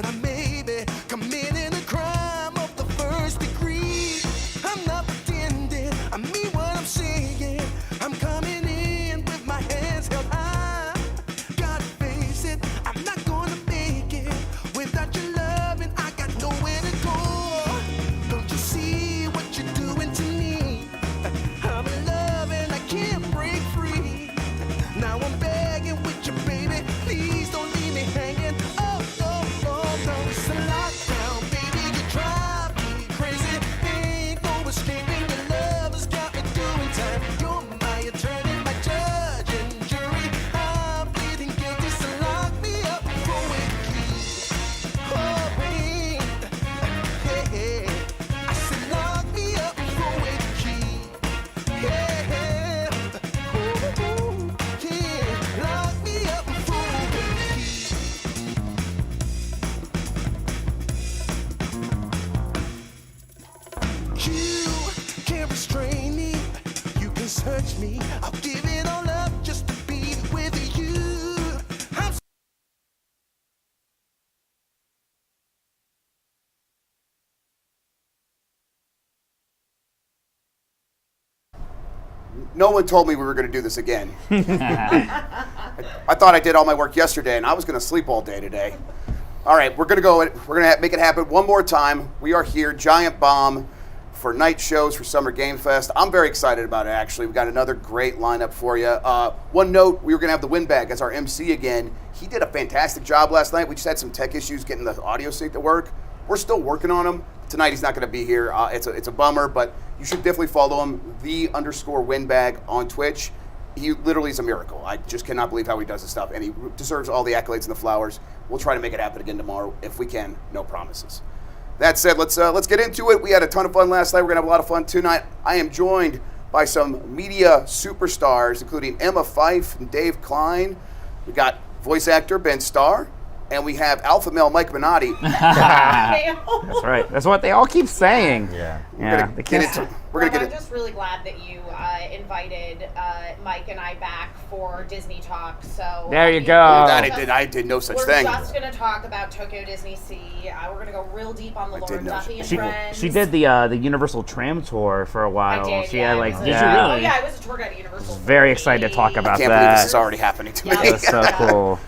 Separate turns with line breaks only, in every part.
but I may be committing a crime of the first degree. I'm not pretending, I mean what I'm saying. I'm coming in with my hands held high. Gotta face it, I'm not gonna make it without your love, and I got nowhere to go. Don't you see what you're doing to me? I'm in love and I can't break free. Now I'm begging with you, baby, please don't leave me hanging. Oh, oh, oh, no, it's a lockdown, baby, you drive me crazy. Ain't no escaping, your love has got me doing time. You're my attorney, my judge and jury. I'm pleading guilty, so lock me up for a key. Oh, wait, hey, I said lock me up for a key. Yeah, ooh, yeah, lock me up for a key. You can't restrain me, you can search me, I'll give it all up just to be with you. I'm
No one told me we were going to do this again. I thought I did all my work yesterday, and I was going to sleep all day today. All right, we're going to go. We're going to make it happen one more time. We are here, Giant Bomb, for night shows for Summer Game Fest. I'm very excited about it, actually. We've got another great lineup for you. One note, we were going to have the Windbag as our MC again. He did a fantastic job last night. We just had some tech issues getting the audio sync to work. We're still working on him. Tonight he's not going to be here. It's a bummer, but you should definitely follow him, _Windbag on Twitch. He literally is a miracle. I just cannot believe how he does this stuff, and he deserves all the accolades and the flowers. We'll try to make it happen again tomorrow if we can. No promises. That said, let's get into it. We had a ton of fun last night. We're gonna have a lot of fun tonight. I am joined by some media superstars, including Emma Fife and Dave Klein. We got voice actor Ben Starr, and we have alpha male Mike Minotti.
That's right. That's what they all keep saying.
Yeah.
We're gonna get
I'm just really glad that you invited Mike and I back for Disney Talk. So
There you go.
I did no such thing.
We're just going to talk about Tokyo Disney Sea. We're going to go real deep on the Lauren Duffy and friends.
She did the Universal Tram tour for a while.
I did,
She
yeah.
had like
Oh yeah, I was a tour guide at Universal.
Very excited to talk about
I can't believe this is already happening to me.
That's so cool.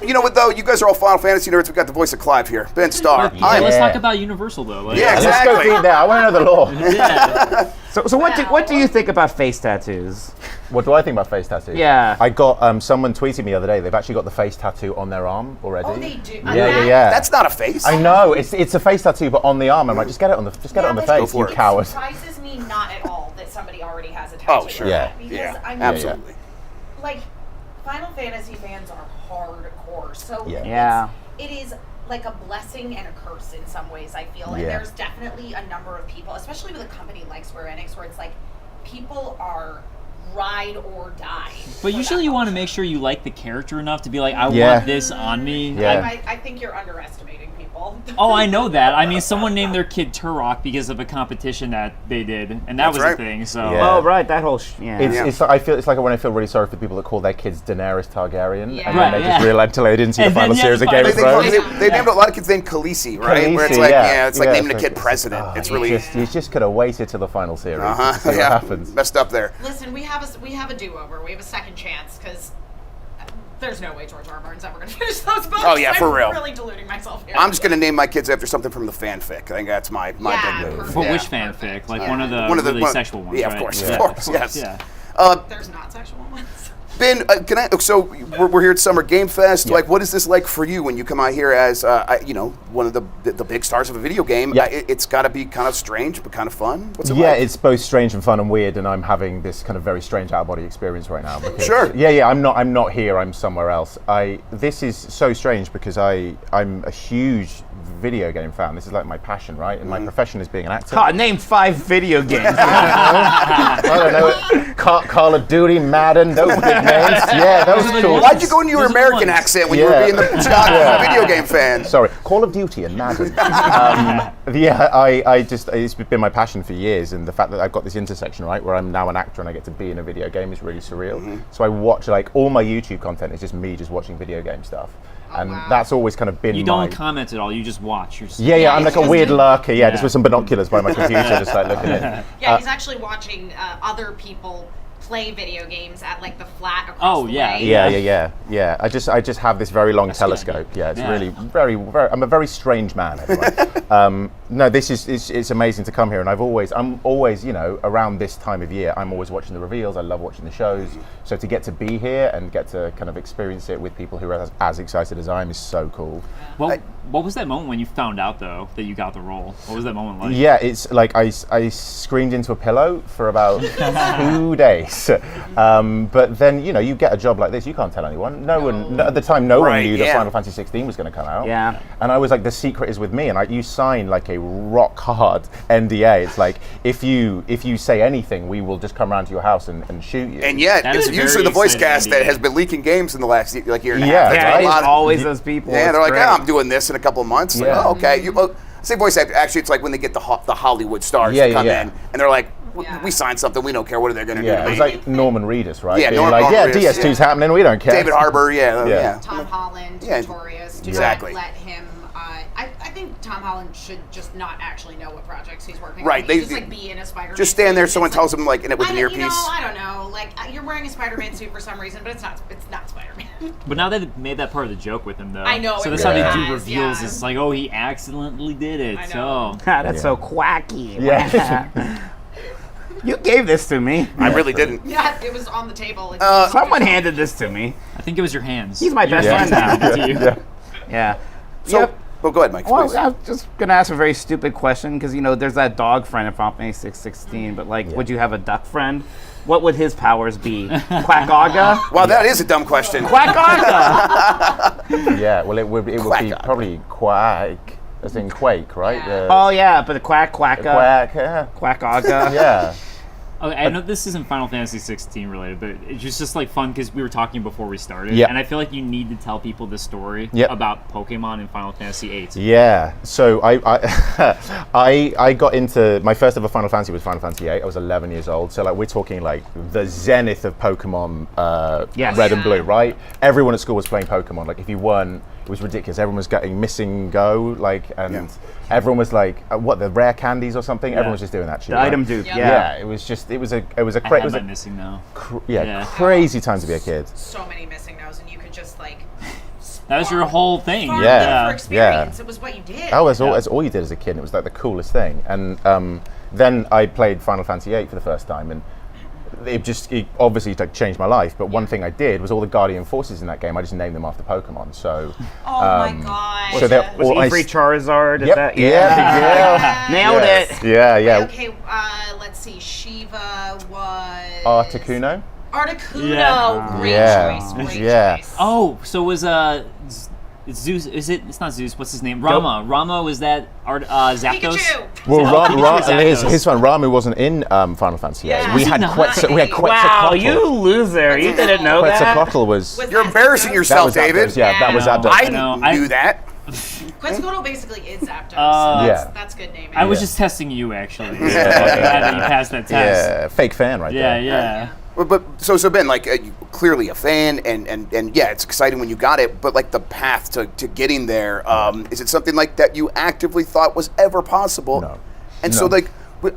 You know what though? You guys are all Final Fantasy nerds. We've got the voice of Clive here, Ben Starr.
Let's talk about Universal though.
Yeah, exactly.
Let's go through that. I want to know the law.
Yeah.
So what do you think about face tattoos?
What do I think about face tattoos?
Yeah.
I got someone tweeted me the other day. They've actually got the face tattoo on their arm already.
Oh, they do.
Yeah.
That's not a face.
I know. It's a face tattoo, but on the arm. I'm like, just get it on the face, you coward.
It surprises me not at all that somebody already has a tattoo.
Oh, sure.
Yeah.
Because I mean,
Absolutely.
like Final Fantasy fans are hardcore, so it is like a blessing and a curse in some ways, I feel. And there's definitely a number of people, especially with a company like Square Enix, where it's like people are ride or die.
But usually you want to make sure you like the character enough to be like, I want this on me.
Yeah.
I think you're underestimating people.
Oh, I know that. I mean, someone named their kid Turok because of a competition that they did, and that was a thing. So.
Yeah.
Oh right, that whole
It's like, it's like when I feel really sorry for people that call their kids Daenerys Targaryen,
Yeah.
and then they just realize until they didn't see the final series of Game of Thrones.
They named a lot of kids named Khaleesi, right? Where it's like, it's like naming a kid president. It's really
you just could have waited till the final series. To see what happens.
Messed up there.
Listen, we have a do-over. We have a second chance because there's no way George R. R. Martin's ever going to finish those books.
Oh yeah, for real.
I'm really deluding myself here.
I'm just going to name my kids after something from the fanfic. I think that's my big move.
But which fanfic? Like one of the really sexual ones,
Yeah,
right?
of course, yes.
Yeah.
There's not sexual ones.
Ben, so we're here at Summer Game Fest. Like, what is this like for you when you come out here as, one of the big stars of a video game?
Yeah.
It's got to be kind of strange, but kind of fun. What's it
Yeah,
like?
it's both strange and fun and weird, and I'm having this kind of very strange out-of-body experience right now. Because,
Sure.
Yeah, I'm not here. I'm somewhere else. This is so strange because I'm a huge video game fan. This is like my passion, right? And my profession is being an actor.
Name 5 video games.
I don't know. Call of Duty, Madden, those big names. Yeah, those are cool.
Why'd you go into your American accent when you were being the video game fan?
Sorry, Call of Duty and Madden. It's been my passion for years, and the fact that I've got this intersection, right, where I'm now an actor and I get to be in a video game is really surreal. So I watch, like, all my YouTube content is just me just watching video game stuff. and that's always kind of been.
You don't comment at all. You just watch. You're just,
yeah. I'm like a weird lurker. Yeah, just with some binoculars by my computer, just like looking at it.
Yeah, he's actually watching other people play video games at like the flat across the way.
Yeah. I just have this very long telescope. Yeah, it's really very. I'm a very strange man. Anyway. No, this is it's amazing to come here, and I'm always around this time of year. I'm always watching the reveals. I love watching the shows. So to get to be here and get to kind of experience it with people who are as excited as I am is so cool.
Well, what was that moment when you found out though that you got the role? What was that moment like?
Yeah, it's like I screamed into a pillow for about 2 days. But then you get a job like this, you can't tell anyone. No one at the time. No one knew that Final Fantasy 16 was going to come out.
Yeah.
And I was like, the secret is with me. And you sign like a rock hard NDA. It's like if you say anything, we will just come around to your house and shoot you.
And yet, it's usually the voice cast that has been leaking games in the last year and a half.
Yeah, it's always those people.
Yeah,
it's
they're like,
great.
I'm doing this in a couple of months.
Yeah.
Like, okay. Say voice actor. Actually, it's like when they get the Hollywood stars to come in, and they're like, we signed something. We don't care. What are they going to do?
Yeah, it was like Norman Reedus, right?
Yeah,
Being
Norman Reedus,
DS2's happening. We don't care.
David Harbour. Yeah.
Tom Holland, Notorious. Do
exactly.
not let him. I think Tom Holland should just not actually know what projects he's working
right.
on.
They
just be in a Spider-Man
just stand there.
suit.
Someone tells him like in it with an earpiece.
I don't know. Like you're wearing a Spider-Man suit for some reason, but it's not Spider-Man.
But now they've made that part of the joke with him, though.
I know.
So that's how they do reveals. Yeah. It's like, oh, he accidentally did it.
I know.
So
That's so quacky.
Yeah.
You gave this to me.
I really didn't.
Yeah, it was on the table.
Someone handed this to me.
I think it was your hands.
He's my best friend now.
To you.
Yeah.
So, well, go ahead, Mike.
Well,
please.
I'm just gonna ask a very stupid question because there's that dog friend in Final Fantasy 16, but would you have a duck friend? What would his powers be? Quackaga?
Well, that is a dumb question.
Quackaga!
Yeah. Well, it would be probably Quack, as in Quake, right?
Yeah.
Oh yeah, but the Quacka.
Quack. Yeah.
Quackaga.
Yeah.
Okay, I know this isn't Final Fantasy 16 related, but it's just like fun because we were talking before we started,
Yep.
and I feel like you need to tell people the story about Pokemon in Final Fantasy 8.
Yeah. So I got into my first ever Final Fantasy was Final Fantasy 8. I was 11 years old. So we're talking like the zenith of Pokemon, Red and Blue, right? Everyone at school was playing Pokemon. Like if you weren't, it was ridiculous. Everyone was getting Missing Go, and everyone was like, the rare candies or something. Everyone was just doing that shit.
The item dupe.
Yeah. It was a
Missing now.
Crazy time to be a kid.
So many Missing No's, and you could just like.
That was your whole thing.
For experience. It was what you did.
Oh, that's all you did as a kid. And it was like the coolest thing. And then I played Final Fantasy VIII for the first time, and it obviously changed my life. But one thing I did was all the Guardian Forces in that game, I just named them after Pokemon. So
oh my god!
So
was Ifrit Charizard?
Yep.
Yeah. Nailed it.
Yeah.
Okay, let's see. Shiva was
Articuno.
Articuno. Great choice. Choice.
Oh, so was Zeus? It's not Zeus. What's his name? Rama. Rama was that Zapdos?
Pikachu.
Well, his son Ramu wasn't in Final Fantasy VIII.
Yeah.
We had Quetzalcoatl.
Wow, you loser! You didn't know that.
Quetzalcoatl was.
You're embarrassing yourself, David.
Yeah, that was Zapdos.
I knew that.
Quetzalcoatl basically is Zapdos. So that's good naming.
I was just testing you, actually. That you passed that test.
Yeah, fake fan right there.
Yeah.
But so Ben, like clearly a fan, and yeah, it's exciting when you got it. But like the path to getting there, is it something like that you actively thought was ever possible?
No.
And so like,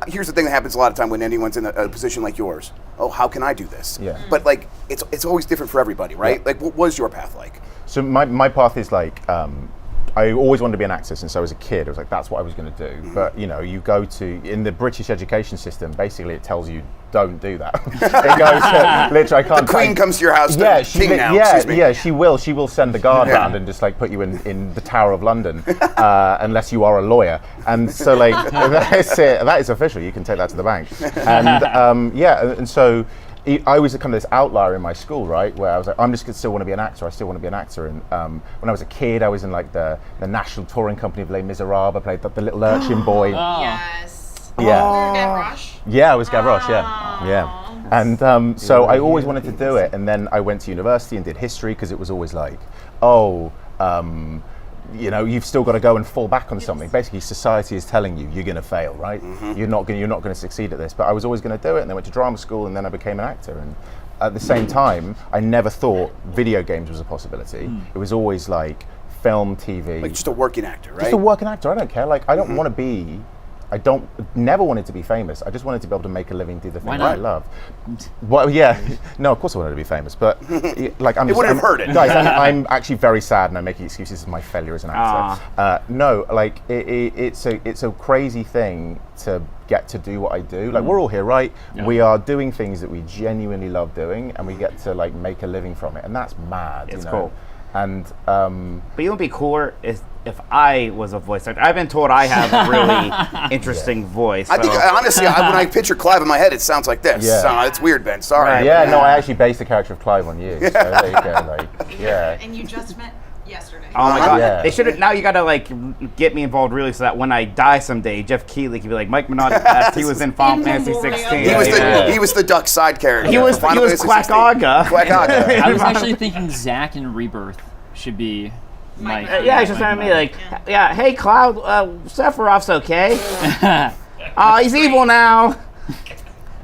here's the thing that happens a lot of time when anyone's in a position like yours. Oh, how can I do this?
Yeah.
But like, it's always different for everybody, right?
Yeah.
Like, what was your path like?
So my path is like, I always wanted to be an actor since I was a kid. I was like, that's what I was going to do. But you go in the British education system, basically it tells you don't do that. It goes literally. I can't.
The Queen comes to your house.
Yeah,
She will.
She will send the guard around and just like put you in the Tower of London, unless you are a lawyer. And so like that's it. That is official. You can take that to the bank. And and so. I was kind of this outlier in my school, right? Where I was like, I'm just still want to be an actor. I still want to be an actor. And when I was a kid, I was in like the national touring company of Les Miserables. I played the little urchin boy.
Yes.
Yeah.
You were Gavroche?
Yeah, I was Gavroche. Yeah. And so I always wanted to do it. And then I went to university and did history because it was always like, you've still got to go and fall back on something. Basically, society is telling you you're going to fail, right? Mm-hmm. You're not going to succeed at this. But I was always going to do it, and then went to drama school, and then I became an actor. at the same time, I never thought video games was a possibility. It was always like film, TV.
Like just a working actor, right?
Just a working actor. I don't care. Like, I don't want to be. Never wanted to be famous. I just wanted to be able to make a living, do the thing that I love. Well, yeah. No, of course I wanted to be famous, but like I'm.
It wouldn't have hurt it.
Guys, I'm actually very sad, and I'm making excuses for my failure as an actor. No, like it's a crazy thing to get to do what I do. Like we're all here, right? Yeah. We are doing things that we genuinely love doing, and we get to like make a living from it, and that's mad.
It's
you know?
cool.
And
but you know, be cooler is if I was a voice actor. I've been told I have a really interesting voice.
I think honestly, when I picture Clive in my head, it sounds like this.
Yeah.
So it's weird, Ben. Sorry.
Right.
yeah, no, I actually based the character of Clive on you. So there you go. Like, yeah.
And you just met yesterday.
Oh my god!
Yeah.
They should have. Now you gotta like get me involved really, so that when I die someday, Jeff Keighley can be like Mike Minotti passed. He was in Final Fantasy 16.
He was the duck side character.
He was Quackaga.
Quackaga.
I was actually thinking Zack in Rebirth should be Mike.
Yeah, he's just trying to be like, yeah. Hey, Cloud, Sephiroth's okay. He's evil now.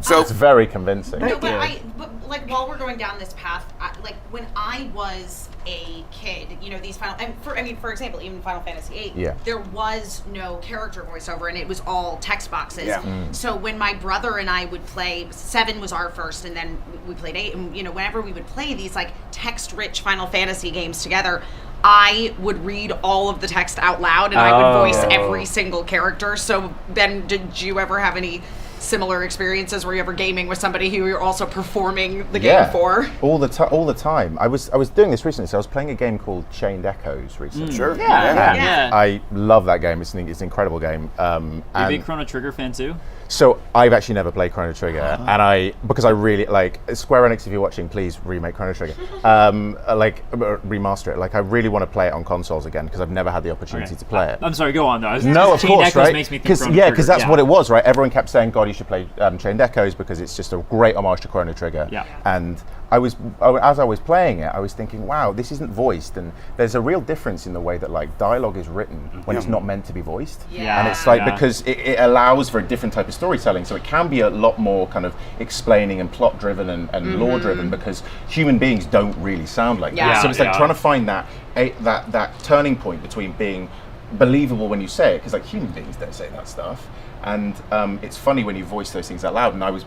So
It's very convincing.
No, but like while we're going down this path, like when I was a kid, you know, these for example, even Final Fantasy VIII,
Yeah.
there was no character voiceover, and it was all text boxes.
Yeah.
So when my brother and I would play, 7 was our first, and then we played 8, and you know, whenever we would play these like text-rich Final Fantasy games together, I would read all of the text out loud, and I would voice every single character. So Ben, did you ever have any similar experiences? Were you ever gaming with somebody who you're also performing the game for?
All the time. I was doing this recently. So I was playing a game called Chained Echoes recently.
sure.
Yeah.
I love that game. It's an incredible game.
You a
and
big Chrono Trigger fan too?
so I've actually never played Chrono Trigger, and because I really like Square Enix. If you're watching, please remake Chrono Trigger. Remaster it. Like I really want to play it on consoles again because I've never had the opportunity to play it.
I'm sorry, go on though.
No, of
Chained
course,
Echoes
right?
makes me think Chrono
Because
Trigger.
that's what it was, right? Everyone kept saying, "God, you should play Chained Echoes because it's just a great homage to Chrono Trigger."
Yeah.
And as I was playing it, I was thinking, "Wow, this isn't voiced," and there's a real difference in the way that like dialogue is written when it's not meant to be voiced.
Yeah.
And it's like because it allows for a different type of storytelling, so it can be a lot more kind of explaining and plot driven and lore driven because human beings don't really sound like
Yeah.
that. So it's like
Yeah.
trying to find that turning point between being believable when you say it, because like human beings don't say that stuff, and it's funny when you voice those things out loud. And I was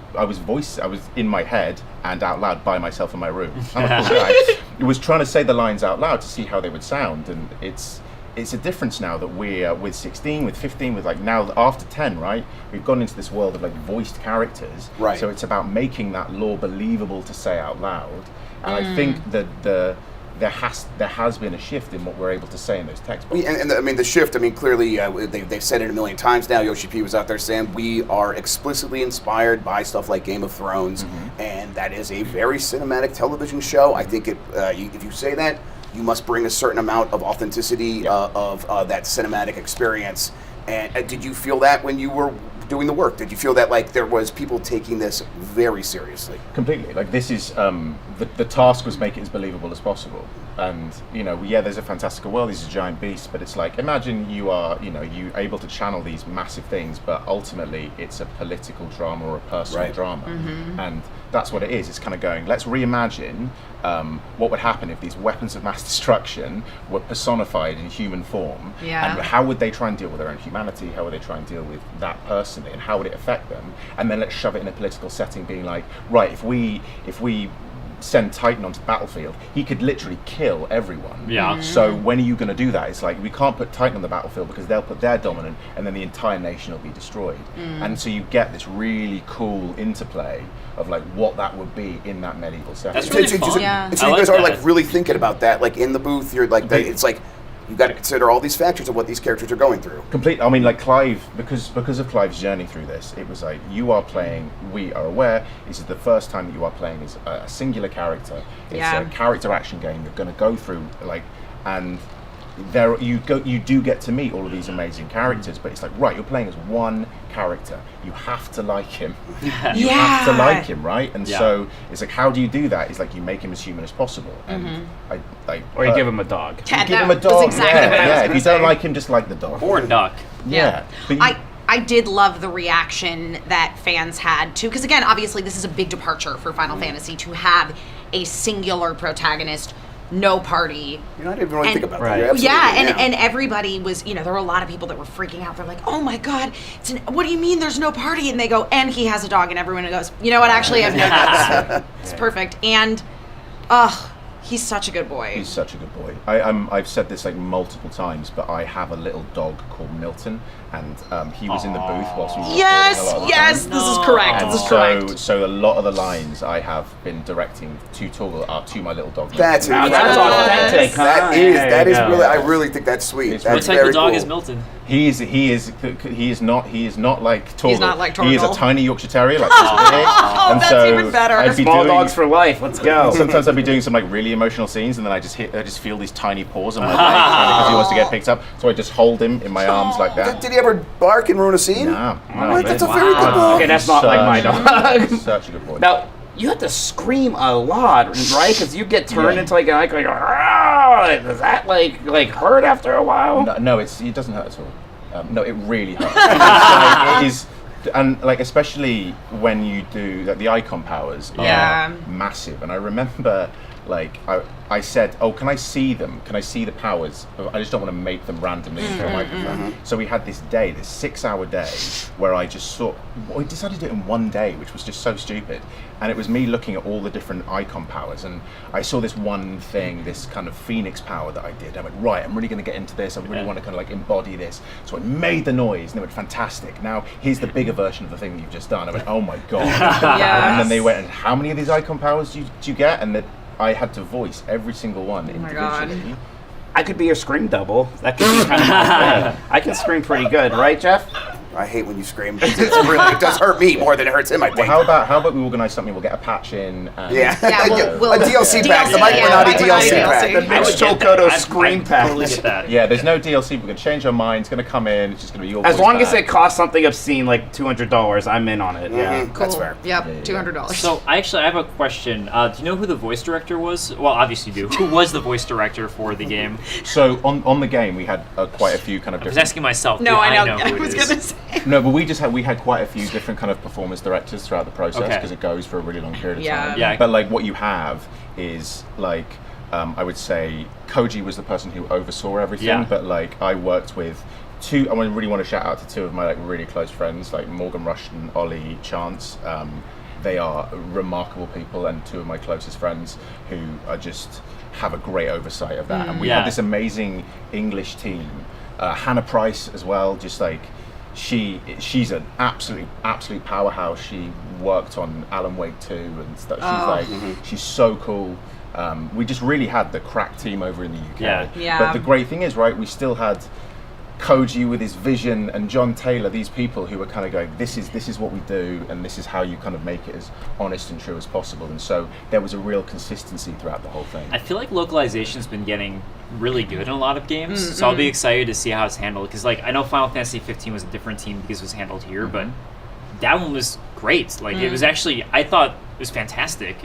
in my head and out loud by myself in my room. I was trying to say the lines out loud to see how they would sound, and it's a difference now that we're with 16, with 15, with like now after 10, right? We've gone into this world of like voiced characters,
Right.
So it's about making that lore believable to say out loud, and I think that there has been a shift in what we're able to say in those text boxes.
And I mean, the shift, I mean, clearly they've said it a million times now. Yoshi P was out there saying we are explicitly inspired by stuff like Game of Thrones, and that is a very cinematic television show. I think if you say that, you must bring a certain amount of authenticity of that cinematic experience. And did you feel that when you were doing the work? Did you feel that like there was people taking this very seriously?
Completely. Like this is the task was make it as believable as possible. And you know, there's a fantastical world. These are giant beasts, but it's like imagine you are, you able to channel these massive things, but ultimately it's a political drama or a personal drama, and that's what it is. It's kind of going. Let's reimagine what would happen if these weapons of mass destruction were personified in human form, and how would they try and deal with their own humanity? How would they try and deal with that personally, and how would it affect them? And then let's shove it in a political setting, being like, right, if we send Titan onto the battlefield, he could literally kill everyone.
Yeah.
So when are you going to do that? It's like we can't put Titan on the battlefield because they'll put their dominant, and then the entire nation will be destroyed. And so you get this really cool interplay of like what that would be in that medieval setting.
That's really fun.
And so
I
you guys
like
are
that.
like really thinking about that, like in the booth. You're like, it's like you got to consider all these factors of what these characters are going through.
Complete. I mean, like Clive, because of Clive's journey through this, it was like you are playing. We are aware this is the first time that you are playing as a singular character. It's a character action game. You're going to go through and there you do get to meet all of these amazing characters, but it's like right, you're playing as one character. You have to like him. You have to like him, right? And so it's like, how do you do that? It's like you make him as human as possible, and
Or you give him a dog.
give him a dog.
Exactly what I was
If
gonna
you
say.
don't like him, just like the dog.
Or
Duck.
Yeah. But
I did love the reaction that fans had to, because again, obviously this is a big departure for Final Fantasy to have a singular protagonist, no party.
I didn't even really think about that.
Right.
You're absolutely-
And everybody was, there were a lot of people that were freaking out. They're like, oh my God, what do you mean there's no party? And they go, and he has a dog, and everyone goes, you know what, actually, I've noticed. It's perfect. And, he's such a good boy.
He's such a good boy. I've said this like multiple times, but I have a little dog called Milton, and he was in the booth whilst we were
Yes,
recording a lot of the
yes,
time.
this is correct.
And
This is correct.
so a lot of the lines I have been directing to Toggle are to my little dog.
That's
Now
incredible.
that's authentic, huh?
That
There you go.
really. I really think that's sweet.
It's
That's
What type
very
of dog
cool.
is Milton?
He is not like Torgal.
He's not like
He is a
Torgal.
tiny Yorkshire Terrier, like this big. And
that's
so
even better.
I'd be
Small
doing-
dogs for life. Let's go.
Sometimes I'd be doing some like really emotional scenes, and then I just feel these tiny paws on my leg because he wants to get picked up. So I just hold him in my arms like that.
Did he ever bark and ruin a scene?
No.
What? That's a very good dog.
Okay, that's not like my dog.
Such a good boy.
Now, you have to scream a lot, right? Because you get turned
Yeah.
into like "Rah!" Does that like hurt after a while?
No, it doesn't hurt at all. No, it really hurts. Like, it is, and like especially when you do like, the icon powers are
Yeah.
massive. And I remember like I said, oh, can I see them? Can I see the powers? I just don't want to make them randomly into a microphone. So we had this 6-hour day, where I just we decided to do it in one day, which was just so stupid. And it was me looking at all the different icon powers, and I saw this one thing, this kind of phoenix power that I did. I went, right, I'm really going to get into this. I really want to kind of like embody this. So I made the noise, and they went, fantastic. Now here's the bigger version of the thing that you've just done. I went, oh my god. And then they went, and how many of these icon powers do you get? And that I had to voice every single one individually.
I could be your scream double. That could be kind of my thing. I can scream pretty good, right, Jeff?
I hate when you scream. It does hurt me more than it hurts him, I think.
Well, how about we organise something? We'll get a patch in. And
Yeah.
Yeah, we'll
a DLC pack. The
DLC,
Mike
yeah,
Bernardi
Mike
DLC
Bernardi
pack.
DLC.
The Mitch Chokoto scream
I
pack.
totally get that.
Yeah, there's no DLC. We're going to change our mind. It's going to come in. It's just going to be your
As
voice
long as
back.
it costs something obscene, like $200, I'm in on it. Yeah.
Mhm, That's fair.
Yep,
Yeah, yeah.
$200.
So I have a question. Do you know who the voice director was? Well, obviously you do. Who was the voice director for the game?
So on the game, we had quite a few kind of
I was
different.
asking myself.
No,
do
I know.
who
I
it
was
is.
gonna say.
No, but we had quite a few different kind of performance directors throughout the process
Okay.
because it goes for a really long period of
Yeah.
time.
Yeah.
But like what you have is like I would say Koji was the person who oversaw everything.
Yeah.
But like I worked with two. I really want to shout out to two of my like really close friends, like Morgan Rush and Ollie Chance. They are remarkable people and two of my closest friends who are just have a great oversight of that. And we
Yeah.
had this amazing English team. Hannah Price as well, just like she's an absolute powerhouse. She worked on Alan Wake 2 and stuff. She's so cool. We just really had the crack team over in the UK.
Yeah.
But the great thing is, right, we still had Koji with his vision and John Taylor, these people who were kind of going, this is what we do, and this is how you kind of make it as honest and true as possible. And so there was a real consistency throughout the whole thing.
I feel like localization's been getting really good in a lot of games, so I'll be excited to see how it's handled. Because like I know Final Fantasy 15 was a different team because it was handled here, but that one was great. Like it was actually, I thought it was fantastic.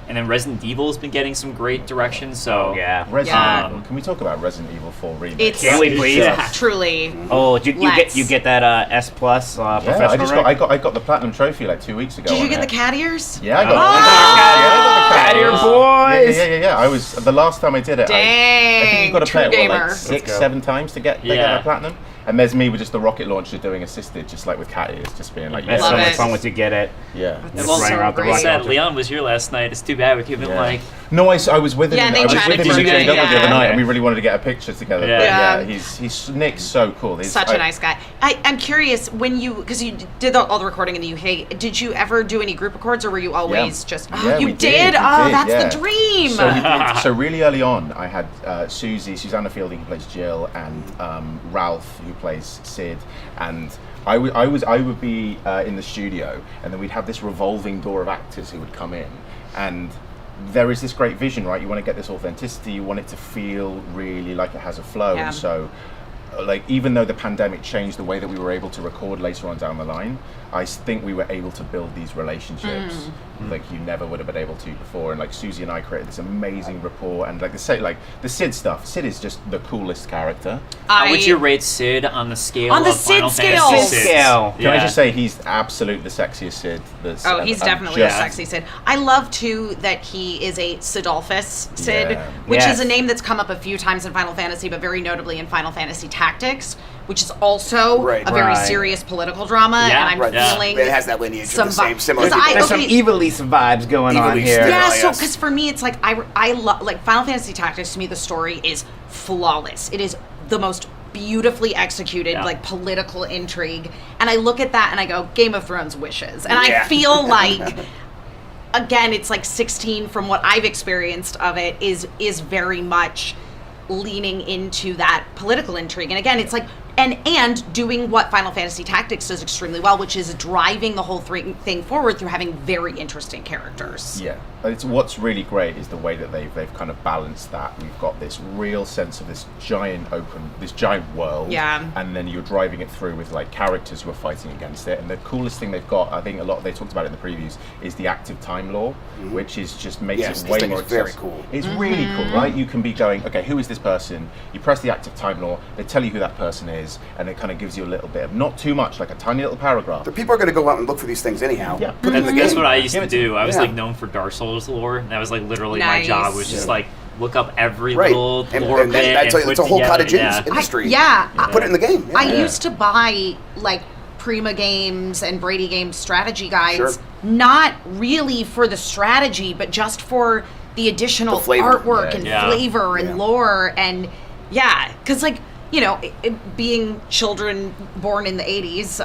And then Resident Evil has been getting some great direction. So
Yeah.
Resident
Yeah.
Evil. Can we talk about Resident Evil 4 remake?
It's
Can we please?
Yeah.
truly.
Oh, you
Let's.
get that S plus
Yeah,
professional rank?
I got the platinum trophy like 2 weeks ago.
Did you
on
get the
it.
cat ears?
Yeah, I got.
Cat ear boys.
Yeah. I was the last time I did it. I think
Dang,
you got to play
true
it what,
gamer.
like
Let's go.
6-7 times to get
Yeah.
that platinum. And there's me with just the rocket launcher doing assisted, just like with cat ears, just being like,
That's
yeah,
so
Love
much
it.
fun once you get it.
yeah.
Just
so
running around the
great.
rocket
sad
launcher.
Leon was here last night. It's too bad we couldn't like.
No, I was with him.
Yeah,
in,
they
I was
chatted
with him in
together,
JW the other
yeah.
night, and we really wanted to get a picture together.
Yeah.
But
Yeah.
he's Nick's so cool. He's,
Such a nice guy. I'm curious, when because you did all the recording in the UK, did you ever do any group records, or were you always just,
Yeah,
you
we
did?
we
Oh,
did,
that's
yeah.
the dream.
So really early on, I had Susanna Fielding, who plays Jill, and Ralph, who plays Sid, and I would be in the studio, and then we'd have this revolving door of actors who would come in, and there is this great vision, right? You want to get this authenticity, you want it to feel really like it has a flow,
Yeah.
and so like even though the pandemic changed the way that we were able to record later on down the line, I think we were able to build these relationships like you never would have been able to before. And like Susie and I created this amazing rapport, and like the Sid stuff. Sid is just the coolest character.
How would you rate Sid on the scale
On the
of Final
Sid
Fantasy
scale.
VI?
Scale.
Can I just say he's absolute the sexiest Sid.
Oh, he's definitely a sexy Sid. I love too that he is a Sidolphus Sid,
Yeah.
which
Yes.
is a name that's come up a few times in Final Fantasy, but very notably in Final Fantasy Tactics, which is also
Right.
a very
Right.
serious political drama.
Yeah.
And I'm
Right.
feeling
It has that lineage of the same
vi-
similar
'cause
people.
There's some Evilise vibes going on
Evilise,
here.
Yeah,
Oh,
so
yes.
because for me, it's like I love like Final Fantasy Tactics. To me, the story is flawless. It is the most beautifully executed like political intrigue, and I look at that and I go, Game of Thrones wishes, and
Yeah.
I feel like. Again, it's like 16 from what I've experienced of it is very much leaning into that political intrigue. And again, it's like and doing what Final Fantasy Tactics does extremely well, which is driving the whole thing forward through having very interesting characters.
Yeah, it's what's really great is the way that they've kind of balanced that. We've got this real sense of this giant world,
Yeah.
and then you're driving it through with like characters who are fighting against it. And the coolest thing they've got, I think they talked about it in the previews, is the active time law, which is just makes
Yes,
it
this
way
thing
more
is very
accessible.
cool.
It's really cool, right? You can be going, okay, who is this person? You press the active time law, they tell you who that person is, and it kind of gives you a little bit of, not too much, like a tiny little paragraph.
The people are going to go out and look for these things anyhow.
Yeah.
Put it in the
That's
game.
what I used
Give
to
it to
do. I was
Yeah.
like known for Dark Souls lore. And that was like literally my
Nice.
job was just like look up every
Right.
little
And
lore bit
that's
and
it's
put
a whole
together,
cottage industry.
Yeah.
Put it in the game. Yeah.
I used to buy like Prima Games and Brady Games strategy guides,
Sure.
not really for the strategy, but just for the additional
The flavor.
artwork
Yeah.
and
Yeah.
flavor and
Yeah.
lore. And yeah, because like, you know, being children born in the 80s,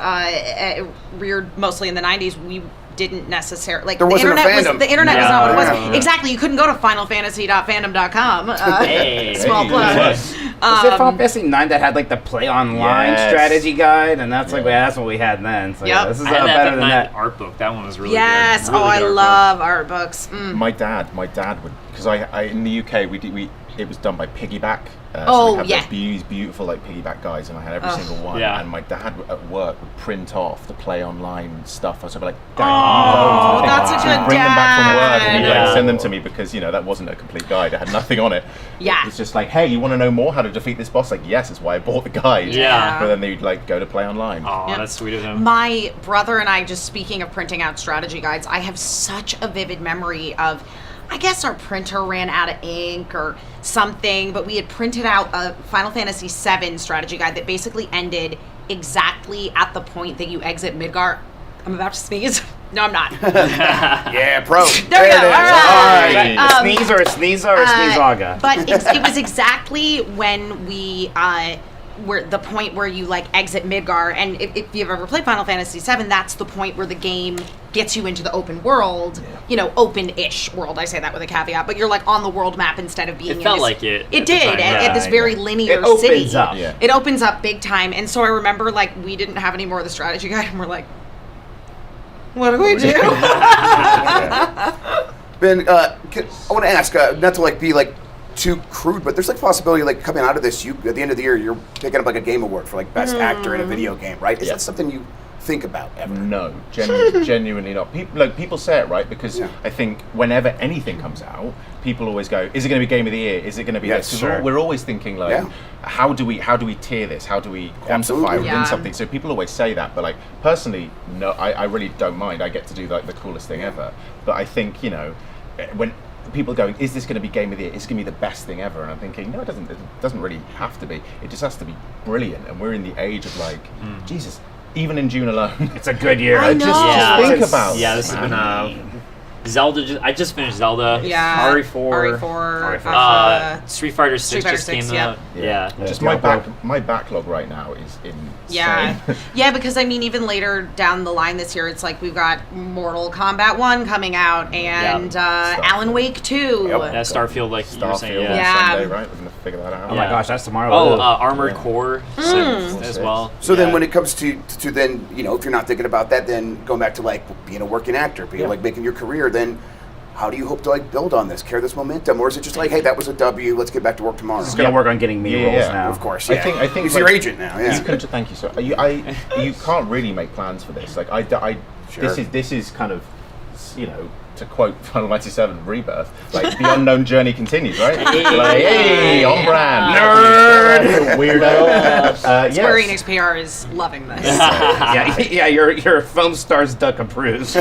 reared mostly in the 90s, we didn't necessarily like
There wasn't a
internet
fandom.
the internet was
Yeah.
not what it was.
Yeah.
Exactly, you couldn't go to finalfantasy.fandom.com.
Hey.
Small
Hey,
plug.
yes.
Was it Final Fantasy 9 that had like the play online
Yes.
strategy guide? And that's like,
Yeah.
well, that's what we had then. So yeah,
Yep.
this is
I had
better
that
than that.
art book. That one was really
Yes.
good. Really
Oh, I
good art book.
love art books. Mm.
My dad would, because I in the UK it was done by Piggyback. So
Oh,
we had
yeah.
those beautiful like piggyback guides, and I had every
Ugh.
single one.
Yeah.
And my dad at work would print off the play online stuff. I was like, Dad,
Oh, that's a
so he'd
good
bring them back from work and he'd
dad.
like send them to me because that wasn't a complete guide. It had nothing on it.
Yeah.
It's just like, hey, you want to know more how to defeat this boss? Like, yes, that's why I bought the guide.
Yeah.
But then they'd like go to play online.
Oh,
Yeah.
that's sweet of him.
My brother and I, just speaking of printing out strategy guides, I have such a vivid memory of, I guess our printer ran out of ink or something, but we had printed out a Final Fantasy VII strategy guide that basically ended exactly at the point that you exit Midgar. I'm about to sneeze. No, I'm not.
Yeah, pro.
There we go.
it is.
All right.
Hey.
A sneeze or a sneezer or a sneezaga?
But it was exactly when we were the point where you like exit Midgar, and if you've ever played Final Fantasy VII, that's the point where the game gets you into the open world, open-ish world. I say that with a caveat, but you're like on the world map instead of being.
It
in
felt
this,
like it
It
at the
did
time,
at
yeah.
this very linear
It opens
city.
up.
Yeah.
It opens up big time, and so I remember like we didn't have any more of the strategy guide, and we're like, what do we do?
Ben, I want to ask, not to like be like too crude, but there's like possibility like coming out of this, you at the end of the year, you're picking up like a game award for like best actor in a video game, right? Is
Yeah.
that something you think about ever?
No, genuinely not. People say it, right? Because
Yeah.
I think whenever anything comes out, people always go, "Is it going to be Game of the Year? Is it going to be
Yes,
this?" 'Cause
sure.
we're always thinking like,
Yeah.
how do we tier this? How do we quantify
Absolutely.
within
Yeah.
something? So people always say that, but like personally, no, I really don't mind. I get to do like the coolest thing ever. But I think when people going, is this going to be Game of the Year? It's going to be the best thing ever. And I'm thinking, no, it doesn't really have to be. It just has to be brilliant. And we're in the age of like, Jesus, even in June alone.
It's a good year.
I know.
Just
Yeah.
think about
Yeah,
it,
this has
man.
been Zelda. I just finished Zelda.
Yeah.
RE4.
RE4.
Street Fighter 6
Street Fighter
just
6,
came
yeah.
out. Yeah.
Just
Diablo.
my backlog right now is insane.
Yeah. Yeah, because I mean, even later down the line this year, it's like we've got Mortal Kombat 1 coming out and Alan Wake 2.
Yep.
Yeah, Starfield, like you were saying.
Starfield
Yeah.
Yeah.
Sunday, right? We're gonna figure that out.
Oh my gosh, that's tomorrow.
Oh,
Ugh.
Armored
Yeah.
Core
Mm.
6 as well.
So then
Yeah.
when it comes to then, if you're not thinking about that, then going back to like being a working actor, being like making your career, then how do you hope to like build on this, carry this momentum, or is it just like, hey, that was a W, let's get back to work tomorrow?
Just gonna work on getting me roles now.
Of course, yeah.
I think
he's
like,
your agent now. Yeah.
You can, thank you, sir. You can't really make plans for this. Like
Sure.
this is kind of, you know, to quote Final 97 Rebirth, like the unknown journey continues, right? Like, hey, on brand, nerd, weirdo.
Square
Yes.
Enix PR is loving this.
yeah, your film stars duck approves.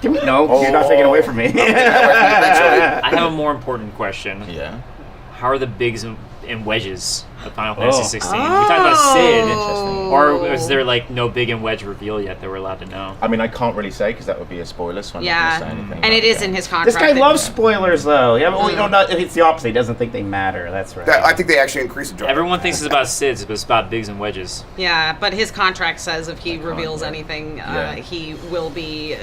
Give me, no, you're not taking it away from me.
I have a more important question.
Yeah.
How are the bigs and wedges of Final Fantasy 16? We talked about Sid, or is there like no big and wedge reveal yet that we're allowed to know?
I mean, I can't really say because that would be a spoiler, so I'm not going to say anything.
And it is in his contract.
This guy loves spoilers, though. Yeah, well, you know, it's the opposite. He doesn't think they matter. That's right.
I think they actually increased the job.
Everyone thinks it's about Sid's, but it's about bigs and wedges.
Yeah, but his contract says if he reveals anything,
Yeah.
he will be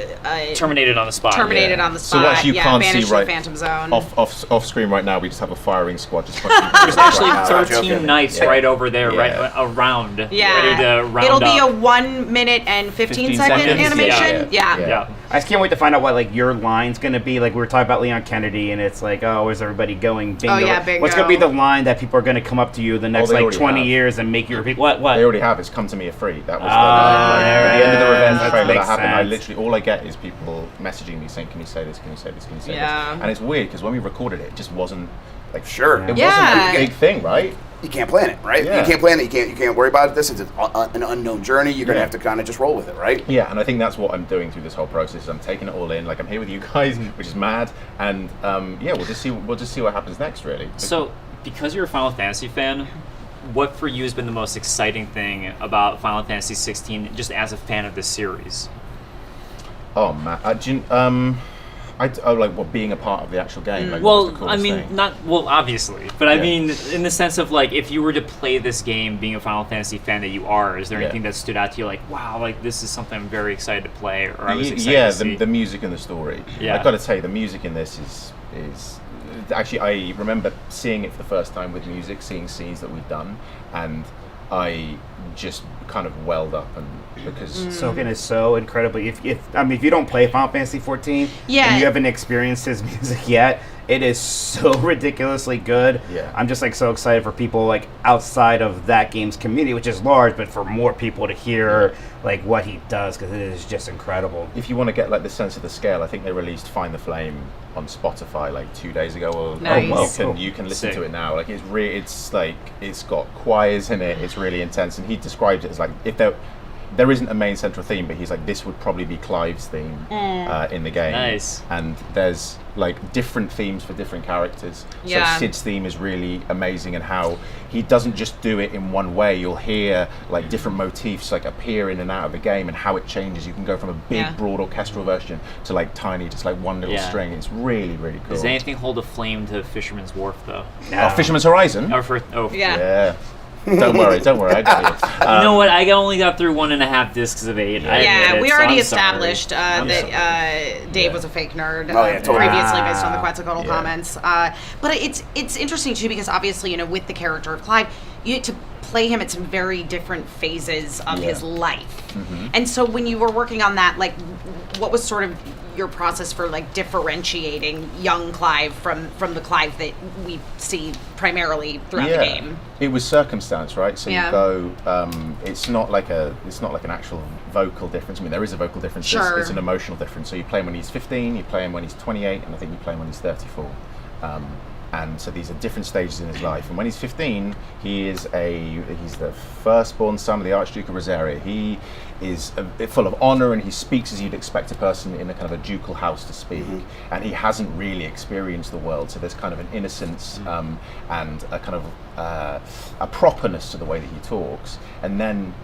Terminated on the spot.
terminated
Yeah.
on the
So
spot.
what you can't
banished
see
to
right
the Phantom Zone.
off screen right now, we just have a firing squad just
There's actually
Wow.
13
Joking.
knights
Yeah.
right over there,
Yeah.
right around. Ready to
Yeah,
round
it'll be a
up.
1 minute and 15
15
second
seconds.
animation.
Yeah.
Yeah.
I just can't wait to find out what like your line's gonna be. Like we were talking about Leon Kennedy, and it's like, oh, where's everybody going? Bingo.
Oh, yeah, bingo.
What's gonna be the line that people are gonna come up to you the next
they
like
already
20
have.
years and make you repeat? What?
They already have. It's Come to Me a Free. That was
there
at the end of the
it
Revenge
is.
trailer that
Makes
happened. I
sense.
literally, all I get is people messaging me saying, can you say this, can you say this, can you say
Yeah.
this? And it's weird because when we recorded it, it just wasn't like,
Sure.
it
Yeah.
wasn't a big thing, right?
You can't plan it, right?
Yeah.
You can't plan it. You can't worry about this. It's an unknown journey. You're gonna have to kind of just roll with it, right?
Yeah, and I think that's what I'm doing through this whole process. I'm taking it all in. Like I'm here with you guys, which is mad, and yeah, we'll just see what happens next, really.
So, because you're a Final Fantasy fan, what for you has been the most exciting thing about Final Fantasy 16, just as a fan of this series?
Oh man, I like what being a part of the actual game. Like, what
Well,
was the
I
coolest
mean,
thing?
obviously, but I
Yeah.
mean, in the sense of like, if you were to play this game, being a Final Fantasy fan that you are, is there
Yeah.
anything that stood out to you, like, wow, like this is something I'm very excited to play, or I was excited
yeah,
to see?
the music and the story.
Yeah.
I've got to say, the music in this is actually, I remember seeing it for the first time with music, seeing scenes that we'd done, and I just kind of welled up, and because
Soken is so incredibly. If you don't play Final Fantasy 14,
Yeah.
and you haven't experienced his music yet, it is so ridiculously good.
Yeah.
I'm just like so excited for people like outside of that game's community, which is large, but for more people to hear like what he does, because it is just incredible.
if you want to get like the sense of the scale, I think they released Find the Flame on Spotify like 2 days ago, or
Nice.
you can listen
Sick.
to it now. Like it's like it's got choirs in it. It's really intense, and he described it as like if there isn't a main central theme, but he's like, this would probably be Clive's theme in the game.
Nice.
And there's like different themes for different characters.
Yeah.
So Sid's theme is really amazing, and how he doesn't just do it in one way. You'll hear like different motifs like appear in and out of the game, and how it changes. You can go from a big,
Yeah.
broad orchestral version to like tiny, just like one little
Yeah.
string. It's really, really cool.
Does anything hold a flame to Fisherman's Wharf, though?
Oh, Fisherman's Horizon?
Yeah.
Yeah. Don't worry, I got you.
You know what? I only got through 1.5 discs of 8. I
Yeah,
admit it,
we
so
already
I'm sorry.
established that Dave
Yeah.
was a fake nerd
Oh, yeah, totally.
previously based on the Quetzalcoatl
Yeah.
comments. But it's interesting too because obviously with the character of Clive, you to play him at some very different phases of
Yeah.
his life. And so when you were working on that, like, what was sort of your process for like differentiating young Clive from the Clive that we see primarily throughout the game?
It was circumstance, right? So
Yeah.
you go. It's not like an actual vocal difference. I mean, there is a vocal difference.
Sure.
It's an emotional difference. So you play him when he's 15, you play him when he's 28, and I think you play him when he's 34. And so these are different stages in his life. And when he's 15, he's the firstborn son of the Archduke of Rosaria. He is full of honor, and he speaks as you'd expect a person in a kind of a ducal house to speak. And he hasn't really experienced the world, so there's kind of an innocence and a kind of a properness to the way that he talks. And then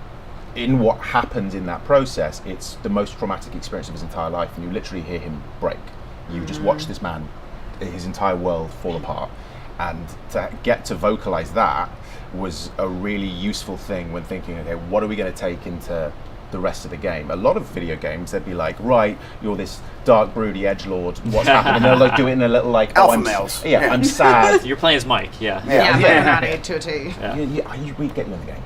in what happens in that process, it's the most traumatic experience of his entire life, and you literally hear him break. You just watch this man, his entire world fall apart, and to get to vocalize that was a really useful thing when thinking, okay, what are we going to take into the rest of the game. A lot of video games, they'd be like, right, you're this dark, broody edgelord. What's happening? And they'll like do it in a little like
Alpha
I'm,
males.
Yeah, I'm sad.
You're playing as Mike, yeah.
To a T.
We'd get you in the game.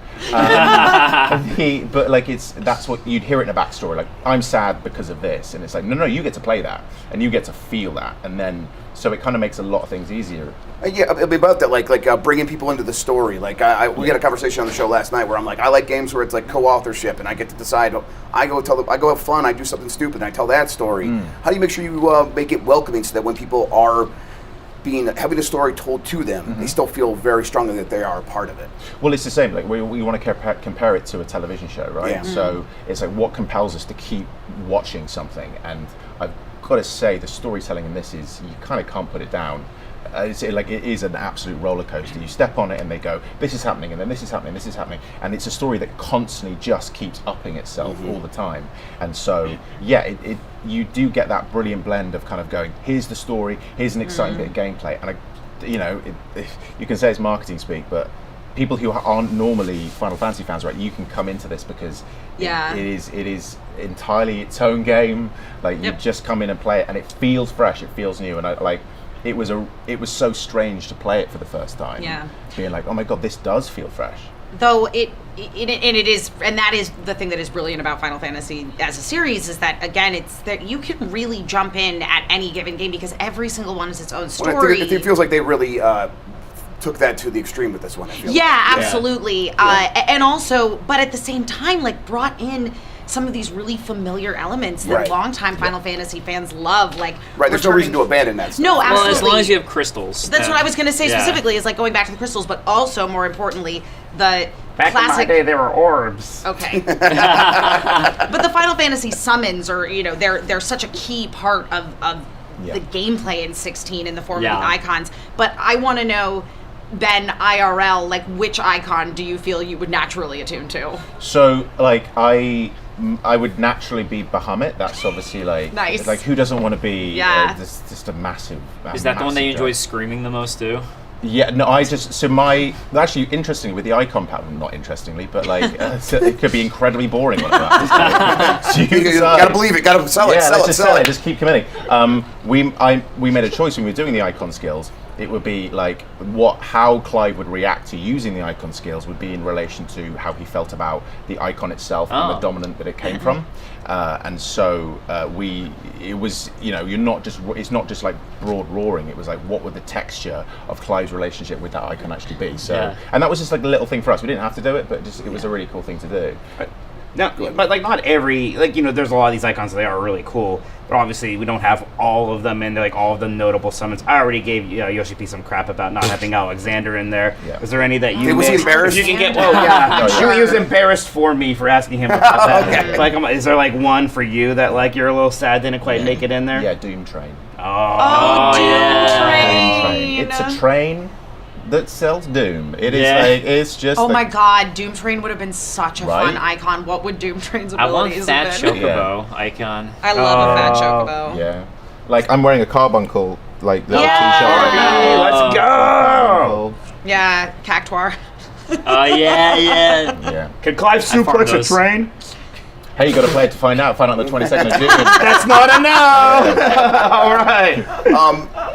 But like that's what you'd hear it in a backstory. Like, I'm sad because of this, and it's like, no, you get to play that, and you get to feel that, and then so it kind of makes a lot of things easier.
Yeah, about that, like bringing people into the story. Like we had a conversation on the show last night where I'm like, I like games where it's like co-authorship, and I get to decide. I go have fun. I do something stupid, and I tell that story. How do you make sure you make it welcoming so that when people are having a story told to them, they still feel very strongly that they are a part of it?
Well, it's the same. Like we want to compare it to a television show, right?
Yeah.
So it's like what compels us to keep watching something, and I've got to say the storytelling in this is you kind of can't put it down. It is an absolute roller coaster. You step on it and they go, this is happening, and then this is happening, this is happening, and it's a story that constantly just keeps upping itself all the time. And so, yeah, you do get that brilliant blend of kind of going, here's the story, here's an exciting bit of gameplay, and you can say it's marketing speak, but people who aren't normally Final Fantasy fans, right, you can come into this because it is entirely its own game. Like you just come in and play it, and it feels fresh, it feels new, and it was so strange to play it for the first time.
Yeah.
Being like, oh my god, this does feel fresh.
Though it is, and that is the thing that is brilliant about Final Fantasy as a series, is that again, it's that you can really jump in at any given game because every single one is its own story.
Well, I think it feels like they really took that to the extreme with this one. I feel
absolutely. And also, but at the same time, like brought in some of these really familiar elements that longtime Final Fantasy fans love. Like,
there's no reason to abandon that stuff.
No, absolutely.
Well, as long as you have crystals.
That's what I was going to say specifically, is like going back to the crystals, but also more importantly, the
Back
classic.
in my day, they were orbs.
Okay. But the Final Fantasy summons are, they're such a key part of the gameplay in 16 in the form of the icons. But I want to know, Ben, IRL, like which icon do you feel you would naturally attune to?
So, like, I would naturally be Bahamut. That's obviously like
nice.
Like, who doesn't want to be just a massive?
Is that the one that you enjoy screaming the most too?
Yeah, no, actually, interestingly, with the icon pattern, not interestingly, but like, it could be incredibly boring on that. So
you gotta believe it, gotta sell it, sell it.
Just keep committing. We made a choice when we were doing the icon skills. It would be like how Clive would react to using the icon skills would be in relation to how he felt about the icon itself and the dominant that it came from. And so it was, it's not just like broad roaring. It was like, what would the texture of Clive's relationship with that icon actually be? So, and that was just like a little thing for us. We didn't have to do it, but it was a really cool thing to do.
No, but like not every, there's a lot of these icons that they are really cool, but obviously we don't have all of them in, like all of the notable summons. I already gave Yoshi P some crap about not having Alexander in there. Yeah. Was there any that you
was he embarrassed?
If you can get, he was embarrassed for me for asking him about that. Okay. Like, is there like one for you that like you're a little sad didn't quite make it in there?
Yeah, Doom Train.
Doom Train.
It's a train that sells Doom. It is like, it's just.
Oh my god, Doom Train would have been such a fun icon. What would Doom Train's abilities have been?
I want that Chocobo icon.
I love a fat Chocobo.
Yeah. Like, I'm wearing a Carbuncle, like, little
t-shirt. Let's go!
Yeah, Cactuar.
Yeah.
Can Clive suplex a train?
Hey, you got to play it to find out. Find out on the 22nd of June.
That's not enough. All right.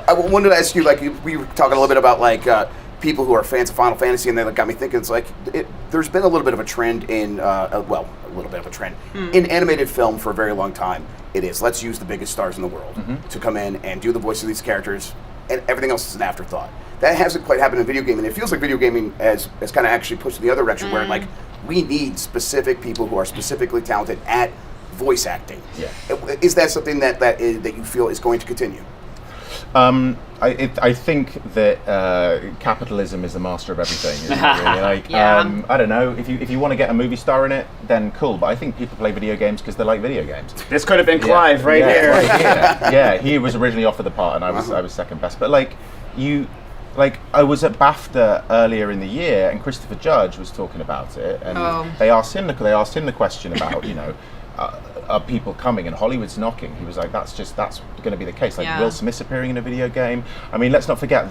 I wanted to ask you, like, we were talking a little bit about like people who are fans of Final Fantasy, and they got me thinking. It's like there's been a little bit of a trend in in animated film for a very long time. It is, let's use the biggest stars in the world to come in and do the voice of these characters, and everything else is an afterthought. That hasn't quite happened in video gaming, and it feels like video gaming has kind of actually pushed in the other direction, where like we need specific people who are specifically talented at voice acting. Yeah. Is that something that you feel is going to continue?
I think that capitalism is the master of everything. Isn't it, really? Like, I don't know, if you want to get a movie star in it, then cool. But I think people play video games because they like video games.
This could have been Clive here.
Yeah, he was originally offered the part, and I was second best. But I was at BAFTA earlier in the year, and Christopher Judge was talking about it, and they asked him the question about are people coming, and Hollywood's knocking. He was like, that's going to be the case. Like Will Smith's appearing in a video game. I mean, let's not forget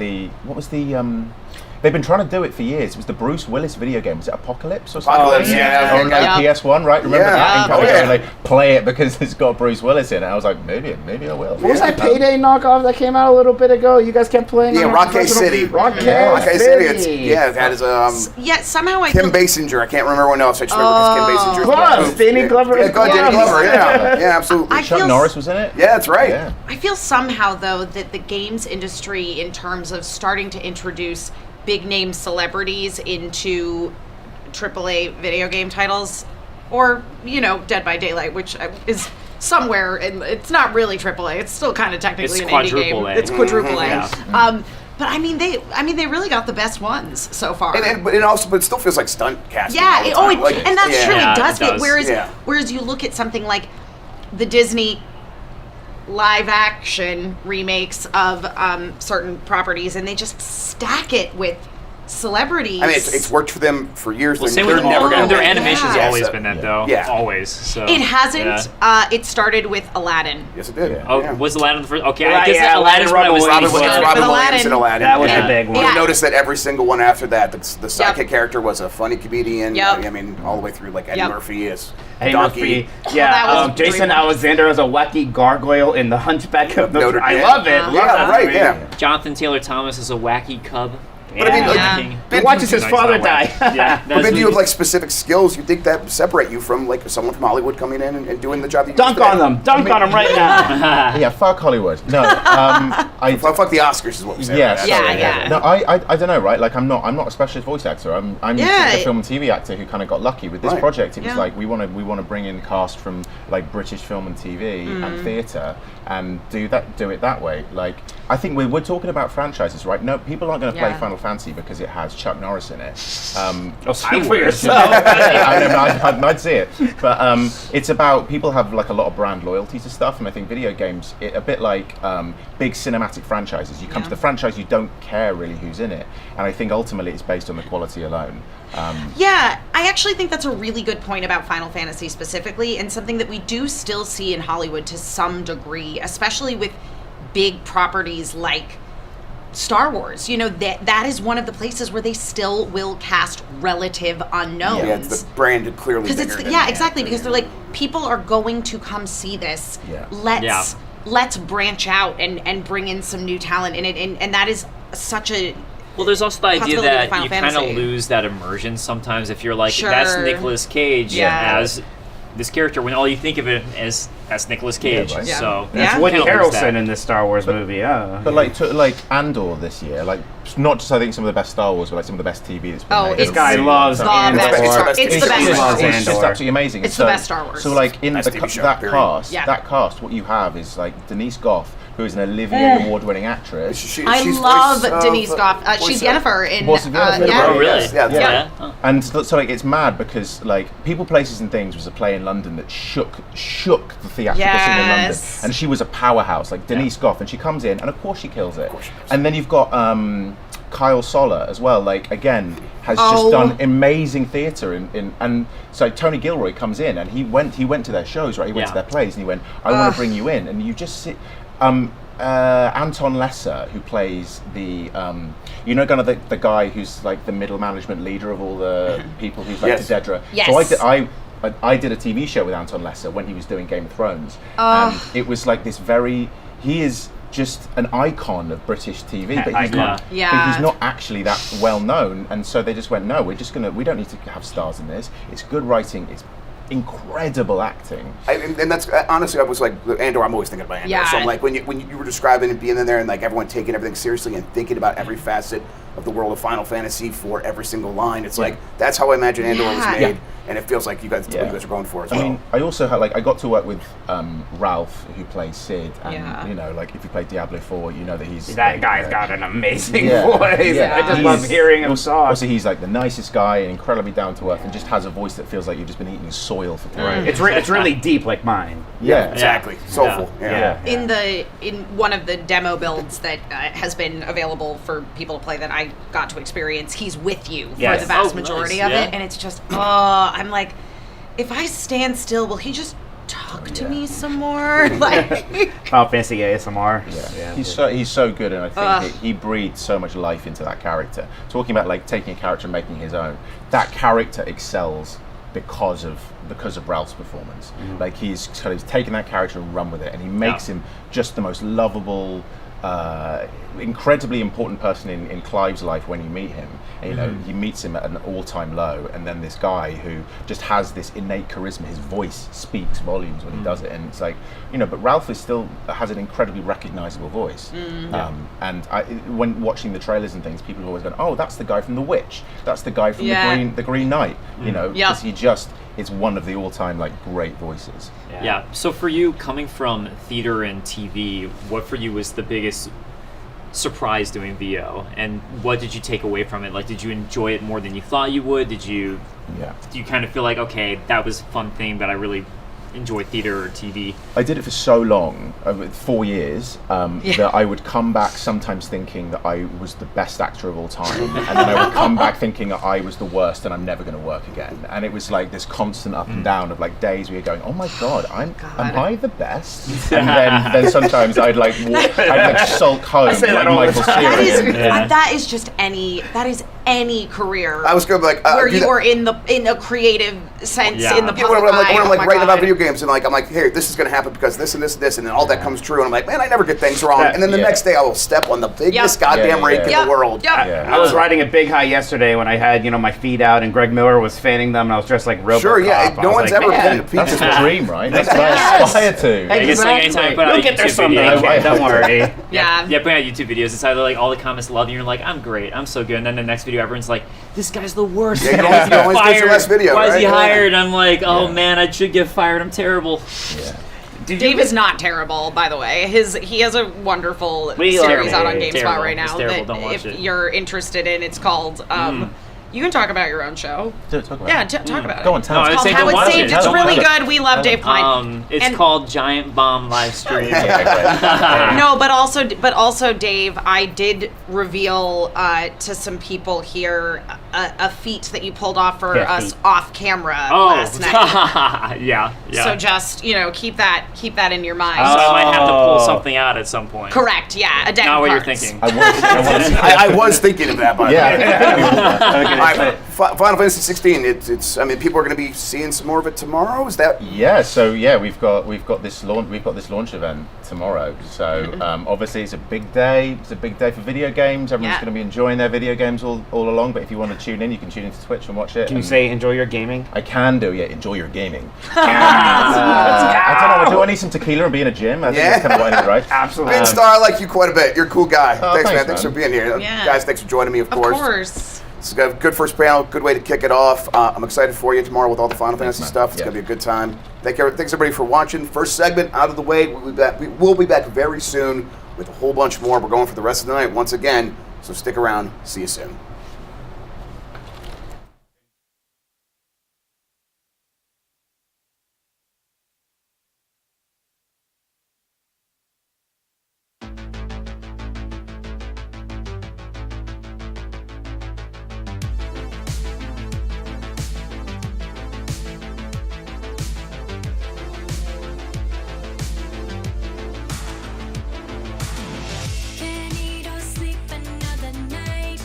they've been trying to do it for years. It was the Bruce Willis video game. Was it Apocalypse or something?
Apocalypse, yeah.
On PS1, right? Remember
Yeah.
that?
Oh,
And they play it because it's got Bruce Willis in it. I was like, maybe I will.
What was that Payday knockoff that came out a little bit ago? You guys kept playing.
Yeah,
on
Rockay City.
Rockay
City.
City.
That is
Yeah, somehow I
Kim
feel
Basinger. I can't remember anyone else. I just remember because Kim Basinger.
Gloves. Danny Glover.
Yeah, Danny Glover. Yeah, absolutely.
I
Chuck
feel
Norris was in it.
Yeah, that's right.
Yeah.
I feel somehow though that the games industry, in terms of starting to introduce big name celebrities into AAA video game titles, or Dead by Daylight, which is somewhere, and it's not really AAA. It's still kind of technically
It's
an indie game.
quadruple A.
It's quadruple A.
Yeah.
But I mean, they really got the best ones so far.
But it still feels like stunt casting.
Yeah,
all the time.
and that's true.
Yeah,
It does
it
fit.
does.
Whereas you look at something like the Disney live action remakes of certain properties, and they just stack it with celebrities.
I mean, it's worked for them for years.
Well,
They're
same with
never gonna
their
win.
animation's
Yeah.
always
Yeah,
been that though.
Yeah.
Always. So
It hasn't.
yeah.
It started with Aladdin.
Yes, it did.
Oh,
yeah.
was Aladdin the first? Okay,
Right,
I guess
yeah,
that Aladdin's
Aladdin,
probably
Robin
was
Williams.
Robin
With
Williams
Aladdin.
and Aladdin.
That was
Yeah.
the big one.
Yeah.
You'll notice that every single one after that, the sidekick
Yep.
character was a funny comedian.
Yep.
I mean, all the way through, like Eddie
Yep.
Murphy is
Eddie
Donkey.
Murphy.
that
Yeah,
was
Jason
dream.
Alexander as a wacky gargoyle in The Hunchback of Notre Dame. I
Dame.
love it. Love
Yeah,
that
right.
movie.
Yeah.
Jonathan Taylor Thomas is a wacky cub.
But I mean, like,
Yeah.
He watches his
No,
father
he's not
die.
wacky. Yeah,
But then do you have like specific skills you think that separate you from like someone from Hollywood coming in and doing the job that you
Dunk
do today?
on them. Dunk on them right now.
Yeah, fuck Hollywood. No,
Fuck the Oscars is what we say.
Yes.
right?
Yeah,
That's-
yeah.
No, I don't know, right? Like I'm not a specialist voice actor. I'm
Yeah.
a film and TV actor who kind of got lucky with this
Right.
project. It was
Yeah.
like we want to bring in cast from like British film and TV and theatre and do it that way. Like I think we're talking about franchises, right? No, people aren't going to play
Yeah.
Final Fantasy because it has Chuck Norris in it.
Oh, speak for yourself.
I'd see it, but it's about people have like a lot of brand loyalty to stuff, and I think video games, a bit like big cinematic franchises. You come to the franchise, you don't care really who's in it, and I think ultimately it's based on the quality alone.
Yeah, I actually think that's a really good point about Final Fantasy specifically, and something that we do still see in Hollywood to some degree, especially with big properties like Star Wars. That is one of the places where they still will cast relative unknowns.
Yeah, it's the brand clearly
Because
bigger
it's
than
exactly, because they're like, people are going to come see this.
Yeah.
Let's branch out and bring in some new talent in it, and that is such a
Well, there's also the idea
possibility with
that
Final
you kind of
Fantasy.
lose that immersion sometimes if you're like,
Sure.
that's Nicolas Cage
Yeah.
as this character when all you think of it as that's Nicolas Cage.
right.
Yeah.
So
Yeah.
That's Woody
kinda lose that.
Harrelson in this Star Wars movie. Yeah.
But like Andor this year, like not just I think some of the best Star Wars, but like some of the best TV that's been
Oh,
made.
this guy
loves
Love
It's
it.
the best
It's
TV
the
show.
best
He
Star
loves
Wars.
It's just
Andor.
absolutely amazing.
It's the best Star Wars.
So like in
Best
the,
TV show,
that
period.
cast,
Yeah.
what you have is like Denise Goff, who is an Olivier Award-winning actress.
I
She's
love
voice of-
Denise Goff. She's
voice of-
Yennefer in.
Voice of Yennefer.
yeah.
Oh, really?
Yeah.
Yeah.
Oh.
And so like it's mad because like People, Places and Things was a play in London that shook the theatrical scene in London,
Yes.
and she was a powerhouse, like Denise Goff, and she comes in, and of course she kills it. And then you've got Kyle Soller as well, like again has just done amazing theatre and so Tony Gilroy comes in and he went to their shows, right? He went to
Yeah.
their plays and he went, I want to bring you in, and you just sit. Anton Lesser, who plays the, kind of the guy who's like the middle management leader of all the people who's like
Yes.
to Dedra.
Yes.
So I did a TV show with Anton Lesser when he was doing Game of Thrones, and it was like this he is just an icon of British TV, but he's not.
Yeah.
But he's not actually that well known, and so they just went, no, we don't need to have stars in this. It's good writing. It's incredible acting.
And that's honestly, I was like Andor. I'm always thinking about Andor.
Yeah.
So I'm like, when you were describing it being in there and like everyone taking everything seriously and thinking about every facet of the world of Final Fantasy for every single line, it's like that's how I imagine Andor was
Yeah.
made, and it feels like that's what you guys are going for as well.
I mean, I also had I got to work with Ralph, who plays Sid, and
Yeah.
if you play Diablo 4, you know that he's
That guy's got an amazing
Yeah.
voice.
Yeah.
I just
He's-
love hearing him talk.
Also, he's like the nicest guy and incredibly down to earth, and just has a voice that feels like you've just been eating soil for 3 years.
It's really deep, like mine.
Yeah,
exactly. Soulful. Yeah.
In one of the demo builds that has been available for people to play that I got to experience, he's with you for
Yes.
the vast
Oh,
majority
nice.
of
Yeah.
it, and it's just I'm like, if I stand still, will he just talk to me some more. Like
Final Fantasy ASMR.
Yeah. He's so good, and I think he breathed so much life into that character. Talking about like taking a character and making his own, that character excels because of Ralph's performance. Like he's taken that character and run with it, and he makes him just the most lovable, incredibly important person in Clive's life when you meet him. And, you know, he meets him at an all-time low, and then this guy who just has this innate charisma. His voice speaks volumes when he does it, and it's like, you know, but Ralph has an incredibly recognizable voice. And when watching the trailers and things, people are always going, "Oh, that's the guy from The Witch. That's the guy from the Green Knight." You know, because it's one of the all-time like great voices.
Yeah. So for you, coming from theater and TV, what for you was the biggest surprise doing VO, and what did you take away from it? Like, did you enjoy it more than you thought you would? Do you kind of feel like, okay, that was a fun thing, but I really enjoy theater or TV?
I did it for so long, 4 years, that I would come back sometimes thinking that I was the best actor of all time, and then I would come back thinking that I was the worst and I'm never going to work again. And it was like this constant up and down of like days where you're going, "Oh my god, am I the best?" And then sometimes I'd like sulk home like Michael Cera.
That is any career.
I was going to be like
where you are in a creative sense in the public
when I'm like
eye.
writing about video games and I'm like, "Hey, this is going to happen because this and this and this," and then all that comes true, and I'm like, "Man, I never get things wrong." And then the next day I will step on the biggest goddamn rake in the world.
I was riding a big high yesterday when I had, you know, my feet out and Greg Miller was fanning them and I was dressed like RoboCop.
Sure, no one's ever been a peach.
That's the dream, right? That's what I aspire to.
Anytime
We'll get there someday. Don't worry.
Putting out YouTube videos, it's either like all the comments love you, and you're like, "I'm great, I'm so good," and then the next video, everyone's like, "This guy's the worst.
You always get your last video,
Why is he
right?
hired?" I'm like, "Oh man, I should get fired. I'm terrible."
Dave is not terrible, by the way. He has a wonderful series out on GameSpot right now that if you're interested in, it's called. You can talk about your own show.
Talk about
talk about it.
Go on, tell us.
It's called How It's Saved. It's really good. We love Dave Klein.
It's called Giant Bomb Live Stream.
No, but also, Dave, I did reveal to some people here a feat that you pulled off for us off camera last night.
Yeah.
So just keep that in your mind.
So I might have to pull something out at some point.
Correct. Yeah, a deck
Not
of
what you're
cards.
thinking.
I was thinking of that, by the way.
Yeah.
Final Fantasy 16. It's. I mean, people are going to be seeing some more of it tomorrow. Is that?
Yeah. So we've got this launch event tomorrow. So obviously it's a big day. It's a big day for video games. Everyone's going to be enjoying their video games all along. But if you want to tune in, you can tune into Twitch and watch it.
Can you say enjoy your gaming?
I can do. Yeah, enjoy your gaming. I don't know. Do I need some tequila and be in a gym? I think that's kind of what I need, right?
Absolutely.
Ben Star, I like you quite a bit. You're a cool guy. Thanks, man. Thanks
man.
for being here.
Yeah.
Guys, thanks for joining me, of course.
Of course.
This is a good first panel, good way to kick it off. I'm excited for you tomorrow with all the Final Fantasy stuff. It's going to be a good time. Thanks everybody for watching. First segment out of the way. We'll be back very soon with a whole bunch more. We're going for the rest of the night once again, so stick around. See you soon.
Can eat or sleep another night.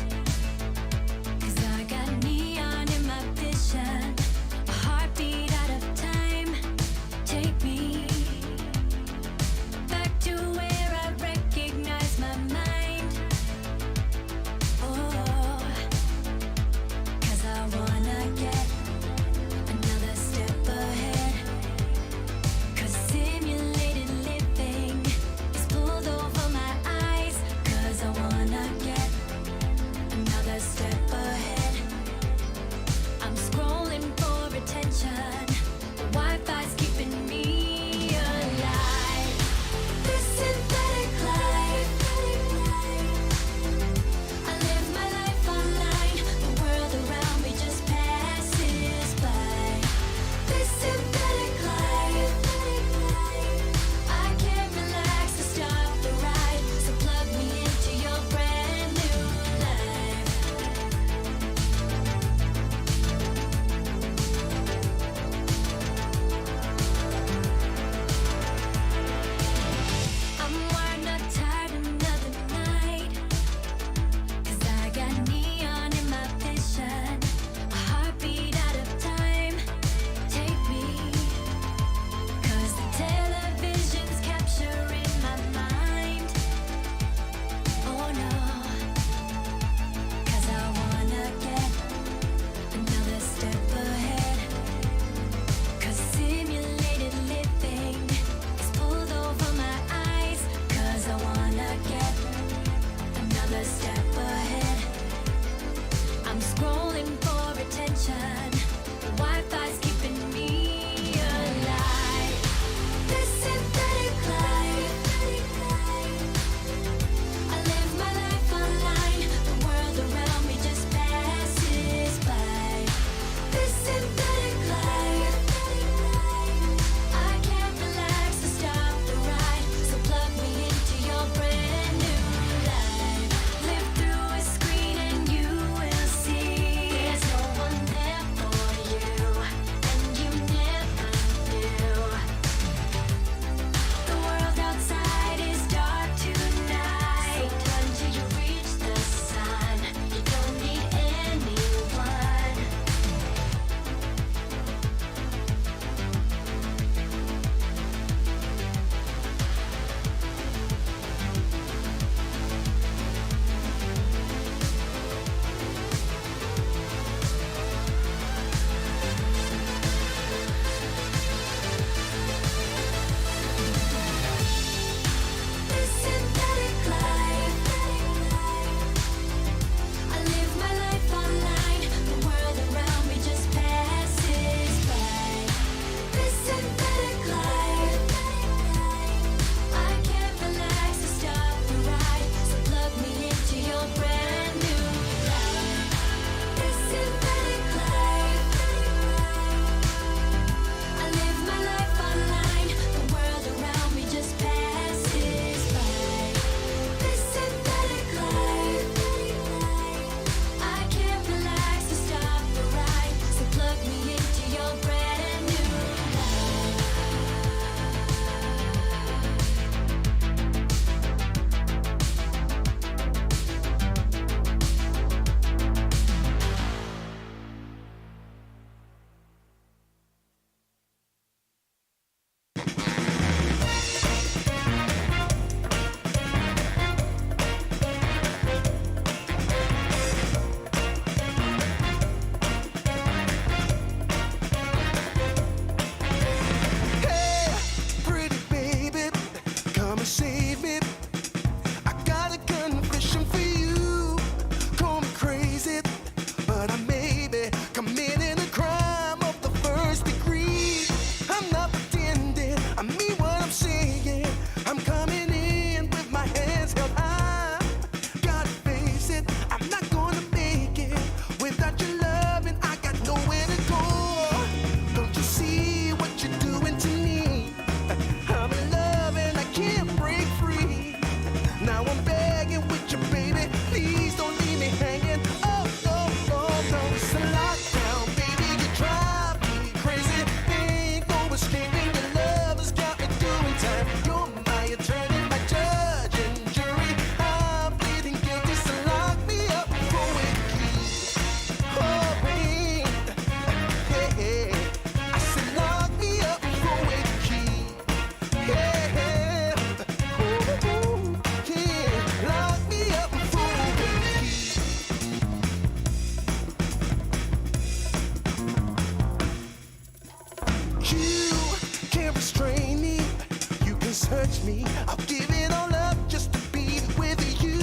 hurts me. I'll give it all up just to be with you.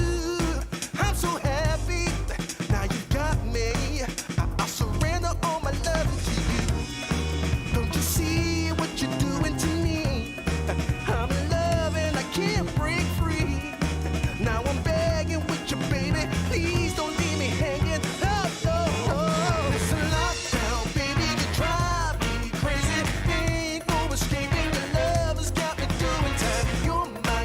I'm so happy, now you got me. I'll surrender all my love to you. Don't you see what you're doing to me? I'm in love and I can't break free. Now I'm begging with you, baby. Please don't leave me hanging. Oh, oh, oh. It's a lockdown, baby. You drive me crazy. Ain't no escaping. Your love has got me doing time. You're my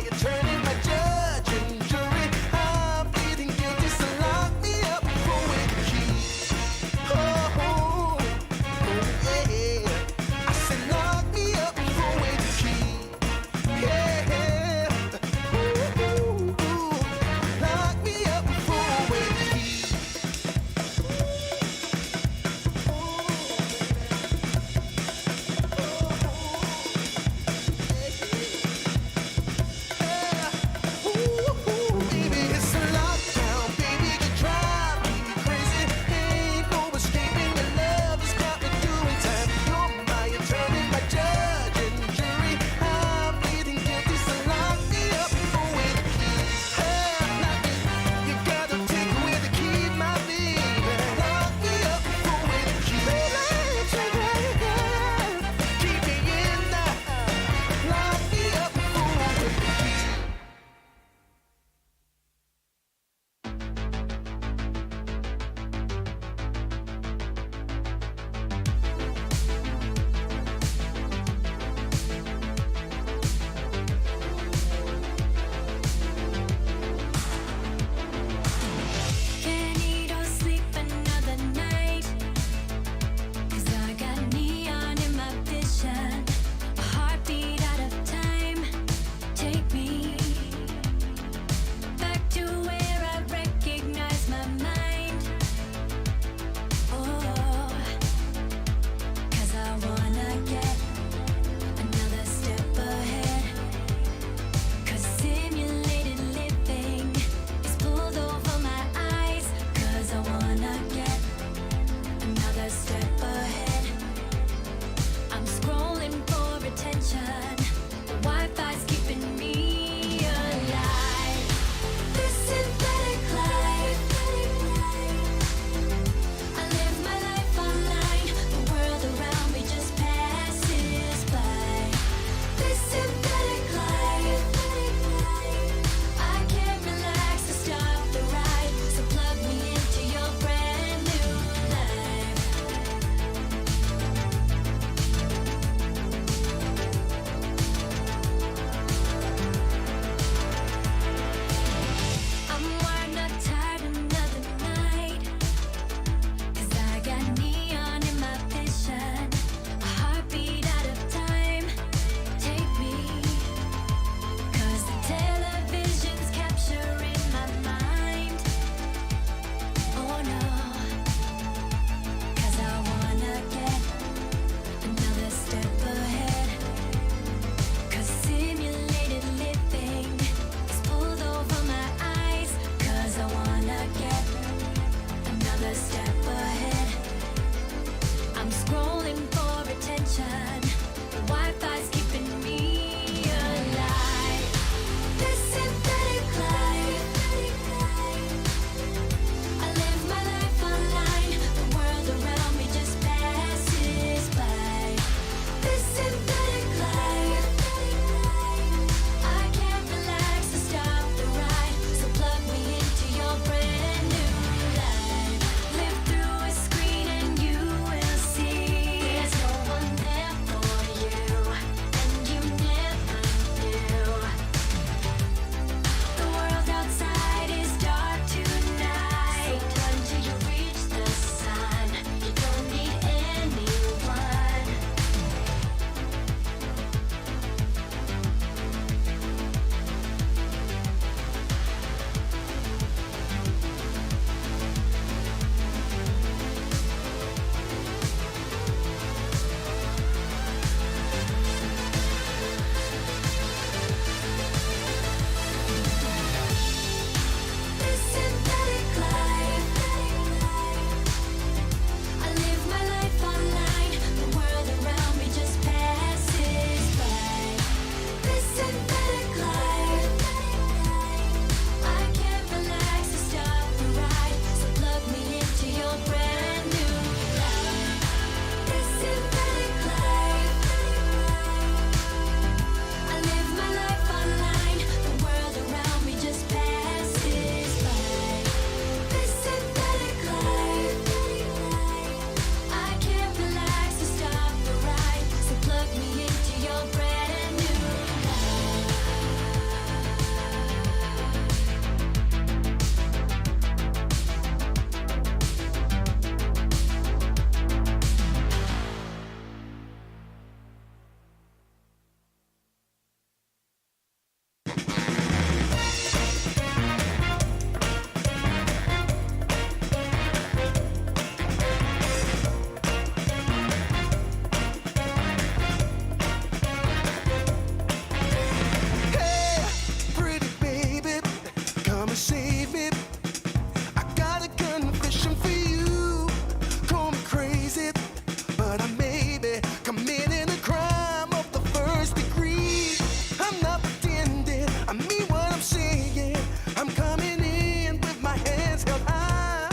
but I may be committing a crime of the first degree. I'm not pretending, I mean what I'm saying. I'm coming in with my hands held high.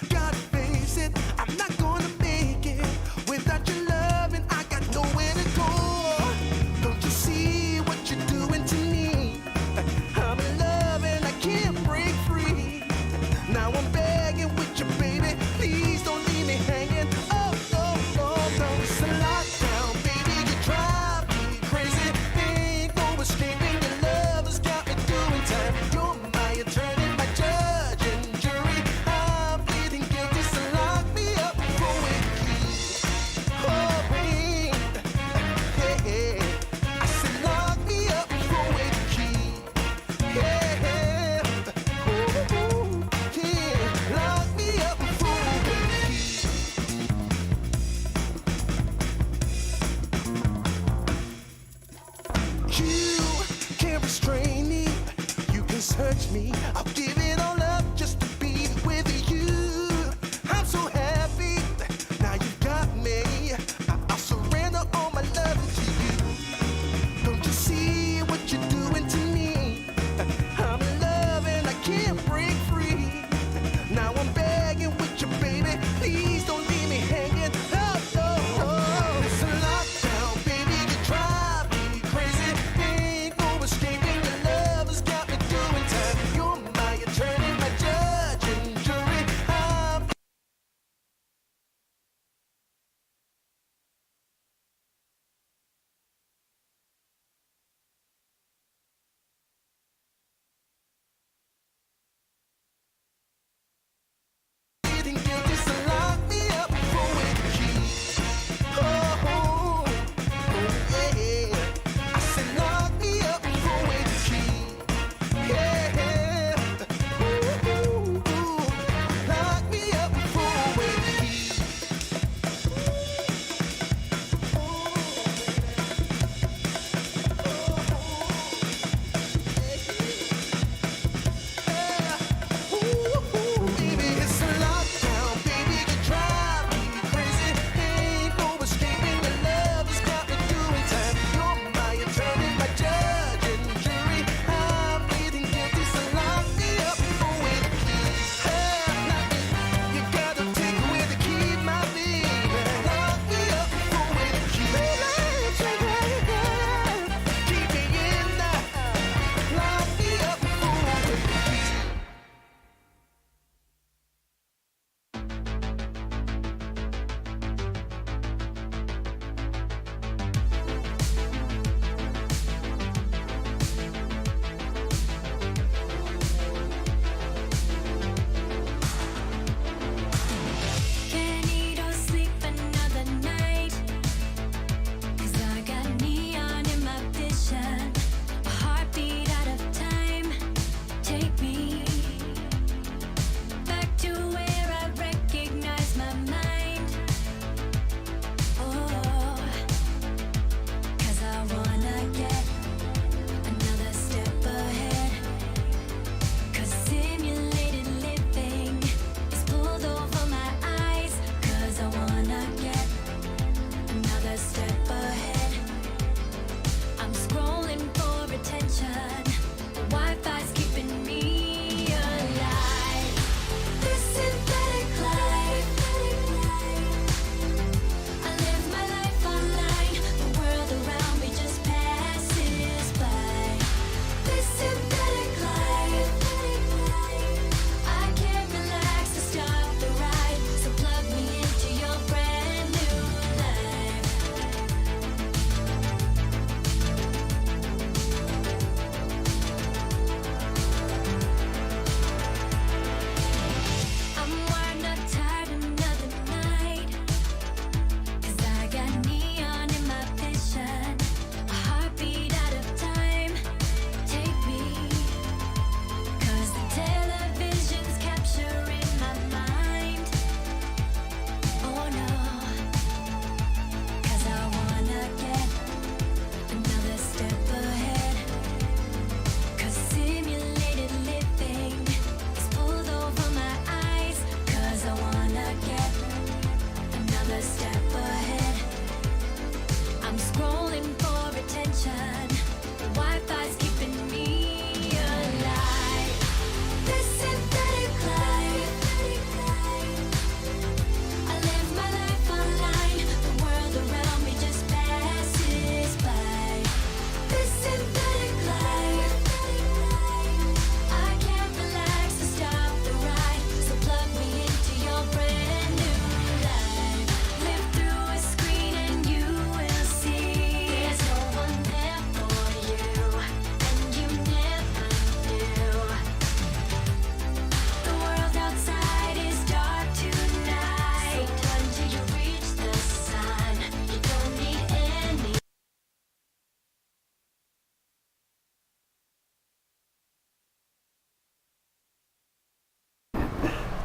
Gotta face it, I'm not gonna make it without your love, and I got nowhere to go. Don't you see what you're doing to me? I'm in love and I can't break free. Now I'm begging with you, baby, please don't leave me hanging. Oh, oh, oh, no, it's a lockdown, baby, you drive me crazy. Ain't no escaping, your love has got me doing time. You're my attorney, my judge and jury. I'm pleading guilty, so lock me up for a key. Oh, babe, hey, I said lock me up for a key. Yeah, ooh, yeah, lock me up for a key. You can't restrain me, you can search me. I'll give it all up just to be with you. I'm so happy, now you got me. I'll surrender all my love to you. Don't you see what you're doing to me? I'm in love and I can't break free. Now I'm begging with you, baby, please don't leave me hanging. Oh, oh, oh. It's a lockdown, baby, you drive me crazy. Ain't no escaping, your love has got me doing time. You're my attorney.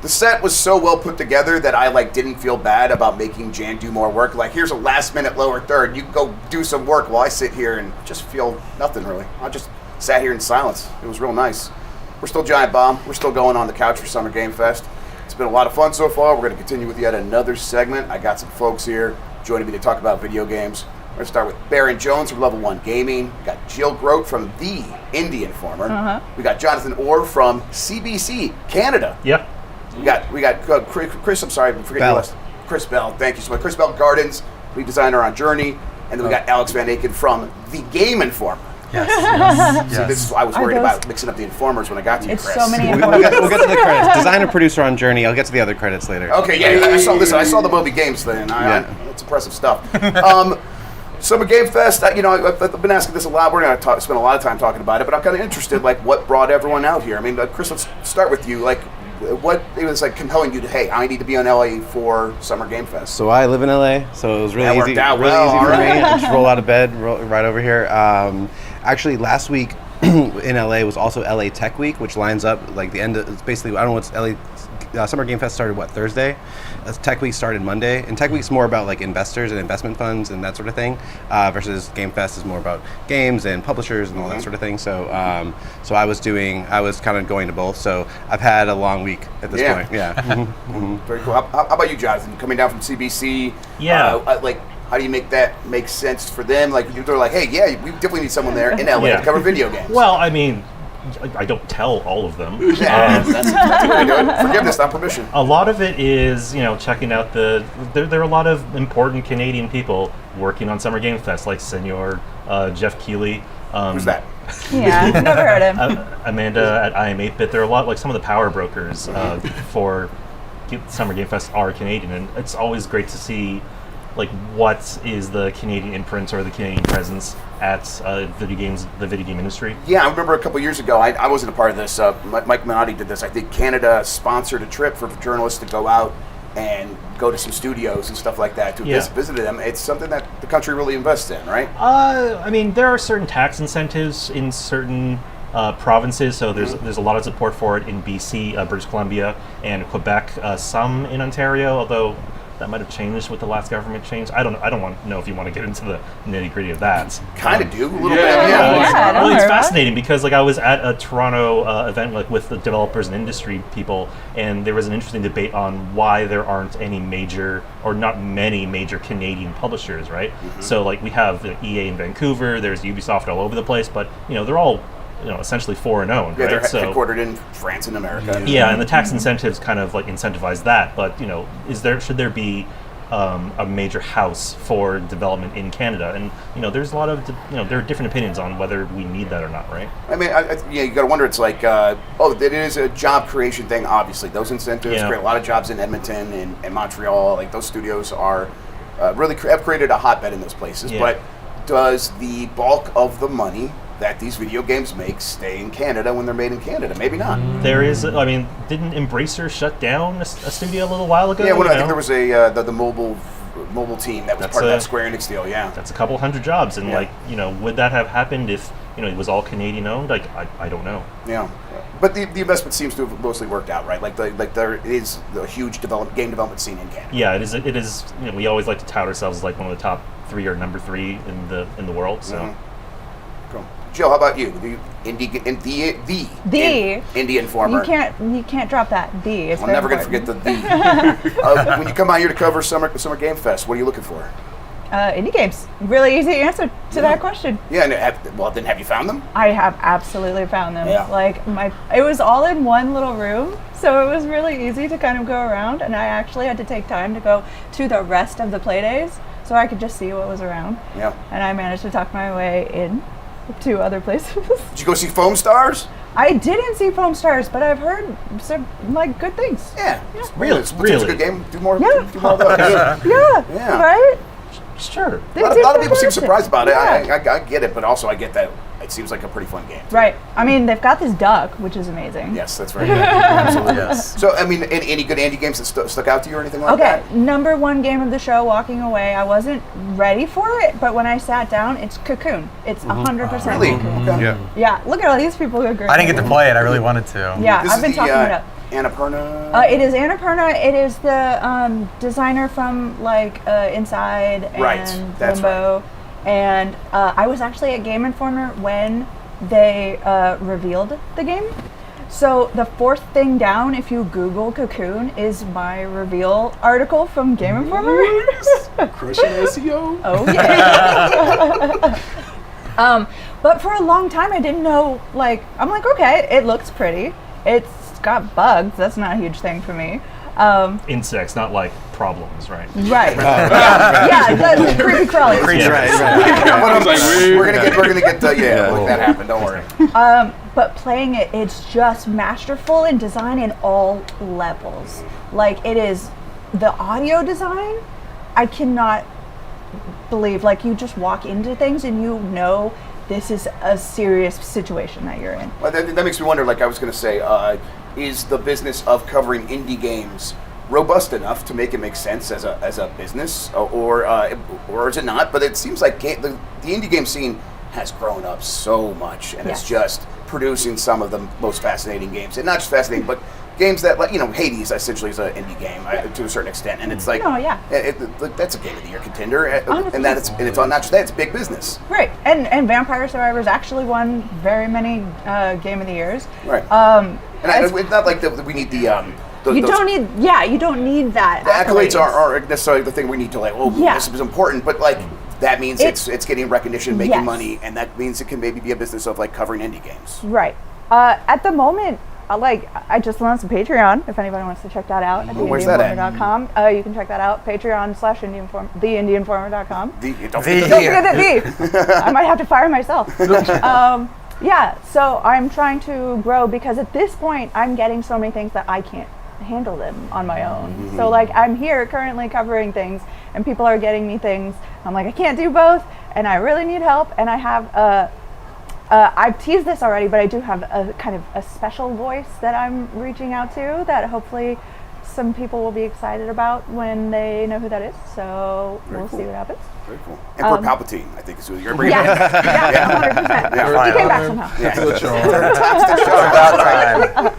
the set was so well put together that I didn't feel bad about making Jan do more work. Like, here's a last-minute lower third. You can go do some work while I sit here and just feel nothing, really. I just sat here in silence. It was real nice. We're still Giant Bomb. We're still going on the couch for Summer Game Fest. It's been a lot of fun so far. We're going to continue with yet another segment. I got some folks here joining me to talk about video games. We're going to start with Baron Jones from Level 1 Gaming. We got Jill Grote from The Indie Informer. We got Jonathan Orr from CBC, Canada.
Yep.
We got Chris, I'm sorry, I'm forgetting your last. Chris Bell, thank you so much. Chris Bell Gardens, lead designer on Journey. And then we got Alex Van Aken from The Game Informer.
Yes.
See, this is I was worried about mixing up the informers when I got to you,
It's
Chris.
so many
We'll get to the credits. Designer, producer on Journey. I'll get to the other credits later.
Okay, yeah, I saw the Moby Games thing. It's impressive stuff. Summer Game Fest, I've been asking this a lot. We're going to spend a lot of time talking about it, but I'm kind of interested, what brought everyone out here? I mean, Chris, let's start with you. What it was compelling you to, hey, I need to be in LA for Summer Game Fest?
So I live in LA, so it was really
That
easy.
worked out
Really
well,
easy for
alright.
me. I just roll out of bed, right over here. Actually, last week in LA was also LA Tech Week, which lines up the end of, it's basically, I don't know what's LA, Summer Game Fest started, Thursday? Tech Week started Monday. And Tech Week's more about investors and investment funds and that sort of thing, versus Game Fest is more about games and publishers and all that sort of thing. So I was kind of going to both. So I've had a long week at this point. Yeah.
Very cool. How about you, Jonathan? Coming down from CBC, how do you make that make sense for them? They're like, hey, yeah, we definitely need someone there in LA to cover video games.
Well, I mean, I don't tell all of them.
That's the way to do it. Forgiveness, not permission.
A lot of it is, checking out there are a lot of important Canadian people working on Summer Game Fest, like Senor Jeff Keighley.
Who's that?
Yeah, never heard him.
Amanda at IM8-Bit. There are a lot, some of the power brokers for Summer Game Fest are Canadian, and it's always great to see what is the Canadian imprint or the Canadian presence at the video game industry.
Yeah, I remember a couple years ago, I wasn't a part of this, Mike Minotti did this. I think Canada sponsored a trip for journalists to go out and go to some studios and stuff like that to visit them. It's something that the country really invests in, right?
I mean, there are certain tax incentives in certain provinces, so there's a lot of support for it in BC, British Columbia, and Quebec, some in Ontario, although that might have changed with the last government change. I don't want to know if you want to get into the nitty-gritty of that.
Kind of do, a little bit.
It's fascinating because I was at a Toronto event with the developers and industry people, and there was an interesting debate on why there aren't any major or not many major Canadian publishers, right? So we have EA in Vancouver, there's Ubisoft all over the place, but they're all essentially foreign owned, right?
They're headquartered in France and America.
Yeah, and the tax incentives kind of incentivize that. But should there be a major house for development in Canada? And there's a lot of there are different opinions on whether we need that or not, right?
I mean, you got to wonder. It's it is a job creation thing. Obviously, those incentives create a lot of jobs in Edmonton and Montreal. Those studios are really have created a hotbed in those places.
Yeah.
But does the bulk of the money that these video games make stay in Canada when they're made in Canada? Maybe not.
There is, didn't Embracer shut down a studio a little while ago?
Yeah, I think there was the mobile team that was part of that Square Enix deal,
That's a couple hundred jobs, and would that have happened if, it was all Canadian owned? I don't know.
Yeah. But the investment seems to have mostly worked out, right? There is a huge game development scene in Canada.
Yeah, it is. We always like to tout ourselves as one of the top 3 or number 3 in the world, so.
Cool. Jill, how about you? The Indie Informer.
You can't drop that D.
I'm never going to forget the the. When you come out here to cover Summer Game Fest, what are you looking for?
Indie games. Really easy answer to that question.
Yeah, and then have you found them?
I have absolutely found them.
Yeah.
It was all in one little room, so it was really easy to kind of go around, and I actually had to take time to go to the rest of the play days so I could just see what was around.
Yeah.
And I managed to tuck my way in to other places.
Did you go see Foam Stars?
I didn't see Foam Stars, but I've heard some good things.
Yeah.
Really?
It's a good game. Do more.
Yeah.
Do more of those.
Yeah. Right?
Sure.
A lot of people seem surprised about it.
Yeah.
I get it, but also I get that it seems like a pretty fun game.
Right. I mean, they've got this duck, which is amazing.
Yes, that's very good. Absolutely. Yes. So, I mean, any good indie games that stuck out to you or anything like that?
Okay, number 1 game of the show, walking away. I wasn't ready for it, but when I sat down, it's Cocoon. It's 100%
Really?
Cocoon.
Okay.
Yeah.
Yeah, look at all these people who agree.
I didn't get to play it. I really wanted to.
Yeah,
This
I've
is
been talking it up.
Annapurna?
It is Annapurna. It is the designer from like Inside and
that's
Limbo. Right. And I was actually at Game Informer when they revealed the game. So the fourth thing down, if you Google Cocoon, is my reveal article from Game Informer.
Crushing SEO.
Oh yeah. But for a long time, I didn't know. Like, I'm like, okay, it looks pretty. It's got bugs. That's not a huge thing for me.
Insects, not like problems, right?
Right. Yeah, the creepy crawling.
Right. We're gonna get that happened. Don't worry.
But playing it, it's just masterful in design in all levels. Like, it is the audio design. I cannot believe, like, you just walk into things and you know this is a serious situation that you're in.
Well, that makes me wonder. Like I was gonna say, is the business of covering indie games robust enough to make it make sense as a business, or is it not? But it seems like the indie game scene has grown up so much, and it's just producing some of the most fascinating games, and not just fascinating, but games that, like, Hades essentially is an indie game to a certain extent, and it's like, that's a Game of the Year contender, and it's on not just that, it's big business,
right? And Vampire Survivors actually won very many Game of the Years,
right? And it's not like we need the. You don't
need that.
The accolades aren't necessarily the thing we need to this is important, but like that means it's getting recognition, making money, and that means it can maybe be a business of like covering indie games.
Right. At the moment, I just launched a Patreon. If anybody wants to check that out, at theindieinformer.com. You can check that out. Patreon/IndieInformer, theindieinformer.com. Don't forget the. I might have to fire myself. So I'm trying to grow because at this point I'm getting so many things that I can't handle them on my own. Mm-hmm. So like I'm here currently covering things and people are getting me things. I'm like, I can't do both and I really need help, and I have I've teased this already, but I do have a kind of a special voice that I'm reaching out to that hopefully some people will be excited about when they know who that is. So we'll see what happens.
Very cool. Emperor Palpatine, I think is who you're bringing.
Yeah, 100%. He came back somehow.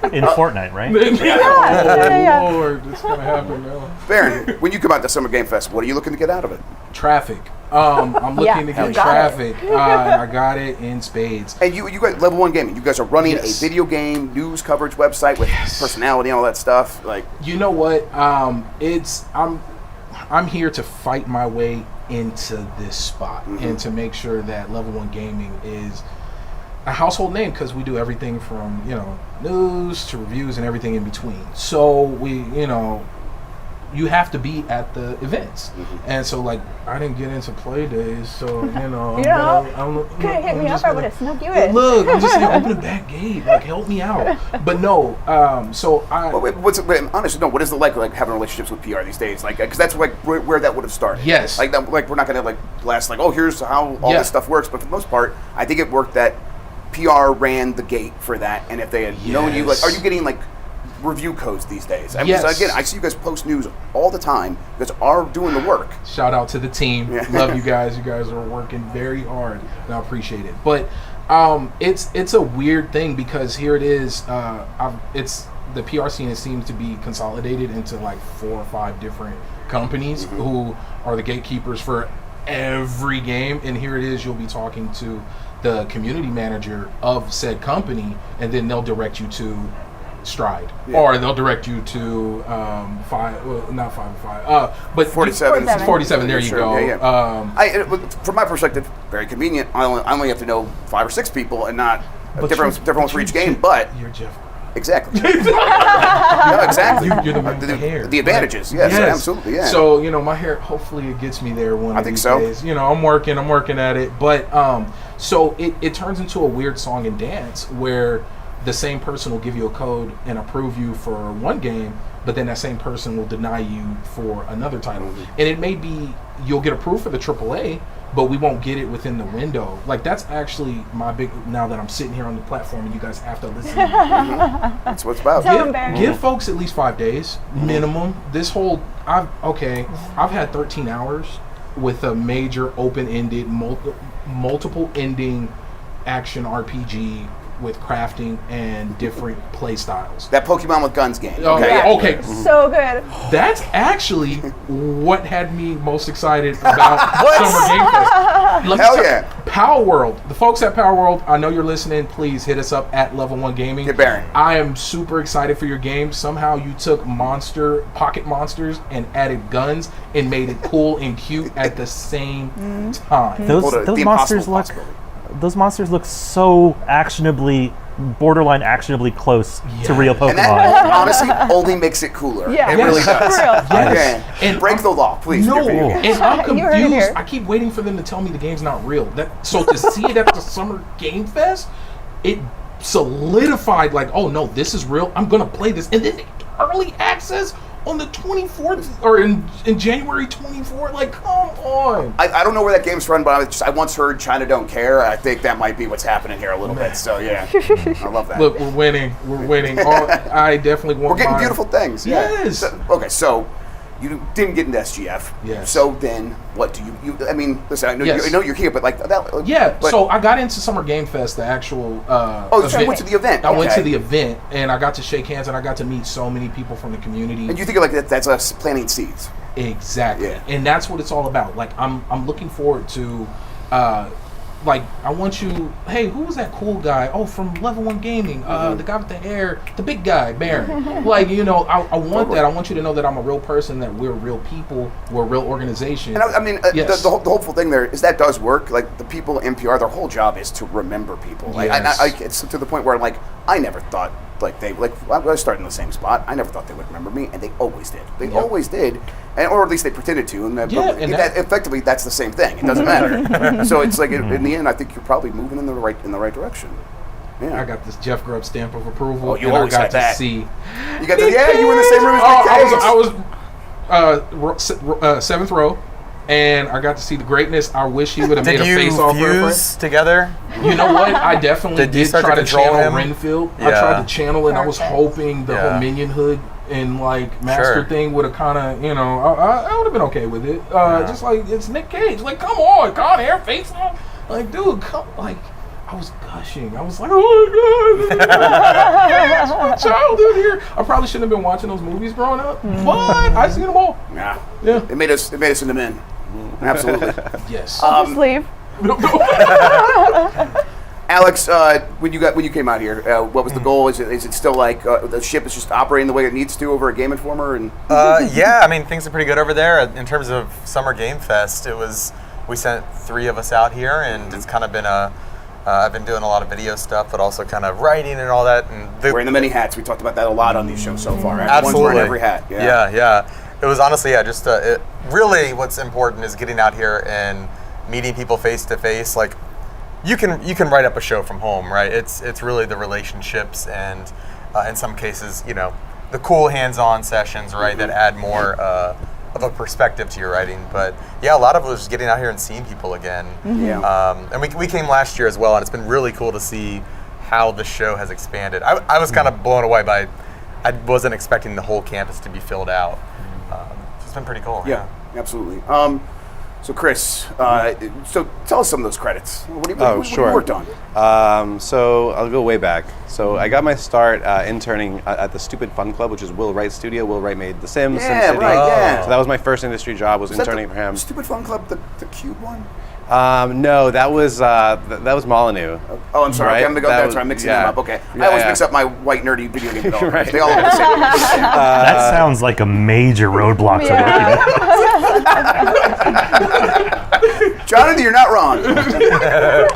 In Fortnite, right?
Oh, Lord, it's gonna happen now.
Baron, when you come out to Summer Game Fest, what are you looking to get out of it?
Traffic. I'm looking to get traffic. I got it in spades.
And you got Level 1 Gaming. You guys are running a video game news coverage website with personality and all that stuff. Like,
you know what? I'm here to fight my way into this spot and to make sure that Level 1 Gaming is a household name, because we do everything from news to reviews and everything in between. So we you have to be at the events, and so like I didn't get into play days, so I'm
couldn't hit me up. I would have snuck you in.
Look, I'm just saying, open the back gate, like help me out. But no, so I.
Honestly, no. What is it like having relationships with PR these days? Like, because that's like where that would have started.
Yes.
Like we're not gonna blast here's how all this stuff works. But for the most part, I think it worked that PR ran the gate for that, and if they had known you, are you getting review codes these days? Again, I see you guys post news all the time. You guys are doing the work.
Shout out to the team. Love you guys. You guys are working very hard, and I appreciate it. But it's a weird thing because here it is. It's the PR scene. It seems to be consolidated into 4 or 5 different companies who are the gatekeepers for every game. And here it is. You'll be talking to the community manager of said company, and then they'll direct you to Stride, or they'll direct you to 47. 47. There you go.
From my perspective, very convenient. I only have to know 5 or 6 people, and not different ones for each game. But
you're Jeff.
Exactly. No, exactly.
You're the man with the hair.
The advantages, yes, absolutely, yeah.
So my hair. Hopefully, it gets me there one of these days. I'm working at it. But so it turns into a weird song and dance where the same person will give you a code and approve you for one game, but then that same person will deny you for another title. And it may be you'll get approved for the AAA, but we won't get it within the window. That's actually my big, now that I'm sitting here on the platform and you guys have to listen.
That's what it's about.
Give folks at least 5 days minimum. This whole, I've had 13 hours with a major open-ended, multiple ending action RPG with crafting and different play styles.
That Pokemon with guns game.
Oh,
Okay.
yeah. Okay.
So good.
That's actually what had me most excited about Summer Game Fest. Let me
Hell
tell-
yeah.
Power World. The folks at Power World, I know you're listening. Please hit us up at Level 1 Gaming.
Get Baron.
I am super excited for your game. Somehow you took pocket monsters and added guns and made it cool and cute at the same time.
Those
Well, the
monsters
impossible
look.
possibility.
Those monsters look so borderline actionably close to real Pokemon.
And that honestly only makes it cooler.
Yeah.
It really does.
For real.
Yes.
Yeah.
And
break the law, please.
No,
Video games.
and I'm
You heard it
confused.
here.
I keep waiting for them to tell me the game's not real. So to see it at the Summer Game Fest, it solidified like, oh no, this is real. I'm gonna play this. And then early access on the 24th or in January 24th. Like, come on.
I don't know where that game's from, but I once heard China don't care. I think that might be what's happening here a little bit. So yeah, I love that.
Look, we're winning. We're winning. I definitely want.
We're getting
mine.
beautiful things. Yeah.
Yes.
So you didn't get into SGF.
Yes.
So then, what do you? I mean, listen, I know,
Yes.
I know you're here, but like that.
Yeah,
But,
so I got into Summer Game Fest, the actual
so you went to the event.
I went
Okay.
to the event, and I got to shake hands, and I got to meet so many people from the community.
And you think like that's us planting seeds.
Exactly.
Yeah.
And that's what it's all about. Like, I'm looking forward to, like, I want you, hey, who was that cool guy? Oh, from Level 1 Gaming, the guy with the hair, the big guy, Baron. Like, you know, I want that. I want you to know that I'm a real person, that we're real people, we're a real organization.
And I mean,
Yes.
the hopeful thing there is that does work. Like the people in PR, their whole job is to remember people. Like,
Yes.
it's to the point where like I never thought I was starting in the same spot. I never thought they would remember me, and they always did. They always did, or at least they pretended to. And, that effectively, that's the same thing. It doesn't matter. So it's like in the end, I think you're probably moving in the right direction. Yeah.
I got this Jeff Grubb stamp of approval.
Oh, you
and
always
I got
had
to
that.
see.
You got to, you were in the same room as Nick Cage.
I was 7th row, and I got to see the greatness. I wish he would have made a face off for
fuse together?
You know what? I definitely
Did you
did
start
try
to
to
control
channel
him?
Renfield. I
Yeah.
tried to channel it. I was
Perfect.
hoping the whole minion hood and like master
Sure.
thing would have kind of, you know, I would have been okay with it. Just like it's Nick Cage. Like, come on, Con Air face off. Like, dude, come. Like, I was gushing. I was like, oh my god, it's my childhood here. I probably shouldn't have been watching those movies growing up, but I seen them all.
Yeah.
Yeah.
It made us into men. Absolutely.
Yes.
Just leave.
Alex, when you came out here, what was the goal? Is it still like the ship is just operating the way it needs to over at Game Informer? And
Yeah, I mean, things are pretty good over there. In terms of Summer Game Fest, we sent 3 of us out here, and it's kind of been I've been doing a lot of video stuff, but also kind of writing and all that. And
wearing the many hats. We talked about that a lot on these shows so far. Right?
Absolutely.
Everyone's wearing every hat.
Yeah. It was honestly, just really what's important is getting out here and meeting people face to face. Like, you can write up a show from home, right? It's really the relationships and in some cases, you know, the cool hands-on sessions, right, that add more of a perspective to your writing. But yeah, a lot of it was just getting out here and seeing people again.
Yeah.
And we came last year as well, and it's been really cool to see how the show has expanded. I was kind of blown away by, I wasn't expecting the whole campus to be filled out. It's been pretty cool.
Yeah, absolutely. So Chris, so tell us some of those credits. What have you worked on?
So I'll go way back. So I got my start interning at the Stupid Fun Club, which is Will Wright's studio. Will Wright made The Sims,
Yeah,
SimCity.
right, yeah.
So that was my first industry job, was
Is that
interning for him.
Stupid Fun Club, the cube one?
No, that was Molyneux.
Oh, I'm sorry.
Right?
Okay, I'm gonna go.
That
That's
was-
right. I'm mixing
yeah.
them up. Okay.
Yeah,
I always
yeah.
mix up my white nerdy video game developers.
Right.
They all look the same.
That sounds like a major roadblock to working.
Jonathan, you're not wrong.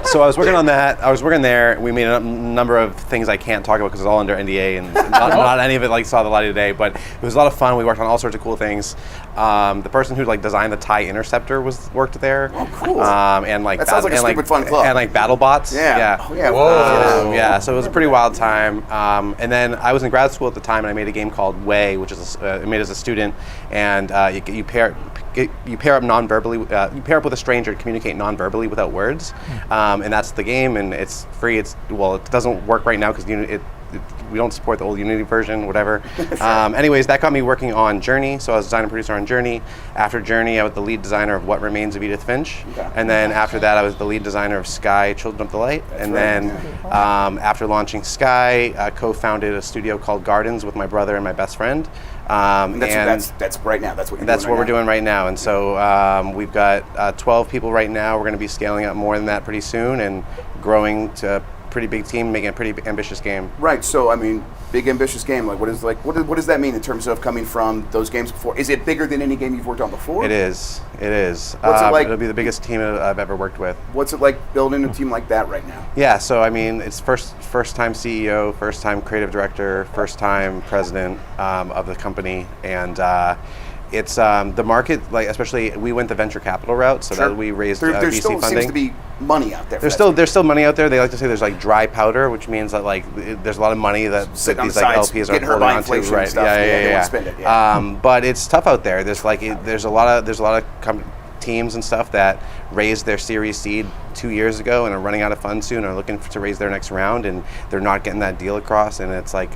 So I was working on that. I was working there. We made a number of things I can't talk about because it's all under NDA, and not any of it like saw the light of day. But it was a lot of fun. We worked on all sorts of cool things. The person who like designed the TIE Interceptor worked there.
Oh, cool.
And like
That sounds like a Stupid Fun Club.
And like battle bots.
Yeah.
Yeah.
Oh, yeah.
Whoa.
Yeah, so it was a pretty wild time. And then I was in grad school at the time, and I made a game called Way, which is made as a student, and you pair up non-verbally. You pair up with a stranger to communicate non-verbally without words, and that's the game. And it's free. It doesn't work right now because we don't support the old Unity version, whatever. Anyways, that got me working on Journey. So I was designer and producer on Journey. After Journey, I was the lead designer of What Remains of Edith Finch. And then after that, I was the lead designer of Sky Children of the Light. Then after launching Sky, I co-founded a studio called Gardens with my brother and my best friend.
That's right now. That's what
we're doing right now. And so we've got 12 people right now. We're going to be scaling up more than that pretty soon and growing to a pretty big team, making a pretty ambitious game.
Right. So I mean, big ambitious game. Like, what does that mean in terms of coming from those games before? Is it bigger than any game you've worked on before?
It is. It is.
What's it like?
It'll be the biggest team I've ever worked with.
What's it like building a team like that right now?
Yeah. So I mean, it's first time CEO, first time creative director, first time president of the company, and it's the market. Like, especially we went the venture capital route, so that we raised
there
VC
still
funding.
Seems to be money out there.
There's still money out there. They like to say there's like dry powder, which means that like there's a lot of money that these like LPs are holding on to. Right?
Stuff.
Yeah.
Spend it,
but it's tough out there. There's a lot of teams and stuff that raised their Series Seed 2 years ago and are running out of funds soon, are looking to raise their next round, and they're not getting that deal across. And it's like,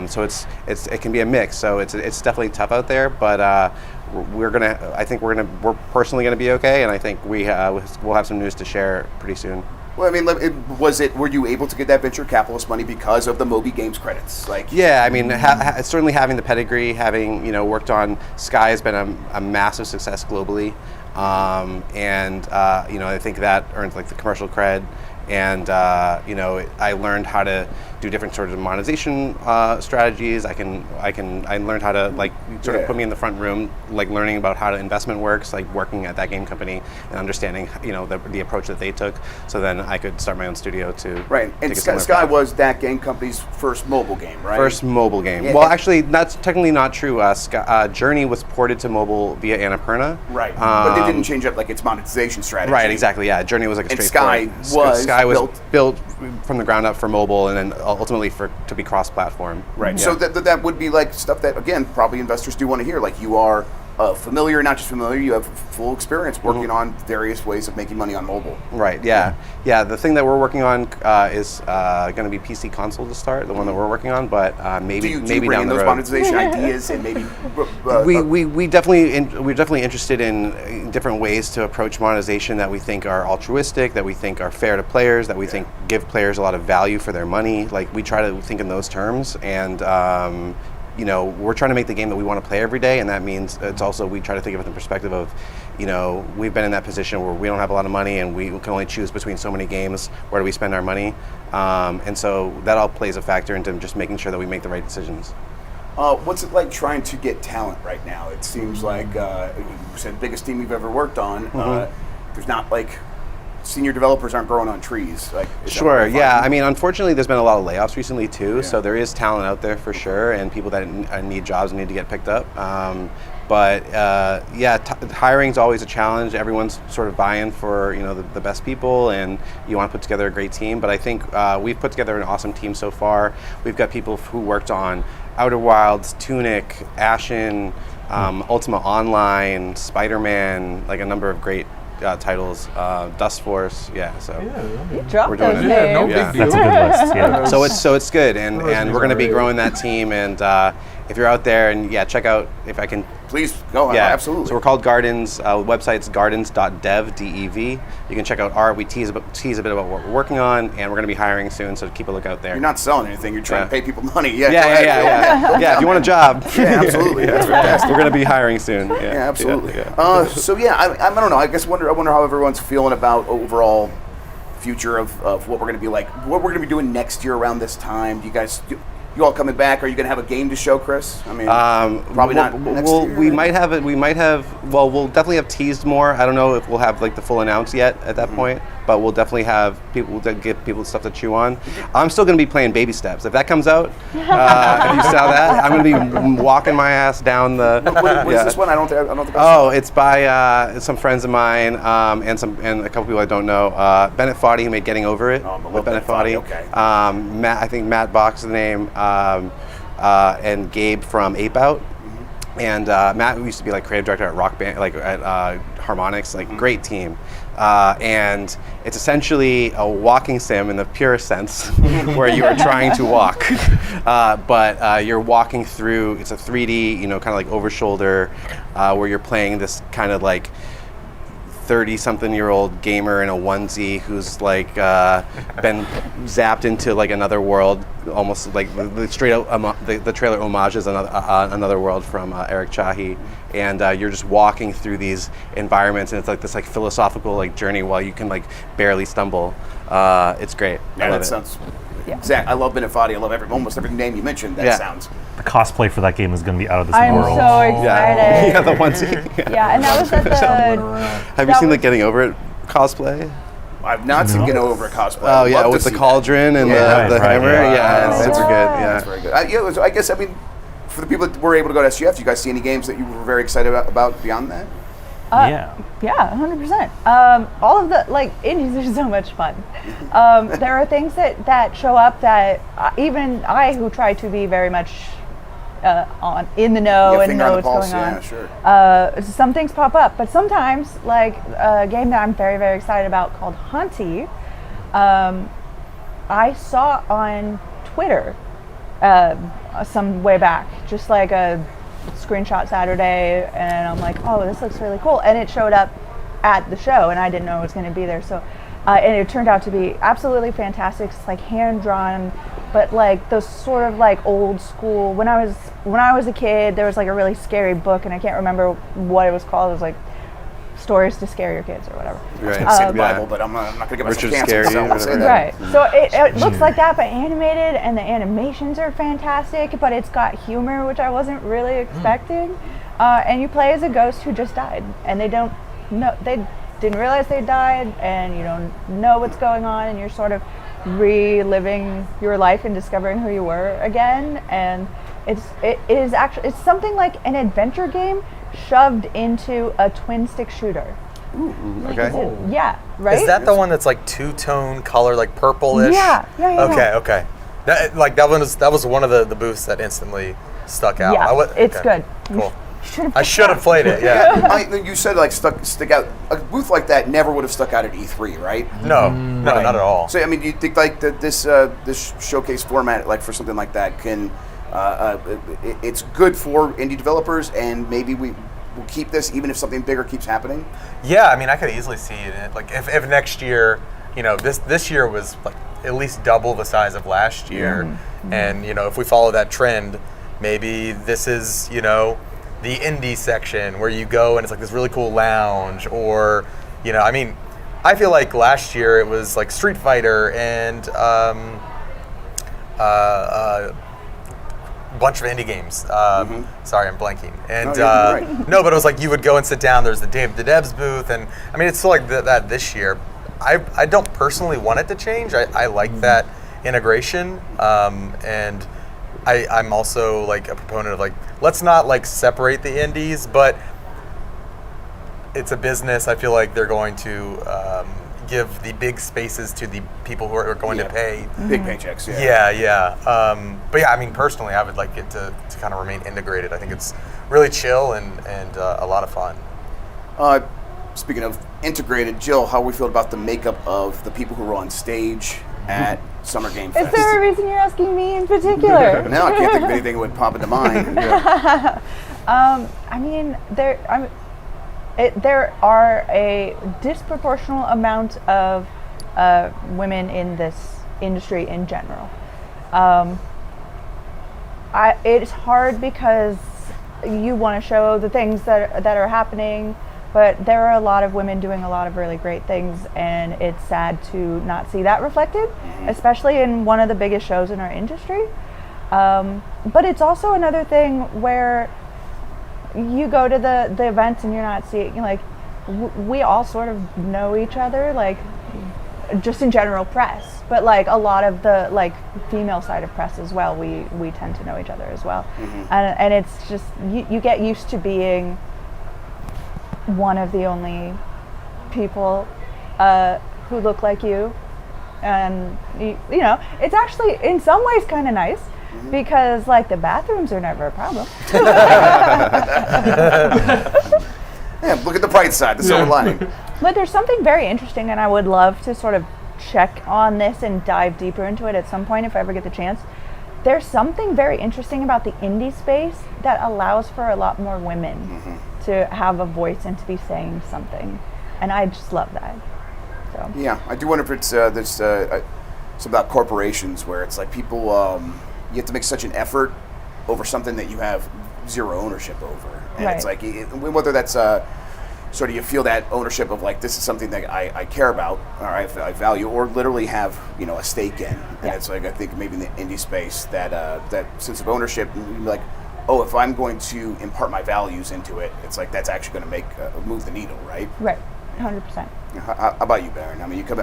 so it can be a mix. So it's definitely tough out there, but. We're personally gonna be okay, and I think we'll have some news to share pretty soon.
Well, I mean, were you able to get that venture capitalist money because of the Moby Games credits?
Yeah, I mean, certainly having the pedigree, having worked on Sky has been a massive success globally, and I think that earned like the commercial cred, and I learned how to do different sorts of monetization strategies. I learned how to put me in the front room, like learning about how investment works, like working at that game company and understanding the approach that they took. So then I could start my own studio to
And Sky was that game company's first mobile game, right?
First mobile game.
Yeah.
Well, actually, that's technically not true. Journey was ported to mobile via Annapurna.
Right, but they didn't change up like its monetization strategy.
Right, exactly. Yeah, Journey was like a straight port.
Sky was
built from the ground up for mobile, and then ultimately to be cross-platform.
Right.
Yeah.
So that would be like stuff that, again, probably investors do want to hear. Like, you are familiar, not just familiar, you have full experience working on various ways of making money on mobile.
Right. Yeah. Yeah. The thing that we're working on is going to be PC console to start. The one that we're working on, but maybe
do you
maybe
bring
down
in
the
those
road.
monetization ideas and maybe
we're definitely interested in different ways to approach monetization that we think are altruistic, that we think are fair to players, that we think give players a lot of value for their money. Like, we try to think in those terms, and we're trying to make the game that we want to play every day, and that means it's also, we try to think of it from the perspective of, we've been in that position where we don't have a lot of money and we can only choose between so many games. Where do we spend our money? And so that all plays a factor into just making sure that we make the right decisions.
What's it like trying to get talent right now? It seems like you said biggest team you've ever worked on. There's not like senior developers aren't growing on trees.
Sure, yeah. I mean, unfortunately, there's been a lot of layoffs recently too. So there is talent out there for sure, and people that need jobs need to get picked up. Hiring's always a challenge. Everyone's sort of vying for the best people, and you want to put together a great team. But I think we've put together an awesome team so far. We've got people who worked on Outer Wilds, Tunic, Ashen, Ultima Online, Spider-Man, like a number of great titles, Dust Force,
You dropped those names.
No big deal.
That's a good list. Yeah.
So it's good, and we're going to be growing that team. And if you're out there, and check out, if I can.
Please go.
Yeah,
absolutely.
So we're called Gardens. Website's gardens.dev, DEV. You can check out art. We tease a bit about what we're working on, and we're going to be hiring soon. So keep a look out there.
You're not selling anything. You're trying to pay people money.
Yeah. If you want a job.
Yeah, absolutely. That's fantastic.
We're going to be hiring soon.
Yeah, absolutely. I don't know. I wonder how everyone's feeling about overall future of what we're going to be like. What we're going to be doing next year around this time. You all coming back? Are you going to have a game to show, Chris? I mean, probably not next year.
We might have. Well, we'll definitely have teased more. I don't know if we'll have like the full announce yet at that point, but we'll definitely have people to give people stuff to chew on. I'm still going to be playing Baby Steps. If that comes out, if you saw that, I'm going to be walking my ass down the.
What is this one? I don't think.
It's by some friends of mine and a couple people I don't know. Bennett Foddy, who made Getting Over It with Bennett Foddy.
Okay.
I think Matt Box is the name. And Gabe from Ape Out. And Matt, who used to be like creative director at Rock Band, like at Harmonix, like great team. And it's essentially a walking sim in the purest sense, where you are trying to walk, but you're walking through. It's a 3D, kind of like over shoulder, where you're playing this kind of like 30-something-year-old gamer in a onesie who's like been zapped into like another world, almost like the straight out the trailer homages another world from Eric Chahi, and you're just walking through these environments, and it's like this like philosophical like journey while you can like barely stumble. It's great.
Yeah, that sounds. Zach, I love Benefati. I love almost every name you mentioned. That sounds.
The cosplay for that game is going to be out of this
I'm
world.
so excited.
Yeah, the onesie.
Yeah, and that was at the.
Have you seen the Getting Over It cosplay?
I've not seen Get Over It cosplay.
Oh yeah, with the cauldron and the hammer. Yeah, it's super good. Yeah,
that's very good. I guess for the people that were able to go to SGF, do you guys see any games that you were very excited about beyond that?
Yeah, 100%. All of the indies are so much fun. There are things that show up that even I, who try to be very much in the know and know what's going on.
Yeah, sure.
Some things pop up, but sometimes, like a game that I'm very, very excited about called Hunty, I saw on Twitter some way back, just like a screenshot Saturday, and I'm like, oh, this looks really cool, and it showed up at the show, and I didn't know it was going to be there. So, and it turned out to be absolutely fantastic. It's like hand drawn, but like those sort of like old school. When I was a kid, there was like a really scary book, and I can't remember what it was called. It was like stories to scare your kids or whatever.
Right. I say the Bible, but I'm not going to get myself canceled. So I won't say that.
Right. So it looks like that, but animated, and the animations are fantastic, but it's got humor, which I wasn't really expecting. And you play as a ghost who just died, and they didn't realize they died, and you don't know what's going on, and you're sort of reliving your life and discovering who you were again. And it's something like an adventure game shoved into a twin stick shooter.
Ooh, okay.
Yeah, right?
Is that the one that's like two-tone color, like purple-ish?
Yeah.
Okay. That was one of the booths that instantly stuck out.
Yeah, it's good.
Cool. I should have played it. Yeah.
You said like stick out. A booth like that never would have stuck out at E3, right?
No, not at all.
So do you think like this showcase format, like for something like that, can it's good for indie developers, and maybe we'll keep this even if something bigger keeps happening?
Yeah, I mean, I could easily see it. Like if next year, this year was like at least double the size of last year, and if we follow that trend, maybe this is the indie section where you go and it's like this really cool lounge, or I mean, I feel like last year it was like Street Fighter and bunch of indie games. Sorry, I'm blanking. And no, but it was like you would go and sit down. There's the Devs booth, and I mean, it's still like that this year. I don't personally want it to change. I like that integration, and I'm also like a proponent of like, let's not like separate the indies, but it's a business. I feel like they're going to give the big spaces to the people who are going to pay
big paychecks.
But yeah, I mean, personally, I would like it to kind of remain integrated. I think it's really chill and a lot of fun.
Speaking of integrated, Jill, how we feel about the makeup of the people who were on stage at Summer Game Fest?
Is there a reason you're asking me in particular?
No, I can't think of anything that would pop into mind.
I mean, there are a disproportional amount of women in this industry in general. It's hard because you want to show the things that are happening, but there are a lot of women doing a lot of really great things, and it's sad to not see that reflected, especially in one of the biggest shows in our industry. But it's also another thing where you go to the events and you're not seeing, like, we all sort of know each other, like, just in general press, but like a lot of the like female side of press as well, we tend to know each other as well. And it's just, you get used to being one of the only people who look like you, and you know, it's actually in some ways kind of nice because like the bathrooms are never a problem.
Yeah, look at the bright side, the silver lining.
But there's something very interesting, and I would love to sort of check on this and dive deeper into it at some point if I ever get the chance. There's something very interesting about the indie space that allows for a lot more women to have a voice and to be saying something, and I just love that. So
Yeah, I do wonder if it's there's it's about corporations where it's like people you have to make such an effort over something that you have zero ownership over, and it's like whether that's sort of you feel that ownership of like this is something that I care about or I value or literally have a stake in, and it's like I think maybe in the indie space that that sense of ownership, like oh, if I'm going to impart my values into it, it's like that's actually going to make move the needle, right?
Right, 100%.
How about you, Baron? I mean, you come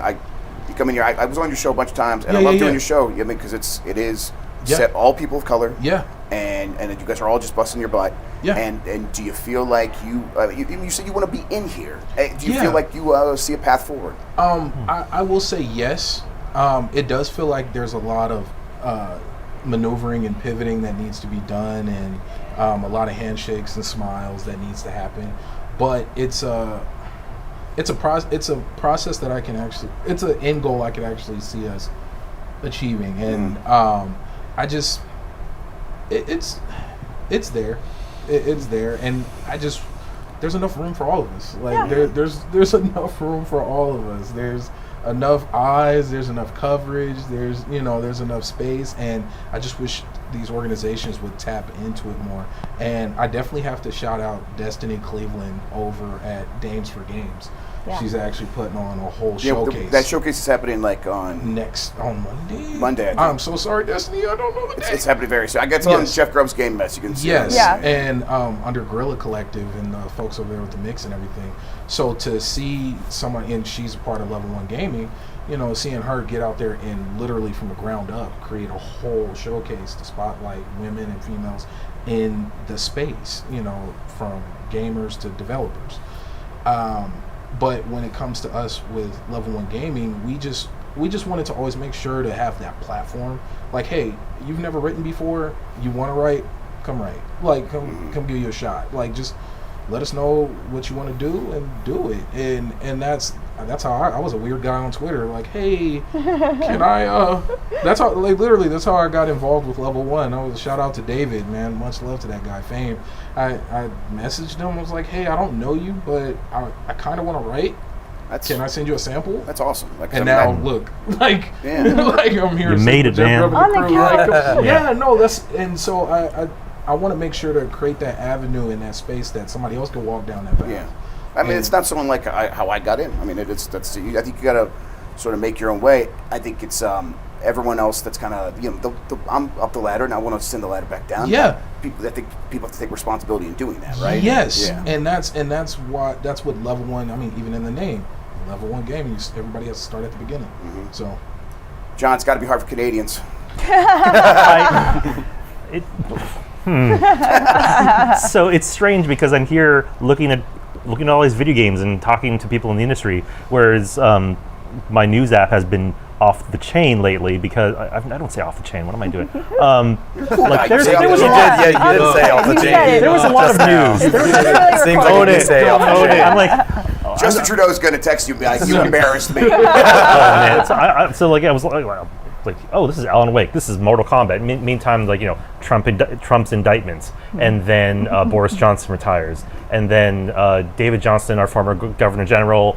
in here. I was on your show a bunch of times, and I love doing your show. I mean, because it is set all people of color.
Yeah.
And you guys are all just busting your butt.
Yeah.
And do you feel like you said you want to be in here? Do you feel like you see a path forward?
I will say yes. It does feel like there's a lot of maneuvering and pivoting that needs to be done, and a lot of handshakes and smiles that needs to happen. But it's a process that I can actually, it's an end goal I can actually see us achieving, and it's there, it's there, and there's enough room for all of us. Like there's enough room for all of us. There's enough eyes, there's enough coverage, there's enough space, and I just wish these organizations would tap into it more. And I definitely have to shout out Destiny Cleveland over at Dames for Games. Yeah. She's actually putting on a whole showcase.
That showcase is happening like on
Monday.
Monday, I think.
I'm so sorry, Destiny. I don't know the day.
It's happening very soon. I got on Jeff Grubb's Game Mess. You can see.
Yes. Yeah. And under Gorilla Collective and the folks over there with the mix and everything. So to see someone, and she's a part of Level 1 Gaming, seeing her get out there and literally from the ground up create a whole showcase to spotlight women and females in the space, from gamers to developers. But when it comes to us with Level 1 Gaming, we just wanted to always make sure to have that platform. Like, hey, you've never written before, you want to write, come write. Like, come give you a shot. Like, just let us know what you want to do and do it. And that's how I was a weird guy on Twitter. Like, hey, can I? That's how, like, literally, that's how I got involved with Level 1. I was a shout out to David, man. Much love to that guy, Fame. I messaged him. I was like, hey, I don't know you, but I kind of want to write. Can I send you a sample?
That's awesome. Like,
and now look, like, like I'm here.
You made it, man.
On the couch.
Yeah, no, and so I want to make sure to create that avenue in that space that somebody else can walk down that path.
Yeah, I mean, it's not someone like how I got in. I mean, I think you got to sort of make your own way. I think it's everyone else that's kind of I'm up the ladder and I want to send the ladder back down.
Yeah,
people have to take responsibility in doing that, right?
Yes, and that's what Level 1. I mean, even in the name, Level 1 Gaming, everybody has to start at the beginning. So,
John, it's got to be hard for Canadians.
So it's strange because I'm here looking at all these video games and talking to people in the industry, whereas my news app has been off the chain lately because I don't say off the chain. What am I doing? Like there was a lot.
Yeah, you did say off the chain.
There was a lot of news.
Seems like you say off the chain.
I'm like,
Justin Trudeau's going to text you and be like, "You embarrassed me."
Man. So like I was like, oh, this is Alan Wake. This is Mortal Kombat. Meantime, like Trump's indictments, and then Boris Johnson retires, and then David Johnston, our former Governor General,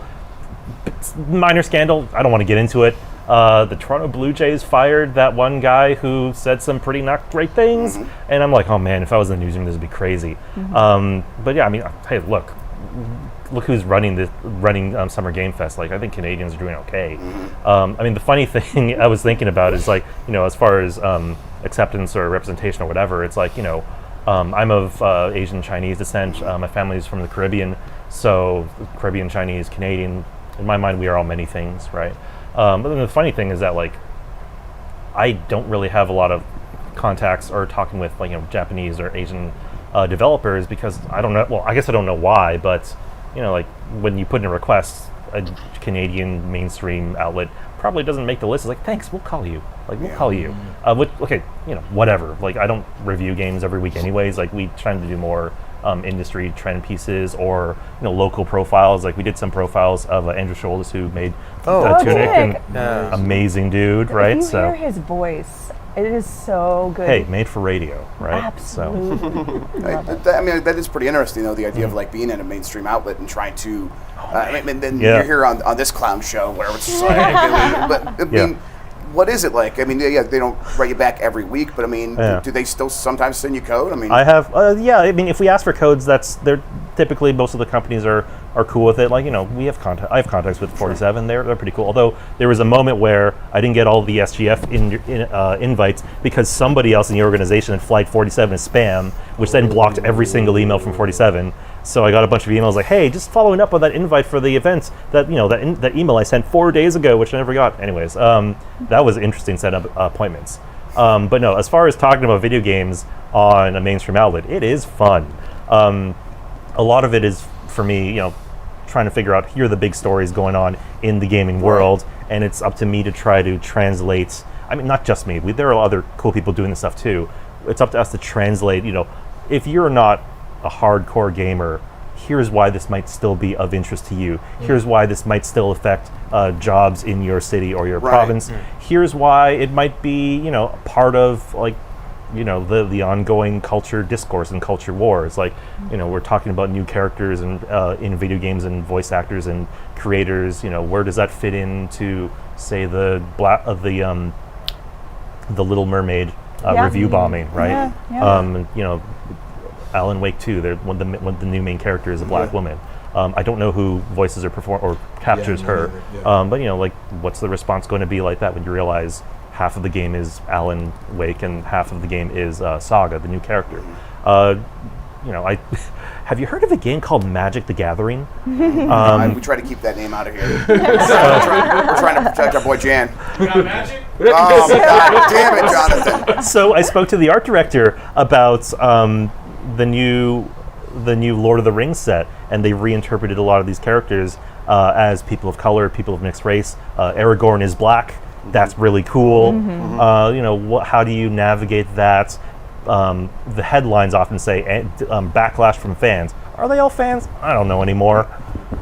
minor scandal. I don't want to get into it. The Toronto Blue Jays fired that one guy who said some pretty not great things, and I'm like, oh man, if I was in the newsroom, this would be crazy. But yeah, I mean, hey, look who's running Summer Game Fest. Like, I think Canadians are doing okay. I mean, the funny thing I was thinking about is like, as far as acceptance or representation or whatever, it's like, I'm of Asian Chinese descent. My family's from the Caribbean, so Caribbean, Chinese, Canadian. In my mind, we are all many things, right? But then the funny thing is that like, I don't really have a lot of contacts or talking with Japanese or Asian developers because I don't know. Well, I guess I don't know why, but like when you put in a request, a Canadian mainstream outlet probably doesn't make the list. It's like, thanks, we'll call you. Like, we'll call you. Okay, whatever. Like, I don't review games every week anyways. Like, we try to do more industry trend pieces or local profiles. Like, we did some profiles of Andrew Scholes, who made Tunic, and amazing dude, right?
If you hear his voice, it is so good.
Hey, made for radio, right?
Absolutely.
I mean, that is pretty interesting, though, the idea of like being in a mainstream outlet and trying to. Then you're here on this clown show where it's just like, but I mean, what is it like? I mean, they don't write you back every week, but I mean, do they still sometimes send you code? I mean,
I have, I mean, if we ask for codes, they're typically, most of the companies are cool with it. Like, I have contacts with 47. They're pretty cool. Although there was a moment where I didn't get all the SGF invites because somebody else in the organization had flagged 47 as spam, which then blocked every single email from 47. So I got a bunch of emails like, hey, just following up on that invite for the event that that email I sent 4 days ago, which I never got. Anyways, that was an interesting set of appointments. But no, as far as talking about video games on a mainstream outlet, it is fun. A lot of it is, for me, trying to figure out, here are the big stories going on in the gaming world, and it's up to me to try to translate. I mean, not just me. There are other cool people doing this stuff too. It's up to us to translate. If you're not a hardcore gamer, here's why this might still be of interest to you. Here's why this might still affect jobs in your city or your province. Here's why it might be, part of the ongoing culture discourse and culture wars. Like, we're talking about new characters and in video games and voice actors and creators. Where does that fit into, say, the Little Mermaid review bombing, right? Alan Wake 2, one of the new main character is a black woman. I don't know who voices or captures her, but what's the response going to be like that when you realize half of the game is Alan Wake and half of the game is Saga, the new character? Have you heard of a game called Magic the Gathering?
We try to keep that name out of here. We're trying to protect our boy Jan.
We got Magic?
Oh, God damn it, Jonathan.
So I spoke to the art director about the new Lord of the Rings set, and they reinterpreted a lot of these characters as people of color, people of mixed race. Aragorn is black. That's really cool. How do you navigate that? The headlines often say backlash from fans. Are they all fans? I don't know anymore.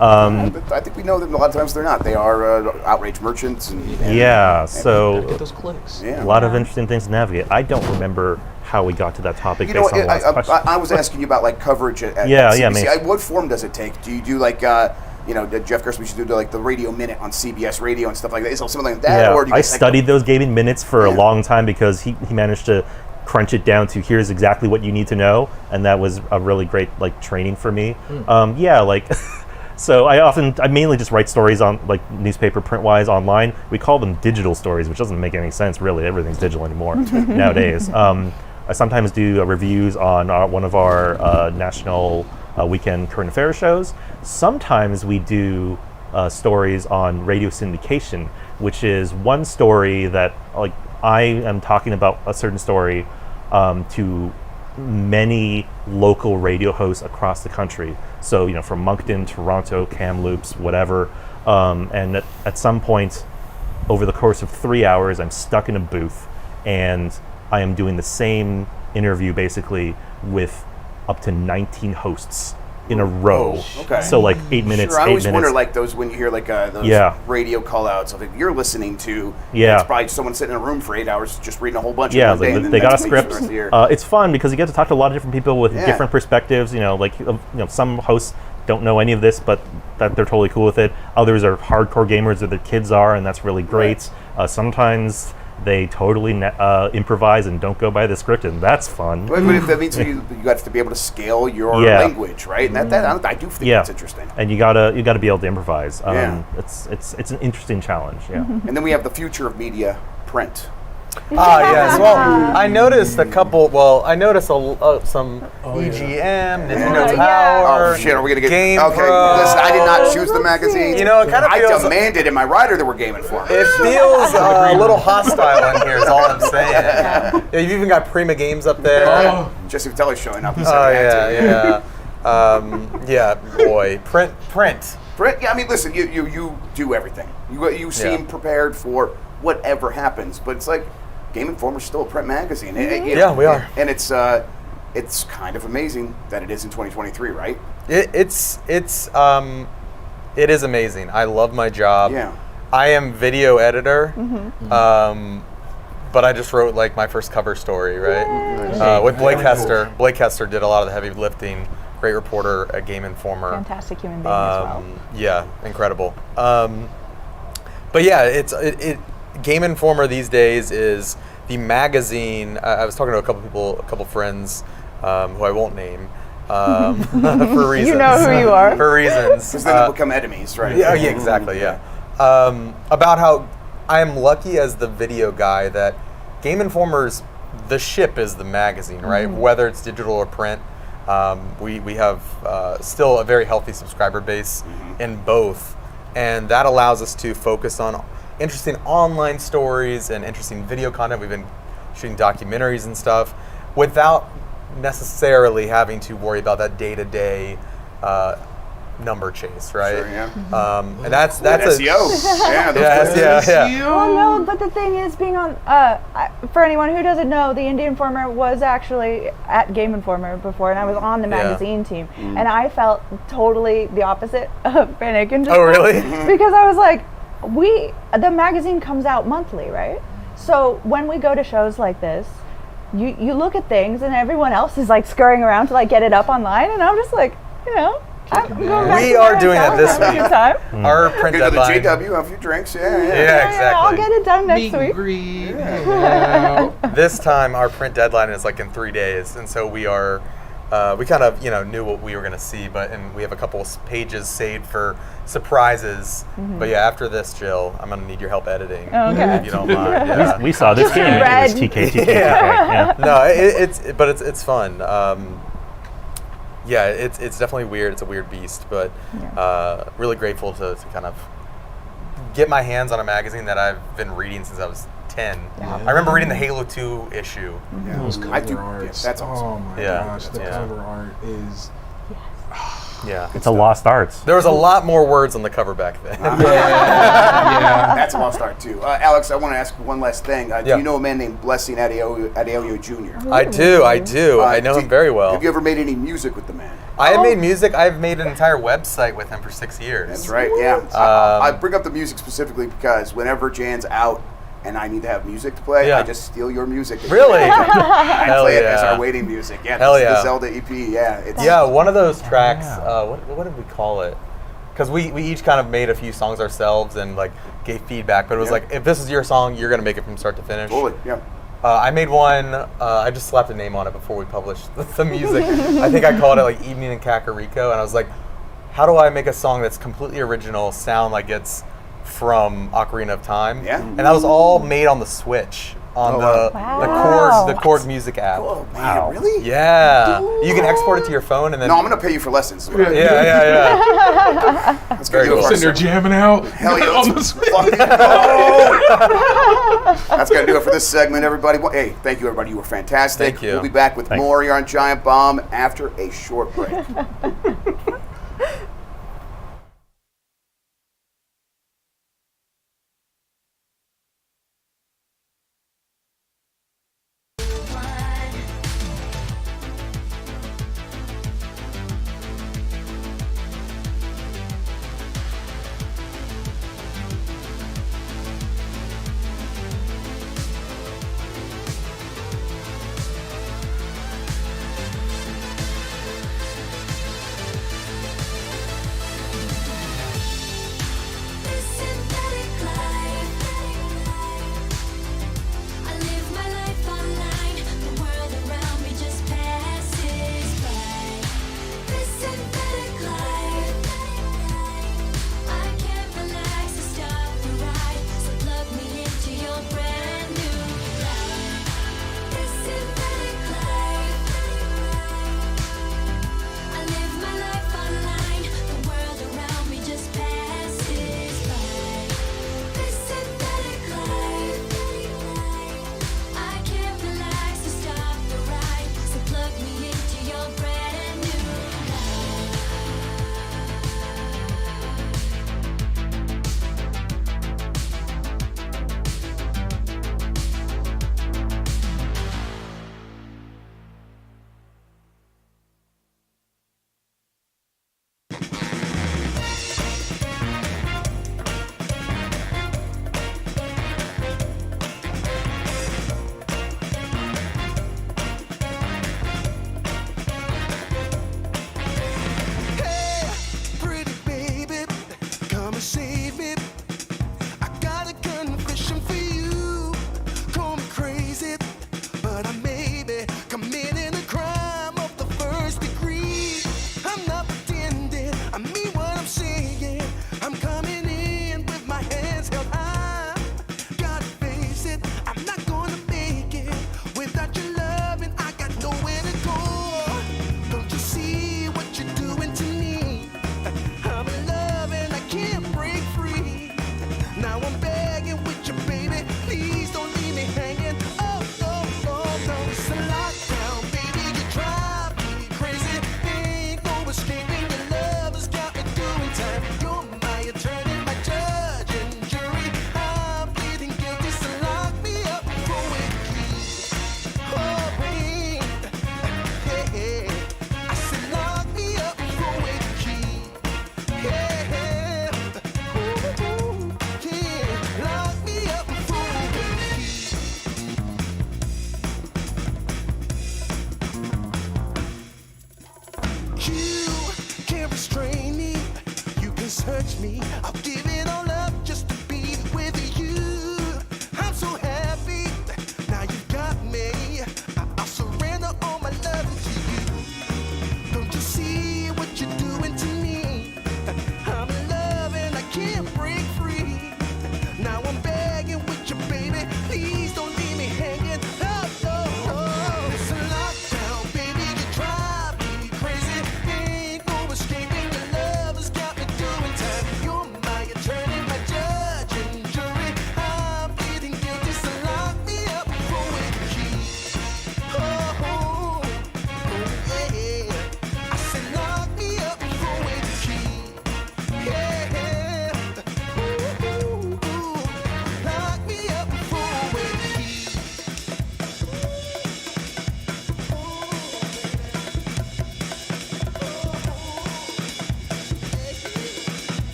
I think we know that a lot of times they're not. They are outrage merchants.
So
get those clicks.
A lot of interesting things to navigate. I don't remember how we got to that topic.
I was asking you about like coverage at CBC. What form does it take? Do you do like Jeff Gerstmann used to do like the Radio Minute on CBS Radio and stuff like that? Is it something like that?
Yeah,
or do you
I studied those gaming minutes for a long time because he managed to crunch it down to here's exactly what you need to know, and that was a really great training for me. So I mainly just write stories on newspaper print wise online. We call them digital stories, which doesn't make any sense really. Everything's digital anymore nowadays. I sometimes do reviews on one of our national weekend current affairs shows. Sometimes we do stories on radio syndication, which is one story that I am talking about a certain story to many local radio hosts across the country. So, from Moncton, Toronto, Kamloops, whatever. And at some point over the course of 3 hours, I'm stuck in a booth and I am doing the same interview basically with up to 19 hosts in a row.
Okay.
So 8 minutes.
Sure, I always
8
wonder
minutes.
those when you hear those radio call outs of you're listening to. It's probably someone sitting in a room for 8 hours just reading a whole bunch.
Yeah,
of day,
they got a script. It's fun because you get to talk to a lot of different people with different perspectives. Some hosts don't know any of this, but that they're totally cool with it. Others are hardcore gamers, or their kids are, and that's really great. Sometimes they totally improvise and don't go by the script, and that's fun.
But that means you have to be able to scale your language, right? And that I do think that's interesting.
And you gotta be able to improvise. It's an interesting challenge. Yeah.
And then we have the future of media, print.
Yes. Well, I noticed a couple. Well, I noticed some EGM, Nintendo Power.
Oh shit! Are we gonna get
Game
okay?
Pro.
Listen, I did not choose the magazine.
It kind of feels.
I demanded in my rider that we're gaming for.
It feels a little hostile in here. Is all I'm saying. You've even got Prima Games up there.
Jesse Vitelli's showing up.
Yeah. Boy, print.
Brett, yeah, I mean, listen, you do everything. You seem prepared for whatever happens, but it's like Game Informer's still a print magazine.
Yeah, we are.
And it's kind of amazing that it is in 2023, right?
It is amazing. I love my job.
Yeah.
I am video editor, but I just wrote like my first cover story, right? With Blake Hester. Blake Hester did a lot of the heavy lifting. Great reporter at Game Informer.
Fantastic human being as well.
Yeah, incredible. But yeah, Game Informer these days is the magazine. I was talking to a couple friends who I won't name for reasons.
You know who you are.
For reasons.
Because then they'll become enemies, right?
Yeah, exactly. Yeah. About how I am lucky as the video guy that Game Informer's the ship is the magazine, right? Whether it's digital or print. We have still a very healthy subscriber base in both, and that allows us to focus on interesting online stories and interesting video content. We've been shooting documentaries and stuff without necessarily having to worry about that day-to-day number chase, right?
Sure, yeah.
And that's
SEO.
Yeah.
Well, no, but the thing is, being on, for anyone who doesn't know, the Indie Informer was actually at Game Informer before, and I was on the magazine team, and I felt totally the opposite of Panic and
Oh, really?
Because I was like, the magazine comes out monthly, right? So when we go to shows like this, you look at things, and everyone else is like scurrying around to like get it up online, and I'm just like,
we are doing that this week. Our print
Go to the
deadline.
JW, have a few drinks. Yeah,
exactly.
I'll get it done next week.
This time, our print deadline is like in 3 days, and so we are. We kind of knew what we were going to see, and we have a couple of pages saved for surprises. But yeah, after this, Jill, I'm going to need your help editing.
Okay.
If you don't mind. Yeah.
We saw this game. It was TK.
Yeah. No, it's fun. Yeah, it's definitely weird. It's a weird beast, but really grateful to kind of get my hands on a magazine that I've been reading since I was 10. I remember reading the Halo 2 issue.
Those cover arts.
That's awesome.
Oh my gosh, the cover art is.
Yeah,
it's a lost arts.
There was a lot more words on the cover back then.
That's a lost art too. Alex, I want to ask one last thing. Do you know a man named Blessing Adeoyo Jr.?
I do. I know him very well.
Have you ever made any music with the man?
I have made music. I've made an entire website with him for 6 years.
That's right. Yeah. I bring up the music specifically because whenever Jan's out and I need to have music to play, I just steal your music.
Really?
I play it as our waiting music. Yeah, the Zelda EP. Yeah,
one of those tracks. What did we call it? Because we each kind of made a few songs ourselves and like gave feedback. But it was like, if this is your song, you're gonna make it from start to finish.
Totally. Yeah.
I made one. I just slapped a name on it before we published the music. I think I called it like Evening in Kakariko, and I was like, how do I make a song that's completely original, sound like it's from Ocarina of Time?
Yeah.
And that was all made on the Switch on the Chord Music app.
Oh man, really?
Yeah. You can export it to your phone and then.
No, I'm gonna pay you for lessons.
Yeah.
That's good.
Sitting there jamming out.
Hell yeah. That's gonna do it for this segment, everybody. Well, hey, thank you, everybody. You were fantastic.
Thank you.
We'll be back with more here on Giant Bomb after a short break.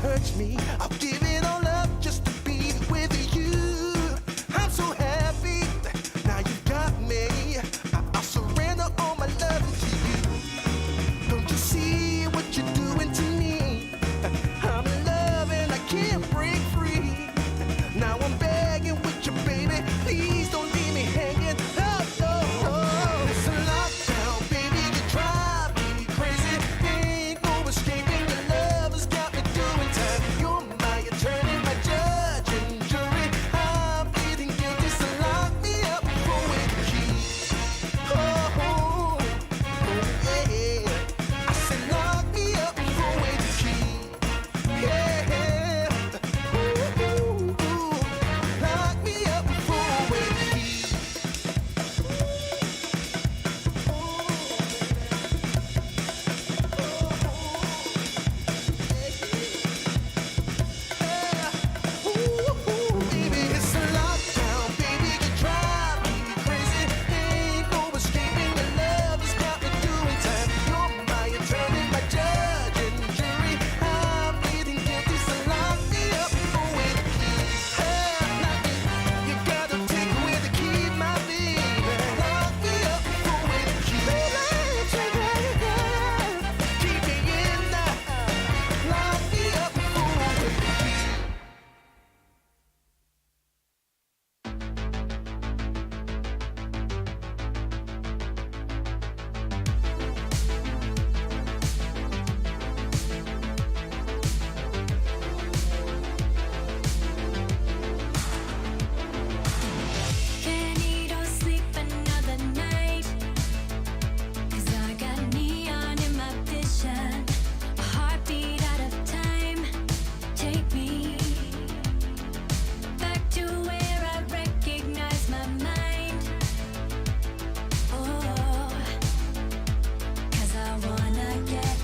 hurts me. I'll give it all up just to be with you. I'm so happy, now you got me. I'll surrender all my love to you. Don't you see what you're doing to me? I'm in love and I can't break free. Now I'm begging with you, baby. Please don't leave me hanging. Oh, oh, oh. It's a lockdown, baby. You drive me crazy. Ain't no escaping. Your love has got me doing time. You're my attorney, my judge and jury. I'm pleading guilty, so lock me up for with the key. Oh, oh, oh, yeah. I said lock me up for with the key. Yeah. Ooh, lock me up for with the key. Baby, it's a lockdown, baby. You drive me crazy. Ain't no escaping. Your love has got me doing time. You're my attorney, my judge and jury. I'm pleading guilty, so lock me up for with the key. You gotta take away the key, my baby. Lock me up for with the key. Keep me in there. Lock me up for with the key.
Can't eat or sleep another night, 'cause I got neon in my vision, a heartbeat out of time. Take me back to where I recognize my mind. Oh, 'cause I wanna get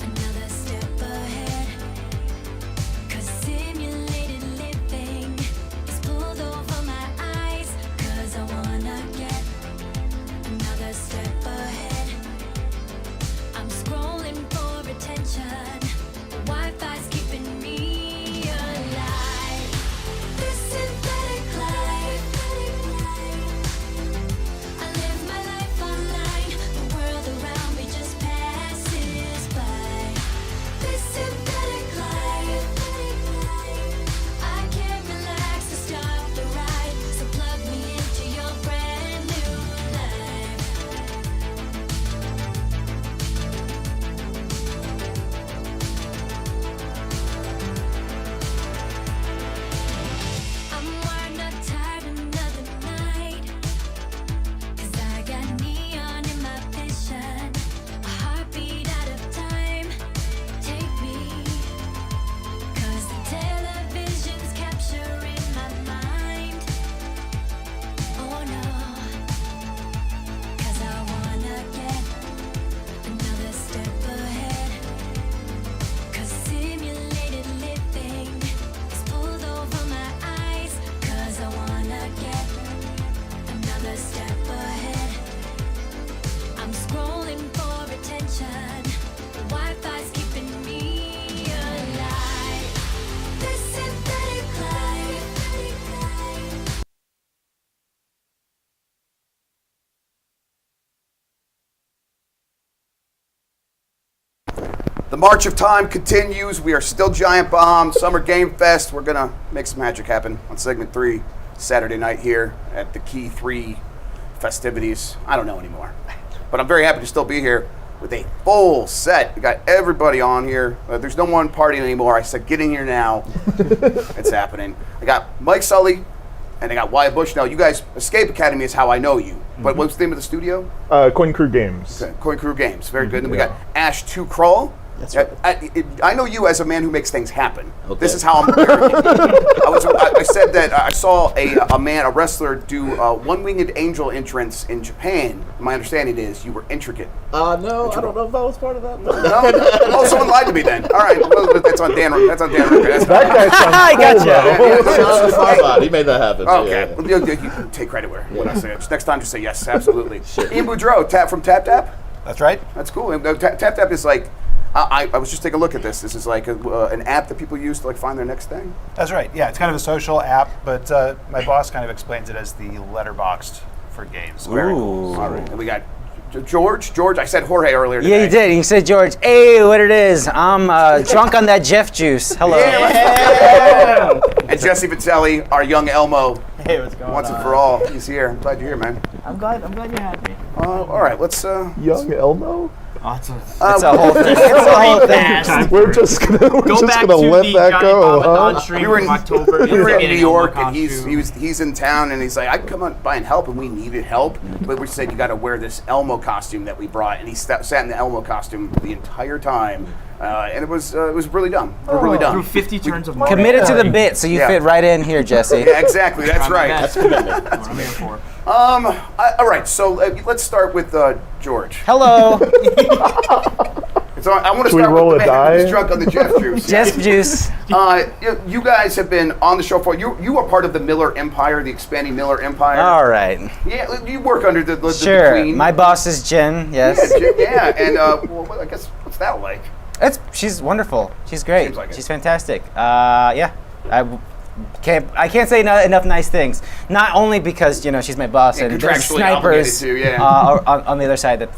another step ahead, 'cause simulated living is pulled over my eyes. 'Cause I wanna get another step ahead. I'm scrolling for attention. The Wi-Fi's keeping me alive. This synthetic life, I live my life online. The world around me just passes by. This synthetic life, I can't relax to stop the ride. So plug me into your brand new life. I'm wired, not tired, another night. 'Cause I got neon in my vision, a heartbeat out of time. Take me, 'cause the television's capturing my mind. Oh no, 'cause I wanna get another step ahead, 'cause simulated living is pulled over my eyes. 'Cause I wanna get another step ahead. I'm scrolling for attention. The Wi-Fi's keeping me alive. This synthetic life.
The march of time continues. We are still Giant Bomb, Summer Game Fest. We're going to make some magic happen on segment 3, Saturday night here at the Key 3 festivities. I don't know anymore. But I'm very happy to still be here with a full set. We got everybody on here. There's no one partying anymore. I said, get in here now. It's happening. I got Mike Sully and I got Wyatt Bushnell. You guys, Escape Academy is how I know you. But what's the name of the studio?
Coin Crew Games.
Okay, Coin Crew Games. Very good. And we got Ash 2 Crawl.
That's right.
I know you as a man who makes things happen.
Okay.
This is how I'm. I said that I saw a wrestler, do one-winged angel entrance in Japan. My understanding is you were intricate.
No, I don't know if I was part of that.
No? Oh, someone lied to me then. All right, well, that's on Dan. That's on Dan Ricker. That's
That guy sounds
I got you. He made that happen.
Okay,
Yeah.
well, you can take credit where when I say it. Next time, just say yes, absolutely. Ian Boudreau, from Tap Tap.
That's right.
That's cool. And, Tap Tap is like I was just taking a look at this. This is like an app that people use to like find their next thing.
That's right. Yeah, it's kind of a social app, but my boss kind of explains it as the letterboxed for games.
Very cool. All right, and we got George. I said Jorge earlier today.
Yeah, you did. You said George. Hey, what it is? I'm drunk on that Jeff juice. Hello.
Yeah. And Jesse Vitelli, our young Elmo.
Hey, what's going
Once
on?
and for all, he's here. I'm glad you're here, man.
I'm glad you had me.
All right, let's.
Young Elmo.
Awesome.
It's a whole thing. It's a whole thing.
We're just gonna let that go. Huh?
We were in
October.
We were in New York, and he's in town, and he's like, I can come on by and help, and we needed help, but we said you got to wear this Elmo costume that we brought, and he sat in the Elmo costume the entire time, and it was really dumb. Really dumb.
Through 50 turns of
Committed to the bit, so you fit right in here, Jesse.
Yeah, exactly. That's right.
That's commitment. That's what I'm here for.
All right, so let's start with George.
Hello.
So I want to
Should we
start
roll
with the
a
man who's
die?
drunk on the Jeff juice.
Jeff juice.
You guys have been on the show for you are part of the Miller Empire, the expanding Miller Empire.
All right.
Yeah, you work under the
Sure.
queen.
My boss is Jen. Yes.
Yeah, and well, I guess what's that like?
She's wonderful. She's great.
Seems like it.
She's fantastic. Yeah. I can't say enough nice things. Not only because she's my boss and there's
contractually obligated
snipers
to, yeah.
on the other side that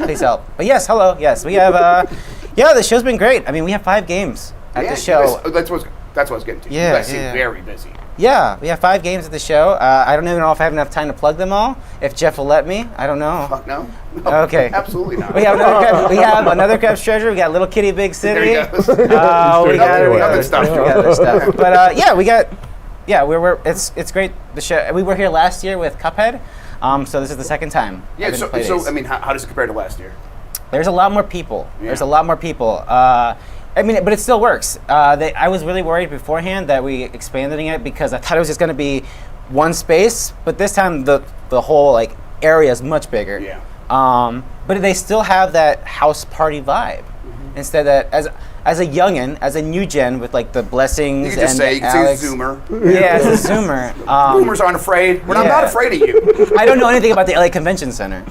please help. But yes, hello. Yes, we have. The show's been great. I mean, we have 5 games at the show.
That's what I was getting to.
Yeah,
You guys seem
yeah.
very busy.
Yeah, we have 5 games at the show. I don't even know if I have enough time to plug them all. If Jeff will let me, I don't know.
Fuck no.
Okay.
Absolutely not.
We have another Crab's Treasure. We got Little Kitty Big City.
There he goes.
We got other stuff. But it's great. The show. We were here last year with Cuphead, so this is the second time.
Yeah. So I mean, how does it compare to last year?
There's a lot more people.
Yeah.
There's a lot more people. But it still works. I was really worried beforehand that we expanded it because I thought it was just going to be one space, but this time the whole area is much bigger.
Yeah.
But they still have that house party vibe.
Mm-hmm.
Instead that as a youngin, as a new gen with the blessings
You can just
and
say
Alex.
Zoomer.
Yeah, as a Zoomer.
Boomers aren't afraid. I'm not afraid of you.
I don't know anything about the LA Convention Center.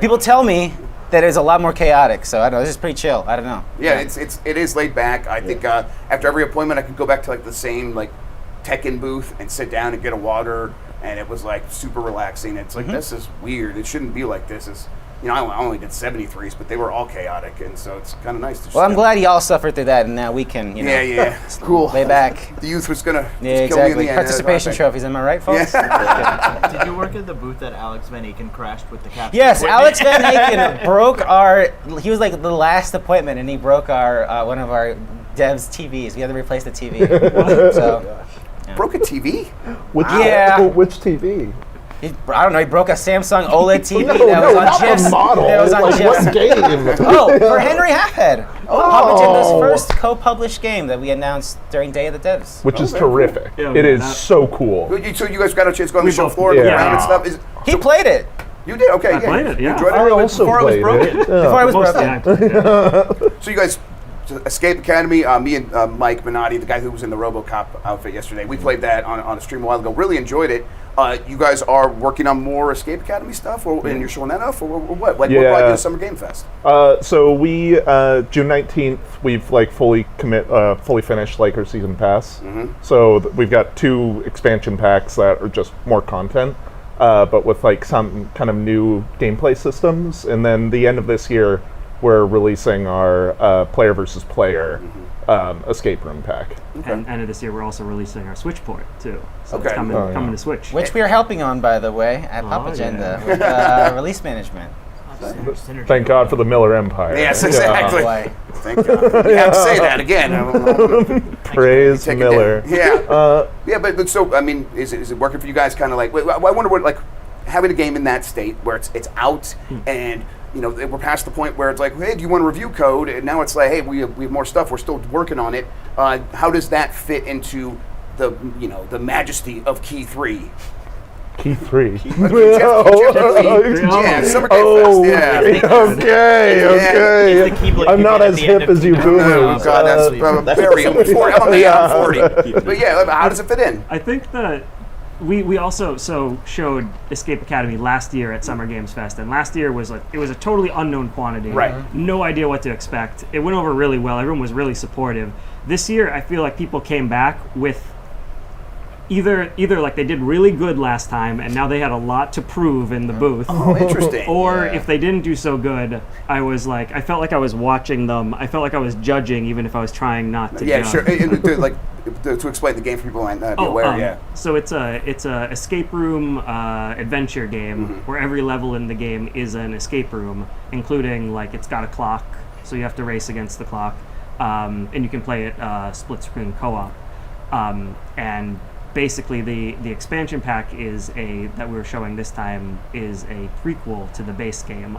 People tell me that it's a lot more chaotic, so I don't know. This is pretty chill. I don't know.
Yeah, it is laid back. I think after every appointment, I could go back to the same Tekken booth and sit down and get a water, and it was super relaxing. It's this is weird. It shouldn't be like this. It's I only did 73s, but they were all chaotic, and so it's kind of nice to.
Well, I'm glad y'all suffered through that, and now we can
cool.
lay back.
The youth was gonna kill
exactly.
me in the end.
Participation trophies, am I right, folks?
Yeah. Did you work at the booth that Alex Van Aken crashed with the capture?
Yes, Alex Van Aken broke he was the last appointment, and he broke our one of our devs' TVs. We had to replace the TV. So,
broke a TV?
Which TV?
I don't know. He broke a Samsung OLED TV
that
was on
not
Jeff's.
the model.
That was on
What
Jeff's.
game?
For Henry Halfhead. Papa Jinda's first co-published game that we announced during Day of the Devs.
Which is terrific. It is so cool.
So you guys got a chance to go on the show floor, look around and stuff.
He played it.
You did? Okay,
I played it, yeah.
You enjoyed it?
I also
Before
played
it was broken.
it.
Before I was broken.
So you guys, Escape Academy, me and Mike Minotti, the guy who was in the RoboCop outfit yesterday, we played that on a stream a while ago. Really enjoyed it. You guys are working on more Escape Academy stuff, and you're showing that off, or what? What brought you to Summer Game Fest?
So we June 19th, we've fully finished our season pass.
Mm-hmm.
So we've got 2 expansion packs that are just more content, but with some kind of new gameplay systems. And then the end of this year, we're releasing our player versus player escape room pack.
Okay. And end of this year, we're also releasing our Switch port too. So it's
Okay.
coming to Switch.
Which we are helping on, by the way, at Papa Agenda with release management.
Thank God for the Miller Empire.
Yes, exactly. Thank God. You have to say that again.
Praise Miller.
Yeah. But so I mean, is it working for you guys? Kind of I wonder what having a game in that state where it's out and. We're past the point where it's hey, do you want a review code? And now it's hey, we have more stuff. We're still working on it. How does that fit into the majesty of Key 3?
Key 3.
Jeff, yeah, Summer Game Fest. Yeah.
Okay. I'm not as hip as you boomers.
Oh God, that's very. I'm 40. But yeah, how does it fit in?
I think that we also showed Escape Academy last year at Summer Games Fest, and last year was it was a totally unknown quantity.
Right.
No idea what to expect. It went over really well. Everyone was really supportive. This year, I feel like people came back with either like they did really good last time, and now they had a lot to prove in the booth.
Oh, interesting.
Or if they didn't do so good, I felt like I was watching them. I felt like I was judging, even if I was trying not to.
Yeah,
judge.
sure. To explain the game for people who might not be aware, yeah.
So it's a escape room adventure game where every level in the game is an escape room, including like it's got a clock, so you have to race against the clock, and you can play it split screen co-op, and basically the expansion pack that we were showing this time is a prequel to the base game.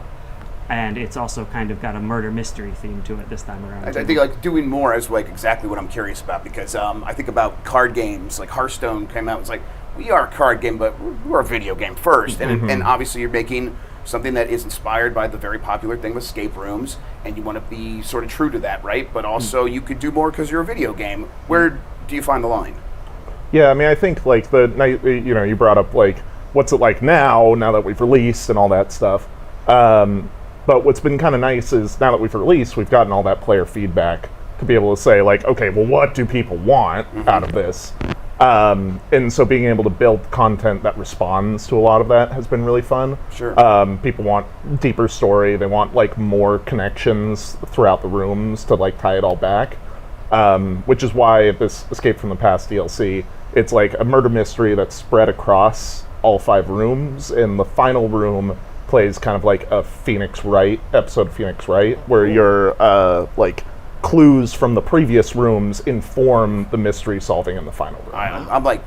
And it's also kind of got a murder mystery theme to it this time around.
I think like doing more is like exactly what I'm curious about, because I think about card games. Like Hearthstone came out, it's like, we are a card game, but we're a video game first. And obviously you're making something that is inspired by the very popular thing with escape rooms, and you want to be sort of true to that, right? But also you could do more because you're a video game. Where do you find the line?
Yeah, I mean, I think like you brought up like what's it like now that we've released and all that stuff. But what's been kind of nice is now that we've released, we've gotten all that player feedback to be able to say like, okay, well, what do people want out of this? And so being able to build content that responds to a lot of that has been really fun.
Sure.
People want deeper story. They want like more connections throughout the rooms to like tie it all back. Which is why this Escape from the Past DLC, it's like a murder mystery that's spread across all 5 rooms. In the final room plays kind of like a Phoenix Wright episode of Phoenix Wright, where your like clues from the previous rooms inform the mystery solving in the final room.
I'm like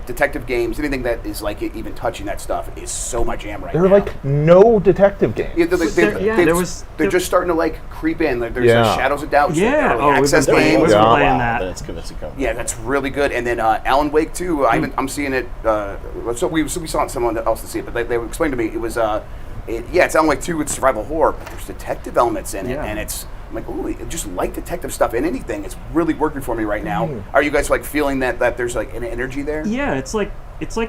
detective games, anything that is like even touching that stuff is so my jam right
There
now.
are like no detective games.
Yeah, they're just starting to like creep in. Like, there's Shadows of Doubt, early access game.
We've been playing that.
Yeah, that's really good. And then Alan Wake 2, I'm seeing it. So we saw someone else to see it, but they explained to me it was it's Alan Wake 2 with survival horror, but there's detective elements in it, and it's I'm like, ooh, I just like detective stuff in anything. It's really working for me right now. Are you guys like feeling that there's like an energy there?
Yeah, it's like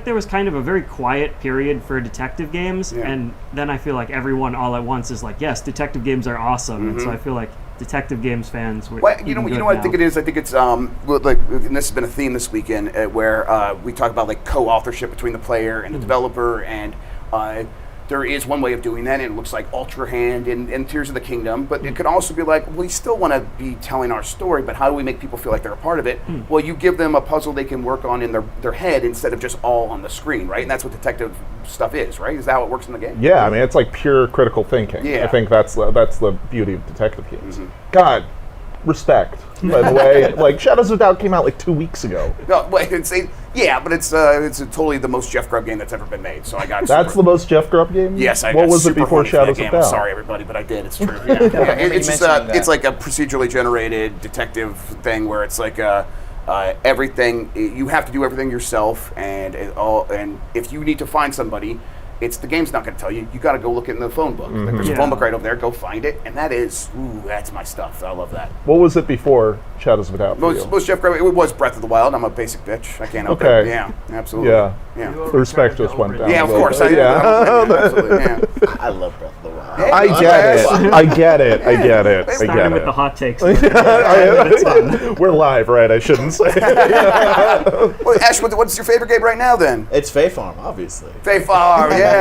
there was kind of a very quiet period for detective games, and then I feel like everyone all at once is like, yes, detective games are awesome, and so I feel like detective games fans were.
Well, you know what I think it is. I think it's like, and this has been a theme this weekend where we talk about like co-authorship between the player and the developer, and there is one way of doing that, and it looks like Ultra Hand and Tears of the Kingdom, but it could also be like, we still want to be telling our story, but how do we make people feel like they're a part of it? Well, you give them a puzzle they can work on in their head instead of just all on the screen, right? And that's what detective stuff is, right? Is that how it works in the game?
Yeah, I mean, it's like pure critical thinking.
Yeah.
I think that's the beauty of detective games. God, respect, by the way. Like, Shadows of Doubt came out like 2 weeks ago.
No, but it's totally the most Jeff Grubb game that's ever been made. So I got.
That's the most Jeff Grubb game?
Yes, I
What
got
was it
super
before
horny for that
Shadows
game.
of Doubt?
I'm sorry, everybody, but I did. It's true. Yeah. It's just it's like a procedurally generated detective thing where it's like everything. You have to do everything yourself, and if you need to find somebody, the game's not going to tell you. You got to go look in the phone book. Like, there's a phone book right over there. Go find it, and that's my stuff. I love that.
What was it before Shadows of Doubt?
Most Jeff Grubb. It was Breath of the Wild. I'm a basic bitch. I can't help it.
Okay.
Yeah, absolutely.
Yeah. The respect just went down.
Yeah, of course.
I
I love Breath of the Wild.
I get it. I get it.
Starting with the hot takes.
We're live, right? I shouldn't say.
Well, Ash, what's your favorite game right now then?
It's Fae Farm, obviously.
Fae Farm, yeah.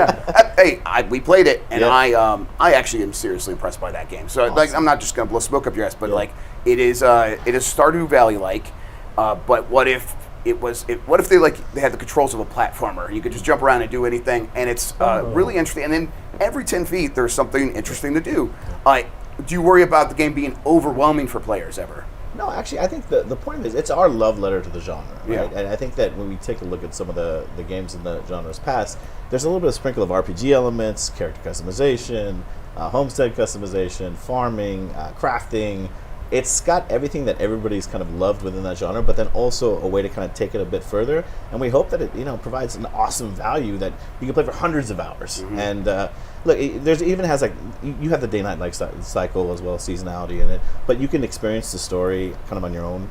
Hey, we played it, and I actually am seriously impressed by that game. So like, I'm not just gonna blow smoke up your ass, but like it is Stardew Valley like. But what if they had the controls of a platformer? You could just jump around and do anything, and it's really interesting. And then every 10 feet, there's something interesting to do. Do you worry about the game being overwhelming for players ever?
No, actually, I think the point is it's our love letter to the genre, right?
Yeah.
And I think that when we take a look at some of the games in the genre's past, there's a little bit of sprinkle of RPG elements, character customization, homestead customization, farming, crafting, it's got everything that everybody's kind of loved within that genre, but then also a way to kind of take it a bit further. And we hope that it, provides an awesome value that you can play for hundreds of hours. And look, there's even has like you have the day-night life cycle as well as seasonality in it, but you can experience the story kind of on your own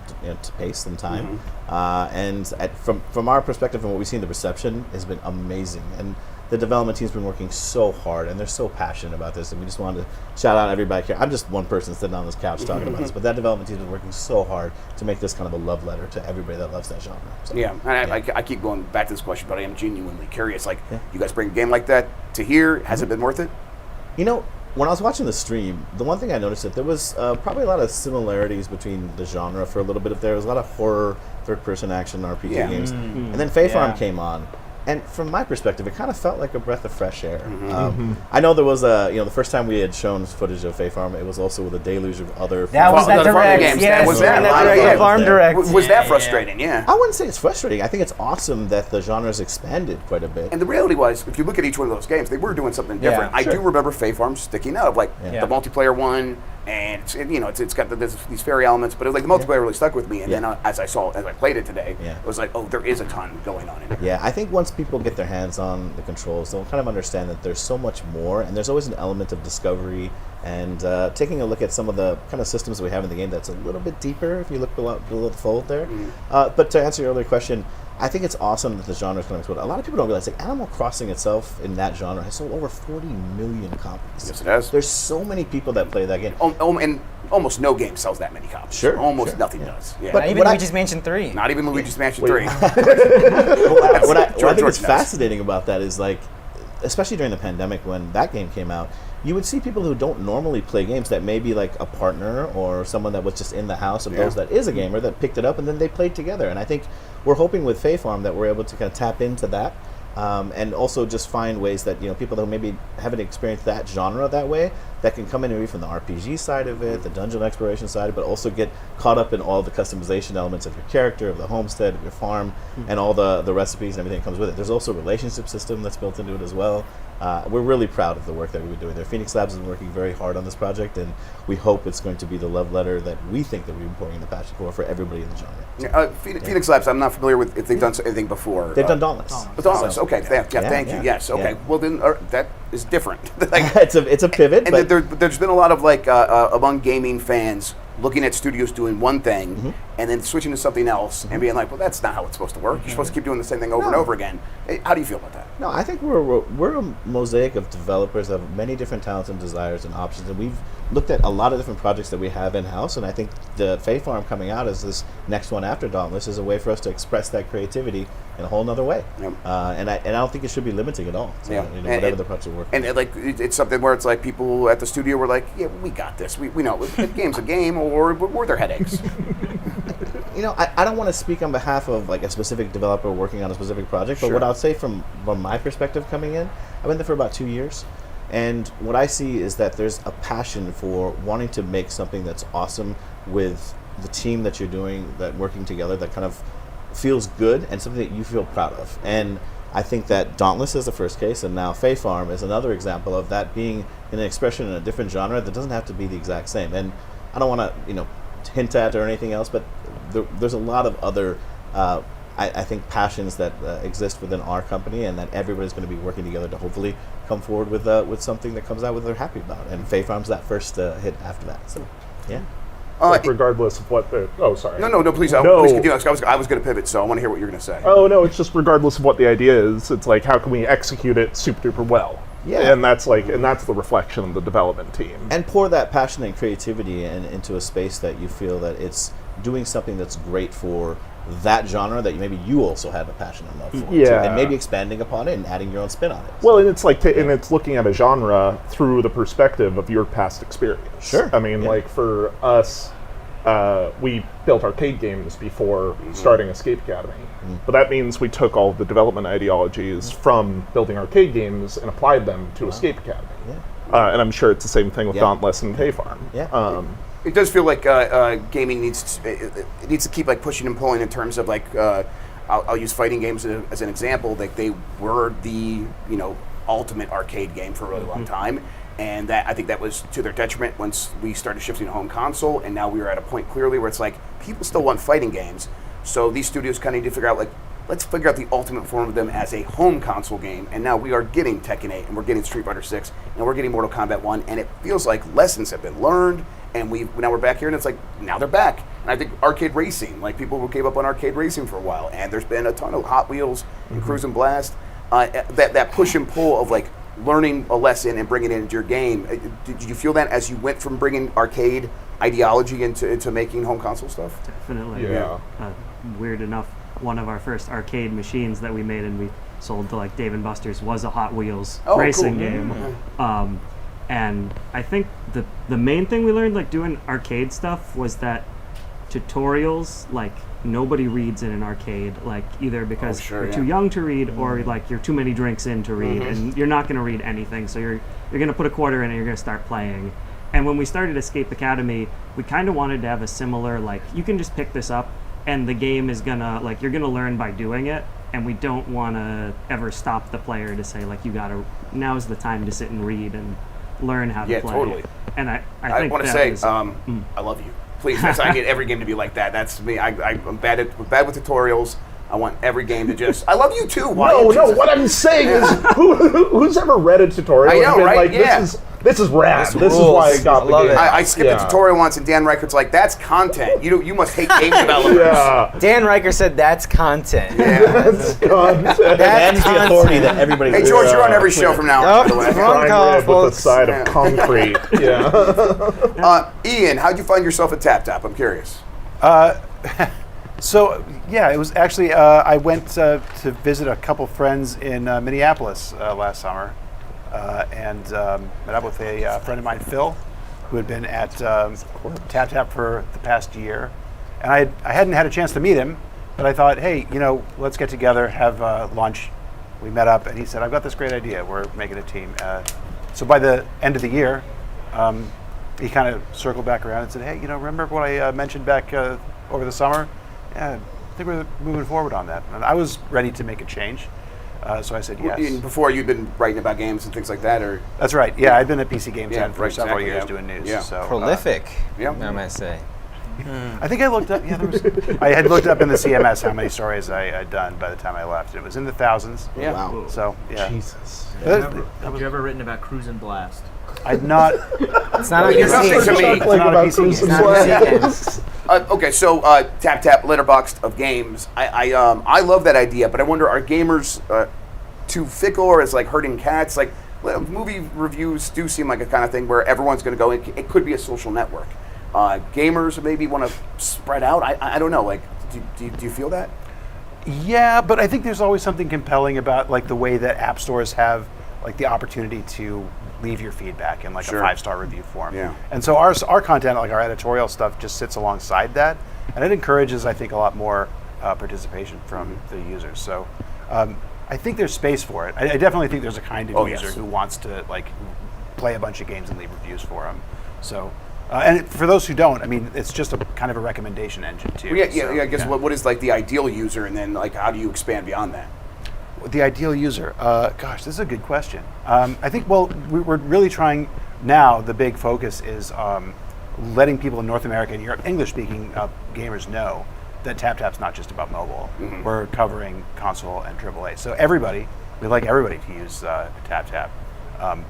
pace and time. And from our perspective and what we've seen, the reception has been amazing. And the development team's been working so hard, and they're so passionate about this, and we just wanted to shout out everybody here. I'm just one person sitting on this couch talking about this, but that development team's been working so hard to make this kind of a love letter to everybody that loves that genre. So,
and I keep going back to this question, but I am genuinely curious. Like, you guys bring a game like that to here, has it been worth it?
When I was watching the stream, the one thing I noticed that there was probably a lot of similarities between the genre for a little bit of there. was a lot of horror, third-person action RPG games. And then Fae Farm came on. And from my perspective, it kind of felt like a breath of fresh air. I know there was the first time we had shown footage of Fae Farm, it was also with a deluge of other
games.
Yes,
Was that
Farm Direct.
Was that frustrating? Yeah.
I wouldn't say it's frustrating. I think it's awesome that the genre's expanded quite a bit.
And the reality was, if you look at each one of those games, they were doing something different. I do remember Fae Farm sticking out, like the multiplayer one, and it's got these fairy elements, but the multiplayer really stuck with me. And then as I played it today, it was like, oh, there is a ton going on in it.
Yeah, I think once people get their hands on the controls, they'll kind of understand that there's so much more, and there's always an element of discovery and taking a look at some of the kind of systems we have in the game that's a little bit deeper if you look below the fold there. But to answer your earlier question, I think it's awesome that the genre is coming to it. A lot of people don't realize, Animal Crossing itself in that genre has sold over 40 million copies.
Yes, it has.
There's so many people that play that game.
And almost no game sells that many copies.
Sure.
Almost nothing does. Yeah.
But even Luigi's Mansion 3.
Not even Luigi's Mansion 3.
What I think is fascinating about that is, especially during the pandemic when that game came out, you would see people who don't normally play games that may be like a partner or someone that was just in the house of those that is a gamer that picked it up and then they played together. And I think we're hoping with Fae Farm that we're able to kind of tap into that. And also just find ways that people that maybe haven't experienced that genre that way, that can come in maybe from the RPG side of it, the dungeon exploration side, but also get caught up in all the customization elements of your character, of the homestead, of your farm, and all the recipes and everything that comes with it. There's also a relationship system that's built into it as well. We're really proud of the work that we've been doing there. Phoenix Labs has been working very hard on this project, and we hope it's going to be the love letter that we think that we've been pouring in the passion for everybody in the genre.
Phoenix Labs, I'm not familiar with if they've done anything before.
They've done Dauntless.
Dauntless, okay. Thank you. Yes, okay.
Yeah.
Well, then that is different.
It's a pivot.
And there's been a lot of among gaming fans looking at studios doing one thing and then switching to something else and being like, well, that's not how it's supposed to work. You're supposed to keep doing the same thing over and over again. How do you feel about that?
No, I think we're a mosaic of developers of many different talents and desires and options, and we've looked at a lot of different projects that we have in-house, and I think the Fae Farm coming out as this next one after Dauntless is a way for us to express that creativity in a whole other way. And I don't think it should be limiting at all. So, whatever the project works.
And it's something where it's like people at the studio were like, yeah, we got this. We know the game's a game, or were there headaches?
I don't want to speak on behalf of a specific developer working on a specific project, but what I'll say from my perspective coming in, I've been there for about 2 years, and what I see is that there's a passion for wanting to make something that's awesome with the team that you're doing, that working together, that kind of feels good and something that you feel proud of. And I think that Dauntless is the first case, and now Fae Farm is another example of that being an expression in a different genre that doesn't have to be the exact same. And I don't want to, hint at or anything else, but there's a lot of other, I think, passions that exist within our company, and that everybody's going to be working together to hopefully come forward with something that comes out with they're happy about. And Fae Farm's that first hit after that. So, yeah.
Regardless of what the... Oh, sorry.
No, please continue. I was going to pivot, so I want to hear what you're going to say.
Oh, no, it's just regardless of what the idea is, it's like, how can we execute it super duper well?
Yeah.
And that's the reflection of the development team.
And pour that passion and creativity into a space that you feel that it's doing something that's great for that genre that maybe you also have a passion and love for.
Yeah.
Too, and maybe expanding upon it and adding your own spin on it.
Well, and it's and it's looking at a genre through the perspective of your past experience.
Sure.
I mean, for us, we built arcade games before starting Escape Academy. But that means we took all of the development ideologies from building arcade games and applied them to Escape Academy. And I'm sure it's the same thing with Dauntless and Fae Farm.
It does feel like gaming needs to keep pushing and pulling in terms of I'll use fighting games as an example. They were the ultimate arcade game for a really long time, And that I think that was to their detriment once we started shifting to home console, and now we are at a point clearly where it's like people still want fighting games. So these studios kind of need to figure out like, let's figure out the ultimate form of them as a home console game. And now we are getting Tekken 8, and we're getting Street Fighter 6, and we're getting Mortal Kombat 1, and it feels like lessons have been learned, and now we're back here, and it's like, now they're back. And I think arcade racing, like people gave up on arcade racing for a while, and there's been a ton of Hot Wheels and Cruise and Blast. That push and pull of like learning a lesson and bringing it into your game. Did you feel that as you went from bringing arcade ideology into making home console stuff?
Definitely.
Yeah.
Weird enough, one of our first arcade machines that we made and we sold to like Dave & Buster's was a Hot Wheels racing game. And I think the main thing we learned like doing arcade stuff was that tutorials, like nobody reads in an arcade, like either because you're too young to read or like you're too many drinks in to read, and you're not going to read anything. So you're going to put a quarter in and you're going to start playing. And when we started Escape Academy, we kind of wanted to have a similar, like, you can just pick this up and the game is gonna, like, you're gonna learn by doing it, and we don't want to ever stop the player to say, like, you gotta, now's the time to sit and read and learn how to play.
Yeah, totally.
And I think
want to say, I love you. Please, I get every game to be like that. That's me. I'm bad with tutorials. I want every game to just. I love you too.
No. What I'm saying is, who's ever read a tutorial?
I know,
and been
right?
Like,
yeah.
This is rad. This is why I got the game.
I skipped a tutorial once, and Dan Reichert's like, "That's content. You must hate game developers."
Yeah. Dan Riker said, "That's content."
Yeah,
that's content.
That's the authority that everybody.
Hey George, you're on every show from now on. By the way.
Red with a side of concrete.
Ian, how'd you find yourself at TapTap? I'm curious.
So yeah, it was actually I went to visit a couple friends in Minneapolis last summer, and met up with a friend of mine, Phil, who had been at TapTap for the past year, and I hadn't had a chance to meet him, but I thought, hey, let's get together, have lunch. We met up, and he said, I've got this great idea. We're making a team. So by the end of the year, he kind of circled back around and said, hey, remember what I mentioned back over the summer? Yeah, I think we're moving forward on that. And I was ready to make a change, so I said yes.
And before you'd been writing about games and things like that, or?
That's right. Yeah, I've been at PC Games for several years doing news.
Yeah.
So,
prolific.
I
might say.
I think I looked up. Yeah, I had looked up in the CMS how many stories I had done by the time I left. It was in the thousands.
Yeah.
Wow.
So yeah.
Jesus.
Have you ever written about Cruise and Blast?
I'd not.
It's not on PC.
To me.
It's not a PC game.
Okay, so TapTap letterboxed of games. I love that idea, but I wonder, are gamers too fickle, or is like herding cats? Like movie reviews do seem like a kind of thing where everyone's going to go. It could be a social network. Gamers maybe want to spread out. I don't know. Like, do you feel that?
Yeah, but I think there's always something compelling about like the way that app stores have like the opportunity to leave your feedback in like a 5-star review form.
Yeah.
And so our content, like our editorial stuff, just sits alongside that, and it encourages, I think, a lot more participation from the users. So I think there's space for it. I definitely think there's a kind of user who wants to like play a bunch of games and leave reviews for them. So. And for those who don't, I mean, it's just a kind of a recommendation engine too.
Well, I guess what is like the ideal user, and then like how do you expand beyond that?
The ideal user, gosh, this is a good question. I think, well, we're really trying now. The big focus is letting people in North America and Europe, English-speaking gamers, know that TapTap's not just about mobile. Mm-hmm. We're covering console and AAA. So we like everybody to use TapTap,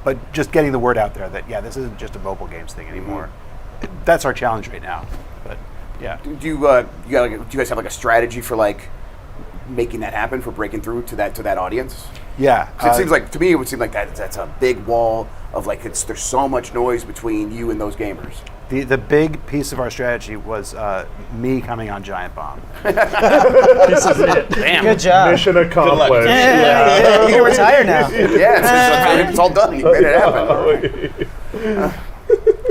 but just getting the word out there that this isn't just a mobile games thing anymore. Mm-hmm. That's our challenge right now. But yeah,
do you guys have like a strategy for like making that happen, for breaking through to that audience?
Yeah,
it seems like, to me, it would seem like that's a big wall of like there's so much noise between you and those gamers.
The big piece of our strategy was me coming on Giant Bomb.
This is it.
Damn. Good job.
Mission accomplished.
Yeah. You can retire now.
It's all done. You made it happen.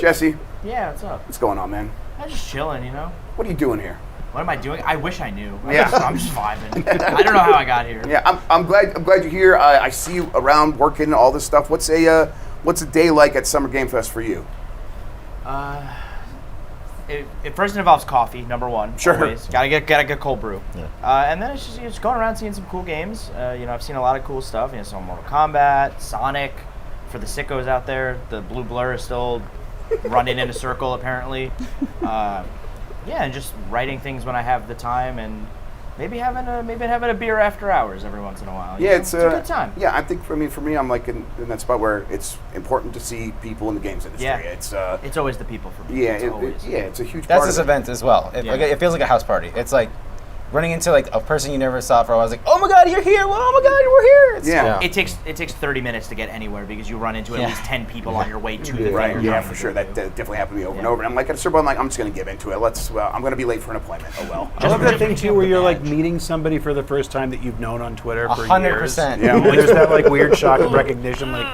Jesse.
Yeah, what's up?
What's going on, man?
I'm just chilling,
What are you doing here?
What am I doing? I wish I knew.
Yeah.
I'm just vibing. I don't know how I got here.
Yeah, I'm glad you're here. I see you around working all this stuff. What's a day like at Summer Game Fest for you?
It first involves coffee, number one.
Sure.
Always. Gotta get cold brew.
Yeah.
And then it's just going around seeing some cool games. I've seen a lot of cool stuff. Some Mortal Kombat, Sonic, for the sickos out there, the blue blur is still running in a circle apparently. Yeah, and just writing things when I have the time, and maybe having a beer after hours every once in a while.
Yeah, it's
a good time.
Yeah, I think for me, I'm like in that spot where it's important to see people in the games industry.
Yeah.
It's
always the people for me.
Yeah,
It's
it's a huge.
That's
part
this
of it.
event as well.
Yeah.
It feels like a house party. It's like running into like a person you never saw for a while. I was like, oh my god, you're here! Well, oh my god, we're here! It's,
It takes 30 minutes to get anywhere because you run into at least 10 people on your way to the
Right,
thing.
yeah, for sure. That definitely happened to me over and over. And I'm like, at a certain point, I'm just going to give into it. I'm going to be late for an appointment. Oh well.
I love that thing too, where you're like meeting somebody for the first time that you've known on Twitter for
100%.
years. Yeah, there's that like weird shock of recognition, like.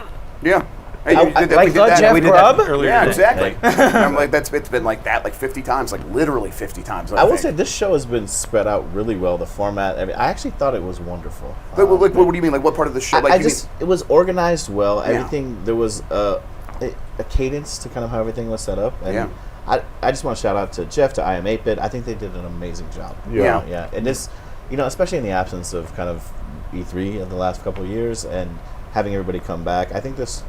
Yeah.
Hey,
Like
we did that earlier
Yeah,
today.
exactly. I'm like, it's been like that like 50 times, like literally 50 times.
I will say this show has been spread out really well. The format, I actually thought it was wonderful.
What do you mean? Like, what part of the show? Like,
It was organized well.
Yeah.
Everything, there was a cadence to kind of how everything was set up. And
Yeah.
I just want to shout out to Jeff, to I Am 8-Bit. I think they did an amazing job.
Yeah.
Yeah. And this, especially in the absence of kind of E3 in the last couple of years and having everybody come back, I think this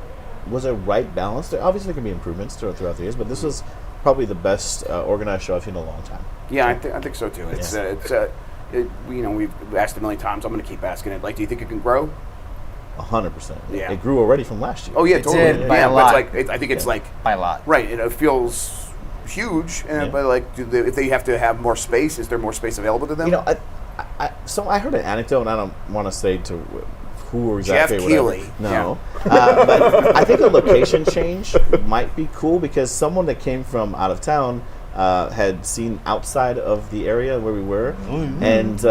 was a right balance. Obviously, there can be improvements throughout the years, but this was probably the best organized show I've seen in a long time.
Yeah, I think so too. We've asked a million times. I'm going to keep asking it. Like, do you think it can grow?
100%.
Yeah.
It grew already from last year.
Oh yeah, totally.
did, by a lot.
But it's like I think it's like
by a lot.
Right. It feels huge, but like, if they have to have more space, is there more space available to them?
So I heard an anecdote, and I don't want to say to who exactly.
Jeff
or whatever.
Keighley.
No, but I think a location change might be cool because someone that came from out of town had seen outside of the area where we were, and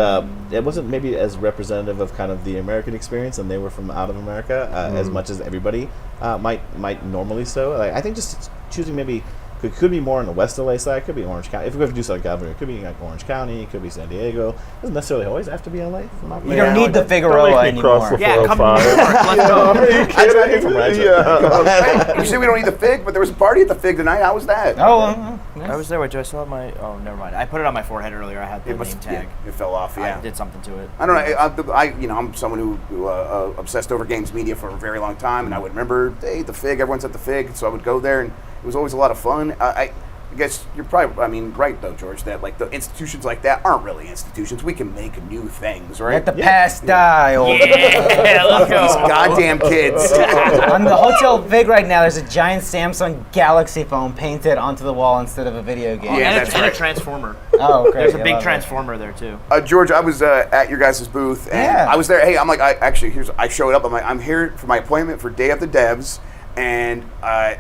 it wasn't maybe as representative of kind of the American experience, and they were from out of America as much as everybody might normally so. I think just choosing maybe. Could be more on the West LA side. Could be Orange County. If we have to do Southern California, it could be like Orange County. It could be San Diego. It doesn't necessarily always have to be LA.
You don't need the Figueroa anymore.
Yeah, come to New York. Let's go.
I drive here from Rancho.
You say we don't need the Fig, but there was a party at the Fig tonight. How was that?
I was there. Wait, do I still have my? Oh, never mind. I put it on my forehead earlier. I had the name tag.
It fell off. Yeah,
I did something to it.
I don't know. I'm someone who obsessed over games media for a very long time, and I would remember, hey, the Fig. Everyone's at the Fig, so I would go there, and it was always a lot of fun. I guess you're probably, right though, George, that like the institutions like that aren't really institutions. We can make new things, right?
Let the past die.
Let's go.
These goddamn kids.
On the Hotel Vig right now, there's a giant Samsung Galaxy phone painted onto the wall instead of a video game.
Yeah,
and a transformer.
Oh, great.
There's a big transformer there too.
George, I was at your guys' booth, and I was there. Hey, I'm like, I showed up. I'm like, I'm here for my appointment for Day of the Devs. And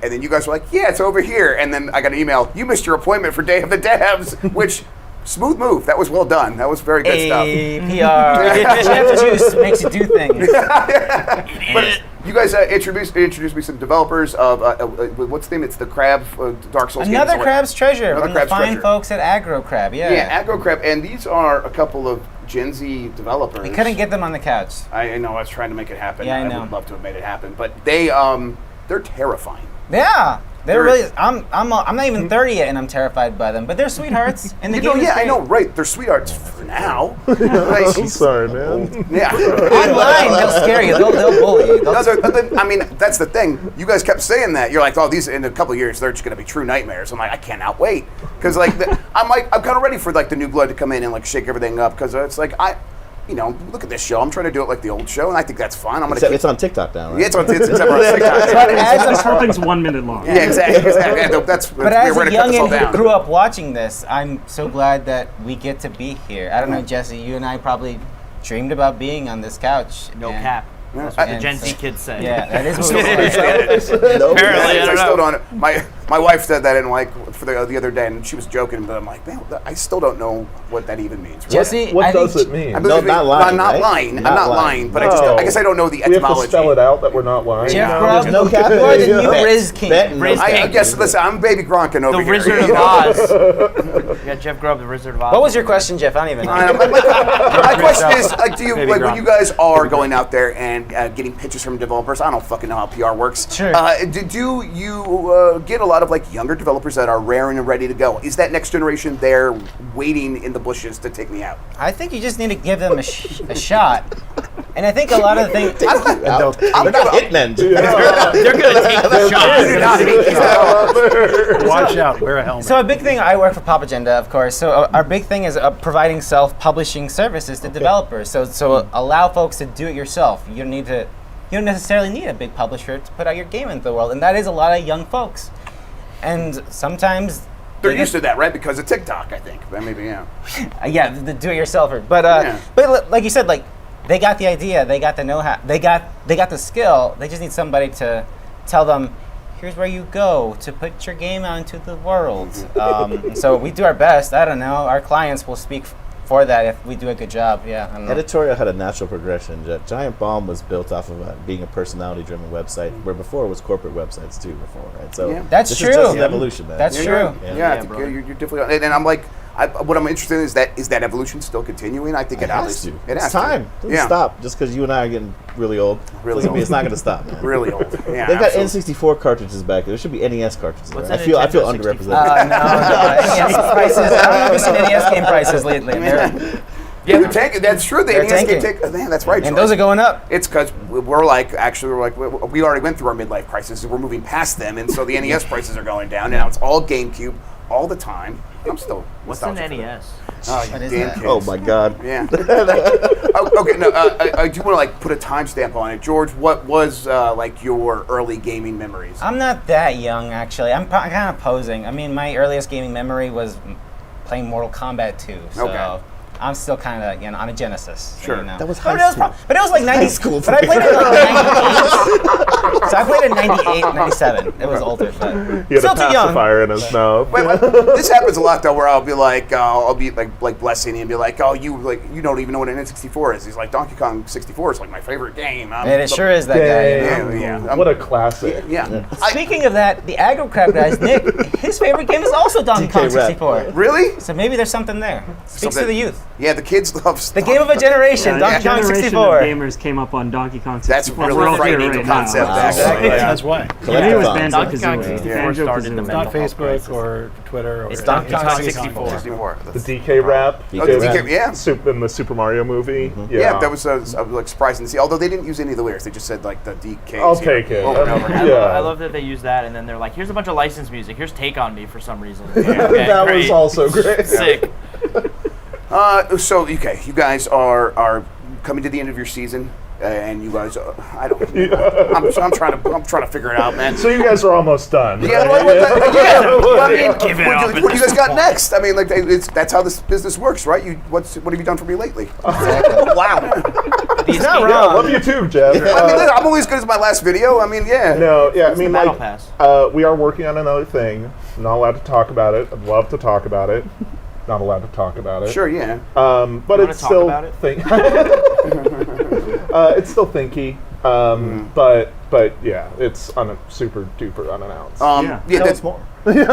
then you guys were like, yeah, it's over here. And then I got an email, you missed your appointment for Day of the Devs, which, smooth move. That was well done. That was very good stuff.
PR. Jeff Juice makes you do things.
But you guys introduced me some developers of, what's the name? It's the Crab Dark Souls
Another
game.
Crab's Treasure.
Another
From
Crab's
the fine
Treasure.
folks at Aggro Crab,
Yeah, Aggro Crab. And these are a couple of Gen Z developers.
We couldn't get them on the couch.
I know. I was trying to make it happen.
Yeah, I
I
know.
would love to have made it happen. But they're terrifying.
Yeah. They're really. I'm not even 30 yet, and I'm terrified by them. But they're sweethearts. And the game is
I
great.
know, right? They're sweethearts for now.
I'm sorry, man.
Yeah.
Online, they'll scare you. They'll bully you.
That's the thing. You guys kept saying that. You're like, oh, these in a couple of years they're just going to be true nightmares. I'm like, I cannot wait because I'm kind of ready for like the new blood to come in and like shake everything up because it's like look at this show. I'm trying to do it like the old show, and I think that's fine.
It's on TikTok now, right?
Yeah, it's on TikTok.
The whole thing's 1 minute long.
Yeah, exactly.
But as a youngin who grew up watching this, I'm so glad that we get to be here. I don't know, Jesse, you and I probably dreamed about being on this couch.
No cap. That's what the Gen Z kids say.
Yeah, that is
Still
what
don't
we
understand it.
Apparently,
I still don't. My wife said that in for the other day, and she was joking, but I'm like, man, I still don't know what that even means.
Jesse,
what does it mean?
I'm not lying. I'm not lying, but I guess I don't know the etymology.
We have to spell it out that we're not lying.
Jeff Grubb, no cap. More than you, Riz King.
I guess. Listen, I'm Baby Gronkin over here.
The Wizard of Oz. You got Jeff Grubb, the Wizard of Oz.
What was your question, Jeff? I don't even know.
My question is, when you guys are going out there and getting pitches from developers, I don't fucking know how PR works.
Sure.
Do you get a lot of like younger developers that are raring and ready to go? Is that next generation there waiting in the bushes to take me out?
I think you just need to give them a shot. And I think a lot of the things.
They're not hitmen.
They're gonna take the shot.
Watch out. Wear a helmet.
So a big thing, I work for Pop Agenda, of course. So our big thing is providing self-publishing services to developers. So allow folks to do it yourself. You don't necessarily need a big publisher to put out your game into the world, and that is a lot of young folks. And sometimes
they're used to that, right? Because of TikTok, I think. But maybe, yeah.
Yeah, the do-it-yourselfer. But like you said, like they got the idea, they got the know-how, they got the skill. They just need somebody to tell them, here's where you go to put your game out into the world. So we do our best. I don't know. Our clients will speak for that if we do a good job. Yeah. I don't know.
Editorial had a natural progression. Giant Bomb was built off of being a personality-driven website, where before it was corporate websites too. Before, right? So
that's
this
true.
is just an evolution, man.
That's true.
Yeah, I think you're definitely. And I'm like, what I'm interested in is that evolution still continuing? I think it has to.
It's time. It doesn't stop just because you and I are getting really old. It's not going to stop, man.
Really old. Yeah,
they've got N64 cartridges back there. There should be NES cartridges.
What's
there. I feel underrepresented.
No, NES prices. I don't know if you've seen NES game prices lately.
Yeah, they're tanking. That's true. The NES can take. Man, that's right.
And those are going up.
It's because we already went through our midlife crisis. We're moving past them, and so the NES prices are going down. Now it's all GameCube all the time. I'm still.
What's an NES?
Oh, you damn kids.
Oh my God.
Yeah. Okay. No, I do want to put a timestamp on it, George. What was your early gaming memories?
I'm not that young, actually. I'm kind of posing. I mean, my earliest gaming memory was playing Mortal Kombat 2. So. Okay. I'm still kind of, on a Genesis.
Sure.
So,
That was high school.
But it was like 90 school. But I played it like 98. So I played it 98, 97. It was older, but
he had
still
a
too young.
pacifier in his mouth.
This happens a lot though, where I'll be like blessing him and be like, oh, you don't even know what an N64 is. He's like, Donkey Kong 64 is like my favorite game.
And it sure is that guy.
Yeah.
What a classic.
Yeah.
Speaking of that, the aggro crab guys, Nick, his favorite game is also Donkey Kong 64.
Really?
So maybe there's something there. Speaks to the youth.
Yeah, the kids love
the game of a generation, Donkey Kong 64.
Of gamers came up on Donkey Kong 64.
That's really frightening concept.
Exactly. That's why.
It was
Donkey Kong 64 started the
It's not Facebook or Twitter.
It's Donkey Kong 64.
The DK rap.
Oh, the DK, yeah.
In the Super Mario movie.
Yeah, that was surprising to see. Although they didn't use any of the lyrics, they just said the DK.
Okay.
Over and over.
I love that they use that, and then they're like, "Here's a bunch of licensed music. Here's Take on Me for some reason."
That was also great.
Sick.
So you guys are coming to the end of your season, and you guys, I don't. I'm trying to figure it out, man.
So you guys are almost done.
Yeah,
right?
What do you guys got next? I mean, that's how this business works, right? What have you done for me lately?
Wow.
He's not wrong. Yeah, love you too, Jeff.
I mean, I'm only as good as my last video. I mean, yeah.
No, yeah. I mean, we are working on another thing. I'm not allowed to talk about it. I'd love to talk about it. Not allowed to talk about it.
Sure, yeah.
But it's still it's still thinky. But yeah, it's super duper unannounced.
Tell
us
more.
Coming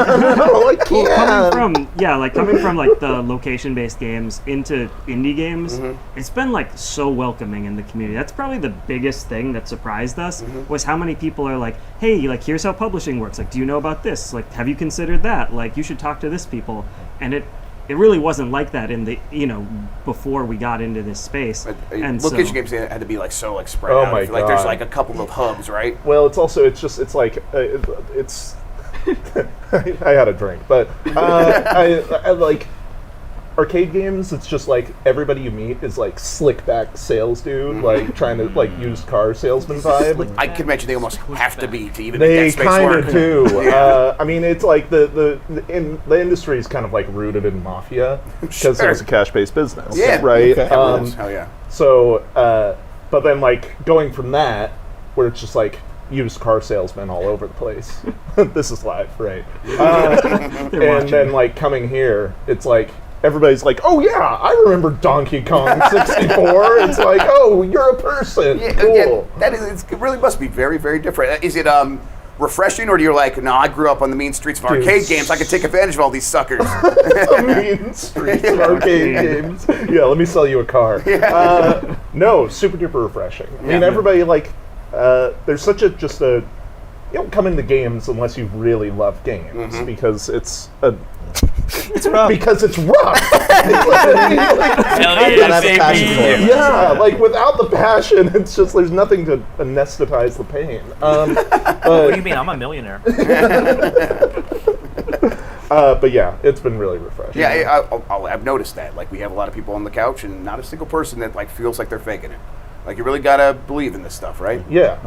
from the location-based games into indie games, it's been so welcoming in the community. That's probably the biggest thing that surprised us was how many people are like, hey, here's how publishing works. Do you know about this? Have you considered that? You should talk to this people. And it really wasn't like that in the before we got into this space. And
location games had to be so spread
out.
Oh my God. There's a couple of hubs, right?
Well, it's also it's I had a drink, but I like arcade games. It's just everybody you meet is slick back sales dude, trying to used car salesman vibe.
I can imagine they almost have to be to even
they
make that space
kind
work.
of do.
Yeah.
I mean, it's the industry is kind of rooted in mafia because it was a cash-based business, right?
Hell yeah.
So, but then going from that, where it's just used car salesmen all over the place. This is live, right? And then coming here, it's everybody's oh yeah, I remember Donkey Kong 64. It's oh, you're a person.
Yeah,
cool.
Yeah, it really must be very, very different. Is it refreshing, or do you no, I grew up on the mean streets of arcade games. I could take advantage of all these suckers.
The mean streets of arcade games. Yeah, let me sell you a car. No, super duper refreshing. I mean, everybody there's such a you don't come into games unless you really love games because it's rough. Because it's rough. Yeah, like without the passion, it's just there's nothing to anesthetize the pain.
What do you mean? I'm a millionaire.
But yeah, it's been really refreshing.
Yeah, I've noticed that. Like we have a lot of people on the couch, and not a single person that like feels like they're faking it. Like you really gotta believe in this stuff, right?
Yeah.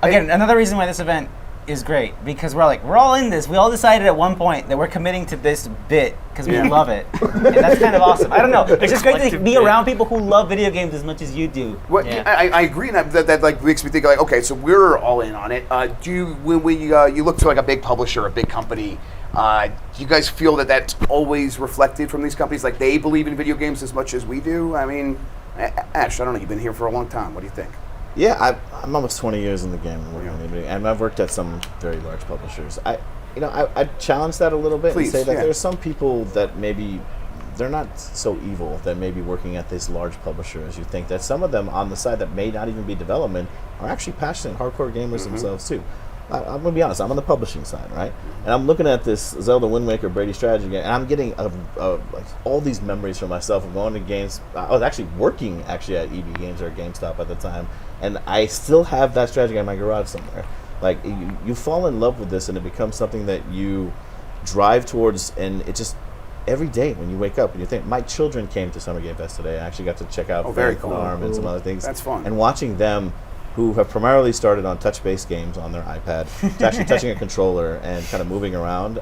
Again, another reason why this event is great because we're all in this. We all decided at one point that we're committing to this bit because we love it, and that's kind of awesome. I don't know. It's just great to be around people who love video games as much as you do.
Well, I agree, and that like makes me think like, okay, so we're all in on it. Do you, when you look to like a big publisher, a big company, do you guys feel that that's always reflected from these companies? Like they believe in video games as much as we do? I mean, Ash, I don't know. You've been here for a long time. What do you think?
Yeah, I'm almost 20 years in the game, and I've worked at some very large publishers. I challenge that a little bit and say that there are some people that maybe they're not so evil that may be working at this large publisher as you think. That some of them on the side that may not even be development are actually passionate, hardcore gamers themselves too. I'm going to be honest, I'm on the publishing side, right? And I'm looking at this Zelda Wind Waker Brady strategy game, and I'm getting like all these memories for myself of going to games. I was actually working at EB Games or GameStop at the time, and I still have that strategy in my garage somewhere. Like, you fall in love with this, and it becomes something that you drive towards, and it just, every day when you wake up and you think, my children came to Summer Game Fest today. I actually got to check out
very cool.
Farm and some other things.
That's fun.
And watching them, who have primarily started on touch-based games on their iPad, to actually touching a controller and kind of moving around.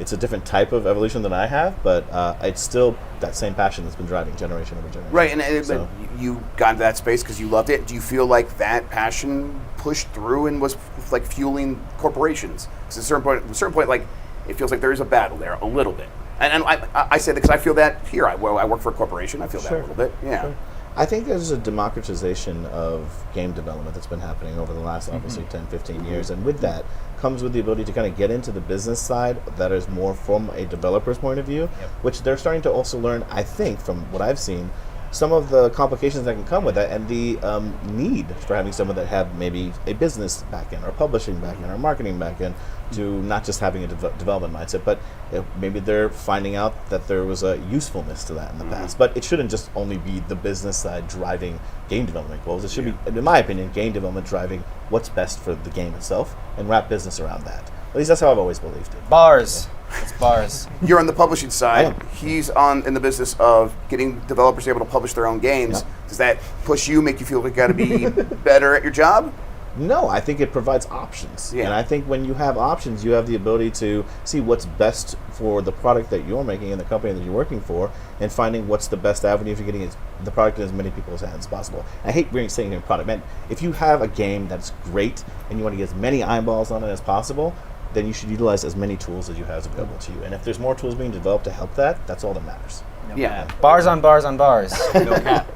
It's a different type of evolution than I have, but it's still that same passion that's been driving generation over generation.
Right, and you got into that space because you loved it. Do you feel like that passion pushed through and was like fueling corporations? Because at a certain point, like it feels like there is a battle there a little bit. And I say that because I feel that here. I work for a corporation. I feel that a little bit. Yeah.
Sure. I think there's a democratization of game development that's been happening over the last, obviously, 10, 15 years. And with that comes with the ability to kind of get into the business side that is more from a developer's point of view, which they're starting to also learn, I think, from what I've seen, some of the complications that can come with that and the need for having someone that have maybe a business backend or a publishing backend or a marketing backend to not just having a development mindset, but maybe they're finding out that there was a usefulness to that in the past. But it shouldn't just only be the business side driving game development goals. It should be, in my opinion, game development driving what's best for the game itself and wrap business around that. At least that's how I've always believed it.
Bars. It's bars.
You're on the publishing side. He's in the business of getting developers able to publish their own games. Does that push you, make you feel like you got to be better at your job?
No, I think it provides options. And I think when you have options, you have the ability to see what's best for the product that you're making and the company that you're working for, and finding what's the best avenue for getting the product in as many people's hands as possible. I hate saying product. Man, if you have a game that's great and you want to get as many eyeballs on it as possible, then you should utilize as many tools as you have available to you. And if there's more tools being developed to help that, that's all that matters.
Bars on bars on bars. No cap.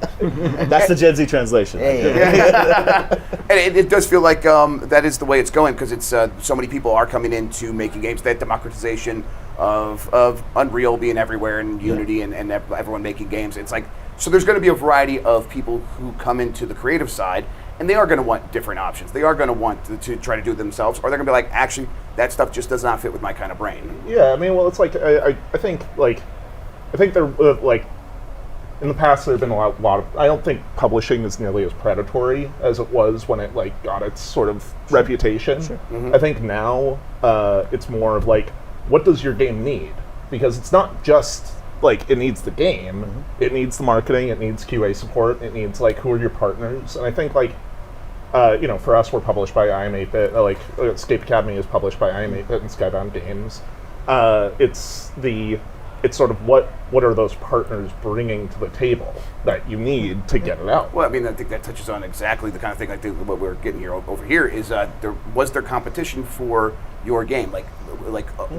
That's the Gen Z translation.
And it does feel like that is the way it's going because it's so many people are coming into making games. That democratization of Unreal being everywhere and Unity and everyone making games. It's like, so there's going to be a variety of people who come into the creative side, and they are going to want different options. They are going to want to try to do it themselves, or they're going to be like, actually, that stuff just does not fit with my kind of brain.
Yeah, I mean, well, it's like I think there like in the past there have been a lot of. I don't think publishing is nearly as predatory as it was when it like got its sort of reputation. I think now it's more of like, what does your game need? Because it's not just like it needs the game, it needs the marketing, it needs QA support, it needs like who are your partners, and I think like for us we're published by IM8-bit, like Escape Academy is published by IM8-bit and Skybound Games. It's sort of what are those partners bringing to the table that you need to get it out.
Well, I mean, I think that touches on exactly the kind of thing I think what we're getting here over here is was there competition for your game? Like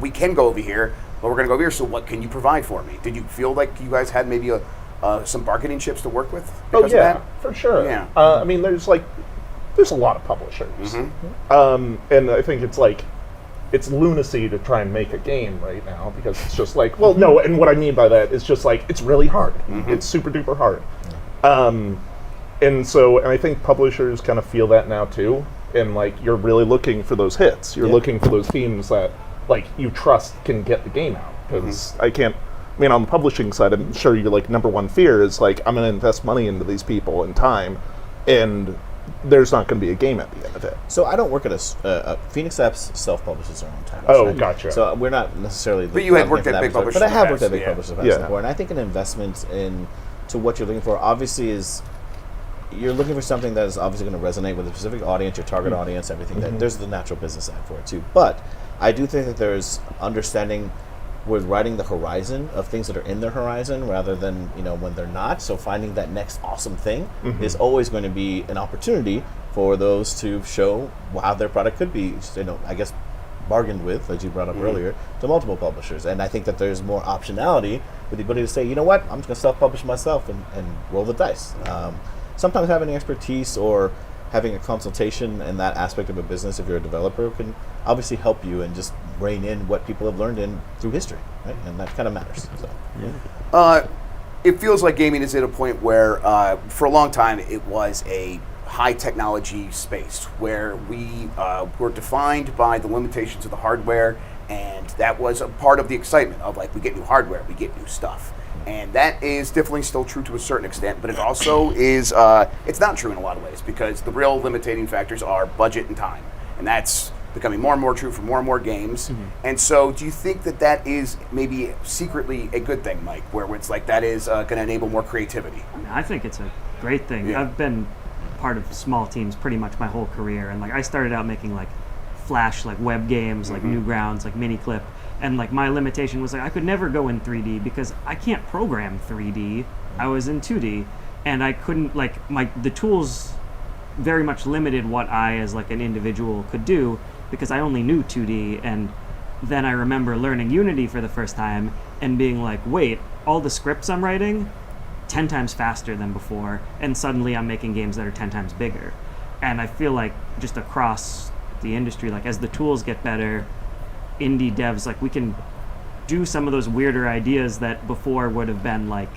we can go over here, but we're going to go over here. So what can you provide for me? Did you feel like you guys had maybe some bargaining chips to work with? Because of that?
For sure.
Yeah.
I mean, there's a lot of publishers, and I think it's lunacy to try and make a game right now because it's just like, well, no, and what I mean by that is just like, it's really hard. It's super duper hard. And I think publishers kind of feel that now too. and like you're really looking for those hits. You're looking for those teams that like you trust can get the game out. Because I can't. I mean, on the publishing side, I'm sure your like number one fear is like I'm going to invest money into these people and time, and there's not going to be a game at the end of it.
So I don't work at Phoenix Apps self-publishes their own titles.
Oh,
right?
gotcha.
So we're not necessarily.
But you had worked at big publishers.
But I have
in
worked
the
at big
past,
publishers before, and I think an investment to what you're looking for obviously is you're looking for something that is obviously going to resonate with a specific audience, your target audience, everything. There's the natural business side for it too. But I do think that there's understanding with writing the horizon of things that are in their horizon rather than when they're not. So finding that next awesome thing is always going to be an opportunity for those to show how their product could be, I guess, bargained with, as you brought up earlier, to multiple publishers. And I think that there's more optionality with the ability to say, you know what, I'm just going to self-publish myself and roll the dice. Sometimes having expertise or having a consultation in that aspect of a business, if you're a developer, can obviously help you and just rein in what people have learned through history, right? And that kind of matters. So,
it feels like gaming is at a point where, for a long time, it was a high technology space where we were defined by the limitations of the hardware, and that was a part of the excitement of like we get new hardware, we get new stuff. And that is definitely still true to a certain extent, but it also is, it's not true in a lot of ways because the real limiting factors are budget and time. And that's becoming more and more true for more and more games. And so do you think that that is maybe secretly a good thing, Mike, where it's like that is going to enable more creativity?
I think it's a great thing. I've been part of small teams pretty much my whole career. And like I started out making like Flash, like web games, like Newgrounds, like Miniclip. And like my limitation was like I could never go in 3D because I can't program 3D. I was in 2D, and I couldn't the tools very much limited what I as like an individual could do because I only knew 2D. And then I remember learning Unity for the first time and being like, wait, all the scripts I'm writing 10 times faster than before, and suddenly I'm making games that are 10 times bigger. And I feel like just across the industry, like as the tools get better, indie devs, like we can do some of those weirder ideas that before would have been like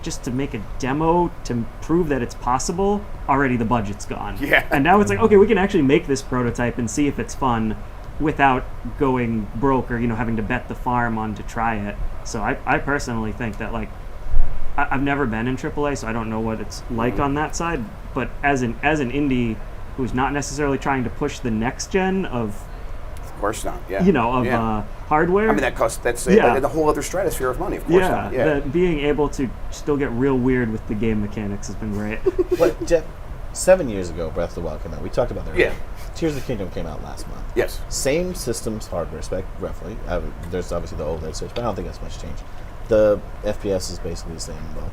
just to make a demo to prove that it's possible. Already the budget's gone. And now it's like, okay, we can actually make this prototype and see if it's fun without going broke or having to bet the farm on to try it. So I personally think that like I've never been in AAA, so I don't know what it's like on that side, but as an indie who's not necessarily trying to push the next gen of
course not.
Hardware.
I mean, that's a whole other stratosphere of money. Of course not. Yeah.
Being able to still get real weird with the game mechanics has been great.
But Jeff, 7 years ago, Breath of the Wild came out. We talked about that.
Yeah.
Tears of the Kingdom came out last month.
Yes.
Same systems, hardware spec, roughly. There's obviously the old Edge, but I don't think that's much change. The FPS is basically the same, though.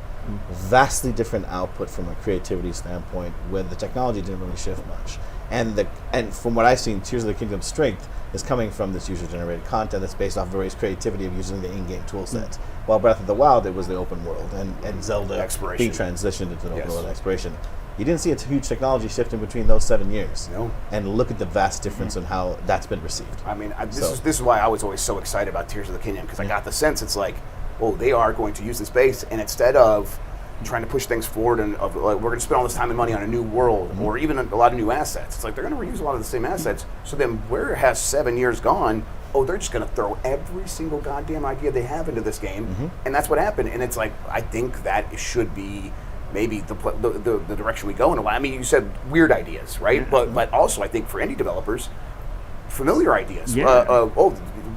Vastly different output from a creativity standpoint, where the technology didn't really shift much. And from what I've seen, Tears of the Kingdom's strength is coming from this user-generated content that's based off various creativity of using the in-game tool sets. While Breath of the Wild, it was the open world, and Zelda being transitioned into the open world exploration. You didn't see a huge technology shift in between those 7 years.
No.
And look at the vast difference in how that's been received.
I mean, this is why I was always so excited about Tears of the Kingdom, because I got the sense it's like, oh, they are going to use this base, and instead of trying to push things forward and of like we're going to spend all this time and money on a new world or even a lot of new assets. It's like they're going to reuse a lot of the same assets. So then where has 7 years gone? Oh, they're just going to throw every single goddamn idea they have into this game, and that's what happened. And it's like I think that should be maybe the direction we go in a while. I mean, you said weird ideas, right? But also I think for indie developers, familiar ideas.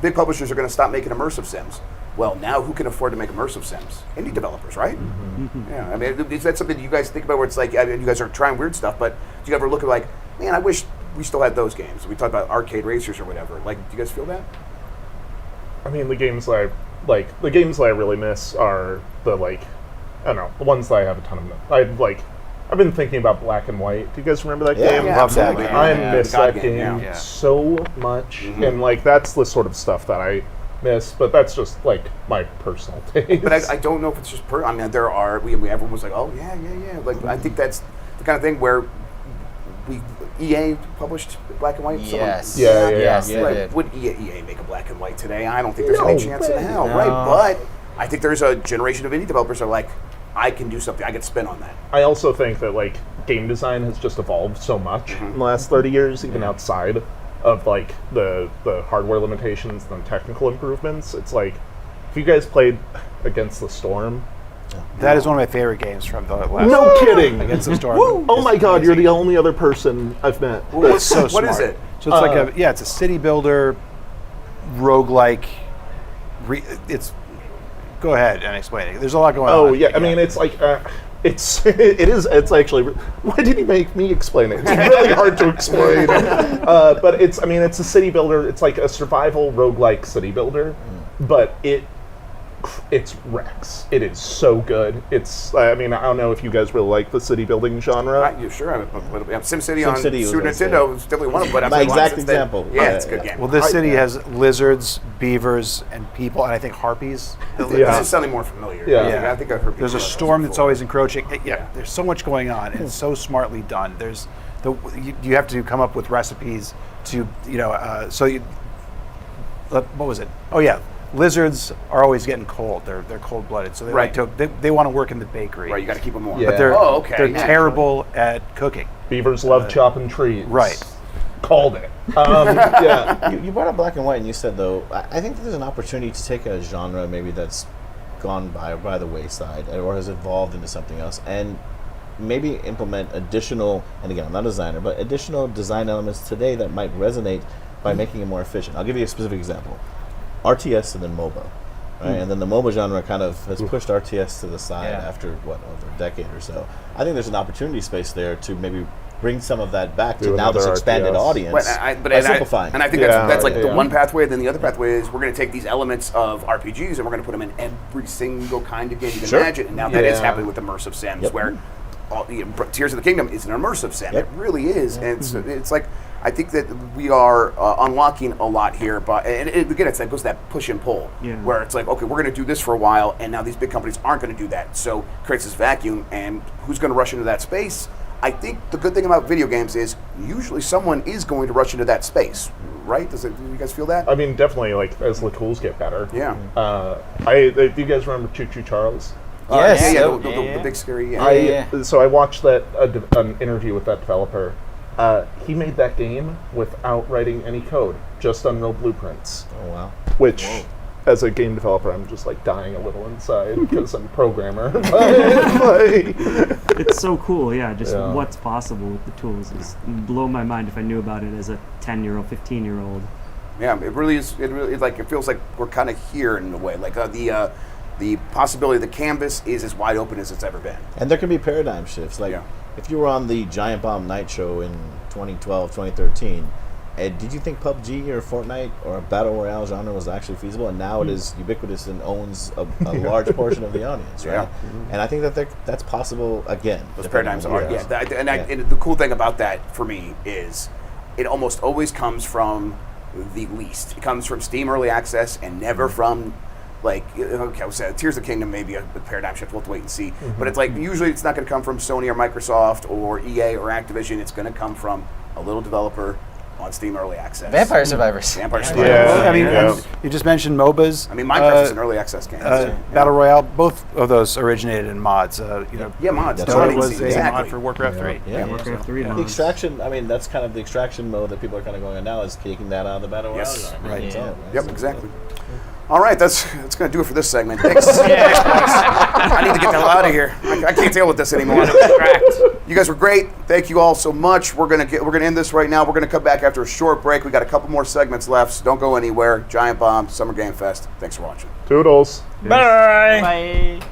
Big publishers are going to stop making immersive sims. Well, now who can afford to make immersive sims? Indie developers, right? Yeah, I mean, is that something you guys think about where it's like, I mean, you guys are trying weird stuff, but do you ever look at like, man, I wish we still had those games? We talked about arcade racers or whatever. Like, do you guys feel that?
I mean, the games that I really miss are the I don't know, the ones that I have a ton of. I've been thinking about Black and White. Do you guys remember that game?
Yeah, absolutely.
I miss that game so much, and that's the sort of stuff that I miss, but that's just my personal taste.
But I don't know if it's just I mean, there are everyone was like, oh yeah. Like I think that's the kind of thing where EA published Black and White.
Yes.
Would EA make a Black and White today? I don't think there's any chance in hell, right? But I think there's a generation of indie developers that are like, I can do something. I can spin on that.
I also think that game design has just evolved so much in the last 30 years, even outside of like the hardware limitations and technical improvements. It's like, if you guys played Against the Storm,
that is one of my favorite games from the last.
No kidding!
Against the Storm.
Oh my God, you're the only other person I've met.
It's so smart.
What is it?
So it's it's a city builder, roguelike. It's. Go ahead and explain it. There's a lot going on.
Oh yeah, I mean it's like it's actually. Why did he make me explain it? It's really hard to explain. But it's a city builder. It's like a survival roguelike city builder, but it's Rex. It is so good. I don't know if you guys really like the city building genre.
You sure? SimCity on
SimCity
Super Nintendo is definitely one of them. But
my exact example.
It's a good game.
Well, this city has lizards, beavers, and people, and I think harpies.
This is sounding more familiar.
Yeah.
I think I've heard.
There's a storm that's always encroaching. There's so much going on, and it's so smartly done. You have to come up with recipes to what was it? Oh yeah. Lizards are always getting cold. They're cold-blooded, so they want to work in the bakery.
Right, you got to keep them warm.
Yeah.
But they're
okay.
terrible at cooking.
Beavers love chopping trees.
Right.
Called it. Yeah.
You brought up Black and White, and you said though, I think there's an opportunity to take a genre maybe that's gone by the wayside or has evolved into something else, and maybe implement additional. And again, I'm not a designer, but additional design elements today that might resonate by making it more efficient. I'll give you a specific example. RTS and then MOBA, right? And then the MOBA genre kind of has pushed RTS to the side after over a decade or so. I think there's an opportunity space there to maybe bring some of that back to now this expanded audience by simplifying.
And I think that's like the one pathway. Then the other pathway is we're going to take these elements of RPGs and we're going to put them in every single kind of game you can imagine. And now that is happening with immersive sims, where Tears of the Kingdom is an immersive sim. It really is, and it's like. I think that we are unlocking a lot here, but again, it goes to that push and pull, where it's like, okay, we're going to do this for a while, and now these big companies aren't going to do that, so it creates this vacuum, and who's going to rush into that space? I think the good thing about video games is usually someone is going to rush into that space, right? Do you guys feel that?
I mean, definitely, like, as the tools get better.
Yeah.
Do you guys remember Choo Choo Charles?
Yes. The big scary.
So I watched an interview with that developer. He made that game without writing any code, just Unreal blueprints.
Oh wow!
Which, as a game developer, I'm just like dying a little inside because I'm a programmer.
It's so cool, just what's possible with the tools. It's blow my mind if I knew about it as a 10-year-old, 15-year-old.
Yeah, it really is. It feels like we're kind of here in a way. Like the possibility, the canvas is as wide open as it's ever been.
And there can be paradigm shifts. Like if you were on the Giant Bomb Nite show in 2012, 2013, did you think PUBG or Fortnite or a battle royale genre was actually feasible? And now it is ubiquitous and owns a large portion of the audience, right? And I think that's possible again.
Those paradigms are, and the cool thing about that for me is it almost always comes from the least. It comes from Steam Early Access and never from Tears of the Kingdom may be a paradigm shift. We'll have to wait and see. But it's like usually it's not going to come from Sony or Microsoft or EA or Activision. It's going to come from a little developer on Steam Early Access.
Vampire Survivors.
You just mentioned MOBAs.
I mean, Minecraft is an early access game.
Battle Royale. Both of those originated in mods.
Mods.
Dota was a mod for Warcraft 3.
Warcraft 3.
The extraction. I mean, that's kind of the extraction mode that people are kind of going on now. Is taking that out of the Battle Royale.
Yes.
Right.
Yep. Exactly. All right, that's going to do it for this segment. Thanks. I need to get the hell out of here. I can't deal with this anymore. You guys were great. Thank you all so much. We're going to end this right now. We're going to come back after a short break. We got a couple more segments left, so don't go anywhere. Giant Bomb, Summer Game Fest. Thanks for watching.
Toodles.
Bye.
Bye.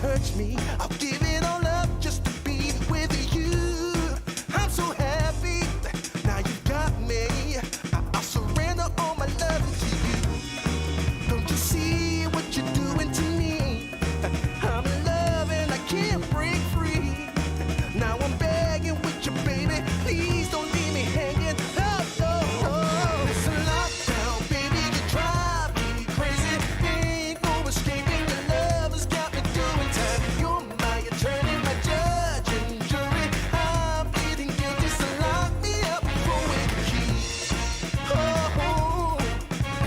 search me. I'll give it all up just to be with you. I'm so happy, now you got me. I'll surrender all my love to you. Don't you see what you're doing to me? I'm in love and I can't break free. Now I'm begging with you, baby. Please don't leave me hanging. Oh, oh, oh. It's a lockdown, baby. You drive me crazy. Ain't no escaping. Your love has got me doing time. You're my attorney, my judge and jury. I'm pleading guilty, so lock me up for with the key. Oh, oh,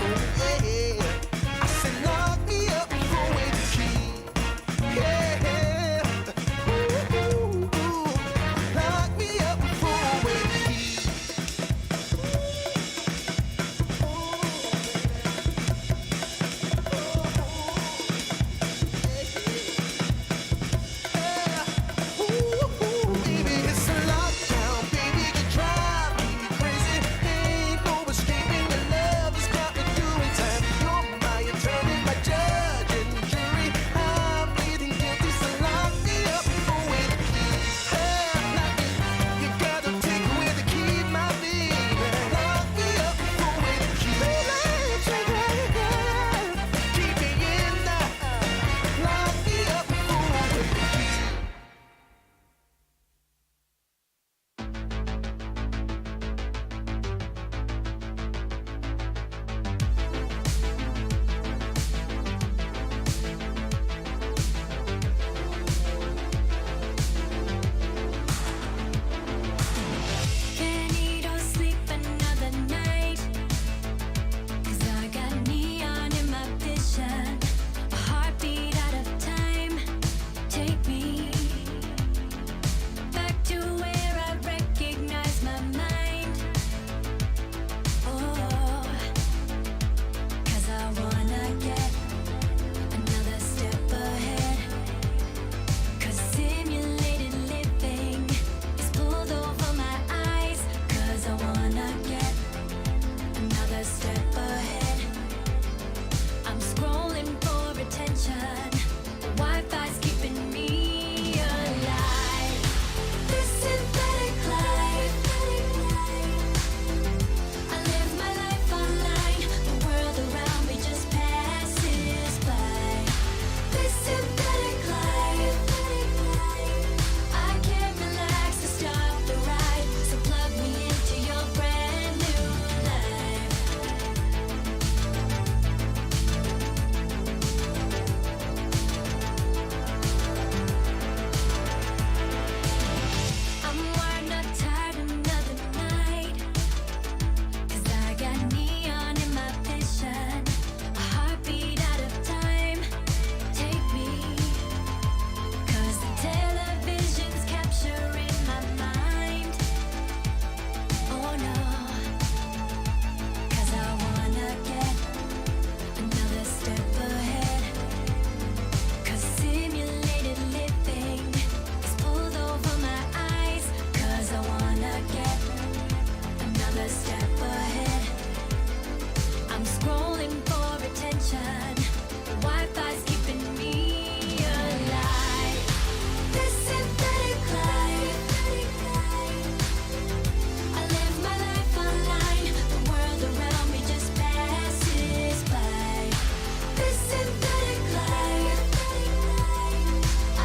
oh, yeah. I said lock me up for with the key. Yeah, ooh, ooh, ooh. Lock me up for with the key. Baby, it's a lockdown, baby. You drive me crazy. Ain't no escaping. Your love has got me doing time. You're my attorney, my judge and jury. I'm pleading guilty, so lock me up for with the key. You gotta take away the key, my baby. Lock me up for with the key. Keep me in there. Lock me up for with the key.
Can't eat or sleep another night, 'cause I got neon in my vision, a heartbeat out of time. Take me back to where I recognize my mind. Oh, 'cause I wanna get another step ahead, 'cause simulated living is pulled over my eyes. 'Cause I wanna get another step ahead. I'm scrolling for attention. The Wi-Fi's keeping me alive. This synthetic life, I live my life online. The world around me just passes by. This synthetic life, I can't relax to stop the ride. So plug me into your brand new life. I'm wired, not tired, another night, 'cause I got neon in my vision, a heartbeat out of time. Take me, 'cause the television's capturing my mind. Oh no, 'cause I wanna get another step ahead, 'cause simulated living is pulled over my eyes. 'Cause I wanna get another step ahead. I'm scrolling for attention. The Wi-Fi's keeping me alive. This synthetic life, I live my life online. The world around me just passes by. This synthetic life,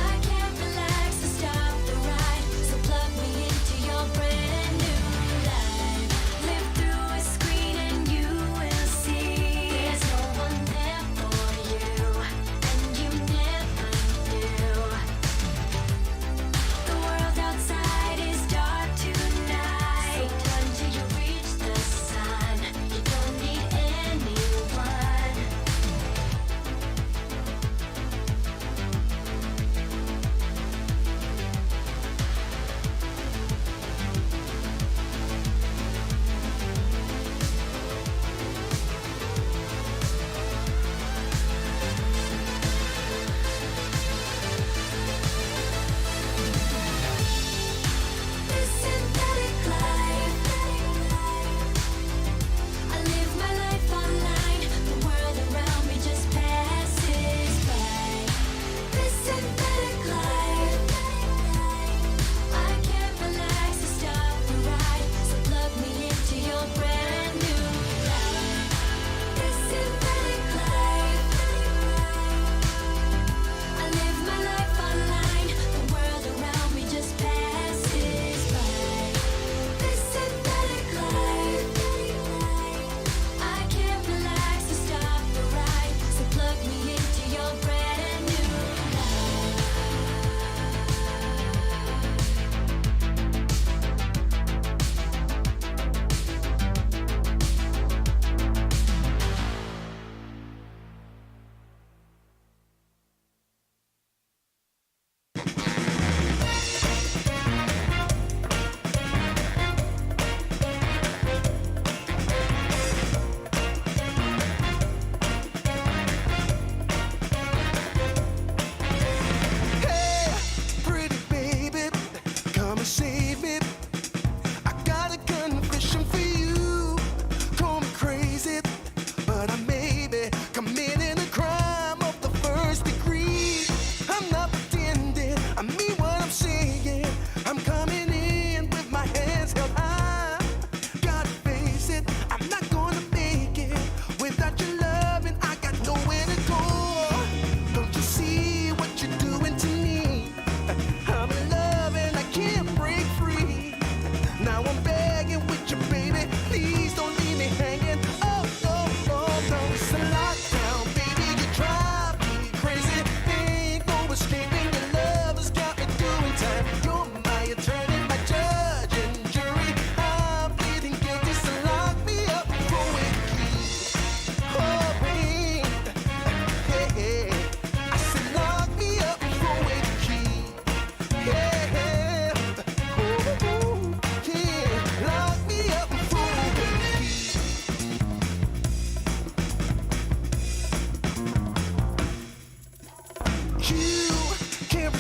I can't relax to stop the ride. So plug me into your brand new life. Live through a screen and you will see there's no one there for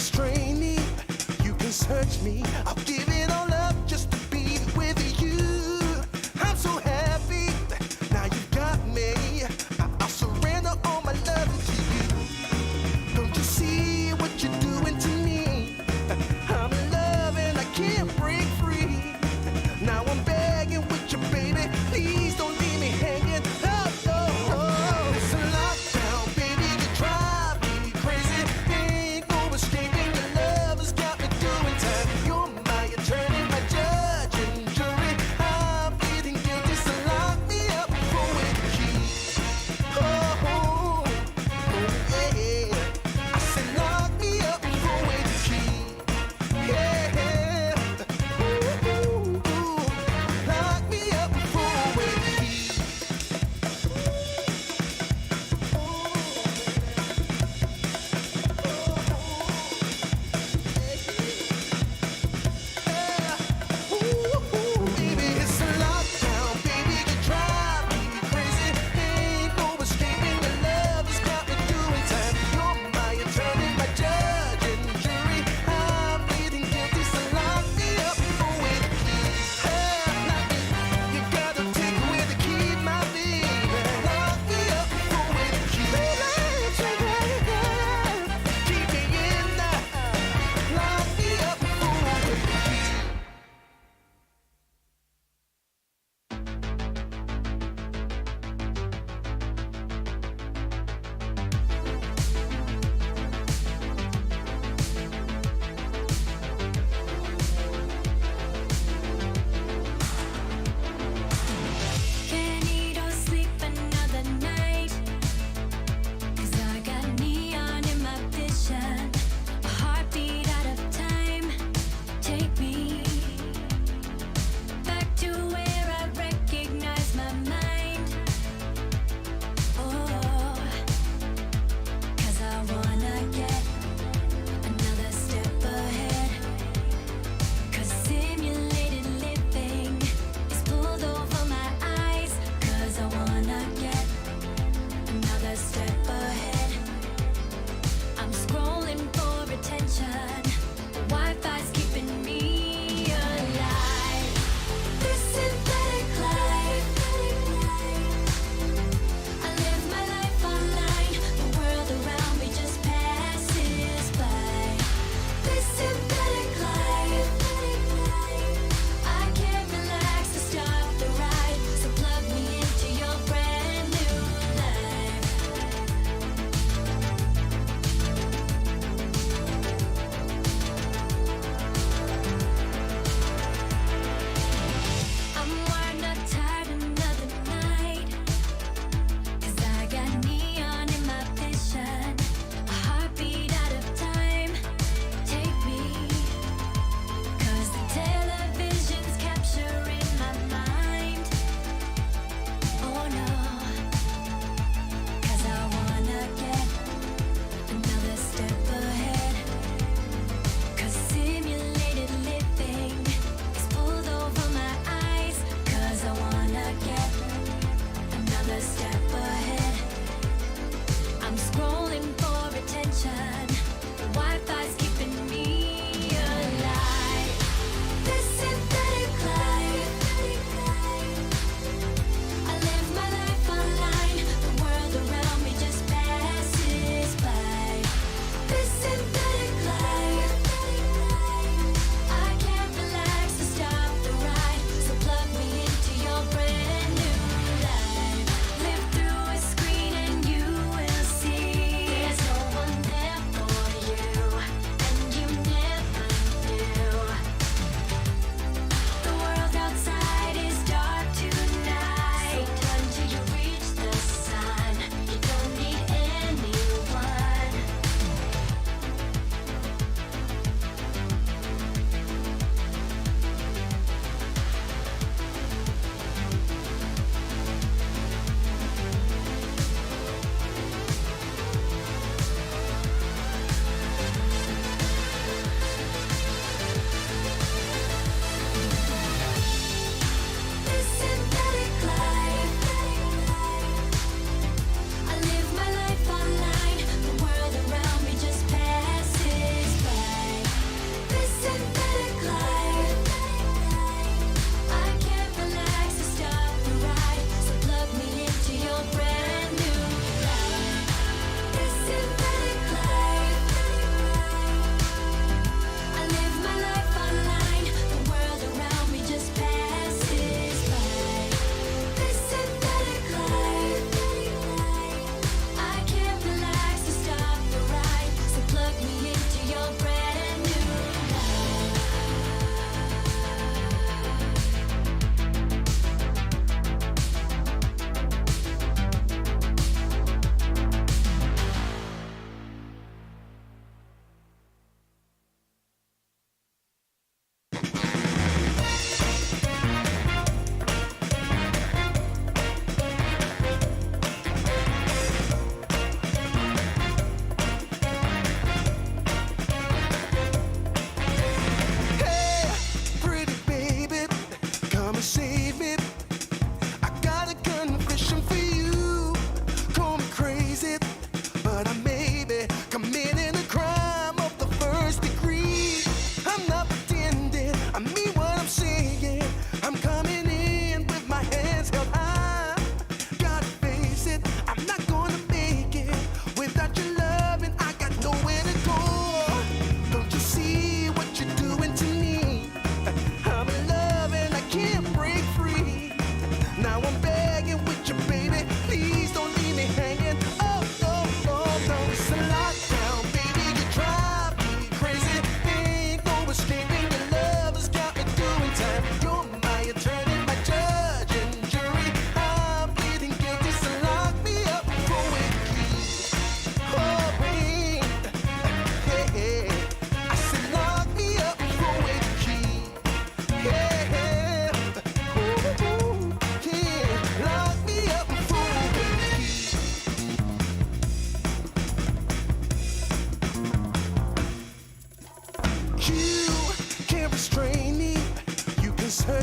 restrain me. You can search me. I'll give it all up just to be with you. I'm so happy. Now you got me. I'll surrender all my love to you. Don't you see what you're doing to me? I'm in love and I can't break free. Now I'm begging with you, baby. Please don't leave me hanging. Oh, oh, oh. It's a lockdown, baby. You drive me crazy. Ain't no escaping. Your love has got me doing time. You're my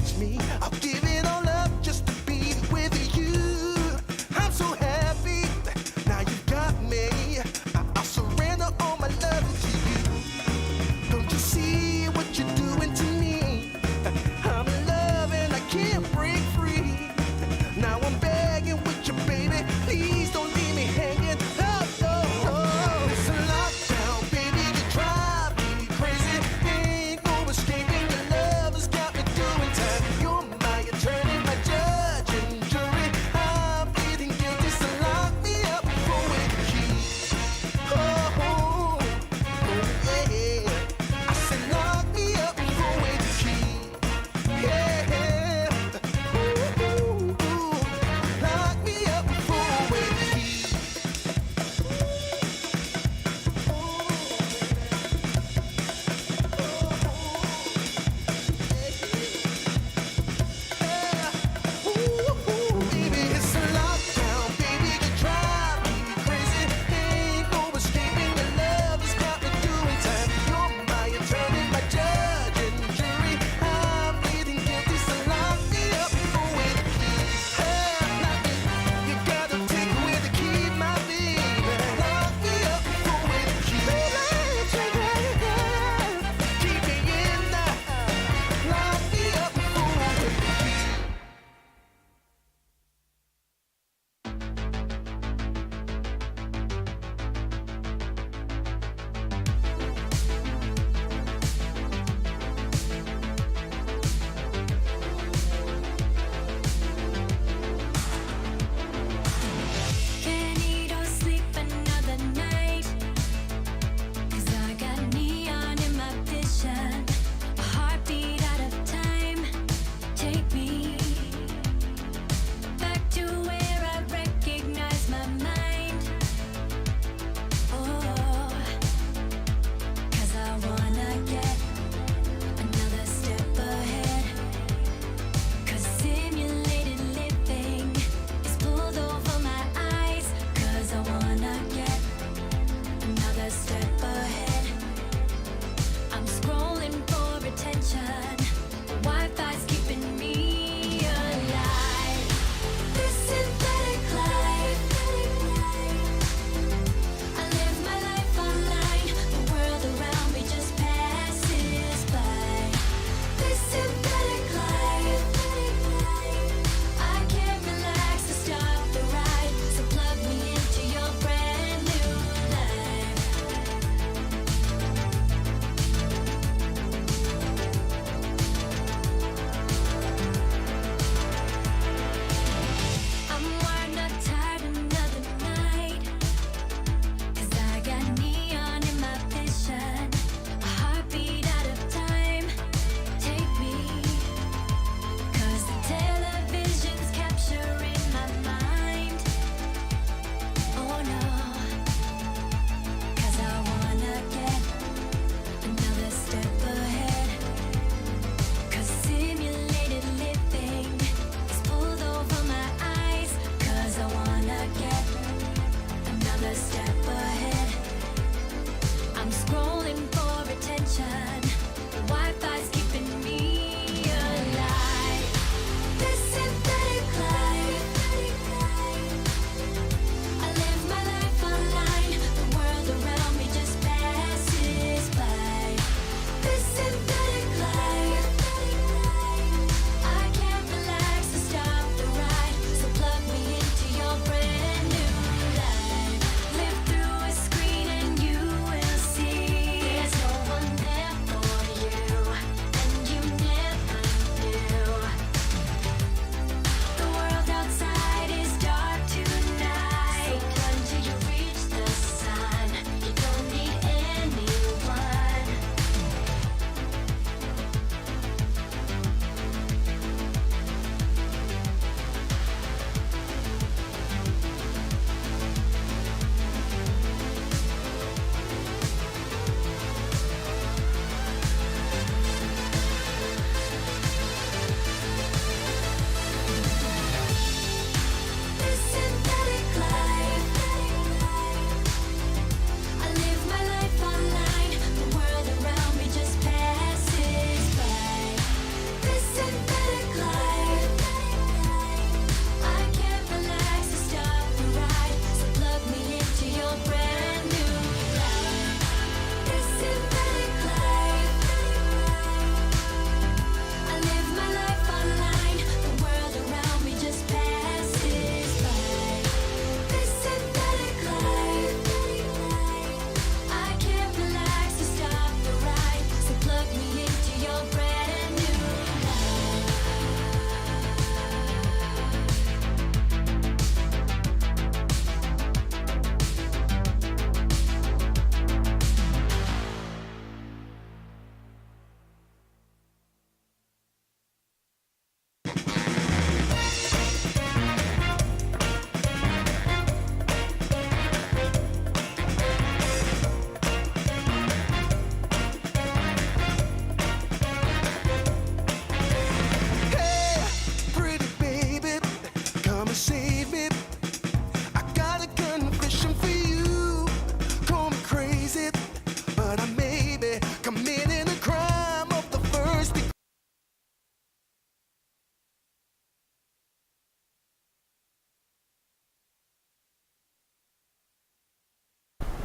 touch me. I'll give it all up just to be with you. I'm so happy, now you got me. I'll surrender all my love to you. Don't you see what you're doing to me? I'm in love and I can't break free. Now I'm begging with you, baby. Please don't leave me hanging. Oh, oh, oh. It's a lockdown, baby. You drive me crazy. Ain't no escaping. Your love has got me doing time. You're my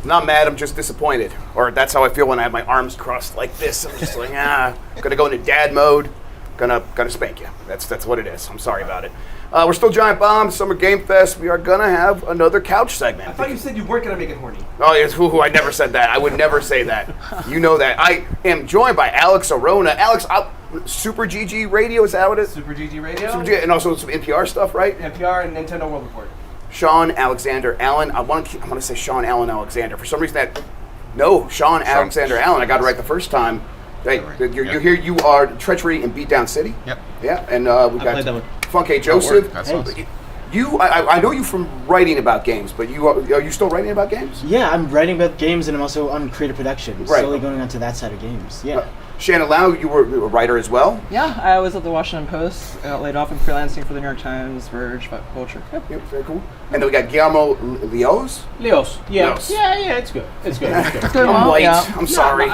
Not mad, I'm just disappointed. Or that's how I feel when I have my arms crossed like this. I'm just like, gonna go into dad mode. Gonna spank you. That's what it is. I'm sorry about it. We're still Giant Bomb, Summer Game Fest. We are gonna have another couch segment.
I thought you said you weren't gonna make it horny.
Oh yes, I never said that. I would never say that. You know that. I am joined by Alex Arona. Alex, Super GG Radio, is that what it is?
Super GG Radio.
And also some NPR stuff, right?
NPR and Nintendo World Report.
Sean Alexander Allen. I want to say Sean Allen Alexander. For some reason Sean Alexander Allen. I got it right the first time. Hey, you're here. You are Treachery in Beatdown City.
Yep.
Yeah, and we
played that
got
one.
Funky Joseph.
That's awesome.
I know you from writing about games, but are you still writing about games?
Yeah, I'm writing about games, and I'm also on creative production.
Right.
Slowly going onto that side of games. Yeah.
Shannon Lau, you were a writer as well.
Yeah, I was at the Washington Post, got laid off and freelancing for the New York Times, Verge, Pop Culture.
Yep, very cool. And then we got Guillermo Leos.
Leos, yeah.
Leos.
Yeah, it's good. It's good. It's good.
I'm late.
Yeah.
I'm sorry.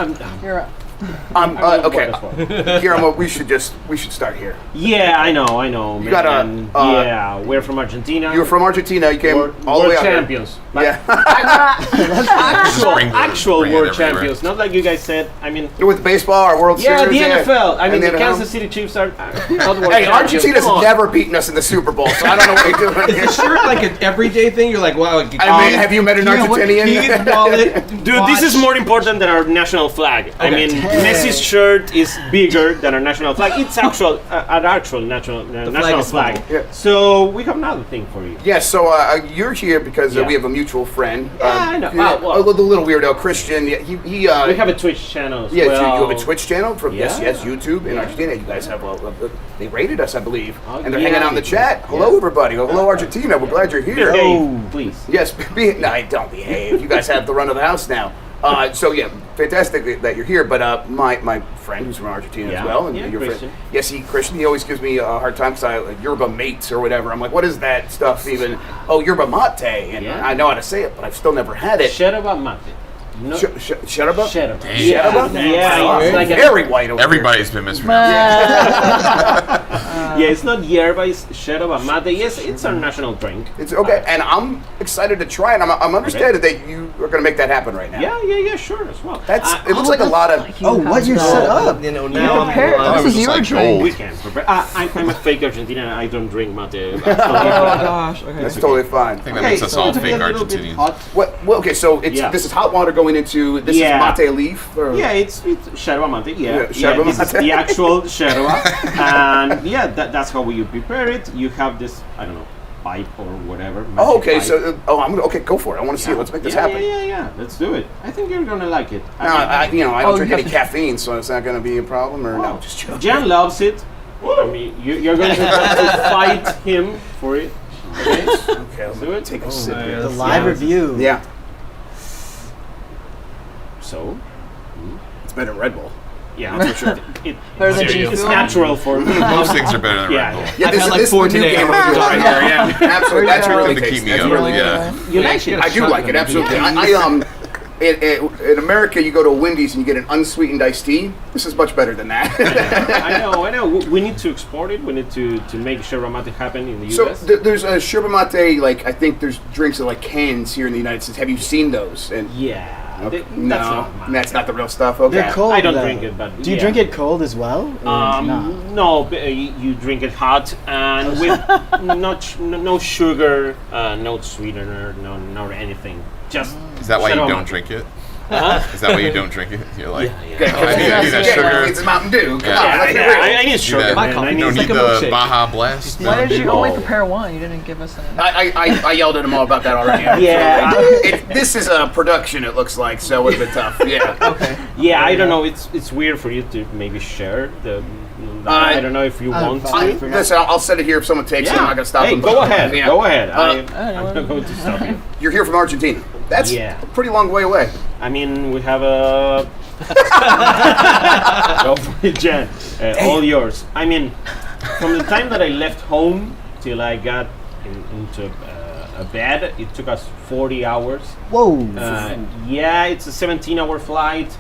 You're up.
Okay. Guillermo, we should start here.
Yeah, I know.
You got
yeah, we're from Argentina.
You're from Argentina. You came all the way out here.
champions.
Yeah.
Actual
bring it
world
everywhere.
champions. Not like you guys said. I mean,
with baseball, our World
yeah,
Series.
the NFL. I mean,
And
the
then,
Kansas City Chiefs are not world
Hey,
champions.
Argentina's
Come on.
never beaten us in the Super Bowl, so I don't know what you're doing here.
Is sure like an everyday thing? You're like, wow.
Have you met an Argentinian?
Dude, this is more important than our national flag. I
Okay.
mean, Messi's shirt is bigger than our national flag. It's actual, an actual national
is
flag.
small.
Yeah.
So we have another thing for you.
Yes, so you're here because
Yeah.
we have a mutual friend.
I know.
The little weirdo, Christian. He
We have a Twitch channel as
yeah,
well.
so you have a Twitch channel from
Yeah.
yes, YouTube in
Yeah.
Argentina. You guys have they rated us, I believe,
Oh,
and they're
yeah.
hanging out in the chat. Hello,
Yeah.
everybody. Hello, Argentina. We're glad you're here.
Behave, please.
Yes, don't behave. You guys have the run of the house now. So yeah, fantastic that you're here. But my friend who's from Argentina
Yeah.
as well, and
Yeah,
your
Christian.
friend, yes, Christian. He always gives me a hard time because like yerba mates or whatever. I'm like, what is that stuff even? Oh, yerba mate, and
Yeah.
I know how to say it, but I've still never had it.
Yerba mate. No.
Sheraba?
Sheraba.
Sheraba?
Yeah, it's like
very white over
Everybody's been mispronouncing.
yeah, it's not yerba, it's yerba mate. Yes, it's our national drink.
It's okay, and I'm excited to try it. I'm understanding that you are going to make that happen right now.
Yeah, sure, as well.
It looks like a lot of.
What you set up?
You know,
You prepared. This is your drink.
We can prepare. I'm a fake Argentinian. I don't drink mate.
Oh gosh. Okay.
That's totally fine.
I think that makes us all fake Argentinians.
Well, okay, so this is hot water going into this is mate leaf. Or?
Yeah, it's yerba mate. Yeah,
yerba
this is
mate.
the actual yerba, and that's how you prepare it. You have this, I don't know, pipe or whatever.
Oh, okay.
pipe.
So, okay, go for it. I want to see it. Let's make this happen.
Yeah. Let's do it. I think you're gonna like it.
No, I don't drink any caffeine, so it's not going to be a problem. Or no, just joking.
Jan loves it. I mean, you're going to have to fight him for it. Okay.
Let's
do it.
Take a sip.
The live review.
Yeah.
So,
it's better than Red Bull.
Yeah,
That's for sure.
It's natural for
Most things are better than Red Bull.
Yeah, this is the new game we're doing right here. Yeah, absolutely. That's really
To keep
tasty.
me
That's
up,
really
yeah.
good.
You like it?
I do like it, absolutely. In America, you go to Wendy's and you get an unsweetened iced tea. This is much better than that.
I know. We need to export it. We need to make yerba mate happen in the
So
U.S.
there's a yerba mate, like I think there's drinks in like cans here in the United States. Have you seen those? And
yeah.
Okay.
That's
That's not the real stuff. Okay.
They're cold.
I don't
though.
drink it, but
Do you drink it cold as well? Or not?
No, you drink it hot and with no sugar, no sweetener, no anything. Just
Is that why you
yerba
don't
mate.
drink it?
Huh?
Is that why you don't drink it? You're like,
Yeah.
"Oh, I need that sugar.
It's Mountain Dew. Come
Yeah.
on, let's be real.
I need sugar.
That-
Man. I
you don't
need
need the Baja Blast.
Why did you only
Oh.
prepare one? You didn't give us any.
I yelled at him all about that already.
Yeah.
This is a production, it looks like, so it would have been tough. Yeah.
Okay.
Yeah, I don't know. It's weird for you to maybe share the. I don't know if you want to.
Listen, I'll set it here if someone takes it. I'm not going to stop
Hey,
them.
go ahead.
Yeah.
Go ahead.
Uh,
I'm not going to stop you.
You're here from Argentina. That's
Yeah.
a pretty long way away.
I mean, we have a. Go for it, Jen. All yours. I mean, from the time that I left home till I got into a bed, it took us 40 hours.
Whoa.
Yeah, it's a 17-hour flight.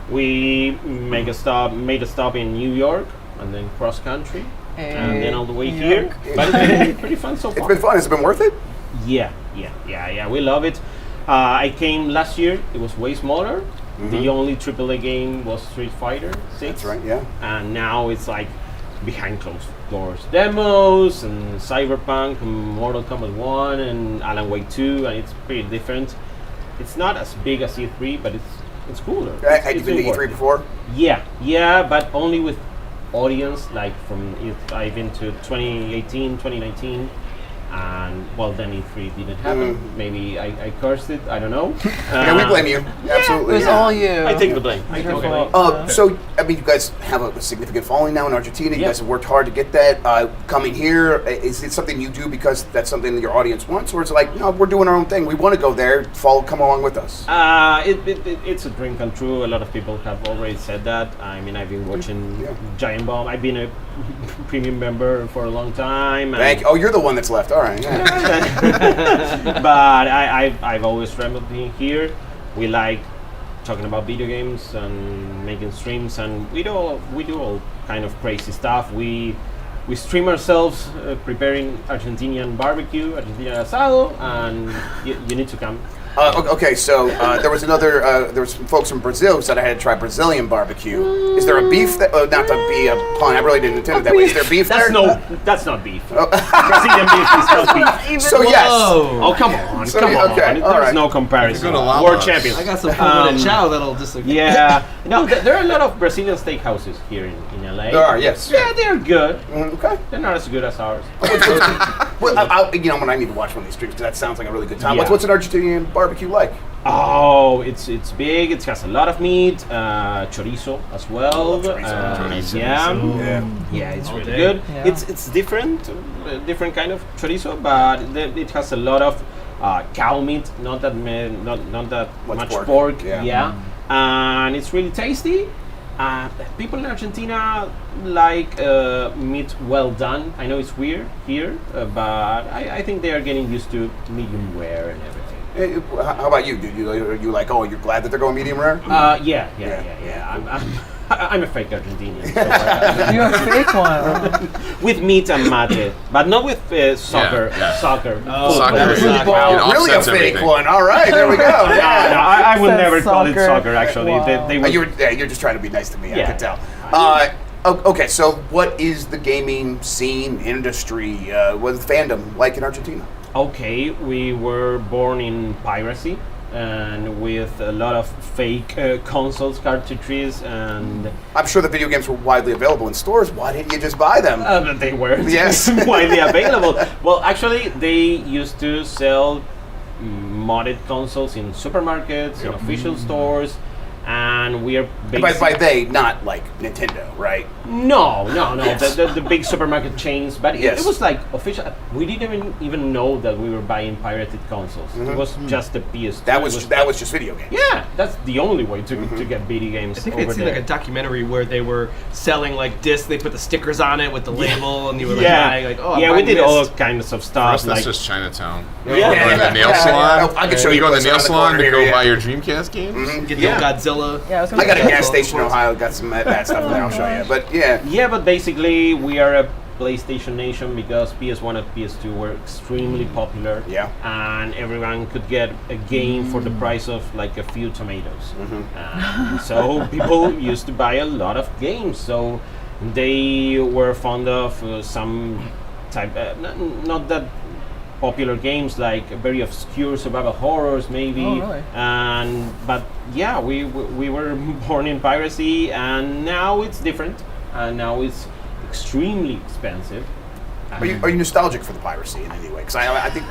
We made a stop in New York and then cross country and then all the way here. But it's been pretty fun so far.
It's been fun. Has it been worth it?
Yeah. We love it. I came last year. It was way smaller. The only AAA game was Street Fighter 6.
That's right, yeah.
And now it's like behind closed doors demos and Cyberpunk and Mortal Kombat 1 and Alan Wake 2, and it's pretty different. It's not as big as E3, but it's cooler.
Had you been to E3 before?
Yeah, but only with audience, like I've been to 2018, 2019. And well, then E3 didn't happen. Maybe I cursed it. I don't know.
Yeah, we blame you. Absolutely.
It was all you.
I take the blame.
So, I mean, you guys have a significant following now in Argentina. You guys have worked hard to get that. Coming here, is it something you do because that's something that your audience wants, or is it like, no, we're doing our own thing. We want to go there. Come along with us.
It's a dream come true. A lot of people have already said that. I mean, I've been watching Giant Bomb. I've been a premium member for a long time.
Thank you. Oh, you're the one that's left. All right. Yeah.
But I've always dreamt of being here. We like talking about video games and making streams, and we do all kind of crazy stuff. We stream ourselves preparing Argentinian barbecue, Argentinian asado, and you need to come.
Okay, so there was some folks from Brazil who said I had to try Brazilian barbecue. Is there a beef that? Not to be a pun, I really didn't intend it that way. Is there beef there?
That's not beef. Brazilian beef is not beef.
So yes.
Oh, come on, come on. There's no comparison. World champions.
I got some food with chow that'll disagree.
Yeah. No, there are a lot of Brazilian steakhouses here in LA.
There are, yes.
Yeah, they're good.
Okay.
They're not as good as ours.
Well, when I need to watch one of these streams, because that sounds like a really good time.
Yeah.
What's an Argentinian barbecue like?
Oh, it's big. It has a lot of meat, chorizo as well.
Chorizo.
Yeah, it's really good.
Yeah.
It's different kind of chorizo, but it has a lot of cow meat, not that much pork. Yeah, and it's really tasty. People in Argentina like meat well done. I know it's weird here, but I think they are getting used to medium rare and everything.
How about you, dude? You like? Oh, you're glad that they're going medium rare?
Yeah. I'm a fake Argentinian. So
You're a fake one.
with meat and mate, but not with soccer. Soccer.
Oh, soccer.
Really a fake one. All right, there we go.
No, I would never call it soccer. Actually,
Wow.
You're just trying to be nice to me. I can tell. Okay, so what is the gaming scene industry? What's fandom like in Argentina?
Okay, we were born in piracy and with a lot of fake consoles, cartridges, and
I'm sure the video games were widely available in stores. Why didn't you just buy them?
they were
Yes.
widely available. Well, actually, they used to sell modded consoles in supermarkets, in official stores, and we are
by they, not like Nintendo, right?
No,
Yes.
the big supermarket chains, but
Yes.
it was like official. We didn't even know that we were buying pirated consoles. It was just the PS2.
That was just video games.
Yeah, that's the only way to get video games.
I think
over
I'd seen
there.
like a documentary where they were selling like discs. They put the stickers on it with the label, and you were like, buying, like, oh, I'm
we
buying
did
this.
all kinds of stuff.
For us, that's
like
just Chinatown.
Yeah.
Go to the nail salon.
I can show
you
you
go to
what's
the nail
around the
salon
corner
to
here,
go buy your Dreamcast games.
Get the old Godzilla.
Yeah,
I got a gas station in Ohio. Got some bad stuff in there. I'll show you. But
yeah, but basically we are a PlayStation nation because PS1 and PS2 were extremely popular.
Yeah.
And everyone could get a game for the price of like a few tomatoes. So people used to buy a lot of games. So they were fond of some type, not that popular games, like very obscure survival horrors maybe.
Oh, really?
But yeah, we were born in piracy, and now it's different. Now it's extremely expensive.
are you nostalgic for the piracy in any way? Because I think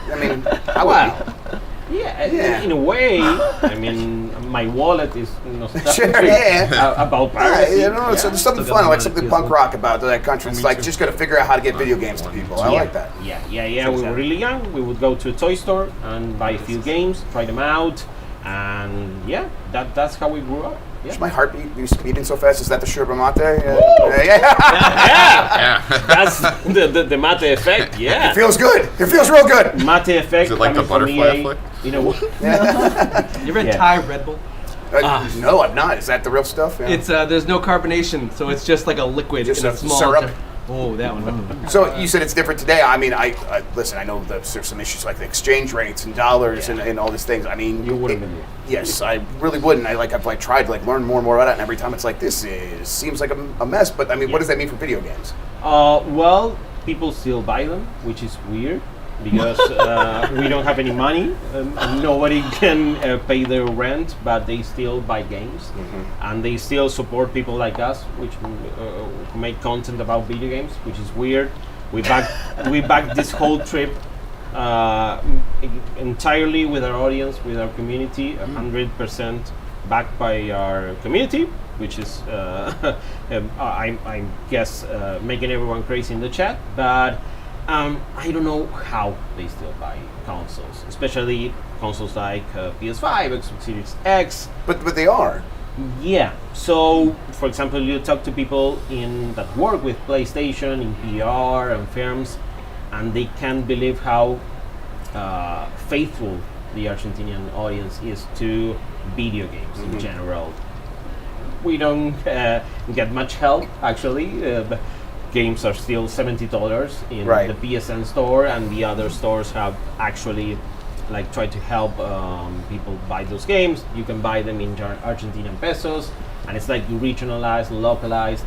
I would be.
Yeah, in a way. I mean, my wallet is nostalgic
Sure,
about piracy.
So there's something fun, like something punk rock about that country. It's like just got to figure out how to get video games to people. I like that.
Yeah. We were really young. We would go to a toy store and buy a few games, try them out, and that's how we grew up. Yeah.
Is my heartbeat beating so fast? Is that the yerba mate?
Yeah. That's the mate effect. Yeah.
It feels good. It feels real good.
Mate effect.
Is it like the
coming from
butterfly
EA,
effect?
You know.
You ever Thai Red Bull?
No, I'm not. Is that the real stuff? Yeah.
It's there's no carbonation, so it's just like a liquid
Just
in a
a
small
syrup?
Oh, that one.
So you said it's different today. I mean, I listen. I know there's some issues like the exchange rates and dollars and all these things. I mean,
You wouldn't believe.
yes, I really wouldn't. I've like tried to like learn more and more about it, and every time it's like seems like a mess. But I mean, what does that mean for video games?
Well, people still buy them, which is weird because we don't have any money. Nobody can pay their rent, but they still buy games, and they still support people like us, which who make content about video games, which is weird. We back this whole trip entirely with our audience, with our community, 100% backed by our community, which is I guess making everyone crazy in the chat, but I don't know how they still buy consoles, especially consoles like PS5, Xbox Series X.
But they are.
Yeah. So, for example, you talk to people that work with PlayStation in PR and firms, and they can't believe how faithful the Argentinian audience is to video games in general. We don't get much help, actually. Games are still $70 in the PSN store, and the other stores have actually tried to help people buy those games. You can buy them in Argentinian pesos, and it's like regionalized, localized.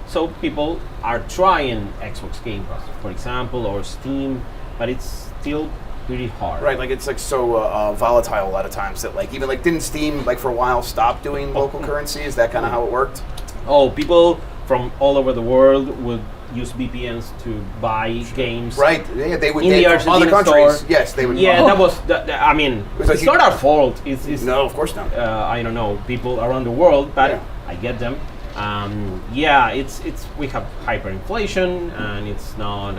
So people are trying Xbox Game Pass, for example, or Steam, but it's still pretty hard.
Right, like it's like so volatile a lot of times that like even like didn't Steam like for a while stop doing local currency? Is that kind of how it worked?
Oh, people from all over the world would use VPNs to buy games.
Right, yeah, they would.
In the
from other
Argentinian
countries,
store.
yes, they would.
Yeah, that was. I mean, it's not our fault. It's
no, of course not.
I don't know people around the world, but I get them. Yeah, it's we have hyperinflation and it's not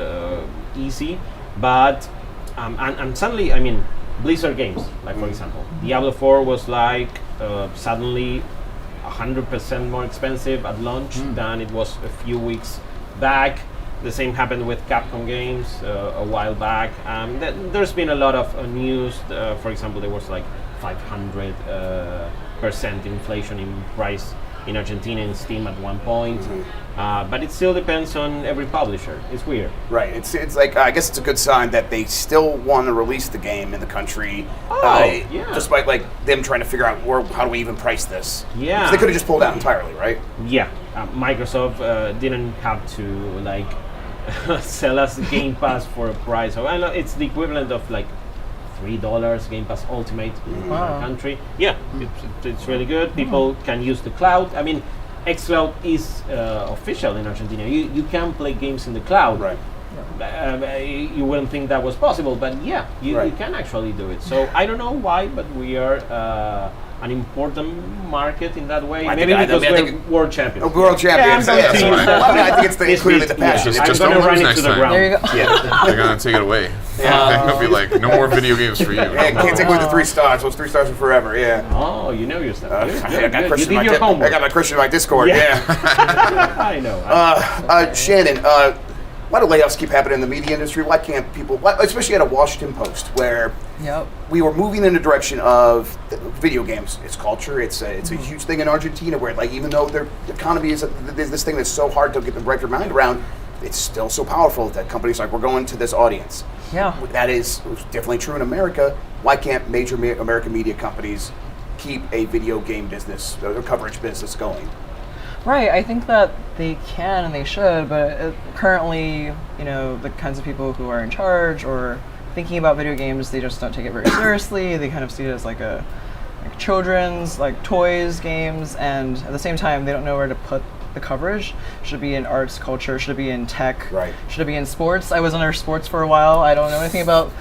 easy, but and suddenly, I mean, Blizzard games, like for example, Diablo 4 was like suddenly 100% more expensive at launch than it was a few weeks back. The same happened with Capcom games a while back. There's been a lot of news. For example, there was like 500% inflation in price in Argentina in Steam at one point. But it still depends on every publisher. It's weird.
Right. It's like I guess it's a good sign that they still want to release the game in the country, despite like them trying to figure out how do we even price this.
Yeah.
'Cause they could have just pulled out entirely, right?
Yeah. Microsoft didn't have to like sell us Game Pass for a price. So I know it's the equivalent of like $3 Game Pass Ultimate in our country. Yeah, it's really good. People can use the cloud. I mean, xCloud is official in Argentina. You can play games in the cloud.
Right.
You wouldn't think that was possible, but yeah, you can actually do it. So I don't know why, but we are an important market in that way. Maybe because we're world champions.
World champions.
Yeah,
I think it's clearly the passion.
Just
I'm
don't
gonna run
lose
it
next
to the
time.
ground.
There you go.
Yeah.
They're gonna take it away. They'll be like, no more video games for you.
Yeah, can't take away the 3 stars. Those 3 stars are forever. Yeah.
Oh, you know your stuff.
I got
You
Christian
did
in
your homework.
I got my Christian in my Discord. Yeah.
I know.
Shannon, why do layoffs keep happening in the media industry? Why can't people, especially at a Washington Post, where we were moving in the direction of video games? It's culture. It's a huge thing in Argentina, where like even though their economy is there's this thing that's so hard to get the right mind around, it's still so powerful that companies like we're going to this audience.
Yeah,
that is definitely true in America. Why can't major American media companies keep a video game business, a coverage business going?
Right, I think that they can and they should, but currently, you know, the kinds of people who are in charge or thinking about video games, they just don't take it very seriously. They kind of see it as like children's, like toys, games, and at the same time, they don't know where to put the coverage. Should it be in arts, culture? Should it be in tech?
Right.
Should it be in sports? I was under sports for a while. I don't know anything about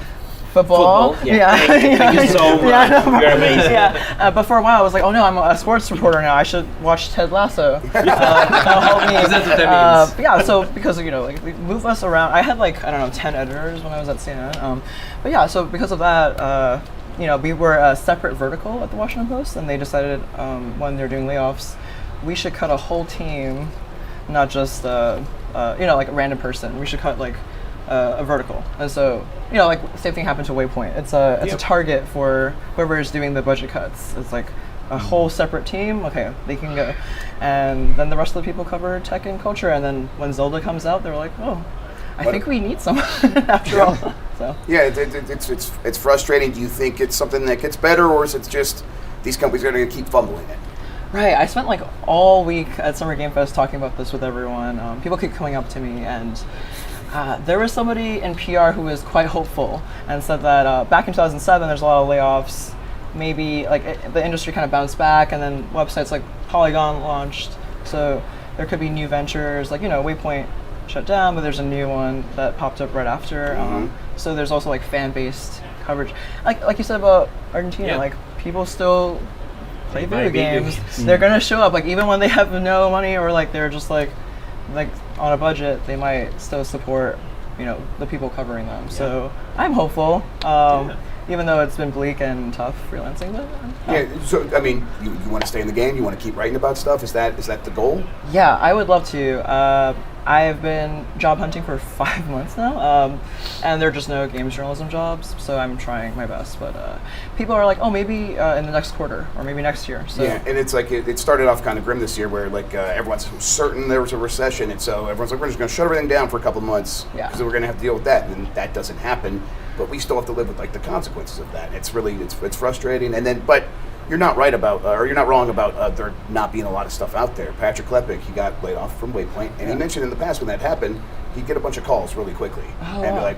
football.
Yeah. Thank you so much. You're amazing.
Yeah. But for a while, I was like, oh no, I'm a sports reporter now. I should watch Ted Lasso. That'll help me.
That's what that means.
Yeah. So because you know, like they move us around. I had like 10 editors when I was at CNN. But yeah, so because of that, you know, we were a separate vertical at the Washington Post, and they decided when they're doing layoffs, we should cut a whole team, not just you know, like a random person. We should cut like a vertical. And so, you know, like same thing happened to Waypoint. It's a target for whoever is doing the budget cuts. It's like a whole separate team, okay, they can go. And then the rest of the people cover tech and culture. And then when Zelda comes out, they're like, oh, I think we need someone after all. So
yeah, it's frustrating. Do you think it's something that gets better, or is it just these companies are going to keep fumbling it?
Right, I spent like all week at Summer Game Fest talking about this with everyone. People keep coming up to me, and there was somebody in PR who was quite hopeful and said that back in 2007 there's a lot of layoffs. Maybe like the industry kind of bounced back, and then websites like Polygon launched, so there could be new ventures. Like Waypoint shut down, but there's a new one that popped up right after. So there's also like fan-based coverage, like you said about Argentina. Like people still play video games. They're gonna show up, like even when they have no money, or like they're just like on a budget, they might still support the people covering them. So I'm hopeful, even though it's been bleak and tough freelancing. But
so I mean, you want to stay in the game, you want to keep writing about stuff. Is that the goal?
Yeah, I would love to. I have been job hunting for 5 months now, and there are just no games journalism jobs, so I'm trying my best. But people are like, oh, maybe in the next quarter, or maybe next year. So
yeah, and it's like it started off kind of grim this year, where like everyone's certain there was a recession, and so everyone's like, we're just going to shut everything down for a couple of months because we're going to have to deal with that, and then that doesn't happen. But we still have to live with like the consequences of that. It's really it's frustrating, and then but. You're not right about, or you're not wrong about there not being a lot of stuff out there. Patrick Klepek, he got laid off from Waypoint, and he mentioned in the past when that happened, he'd get a bunch of calls really quickly, and be like,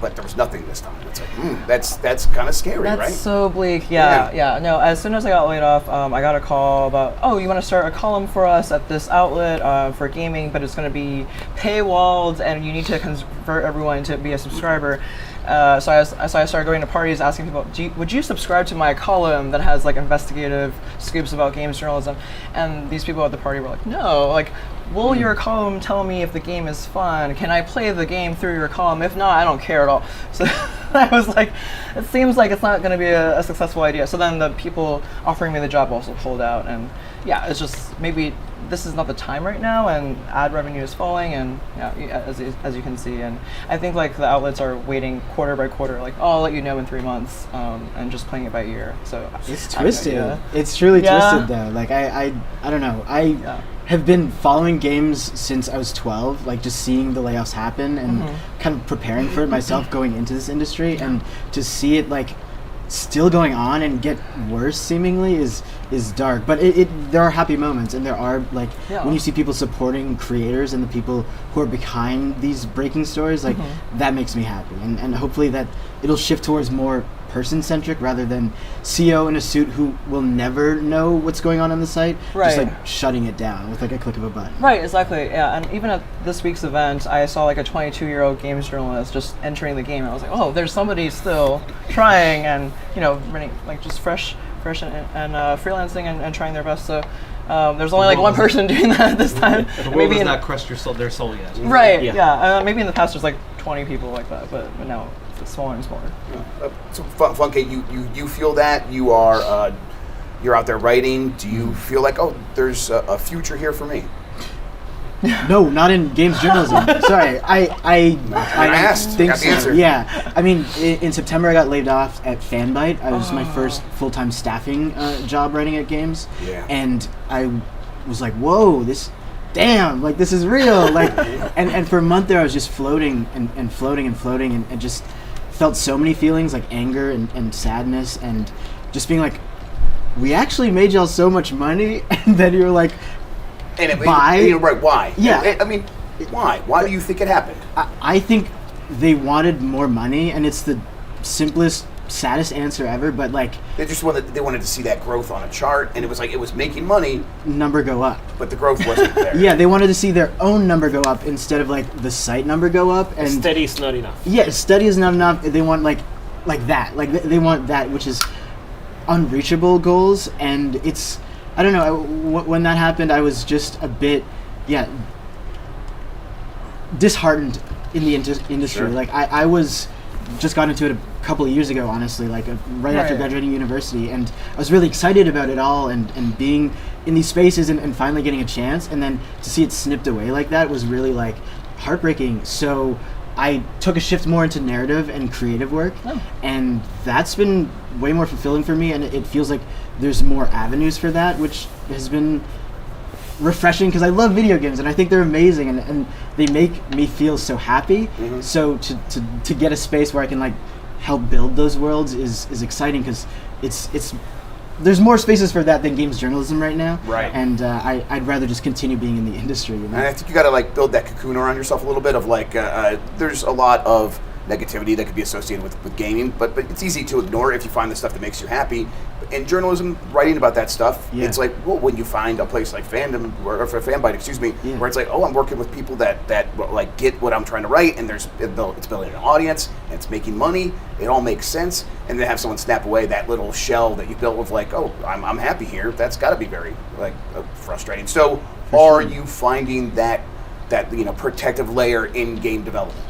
but there was nothing this time. It's like, that's kind of scary, right?
That's so bleak. Yeah. No, as soon as I got laid off, I got a call about, oh, you want to start a column for us at this outlet for gaming, but it's going to be paywalled, and you need to convert everyone to be a subscriber. So I started going to parties asking people, would you subscribe to my column that has like investigative scoops about games journalism? And these people at the party were like, no, like, will your column tell me if the game is fun? Can I play the game through your column? If not, I don't care at all. So I was like, it seems like it's not going to be a successful idea. So then the people offering me the job also pulled out, and yeah, it's just maybe this is not the time right now, and ad revenue is falling, and as you can see, and I think like the outlets are waiting quarter by quarter, like, oh, I'll let you know in 3 months, and just playing it by ear. So
it's twisted. It's truly twisted though. Like I don't know. I have been following games since I was 12, like just seeing the layoffs happen and kind of preparing for it myself going into this industry, and to see it like still going on and get worse seemingly is dark. But there are happy moments, and there are like when you see people supporting creators and the people who are behind these breaking stories, like that makes me happy, and hopefully that it'll shift towards more person-centric rather than CEO in a suit who will never know what's going on the site, just like shutting it down with like a click of a button.
Right, exactly. Yeah, and even at this week's event, I saw like a 22-year-old games journalist just entering the game, and I was like, oh, there's somebody still trying and running like just fresh and freelancing and trying their best. So there's only like one person doing that at this time.
The world has not crushed their soul yet.
Right. Yeah. Maybe in the past there's like 20 people like that, but now it's smaller and smaller.
So Funke, you feel that you are you're out there writing. Do you feel like, oh, there's a future here for me?
No, not in games journalism. Sorry, I
asked.
think
Got the
so.
answer.
Yeah, I mean, in September I got laid off at Fanbyte. I was my first full-time staffing job writing at games, and I was like, whoa, damn, like this is real. Like, and for a month there I was just floating and floating and floating, and just felt so many feelings, like anger and sadness, and just being like, we actually made y'all so much money, and then you're like,
right, why?
Yeah.
I mean, why? Why do you think it happened?
I think they wanted more money, and it's the simplest, saddest answer ever, but like...
They wanted to see that growth on a chart, and it was like, it was making money.
Number go up.
But the growth wasn't there.
Yeah, they wanted to see their own number go up instead of like the site number go up. And
steady is not enough.
Yeah, steady is not enough. They want like that. Like they want that, which is unreachable goals, and I don't know, when that happened, I was just a bit, disheartened in the industry. Sure. Like, I was just got into it a couple of years ago, honestly, like right after graduating university, and I was really excited about it all, and being in these spaces and finally getting a chance, and then to see it snipped away like that was really, like, heartbreaking. So I took a shift more into narrative and creative work, and that's been way more fulfilling for me. And it feels like there's more avenues for that, which has been refreshing because I love video games and I think they're amazing, and they make me feel so happy. So to get a space where I can like help build those worlds is exciting because it's there's more spaces for that than games journalism right now.
Right.
And I'd rather just continue being in the industry. You know?
And I think you got to like build that cocoon around yourself a little bit of like there's a lot of negativity that could be associated with gaming, but it's easy to ignore if you find the stuff that makes you happy. In journalism, writing about that stuff, it's like, well, when you find a place like Fandom or Fanbyte, where it's like, oh, I'm working with people that like get what I'm trying to write, and it's building an audience, and it's making money. It all makes sense, and then have someone snap away that little shell that you built with like, oh, I'm happy here. That's got to be very like frustrating. So, are you finding that protective layer in game development?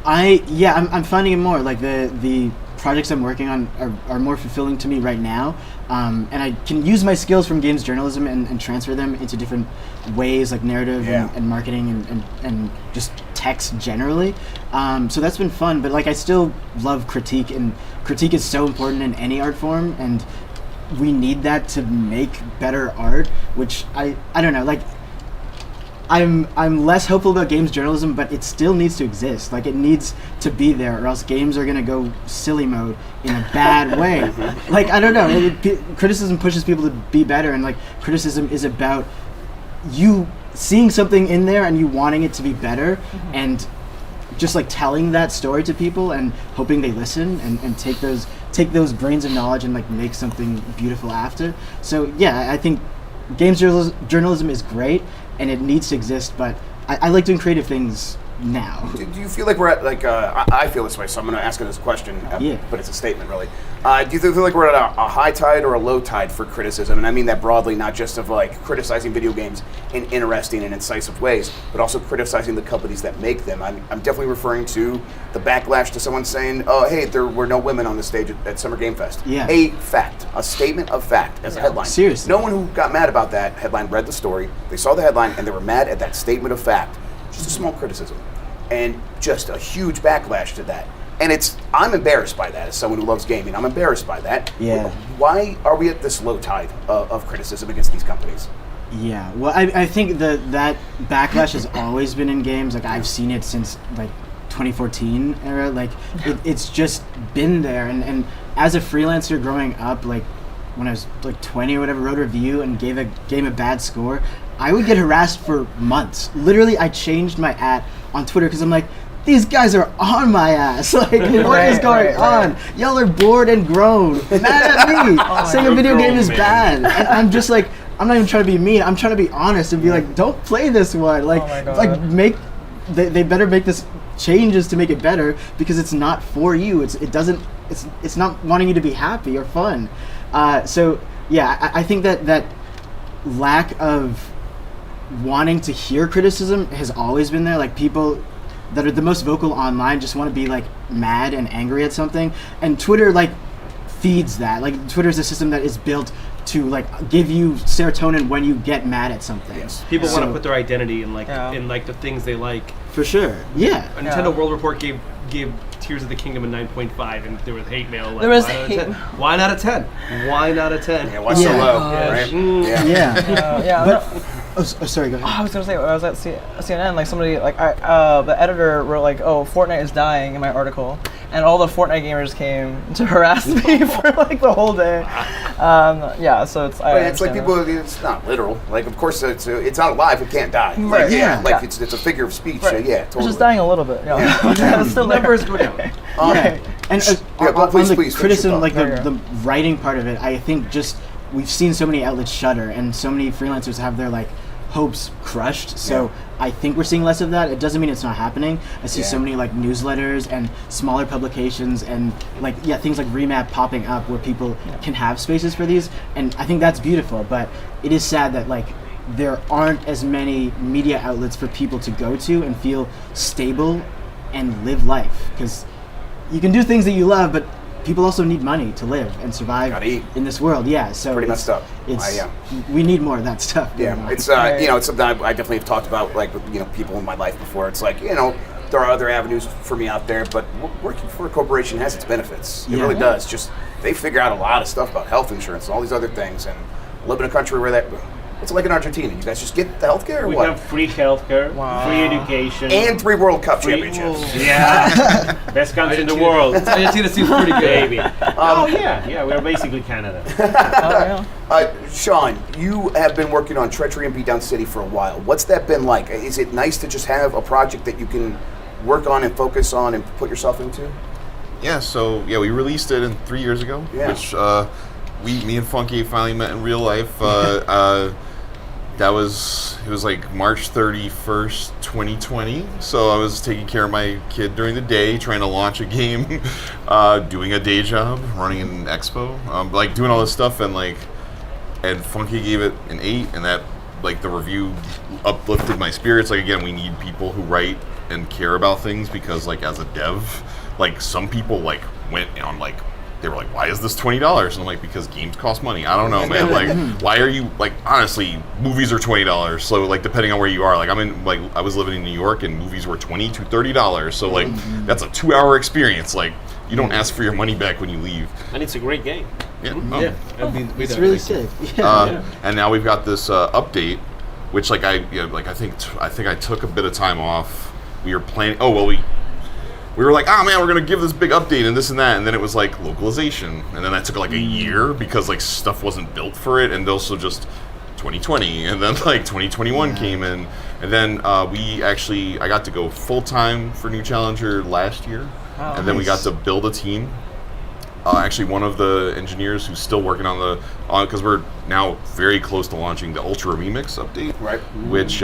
I'm finding it more like the projects I'm working on are more fulfilling to me right now, and I can use my skills from games journalism and transfer them into different ways, like narrative and marketing and just text generally. So that's been fun, but like I still love critique, and critique is so important in any art form, and we need that to make better art, which I don't know, like I'm less hopeful about games journalism, but it still needs to exist. Like, it needs to be there, or else games are gonna go silly mode in a bad way. Like, I don't know. Criticism pushes people to be better, and like criticism is about you seeing something in there and you wanting it to be better, and just like telling that story to people and hoping they listen and take those grains of knowledge and like make something beautiful after. So yeah, I think games journalism is great and it needs to exist, but I like doing creative things now.
Do you feel like we're at like I feel this way, so I'm going to ask you this question, but it's a statement really. Do you feel like we're at a high tide or a low tide for criticism? And I mean that broadly, not just of like criticizing video games in interesting and incisive ways, but also criticizing the companies that make them. I'm definitely referring to the backlash to someone saying, oh, hey, there were no women on the stage at Summer Game Fest.
Yeah.
A fact, a statement of fact as a headline.
Seriously.
No one who got mad about that headline read the story, they saw the headline, and they were mad at that statement of fact. Just a small criticism. And just a huge backlash to that. And I'm embarrassed by that as someone who loves gaming. I'm embarrassed by that.
Yeah.
Why are we at this low tide of criticism against these companies?
Yeah, well, I think that backlash has always been in games. Like, I've seen it since like 2014 era. Like, it's just been there. And as a freelancer growing up, like when I was like 20 or whatever, wrote a review and gave a game a bad score, I would get harassed for months. Literally, I changed my on Twitter because I'm like, these guys are on my ass. Like, what is going on? Y'all are bored and grown, mad at me, saying a video game is bad. And I'm just like, I'm not even trying to be mean. I'm trying to be honest and be like, don't play this one. Like, they better make this changes to make it better because it's not for you. It's not wanting you to be happy or fun. So yeah, I think that lack of wanting to hear criticism has always been there. Like, people that are the most vocal online just want to be like mad and angry at something, and Twitter like feeds that. Like, Twitter is a system that is built to like give you serotonin when you get mad at something.
Yes. People want to put their identity in like the things they like.
For sure. Yeah.
Nintendo World Report gave Tears of the Kingdom a 9.5, and there was hate mail. Like,
there was
why not a 10? Why not a 10?
Yeah, why so low? Right?
Sorry, go ahead.
I was gonna say, I was at CNN, like somebody, like the editor wrote like, "Oh, Fortnite is dying" in my article, and all the Fortnite gamers came to harass me for like the whole day. So it's.
It's like people. It's not literal. Like, of course, it's not alive. It can't die.
Right.
Like, like it's a figure of speech.
Right.
Yeah, totally.
It's just dying a little bit. It's still
numbers go down.
And on the criticism, like the writing part of it, I think just we've seen so many outlets shutter and so many freelancers have their like hopes crushed. So I think we're seeing less of that. It doesn't mean it's not happening. I see so many like newsletters and smaller publications and like things like Remap popping up where people can have spaces for these, and I think that's beautiful. But it is sad that like there aren't as many media outlets for people to go to and feel stable and live life, because you can do things that you love, but people also need money to live and survive in this world. Yeah, so
pretty messed up.
We need more of that stuff.
Yeah, it's it's something I definitely have talked about, like, with people in my life before. It's like, there are other avenues for me out there, but working for a corporation has its benefits. It
Yeah.
really does. Just they figure out a lot of stuff about health insurance and all these other things. And live in a country where what's it like in Argentina? You guys just get the healthcare or
We
what?
have free healthcare, free education,
And 3 World Cup championships.
Yeah, best country in the world.
Argentina seems pretty good.
Baby. Oh yeah, we're basically Canada.
Sean, you have been working on Treachery and Beatdown City for a while. What's that been like? Is it nice to just have a project that you can work on and focus on and put yourself into?
Yeah, so we released it 3 years ago, which me and Funky finally met in real life. It was like March 31st, 2020. So I was taking care of my kid during the day, trying to launch a game, doing a day job, running an expo, like doing all this stuff, and Funky gave it an 8, and that the review uplifted my spirits. Like, again, we need people who write and care about things, because as a dev, some people went on they were like, why is this $20? And I'm like, because games cost money. I don't know, man. Why are you honestly, movies are $20. So depending on where you are, I'm in I was living in New York and movies were $20 to $30. So that's a 2-hour experience. You don't ask for your money back when you leave.
And it's a great game.
Yeah.
It's really sick. Yeah.
And now we've got this update, which I think I took a bit of time off. We were planning. We were like, oh man, we're gonna give this big update and this and that, and then it was localization, and then that took a year because stuff wasn't built for it, and also just 2020, and then 2021 came in, and then I got to go full time for New Challenger last year, and then we got to build a team. Actually, one of the engineers who's still working on because we're now very close to launching the Ultra Remix update,
right?
Which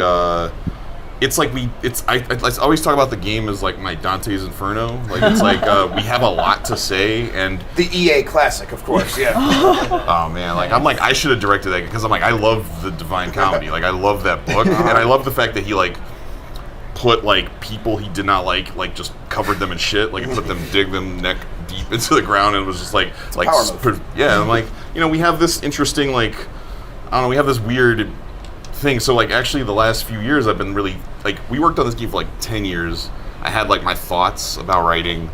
I always talk about the game as my Dante's Inferno. We have a lot to say, and
the EA classic, of course, yeah.
Oh man, I should have directed that, because I love the Divine Comedy. I love that book, and I love the fact that he put people he did not just covered them in shit, put them, dig them neck deep into the ground, and it was just we have this interesting I don't know, we have this weird thing. So actually the last few years I've been really we worked on this game for 10 years. I had my thoughts about writing,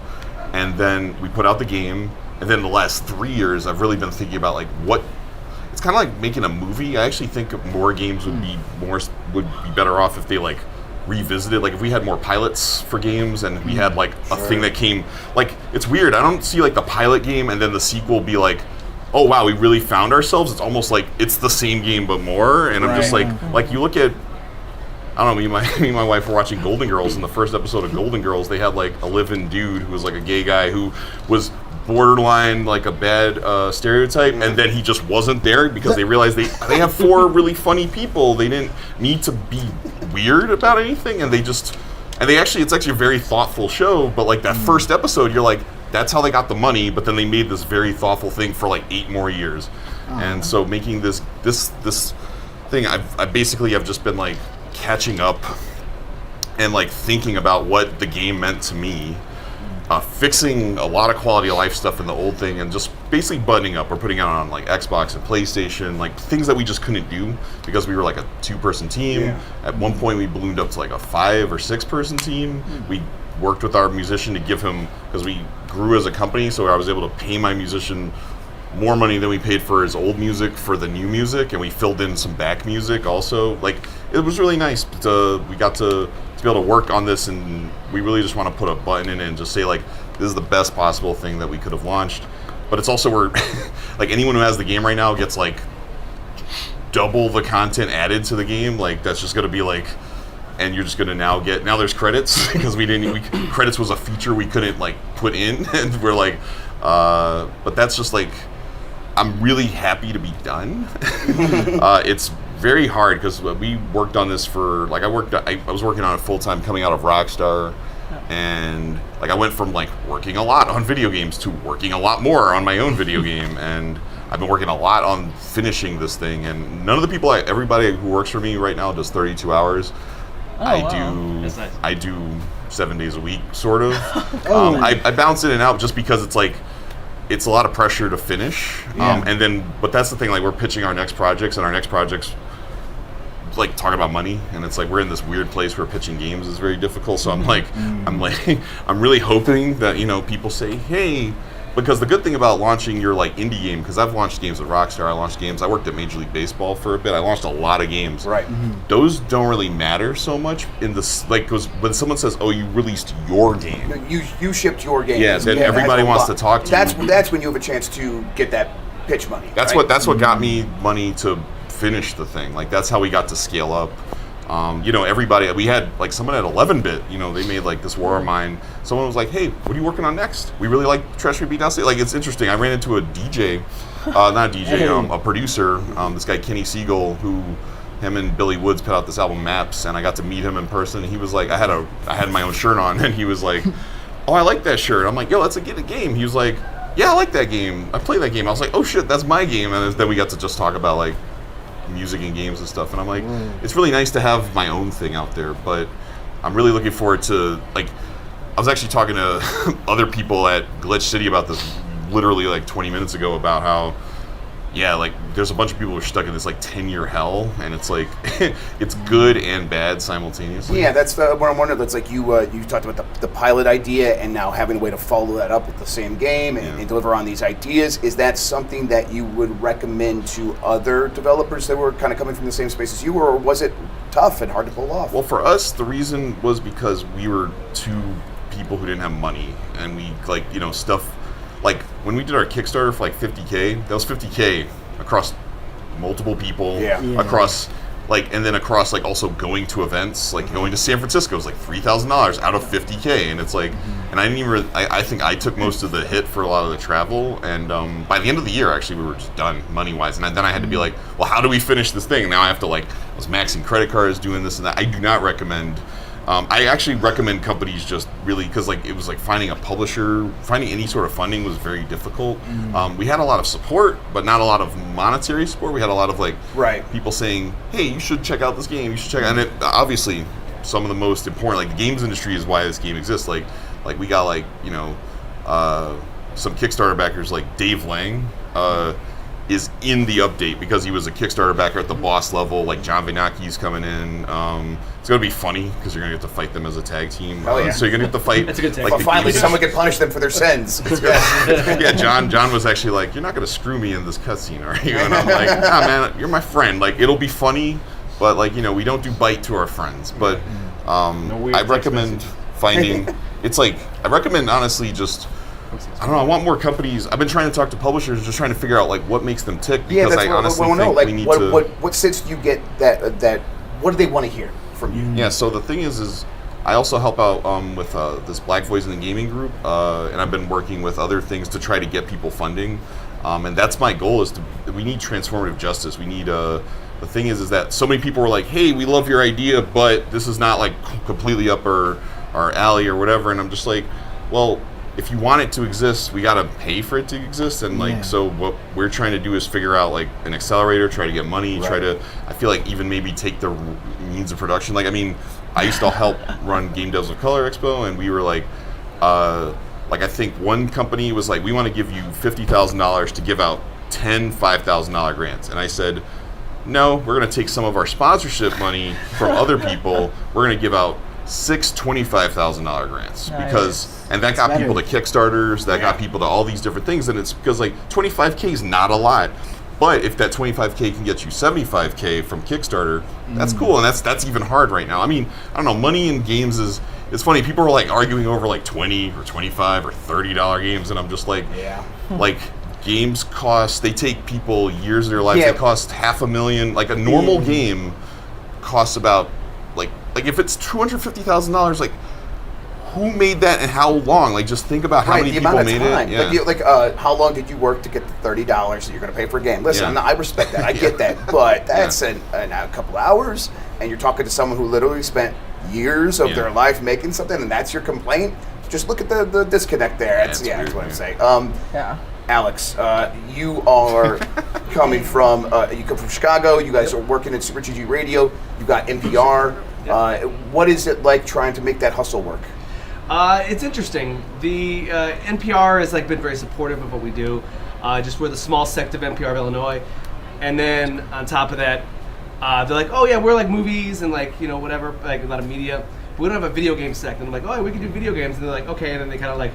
and then we put out the game, and then the last 3 years I've really been thinking about what it's kind of like making a movie. I actually think more games would be better off if they revisited, if we had more pilots for games, and we had a thing that came it's weird. I don't see the pilot game and then the sequel be oh wow, we really found ourselves. It's almost it's the same game but more, and I'm just you look at, I don't know, me and my wife were watching Golden Girls, and the first episode of Golden Girls, they had a live-in dude who was a gay guy who was borderline a bad stereotype, and then he just wasn't there because they realized they have 4 really funny people. They didn't need to be weird about anything, and it's actually a very thoughtful show, but that first episode, you're that's how they got the money, but then they made this very thoughtful thing for 8 more years. And so making this thing, I basically have just been catching up and thinking about what the game meant to me, fixing a lot of quality of life stuff in the old thing, and just basically buttoning up. We're putting it on Xbox and PlayStation, things that we just couldn't do because we were a 2-person team. Yeah. At one point we ballooned up to a 5 or 6-person team. We worked with our musician to give him, because we grew as a company, so I was able to pay my musician more money than we paid for his old music for the new music, and we filled in some back music also. It was really nice. We got to be able to work on this, and we really just want to put a button in it and just say this is the best possible thing that we could have launched. But it's also where anyone who has the game right now gets double the content added to the game. That's just going to be and you're just going to now there's credits because credits was a feature we couldn't put in, and we're but that's just I'm really happy to be done. It's very hard because we worked on this for I was working on it full time coming out of Rockstar, and I went from working a lot on video games to working a lot more on my own video game, and I've been working a lot on finishing this thing, and none of the everybody who works for me right now does 32 hours. I do 7 days a week, sort of. I bounce in and out just because it's a lot of pressure to finish. But that's the thing, we're pitching our next projects, and our next projects like talking about money, and it's like we're in this weird place where pitching games is very difficult. So I'm like, I'm really hoping that people say, hey. Because the good thing about launching your like indie game, because I've launched games with Rockstar, I launched games. I worked at Major League Baseball for a bit. I launched a lot of games.
Right.
Those don't really matter so much in this, like, because when someone says, "Oh, you released your game,"
you shipped your game.
Yeah, then everybody wants to talk to you.
That's when you have a chance to get that pitch money.
That's
right?
what got me money to finish the thing. Like that's how we got to scale up. Everybody, we had like someone at 11-bit, they made like this War of Mine. Someone was like, hey, what are you working on next? We really like Treasury Beat Down State. Like, it's interesting. I ran into a DJ, not a DJ, a producer, this guy, Kenny Siegel, who him and Billy Woods put out this album Maps, and I got to meet him in person. He was like, I had my own shirt on, and he was like, oh, I like that shirt. I'm like, yo, let's get a game. He was like, yeah, I like that game. I play that game. I was like, oh shit, that's my game. And then we got to just talk about like music and games and stuff, and I'm like, it's really nice to have my own thing out there, but I'm really looking forward to, like, I was actually talking to other people at Glitch City about this literally like 20 minutes ago about how, yeah, like there's a bunch of people who are stuck in this like 10-year hell, and it's like it's good and bad simultaneously.
Yeah, that's what I'm wondering. That's like you talked about the pilot idea, and now having a way to follow that up with the same game and deliver on these ideas. Is that something that you would recommend to other developers that were kind of coming from the same space as you, or was it tough and hard to pull off?
Well, for us, the reason was because we were two people who didn't have money, and we stuff. Like, when we did our Kickstarter for, like, 50K, that was 50K across multiple people, across, like, and then across, like, also going to events, like, going to San Francisco is, like, $3,000 out of 50K, and it's, like, and I didn't even, I think I took most of the hit for a lot of the travel, and by the end of the year, actually, we were just done money-wise, and then I had to be like, well, how do we finish this thing? And now I have to, like, I was maxing credit cards, doing this and that. I do not recommend... I actually recommend companies just really, because like it was like finding a publisher, finding any sort of funding was very difficult. We had a lot of support, but not a lot of monetary support. We had a lot of like people saying, "Hey, you should check out this game. You should check." And it, obviously, some of the most important, like the games industry, is why this game exists. Like we got like some Kickstarter backers, like Dave Lang. Is in the update because he was a Kickstarter backer at the boss level. Like John Vinaki's coming in. It's gonna be funny because you're gonna get to fight them as a tag team.
Oh, yeah.
So you're gonna get to fight.
That's a good tag. Like, finally, someone can punish them for their sins.
Yeah, John was actually like, "You're not gonna screw me in this cutscene, are you?" And I'm like, "Nah, man, you're my friend. Like, it'll be funny, but like, we don't do bite to our friends." But I recommend finding. It's like I recommend honestly just. I don't know. I want more companies. I've been trying to talk to publishers, just trying to figure out like what makes them tick. Because I honestly think we need to.
What sense do you get that? What do they want to hear from you?
Yeah. So the thing is I also help out with this Black Voice in the Gaming group, and I've been working with other things to try to get people funding, and that's my goal. We need transformative justice. We need the thing is that so many people were like, "Hey, we love your idea, but this is not like completely up our alley or whatever," and I'm just like, well. If you want it to exist, we gotta pay for it to exist, and like so, what we're trying to do is figure out like an accelerator, try to get money, try to. I feel like even maybe take the means of production. Like I mean, I used to help run Game Devs of Color Expo, and we were like I think one company was like, we want to give you $50,000 to give out 10 $5,000 grants, and I said, no, we're gonna take some of our sponsorship money from other people. We're gonna give out 6 $25,000 grants because. And that got people to Kickstarters, that got people to all these different things, and it's because like $25K is not a lot, but if that $25K can get you $75K from Kickstarter, that's cool, and that's even hard right now. I mean, I don't know, money in games it's funny, people are like arguing over like $20 or $25 or $30 games, and I'm just like, like games cost, they take people years of their life, they cost $500,000, like a normal game costs about, like if it's $250,000, like, who made that and how long? Like, just think about how many people made it. Yeah.
How long did you work to get the $30 that you're going to pay for a game? Listen, I respect that. I get that. But that's a couple hours, and you're talking to someone who literally spent years of their life making something, and that's your complaint? Just look at the disconnect there. That's what I'm saying. Alex, you are coming from, you come from Chicago. You guys are working at Super GG Radio. You got NPR. What is it like trying to make that hustle work?
It's interesting. The NPR has been very supportive of what we do. Just we're the small sect of NPR of Illinois, and then on top of that, they're like, oh yeah, we're like movies and like, you know, whatever, like a lot of media. But we don't have a video game section. I'm like, oh, we can do video games. And they're like, okay. And then they kind of like,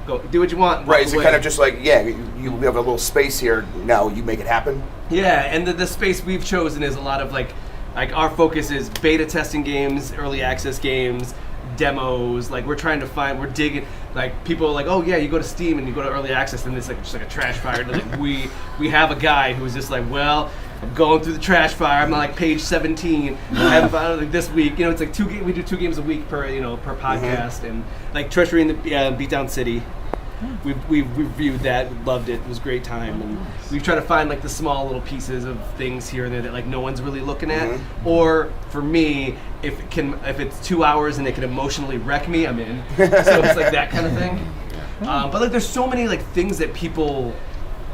go do what you want.
Right, is it kind of just like, yeah, you have a little space here, now you make it happen?
Yeah, and the space we've chosen is a lot of like our focus is beta testing games, early access games, demos. Like we're trying to find, we're digging. Like people are like, oh yeah, you go to Steam and you go to early access and it's like just like a trash fire. And like we have a guy who's just like, well, I'm going through the trash fire. I'm on like page 17. I haven't found like this week. You know, it's like we do 2 games a week per podcast, and like Treachery in the Beatdown City. We've reviewed that, loved it. It was a great time, and we've tried to find like the small little pieces of things here and there that like no one's really looking at. Or for me, if it's 2 hours and it can emotionally wreck me, I'm in. So it's like that kind of thing. But like there's so many like things that people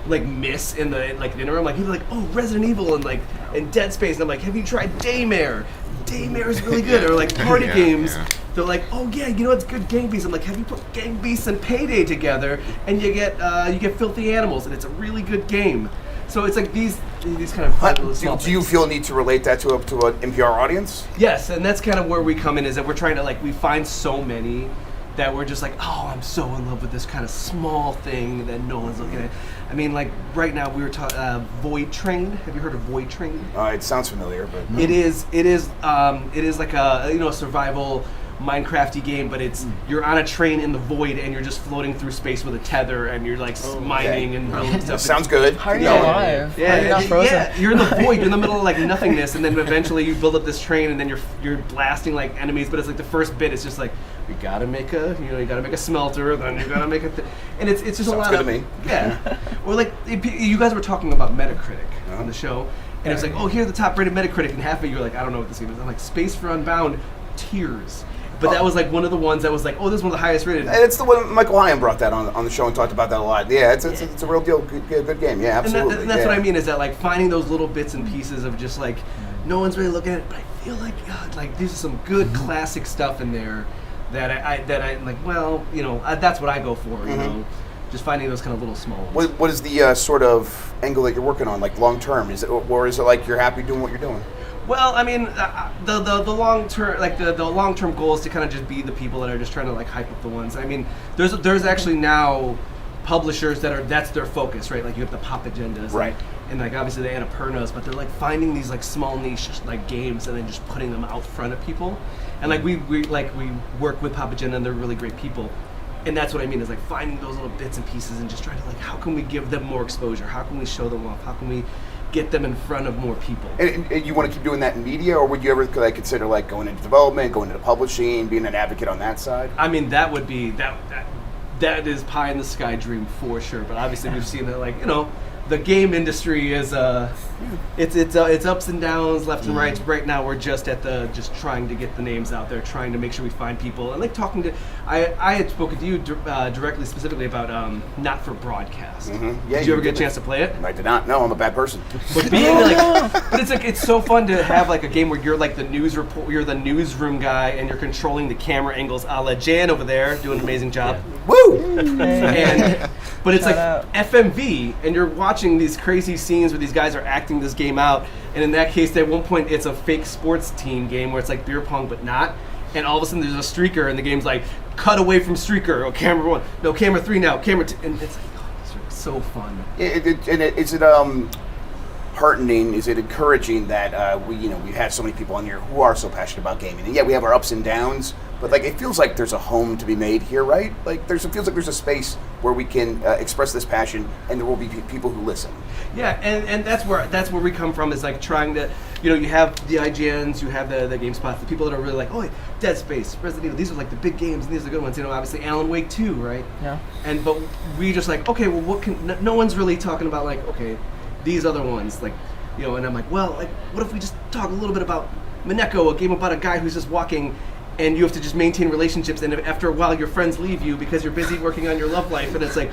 like miss in the like interim. Like people are like, oh, Resident Evil and Dead Space, and I'm like, have you tried Daymare? Daymare is really good. Or like party games. They're like, oh yeah, you know what's good? Gang Beasts. I'm like, have you put Gang Beasts and Payday together, and you get Filthy Animals, and it's a really good game. So it's like these kind of fun little small
do you feel a need to relate that to an NPR audience?
Yes, and that's kind of where we come in, is that we're trying to like, we find so many that we're just like, oh, I'm so in love with this kind of small thing that no one's looking at. I mean, like right now we were talking Void Train. Have you heard of Void Train?
It sounds familiar, but
it is like a survival Minecrafty game, but it's you're on a train in the void and you're just floating through space with a tether and you're like mining and building stuff.
Sounds good.
How are you alive?
Yeah,
How are you not frozen?
Yeah, you're in the void. You're in the middle of like nothingness, and then eventually you build up this train, and then you're blasting like enemies. But it's like the first bit. It's just like you gotta make a smelter, then you gotta make and it's just
Sounds
a lot
good
of
to me.
Yeah. Or like you guys were talking about Metacritic on the show, and it's like, oh, here's the top rated Metacritic, and half of you are like, I don't know what this game is. I'm like, Space for Unbound, tears. But that was like one of the ones that was like, oh, this is one of the highest rated.
And it's the one Michael Hyam brought that on the show and talked about that a lot. Yeah, it's a real deal, good game. Yeah, absolutely.
And that's what I mean, is that like finding those little bits and pieces of just like no one's really looking at it, but I feel like God, like there's some good classic stuff in there that I like. Well, you know, that's what I go for. You know, just finding those kind of little small ones.
What is the sort of angle that you're working on, like long term? Is it, or is it like you're happy doing what you're doing?
Well, I mean, the long term, like the long term goal is to kind of just be the people that are just trying to like hype up the ones. I mean, there's actually now publishers that's their focus, right? Like you have the Pop Agendas,
right?
And like obviously the Annapurnas, but they're like finding these like small niche like games and then just putting them out front of people. And like we work with Pop Agenda, and they're really great people. And that's what I mean, is like finding those little bits and pieces and just trying to like, how can we give them more exposure? How can we show them off? How can we get them in front of more people?
And you want to keep doing that in media, or would you ever like consider like going into development, going into publishing, being an advocate on that side?
I mean, that would be that is pie in the sky dream for sure. But obviously, we've seen that, like, you know, the game industry is it's ups and downs, left and right. Right now, we're just trying to get the names out there, trying to make sure we find people, and like talking to. I had spoken to you directly, specifically about not for broadcast.
Yeah,
did you ever get a chance to play it?
I did not. No, I'm a bad person.
But being like, but it's like it's so fun to have like a game where you're like the news report, you're the newsroom guy, and you're controlling the camera angles, a la Jan over there, doing an amazing job.
Woo!
But it's like FMV, and you're watching these crazy scenes where these guys are acting this game out, and in that case, at one point, it's a fake sports team game where it's like beer pong, but not. And all of a sudden, there's a streaker, and the game's like, cut away from streaker. Oh, camera 1. No, camera 3 now. Camera 2. And it's like, oh, these are so fun.
Is it heartening? Is it encouraging that we've had so many people on here who are so passionate about gaming? And yeah, we have our ups and downs, but like it feels like there's a home to be made here, right? Like it feels like there's a space where we can express this passion, and there will be people who listen.
Yeah, and that's where we come from, is like trying to, you know, you have the IGNs, you have the GameSpots, the people that are really like, oh, Dead Space, Resident Evil, these are like the big games, and these are the good ones. You know, obviously Alan Wake 2, right?
Yeah.
But we just like, okay, well, what can? No one's really talking about like, okay, these other ones, like, you know. And I'm like, well, like, what if we just talk a little bit about Mineko, a game about a guy who's just walking, and you have to just maintain relationships, and after a while your friends leave you because you're busy working on your love life, and it's like,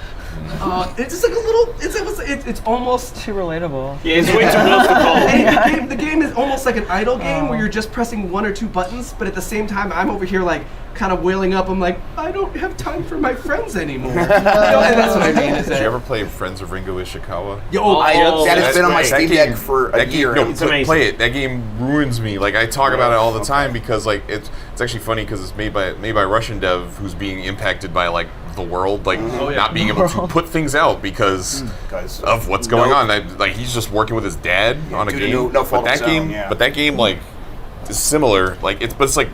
It's just like a little. It's almost
too relatable.
Yeah, it's way too close to call.
And the game is almost like an idle game where you're just pressing 1 or 2 buttons, but at the same time, I'm over here like kind of wailing up. I'm like, I don't have time for my friends anymore. And that's what I mean.
Did you ever play Friends of Ringo Ishikawa?
That has been on my Steam Deck for a year.
No, play it. That game ruins me. Like I talk about it all the time because like it's actually funny because it's made by Russian dev who's being impacted by like the world, like not being able to put things out because of what's going on. Like he's just working with his dad on a game. But that game like is similar. Like it's like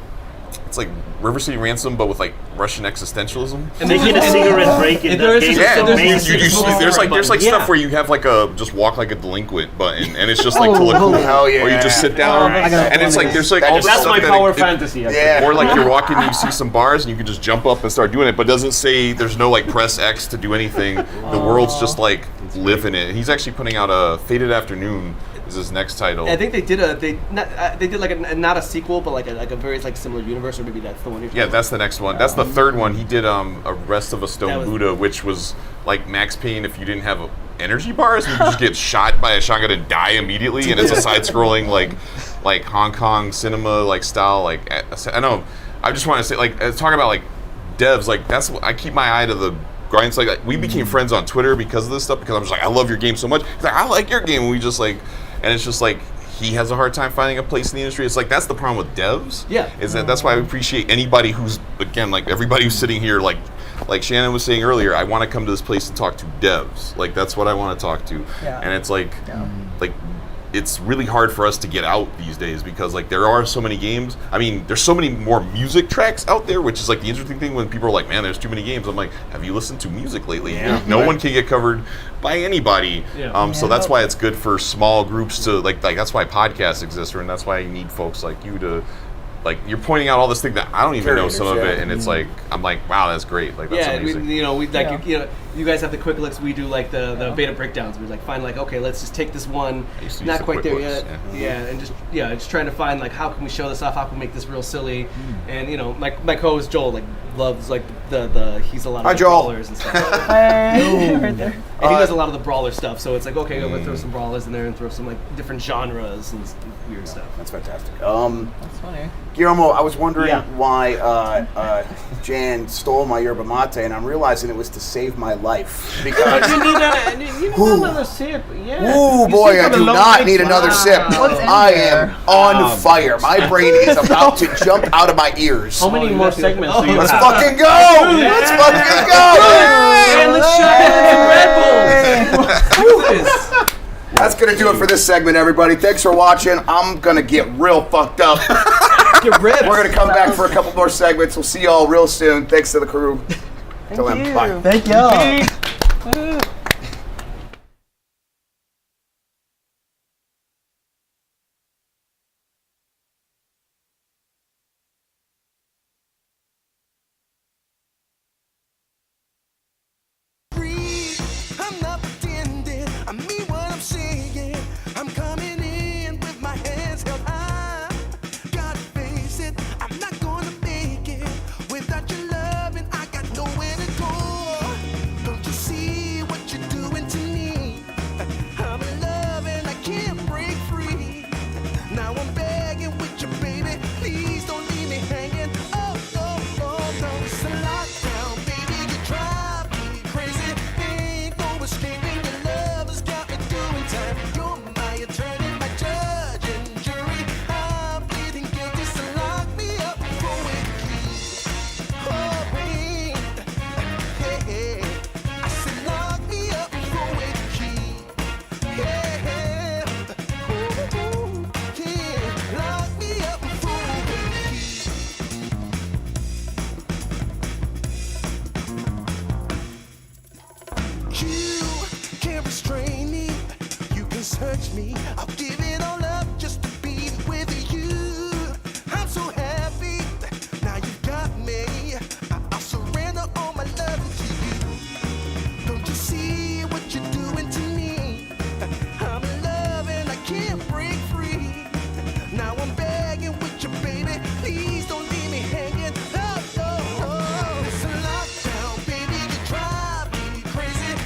River City Ransom, but with like Russian existentialism.
And they get a cigarette break in that game.
There's like stuff where you have like a just walk like a delinquent button, and it's just like to look cool, or you just sit down, and it's like there's like all this
that's
stuff
my power fantasy.
Or like you're walking, and you see some bars, and you can just jump up and start doing it, but it doesn't say there's no like press X to do anything. The world's just like live in it. He's actually putting out a Faded Afternoon. Is his next title?
I think they did like a not a sequel, but like a very like similar universe, or maybe that's the one.
Yeah, that's the next one. That's the third one. He did Arrest of a Stone Buddha, which was like Max Payne if you didn't have energy bars, and you just get shot by a shotgun and die immediately, and it's a side-scrolling like Hong Kong cinema like style. Like I know, I just want to say like talking about like devs, like that's what I keep my eye to the grind. Like we became friends on Twitter because of this stuff, because I'm just like, I love your game so much. He's like, I like your game, and we just like. And it's just like he has a hard time finding a place in the industry. It's like that's the problem with devs.
Yeah.
Is that's why I appreciate anybody who's again like everybody who's sitting here like Shannon was saying earlier. I want to come to this place and talk to devs. Like that's what I want to talk to.
Yeah.
And it's like it's really hard for us to get out these days because like there are so many games. I mean, there's so many more music tracks out there, which is like the interesting thing when people are like, man, there's too many games. I'm like, have you listened to music lately?
Yeah.
No one can get covered by anybody.
Yeah.
So that's why it's good for small groups to like that's why podcasts exist, and that's why you need folks like you to like you're pointing out all this thing that I don't even know some of it, and it's like I'm like, wow, that's great. Like that's amazing.
You guys have the quick looks. We do like the beta breakdowns. We like find like, okay, let's just take this one, not quite there yet, and just trying to find like how can we show this off? How can we make this real silly? And my co-host Joel like loves like the he's a lot of the brawlers and stuff.
Right there.
And he does a lot of the brawler stuff. So it's like, okay, I'm gonna throw some brawlers in there and throw some like different genres and weird stuff.
That's fantastic.
That's funny.
Guillermo, I was wondering why Jan stole my yerba mate, and I'm realizing it was to save my life because.
You need another sip. Yeah.
Ooh, boy, I do not need another sip. I am on fire. My brain is about to jump out of my ears.
How many more segments do you
Let's
have?
fucking go! Let's fucking go!
And let's shot some Red Bulls.
That's gonna do it for this segment, everybody. Thanks for watching. I'm gonna get real fucked up.
Get ripped.
We're gonna come back for a couple more segments. We'll see y'all real soon. Thanks to the crew. Till then, bye.
Thank y'all.
I'm not pretending. I mean what I'm saying. I'm coming in with my hands held high. Gotta face it, I'm not gonna make it without your love, and I got nowhere to go. Don't you see what you're doing to me? I'm in love and I can't break free. Now I'm begging with you, baby. Please don't leave me hanging. Oh, oh, oh, no, it's a lockdown, baby. You drive me crazy. Ain't no escaping. Your love has got me doing time. You're my attorney, my judge and jury. I'm pleading guilty, so lock me up for a key. Oh, wait. Hey, I said lock me up for a key. Yeah. Ooh, yeah. Lock me up for a key. You can't restrain me. You can search me. I'll give it all up just to be with you. I'm so happy. Now you've got me. I'll surrender all my love to you. Don't you see what you're doing to me? I'm in love and I can't break free. Now I'm begging with you, baby. Please don't leave me hanging. Oh, oh, oh. It's a lockdown, baby. You drive me crazy.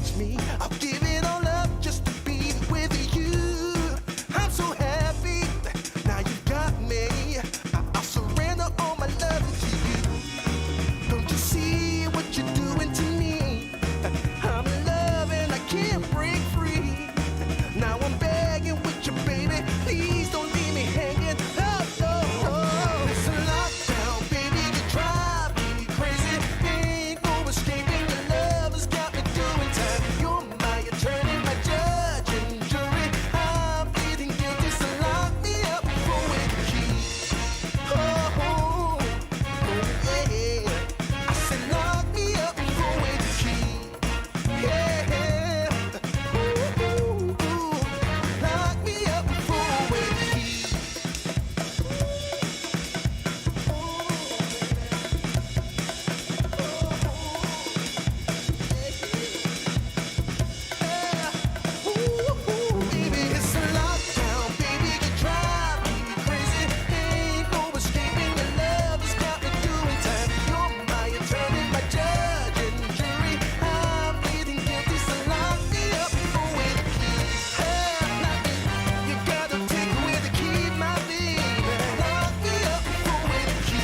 touch me. I'll give it all up just to be with you. I'm so happy, now you've got me. I'll surrender all my love to you. Don't you see what you're doing to me? I'm in love and I can't break free. Now I'm begging with you, baby. Please don't leave me hanging. Oh, oh, oh. It's a lockdown, baby. You drive me crazy. Ain't no escaping. Your love has got me doing time. You're my attorney, my judge and jury. I'm feeling guilty, so lock me up with the key. Oh, oh, oh, yeah. I said lock me up with the key. Yeah. Ooh, ooh, ooh. Lock me up with the key. Baby, it's a lockdown, baby. You drive me crazy. Ain't no escaping. Your love has got me doing time. You're my attorney, my judge and jury. I'm feeling guilty, so lock me up with the key. You gotta take away the key, my baby. Lock me up with the key.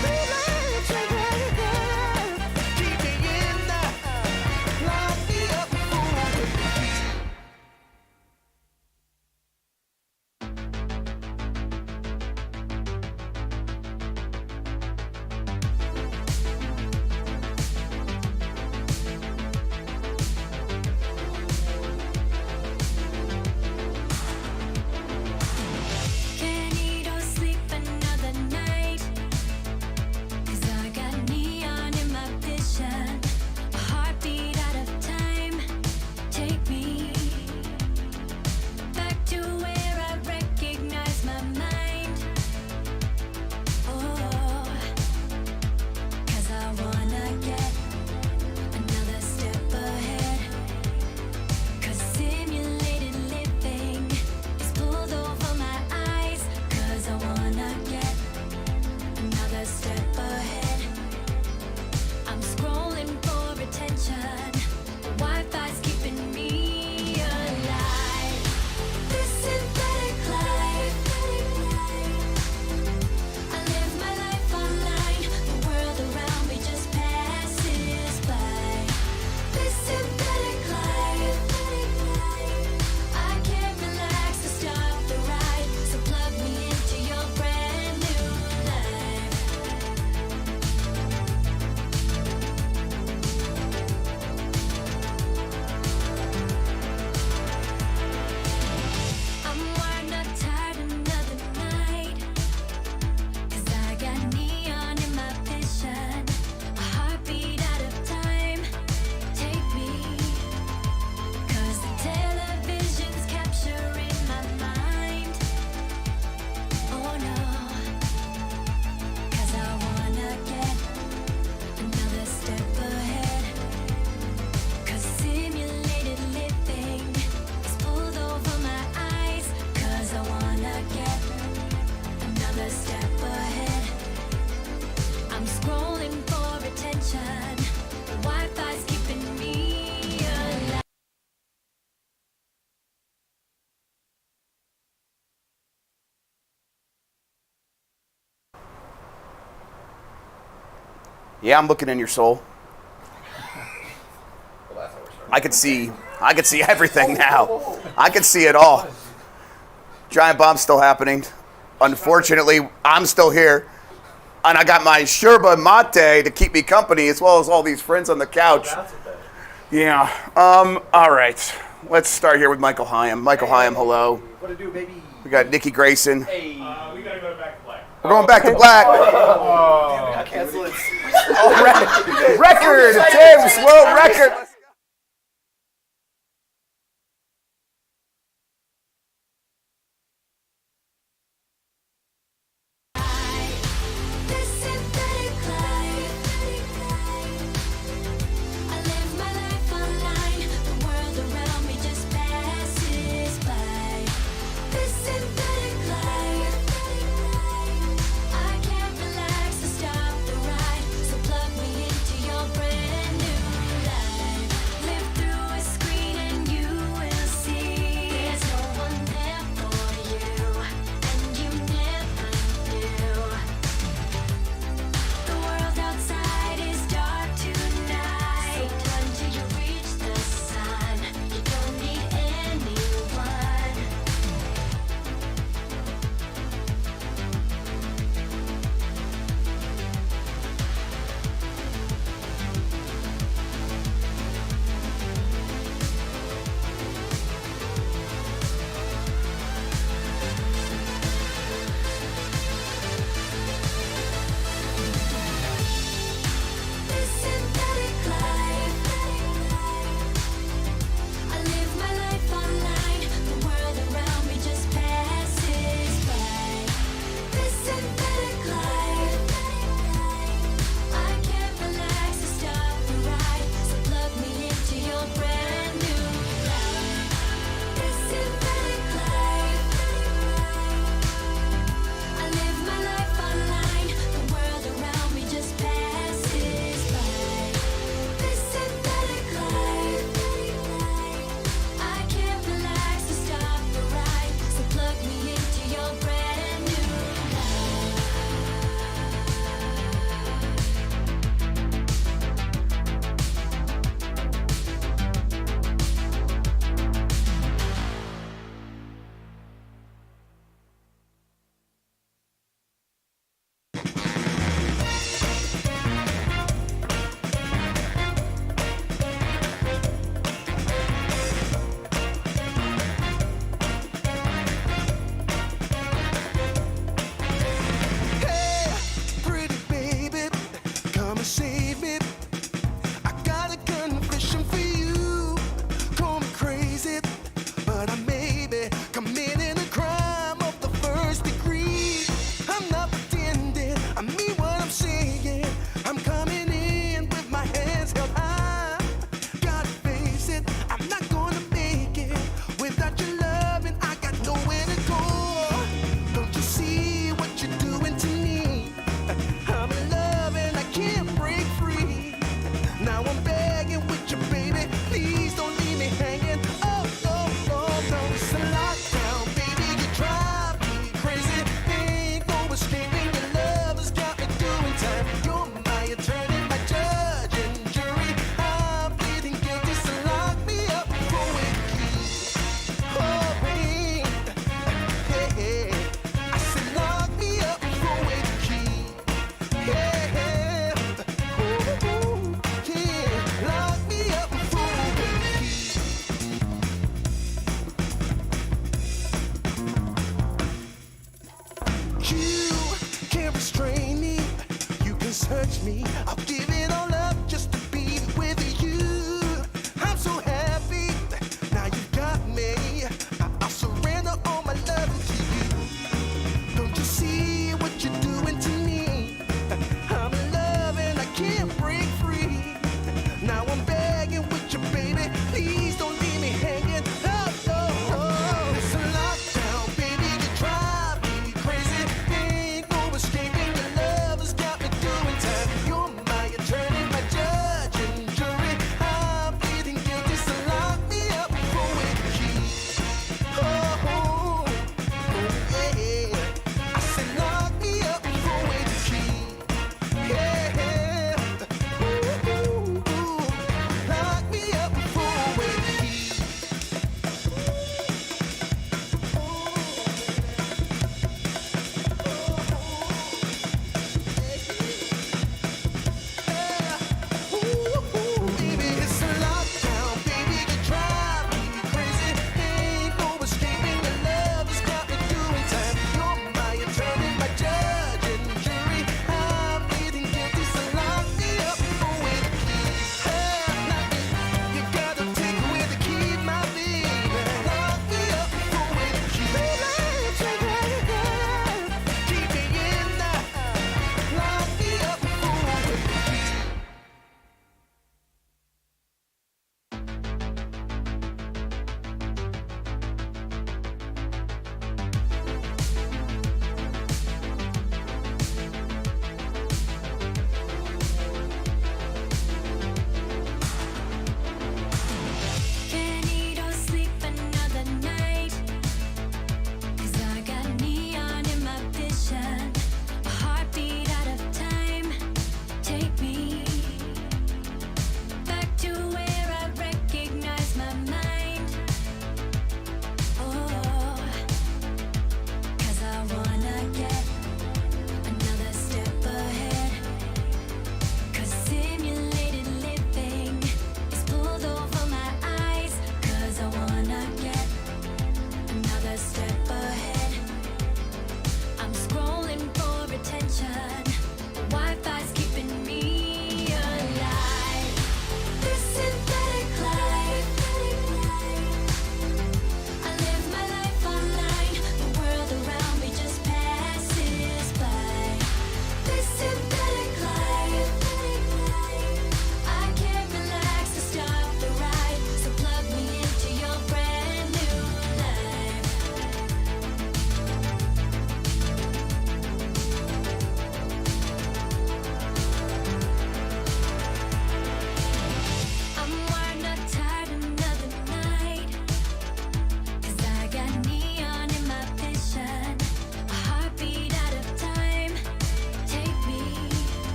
Keep me in there. Lock me up with the key.
Can't eat or sleep another night, 'cause I got neon in my vision, a heartbeat out of time. Take me back to where I recognize my mind. Oh, 'cause I wanna get another step ahead, 'cause simulated living is pulled over my eyes. 'Cause I wanna get another step ahead. I'm scrolling for attention. Wi-Fi's keeping me alive. This synthetic life. I live my life online. The world around me just passes by. This synthetic life. I can't relax to stop the ride. So plug me into your brand new life. I'm wired up tired another night, 'cause I got neon in my vision, a heartbeat out of time. Take me, 'cause the television's capturing my mind. Oh no, 'cause I wanna get another step ahead, 'cause simulated living is pulled over my eyes. 'Cause I wanna get another step ahead. I'm scrolling for attention. The Wi-Fi's keeping me alive.
Yeah, I'm looking in your soul. I can see everything now. I can see it all. Giant bomb's still happening. Unfortunately, I'm still here. And I got my yerba mate to keep me company, as well as all these friends on the couch. Yeah. All right. Let's start here with Michael Hyam. Michael Hyam, hello.
What to do, baby?
We got Nikki Grayson.
Hey. We gotta go back to black.
We're going back to black.
Cancel it.
Record, Tim's world record.
This synthetic life. I live my life online. The world around me just passes by. This synthetic life. I can't relax to stop the ride. So plug me into your brand new life.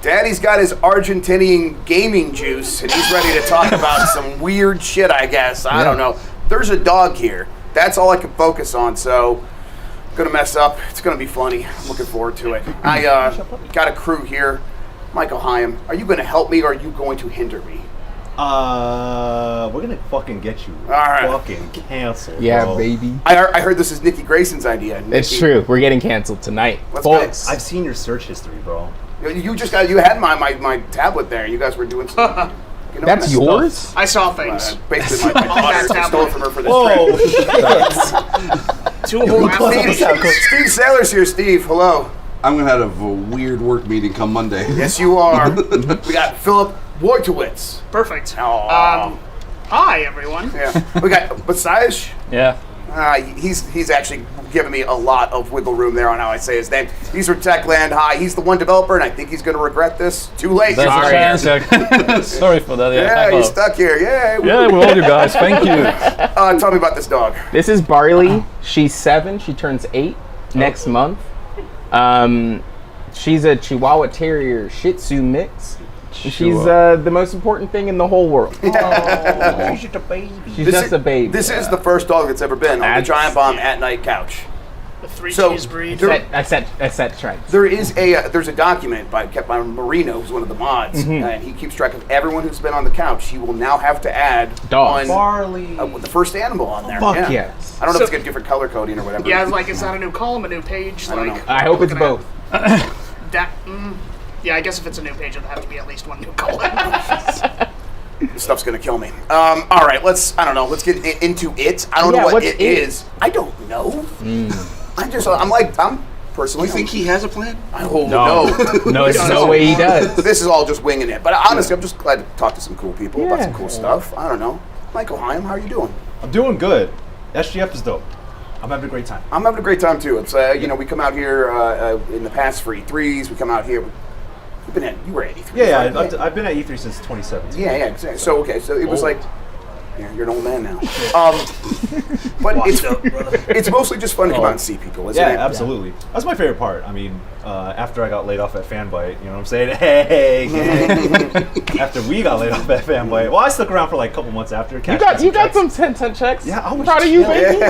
Daddy's got his Argentinian gaming juice, and he's ready to talk about some weird shit, I guess. I don't know. There's a dog here. That's all I can focus on, so I'm going to mess up. It's going to be funny. I'm looking forward to it. I got a crew here. Michael Hyam, are you going to help me, or are you going to hinder me?
We're gonna fucking get you fucking canceled.
Yeah,
bro.
baby.
I heard this is Nikki Grayson's idea.
It's true. We're getting canceled tonight. Folks.
I've seen your search history, bro.
You had my tablet there. You guys were doing some.
That's yours?
I saw things.
Basically, my daughter stole from her for this trip. Steve Saylor's here. Steve, hello.
I'm gonna have a weird work meeting come Monday.
Yes, you are. We got Philip Wojtowicz.
Perfect.
Aww.
Hi, everyone.
Yeah. We got Basaj.
Yeah.
He's actually given me a lot of wiggle room there on how I say his name. He's from Techland High. He's the one developer, and I think he's going to regret this. Too late.
Sorry for that.
Yeah, you're stuck here. Yeah.
Yeah, we love you guys. Thank you.
Tell me about this dog.
This is Barley. She's 7. She turns 8 next month. She's a Chihuahua Terrier Shih Tzu mix. She's the most important thing in the whole world.
She's just a baby.
She's just a baby.
This is the first dog that's ever been on the Giant Bomb at Night couch.
The 3 cheese breed.
I set trends.
There is there's a document kept by Marino, who's one of the mods, and he keeps track of everyone who's been on the couch. He will now have to add
Barley.
The first animal on there.
Fuck
yeah.
yes.
I don't know if it's got different color coding or whatever.
Yeah, like it's not a new column, a new page.
I don't know.
I hope it's both.
Yeah, I guess if it's a new page, it'll have to be at least one new column.
This stuff's gonna kill me. All right, let's get into it. I don't know what it is. I don't know. I'm personally.
You think he has a plan?
No,
there's no way he does.
This is all just winging it. But honestly, I'm just glad to talk to some cool people about some cool stuff. I don't know. Michael Hyam, how are you doing?
I'm doing good. SGF is dope. I'm having a great time.
I'm having a great time too. It's we come out here in the past for E3s. We come out here. You were at E3.
Yeah,
right?
I've been at E3 since 2017.
Yeah, exactly. So it was like, you're an old man now. But it's mostly just fun to come out and see people, isn't it?
Yeah, absolutely. That's my favorite part. I mean, after I got laid off at Fanbyte, you know what I'm saying? Hey, after we got laid off at Fanbyte, well, I stuck around for like a couple months after.
You got some 10 checks.
Yeah, I was
proud of you, baby.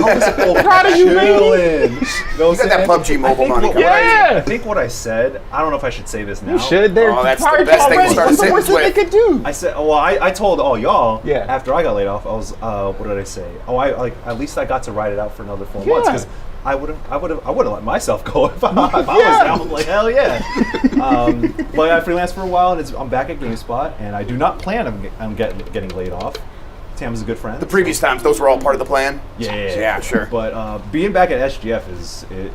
Proud
of you, baby.
You got that PUBG mobile money coming.
I think what I said, I don't know if I should say this now.
You should. That's the best thing to start a sentence with. They could do.
I said, I told all y'all
Yeah.
after I got laid off, I was, what did I say? At least I got to ride it out for another 4 months because I would have let myself go if I was down. Like hell yeah. But I freelanced for a while, and I'm back at GameSpot, and I do not plan on getting laid off. Tam is a good friend.
The previous times, those were all part of the plan.
Yeah,
sure.
But being back at SGF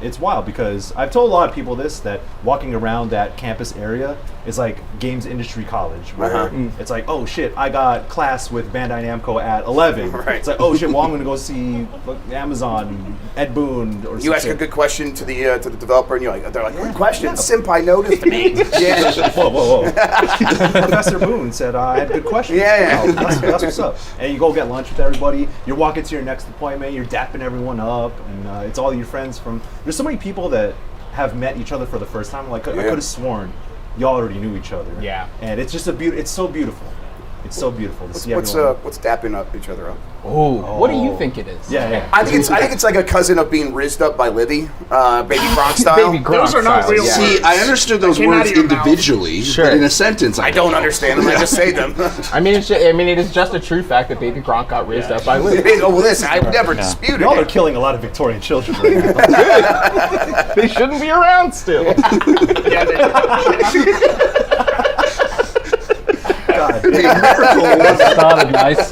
it's wild because I've told a lot of people that walking around that campus area is like games industry college, where it's like, oh shit, I got class with Bandai Namco at 11.
Right.
It's like, oh shit, well I'm gonna go see Amazon, Ed Boon, or
you ask a good question to the developer, and they're like, good question. Senpai noticed me. Yeah.
Whoa. Professor Boone said I had a good question.
Yeah.
Oh, that's what's up. And you go get lunch with everybody. You're walking to your next appointment. You're dapping everyone up, and it's all your friends from. There's so many people that have met each other for the first time. Like I could have sworn y'all already knew each other.
Yeah.
And it's just it's so beautiful. It's so beautiful to see
what's
everyone.
what's dapping up each other up?
Oh, what do you think it is?
Yeah.
I think it's like a cousin of being rizzed up by Livy, Baby Gronk style.
Baby Gronk
Those are not real words.
See, I understood those
That came out
words
of your mouth.
individually, but in a sentence,
I don't understand them. I just say them.
I mean, it is just a true fact that Baby Gronk got raised up by Liz.
Oh, well, listen, I've never disputed
Y'all are
it.
killing a lot of Victorian children right now.
They shouldn't be around still.
Yeah,
God,
Started nice.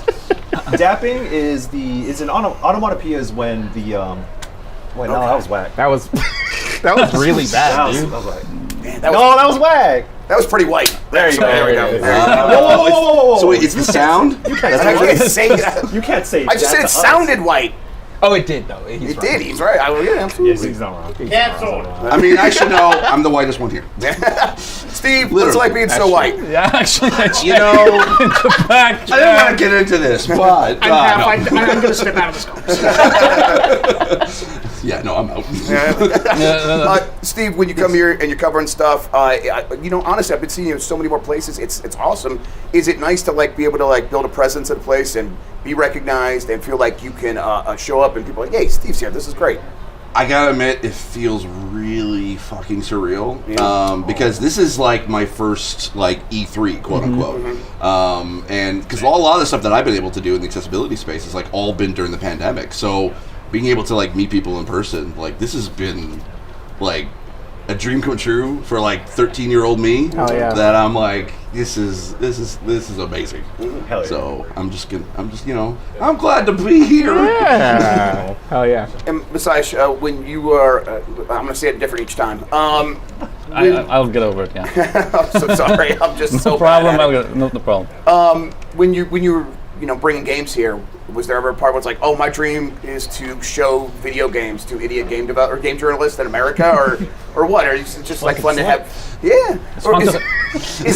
dapping is an onomatopoeia is when the wait, no, that was whack.
That was really bad, dude.
That was whack.
Man,
That was whack.
That was pretty white.
There you go.
There we go.
Whoa.
So wait, it's the sound?
You can't
I can't say
You can't say.
I just said
that
it
to us.
sounded white.
Oh, it did though.
It did. He's right. Absolutely.
Yes, he's not wrong.
Cancel.
I mean, I should know. I'm the whitest one here.
Steve, what's it like being so white?
Yeah, actually,
You know, I didn't want to get into this, but
I'm going to step out of this conversation.
Yeah, no, I'm out.
Steve, when you come here and you're covering stuff, honestly, I've been seeing you in so many more places. It's awesome. Is it nice to be able to build a presence at a place and be recognized and feel like you can show up and people are like, hey, Steve's here. This is great.
I gotta admit, it feels really fucking surreal because this is my first E3, quote unquote, and because a lot of the stuff that I've been able to do in the accessibility space is all been during the pandemic. So being able to meet people in person, this has been a dream come true for 13-year-old me.
Oh, yeah.
That I'm this is amazing.
Hell yeah.
So I'm glad to be here.
Yeah. Hell yeah.
And besides, when you are, I'm going to say it different each time.
I'll get over it. Yeah.
I'm so sorry. I'm just
no
so
problem.
bad at it.
No problem.
When you were bringing games here, was there ever a part where it's oh, my dream is to show video games to idiot game developer or game journalists in America, or what? Or is it just fun to have? Yeah. Or is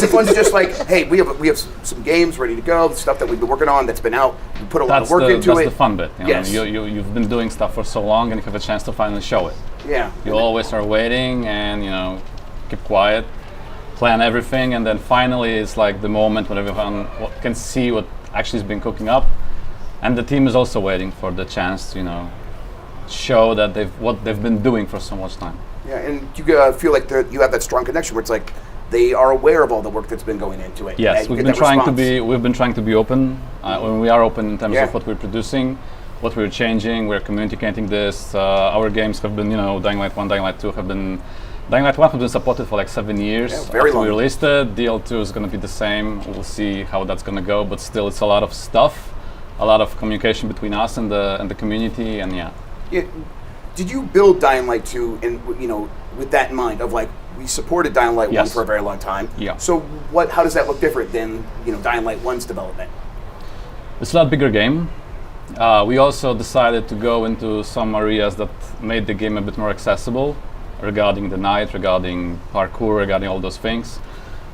it fun to just hey, we have some games ready to go, stuff that we've been working on that's been out. We put a lot of work into it.
That's the fun bit.
Yes.
You've been doing stuff for so long, and you have a chance to finally show it.
Yeah.
You always are waiting, and keep quiet, plan everything, and then finally it's the moment when everyone can see what actually has been cooking up, and the team is also waiting for the chance to show that what they've been doing for so much time.
Yeah, and you feel like you have that strong connection where it's they are aware of all the work that's been going into it.
Yes, we've been trying to be open. When we are open in terms of what we're producing, what we're changing, we're communicating this. Our games have been, Dying Light 1, Dying Light 2 have been. Dying Light 1 has been supported for 7 years.
Yeah, very long.
We released it. DL2 is going to be the same. We'll see how that's going to go, but still, it's a lot of stuff, a lot of communication between us and the community, and yeah.
Did you build Dying Light 2 with that in mind of we supported Dying Light 1 for a very long time?
Yeah.
So how does that look different than Dying Light 1's development?
It's a lot bigger game. We also decided to go into some areas that made the game a bit more accessible, regarding the Nite, regarding parkour, regarding all those things.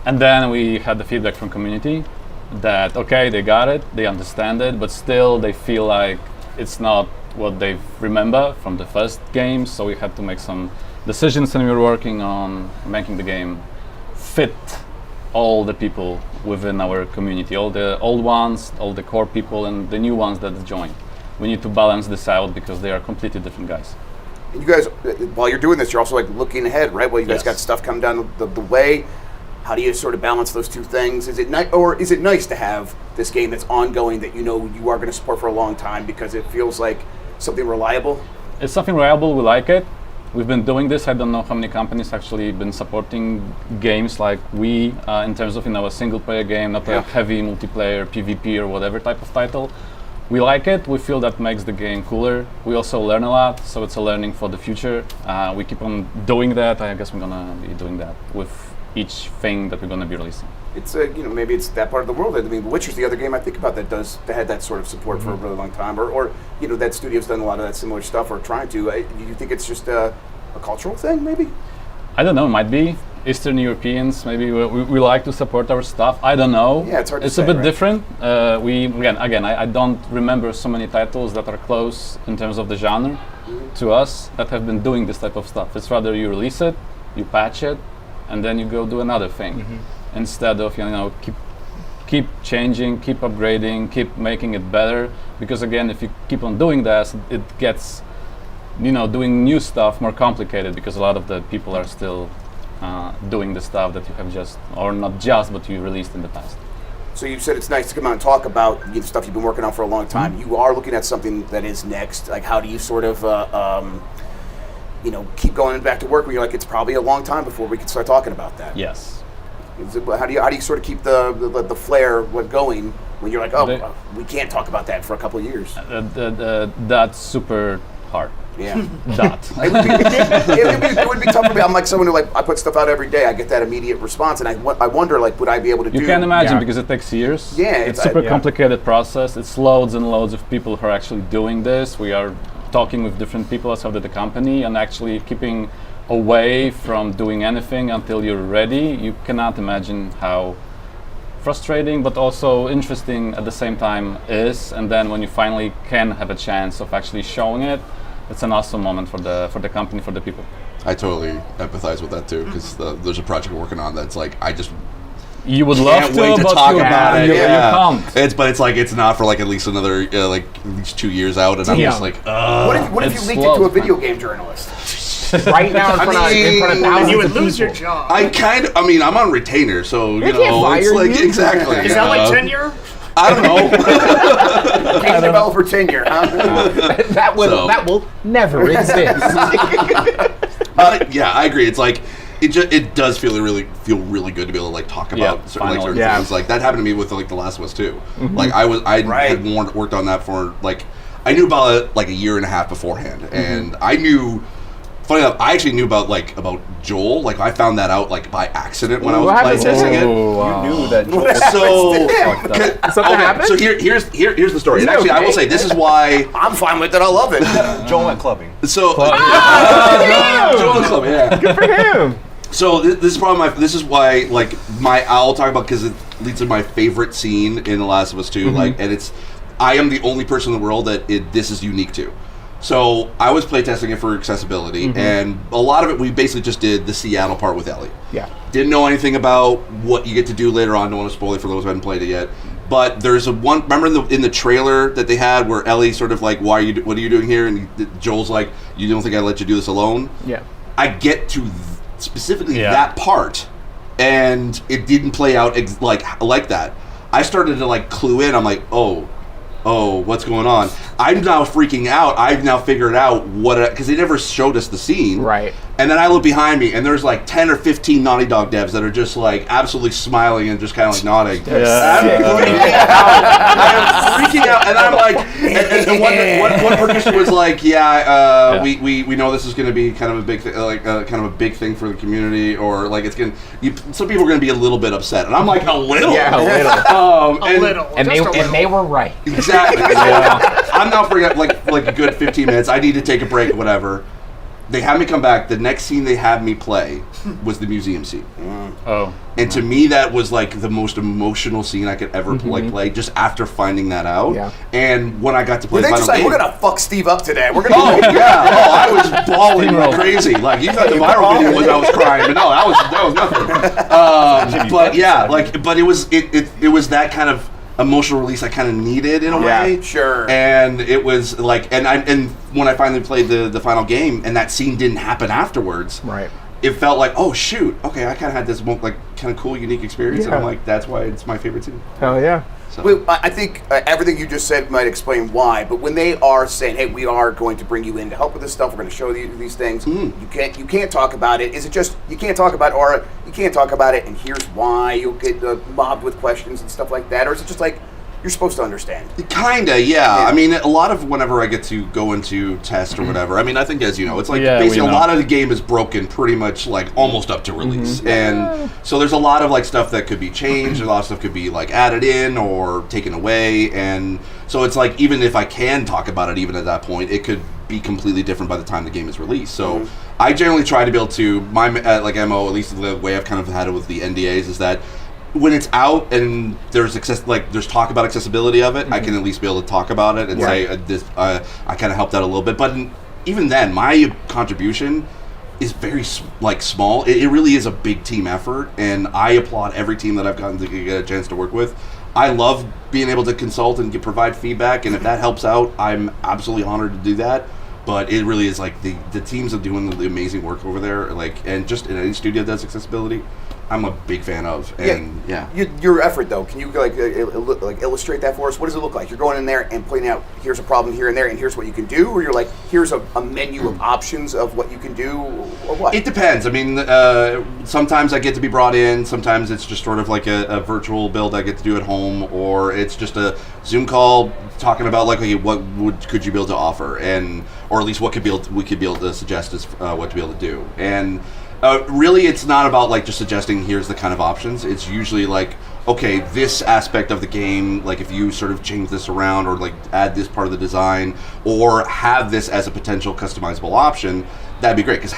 And then we had the feedback from community that, okay, they got it, they understand it, but still they feel like it's not what they remember from the first game, so we had to make some decisions, and we were working on making the game fit all the people within our community, all the old ones, all the core people, and the new ones that join. We need to balance this out because they are completely different guys.
And you guys, while you're doing this, you're also looking ahead, right? Well, you guys got stuff coming down the way. How do you sort of balance those two things? Is it nice to have this game that's ongoing that you are going to support for a long time because it feels like something reliable?
It's something reliable. We like it. We've been doing this. I don't know how many companies actually been supporting games like we in terms of a single player game, not a heavy multiplayer PvP or whatever type of title. We like it. We feel that makes the game cooler. We also learn a lot, so it's a learning for the future. We keep on doing that. I guess we're gonna be doing that with each thing that we're gonna be releasing.
It's maybe it's that part of the world. I mean, Witcher's the other game I think about that had that sort of support for a really long time, or that studio's done a lot of that similar stuff or trying to. Do you think it's just a cultural thing, maybe?
I don't know. It might be. Eastern Europeans, maybe we like to support our stuff. I don't know.
Yeah, it's hard to
It's
say,
a bit
right?
different. I don't remember so many titles that are close in terms of the genre to us that have been doing this type of stuff. It's rather you release it, you patch it, and then you go do another thing instead of keep changing, keep upgrading, keep making it better. Because again, if you keep on doing that, it gets doing new stuff more complicated because a lot of the people are still doing the stuff that you have but you released in the past.
So you said it's nice to come out and talk about the stuff you've been working on for a long time. You are looking at something that is next. How do you sort of, keep going back to work when you're it's probably a long time before we can start talking about that?
Yes.
How do you sort of keep the flair going when you're we can't talk about that for a couple of years?
That's super hard.
Yeah.
It
would be tough for me. I'm someone who I put stuff out every day. I get that immediate response, and I wonder would I be able to do?
You can imagine because it takes years.
Yeah,
it's super complicated process. It's loads and loads of people who are actually doing this. We are talking with different people as of the company and actually keeping away from doing anything until you're ready. You cannot imagine how frustrating but also interesting at the same time is. And then when you finally can have a chance of actually showing it, it's an awesome moment for the company, for the people.
I totally empathize with that too, because there's a project we're working on that's like I just
you would
can't
love to,
wait to
but
talk
you
about it.
you
Yeah,
can't.
it's like it's not for like at least another like at least 2 years out, and I'm just like,
What if you leaked it to a video game journalist?
Right now in front of thousands
You would
of
lose your
people.
job.
I mean, I'm on retainer, so you
They
know,
can't
it's
fire
like
you.
exactly.
Is that like tenure?
I don't know.
Game developer tenure, huh?
that will never exist.
Yeah, I agree. It's like it does feel really good to be able to like talk about certain things. Like that happened to me with like The Last of Us 2.
Mhm.
Like I had worked on that for like I knew about it like a year and a half beforehand, and I knew. Funny enough, I actually knew about Joel. Like I found that out like by accident when I was play testing it.
You knew that Joel.
Something happened. So here's the story. And actually, I will say this is why
I'm fine with it. I love it.
Joel went clubbing.
So Joel went clubbing. Yeah,
good for him.
So this is probably this is why like I'll talk about because it leads to my favorite scene in The Last of Us 2. Like, and I am the only person in the world that this is unique to. So I was playtesting it for accessibility, and a lot of it we basically just did the Seattle part with Ellie.
Yeah.
Didn't know anything about what you get to do later on. Don't want to spoil it for those who haven't played it yet. But there's remember in the trailer that they had where Ellie sort of like, what are you doing here? And Joel's like, you don't think I'd let you do this alone?
Yeah.
I get to specifically that part, and it didn't play out like that. I started to like clue in. I'm like, oh, what's going on? I'm now freaking out. I've now figured out because they never showed us the scene.
Right.
And then I look behind me, and there's like 10 or 15 Naughty Dog devs that are just like absolutely smiling and just kind of like nodding. I'm freaking out, and I'm like, and one producer was like, we know this is going to be kind of a big thing, kind of a big thing for the community, or like it's going to, some people are going to be a little bit upset, and I'm like, a little,
yeah, a little,
and
they were right.
Exactly. I'm now freaking out like a good 15 minutes. I need to take a break, whatever. They had me come back. The next scene they had me play was the museum scene.
Oh.
And to me, that was like the most emotional scene I could ever play. Just after finding that out, and when I got to play,
They
the
just
final
like,
game,
we're gonna fuck Steve up today. We're gonna.
I was bawling like crazy. Like you thought the viral video was I was crying, but no, that was nothing. But yeah, but it was that kind of emotional release I kind of needed in a way.
Sure.
And it was like, and when I finally played the final game, and that scene didn't happen afterwards.
Right.
It felt like, oh shoot, okay, I kind of had this like kind of cool, unique experience, and
Yeah.
I'm like, that's why it's my favorite scene.
Hell yeah.
So.
Well, I think everything you just said might explain why. But when they are saying, "Hey, we are going to bring you in to help with this stuff. We're going to show you these things," you can't talk about it. Is it just you can't talk about, or you can't talk about it, and here's why? You'll get mobbed with questions and stuff like that, or is it just like you're supposed to understand?
Kinda, yeah. I mean, a lot of whenever I get to go into test or whatever, I mean, I think as you know, it's like basically a lot of the game is broken pretty much like almost up to release. And so there's a lot of like stuff that could be changed, a lot of stuff could be like added in or taken away. And so it's like, even if I can talk about it even at that point, it could be completely different by the time the game is released. So I generally try to be able to, my like MO, at least the way I've kind of had it with the NDAs, is that when it's out and there's there's talk about accessibility of it, I can at least be able to talk about it and say this. I kind of helped out a little bit, but even then, my contribution is very small. It really is a big team effort, and I applaud every team that I've gotten to get a chance to work with. I love being able to consult and provide feedback, and if that helps out, I'm absolutely honored to do that. But it really is like the teams are doing the amazing work over there, and just in any studio that does accessibility, I'm a big fan of. And
your effort though, can you like illustrate that for us? What does it look like? You're going in there and pointing out, here's a problem here and there, and here's what you can do, or you're like, here's a menu of options of what you can do, or what?
It depends. I mean, sometimes I get to be brought in. Sometimes it's just sort of like a virtual build I get to do at home, or it's just a Zoom call talking about like, okay, what could you be able to offer, or at least what we could be able to suggest as what to be able to do. And really, it's not about like just suggesting here's the kind of options. It's usually like, okay, this aspect of the game, like if you sort of change this around or like add this part of the design or have this as a potential customizable option, that'd be great. Because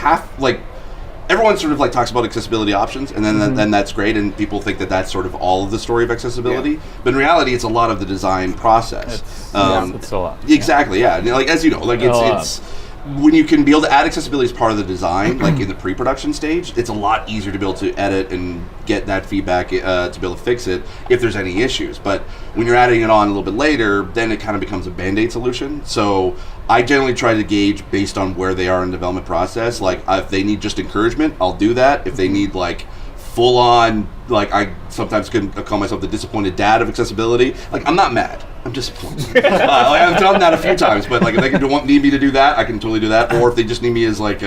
everyone sort of like talks about accessibility options, and then that's great, and people think that that's sort of all of the story of accessibility. But in reality, it's a lot of the design process.
It's a lot.
Exactly, yeah. And like as you know, like it's when you can be able to add accessibility as part of the design, like in the pre-production stage, it's a lot easier to be able to edit and get that feedback to be able to fix it if there's any issues. But when you're adding it on a little bit later, then it kind of becomes a band-aid solution. So I generally try to gauge based on where they are in the development process. Like if they need just encouragement, I'll do that. If they need like full on, like I sometimes can call myself the disappointed dad of accessibility. Like I'm not mad, I'm disappointed. I've done that a few times, but like if they need me to do that, I can totally do that. Or if they just need me as like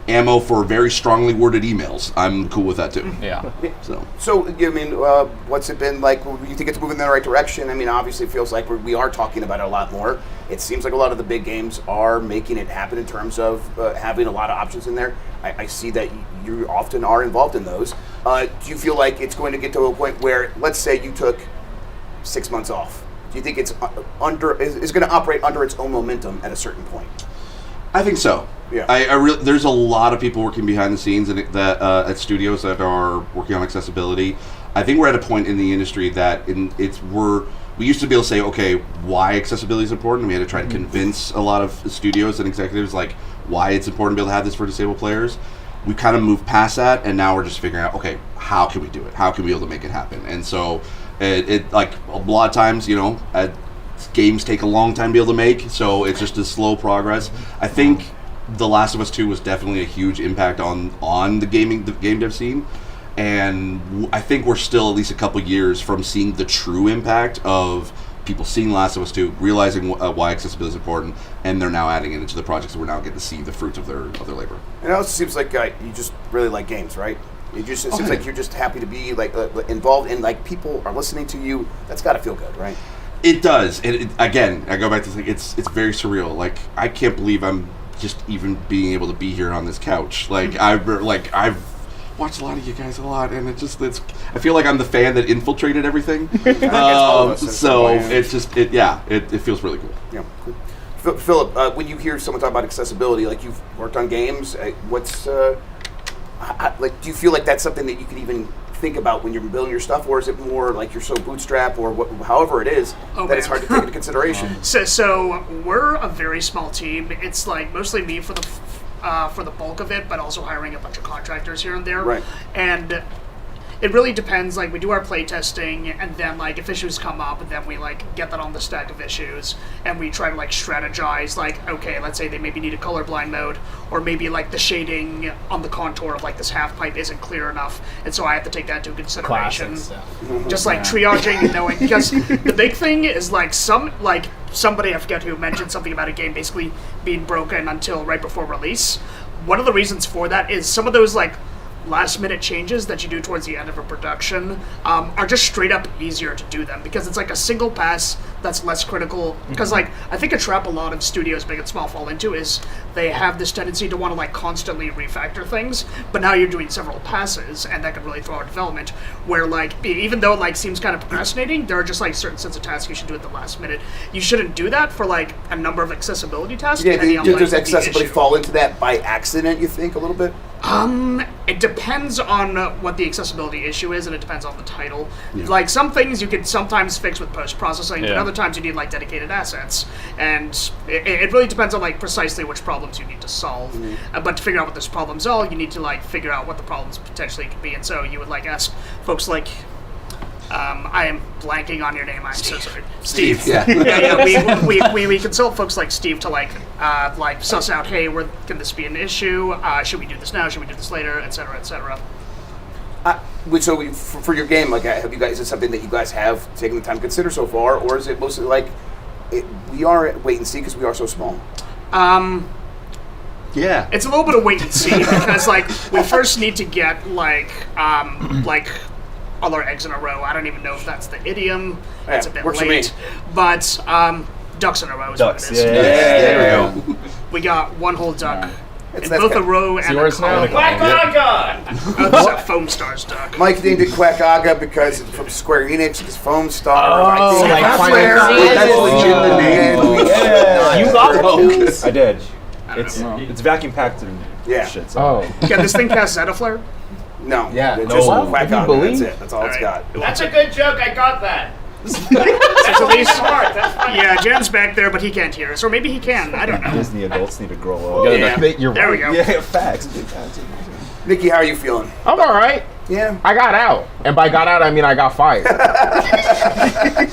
ammo for very strongly worded emails, I'm cool with that too.
Yeah.
So I mean, what's it been like? You think it's moving in the right direction? I mean, obviously, it feels like we are talking about it a lot more. It seems like a lot of the big games are making it happen in terms of having a lot of options in there. I see that you often are involved in those. Do you feel like it's going to get to a point where, let's say, you took 6 months off? Do you think it's is going to operate under its own momentum at a certain point?
I think so.
Yeah.
There's a lot of people working behind the scenes at studios that are working on accessibility. I think we're at a point in the industry that we used to be able to say, okay, why accessibility is important. We had to try to convince a lot of studios and executives like why it's important to be able to have this for disabled players. We kind of moved past that, and now we're just figuring out, okay, how can we do it? How can we be able to make it happen? And so, it like a lot of times, games take a long time to be able to make, so it's just a slow progress. I think The Last of Us 2 was definitely a huge impact on the game dev scene, and I think we're still at least a couple years from seeing the true impact of people seeing Last of Us 2, realizing why accessibility is important, and they're now adding it into the projects, so we're now getting to see the fruits of their labor.
And it also seems like you just really like games, right? It seems like you're just happy to be like involved in, like, people are listening to you. That's got to feel good, right?
It does. Again, I go back to it's very surreal. Like I can't believe I'm just even being able to be here on this couch. Like I've watched a lot of you guys a lot, and I feel like I'm the fan that infiltrated everything. So it's just it feels really cool.
Yeah, cool. Philip, when you hear someone talk about accessibility, like you've worked on games, what's like? Do you feel like that's something that you can even think about when you're building your stuff, or is it more like you're so bootstrap, or however it is that it's hard to take into consideration?
So we're a very small team. It's like mostly me for the bulk of it, but also hiring a bunch of contractors here and there.
Right.
And it really depends. Like we do our play testing, and then like if issues come up, then we like get that on the stack of issues, and we try to like strategize. Like okay, let's say they maybe need a colorblind mode, or maybe like the shading on the contour of like this half pipe isn't clear enough, and so I have to take that into consideration. Just like triaging and knowing, because the big thing is like somebody, I forget who, mentioned something about a game basically being broken until right before release. One of the reasons for that is some of those like last minute changes that you do towards the end of a production are just straight up easier to do them, because it's like a single pass that's less critical. Because like I think a trap a lot of studios, big and small, fall into is they have this tendency to want to like constantly refactor things, but now you're doing several passes, and that can really throw out development, where like even though it like seems kind of procrastinating, there are just like certain sets of tasks you should do at the last minute. You shouldn't do that for like a number of accessibility tasks.
Yeah, does accessibility fall into that by accident, you think, a little bit?
It depends on what the accessibility issue is, and it depends on the title. Yeah. Like some things you can sometimes fix with post-processing, but other times you need like dedicated assets, and it really depends on like precisely which problems you need to solve. But to figure out what those problems are, you need to like figure out what the problems potentially could be, and so you would like ask folks like. I am blanking on your name. I'm so sorry, Steve. We consult folks like Steve to like suss out, hey, can this be an issue? Should we do this now? Should we do this later? Et cetera, et cetera.
So for your game, like, have you guys, is it something that you guys have taken the time to consider so far, or is it mostly like we are at wait and see because we are so small?
Yeah,
it's a little bit of wait and see because like we first need to get like all our eggs in a row. I don't even know if that's the idiom. It's a bit late. But ducks in a row is what it is.
Yeah, there we go.
We got one whole duck. In both a row and a colony.
Quack-Aga!
Foam Star's duck.
Mike named it Quack-Aga because it's from Square Enix, because Foam Star.
Oh,
that's legit the name.
You got it. I did. It's vacuum packed and shit. So.
Can this thing cast Zetaflare?
No.
Yeah.
Just Quack-Aga. That's it. That's all it's got.
That's a good joke. I got that.
So these, yeah, Jen's back there, but he can't hear us, or maybe he can. I don't know.
Disney adults need to grow up.
There we go.
Yeah, facts.
Nikki, how are you feeling?
I'm all right.
Yeah.
I got out, and by got out I mean I got fired.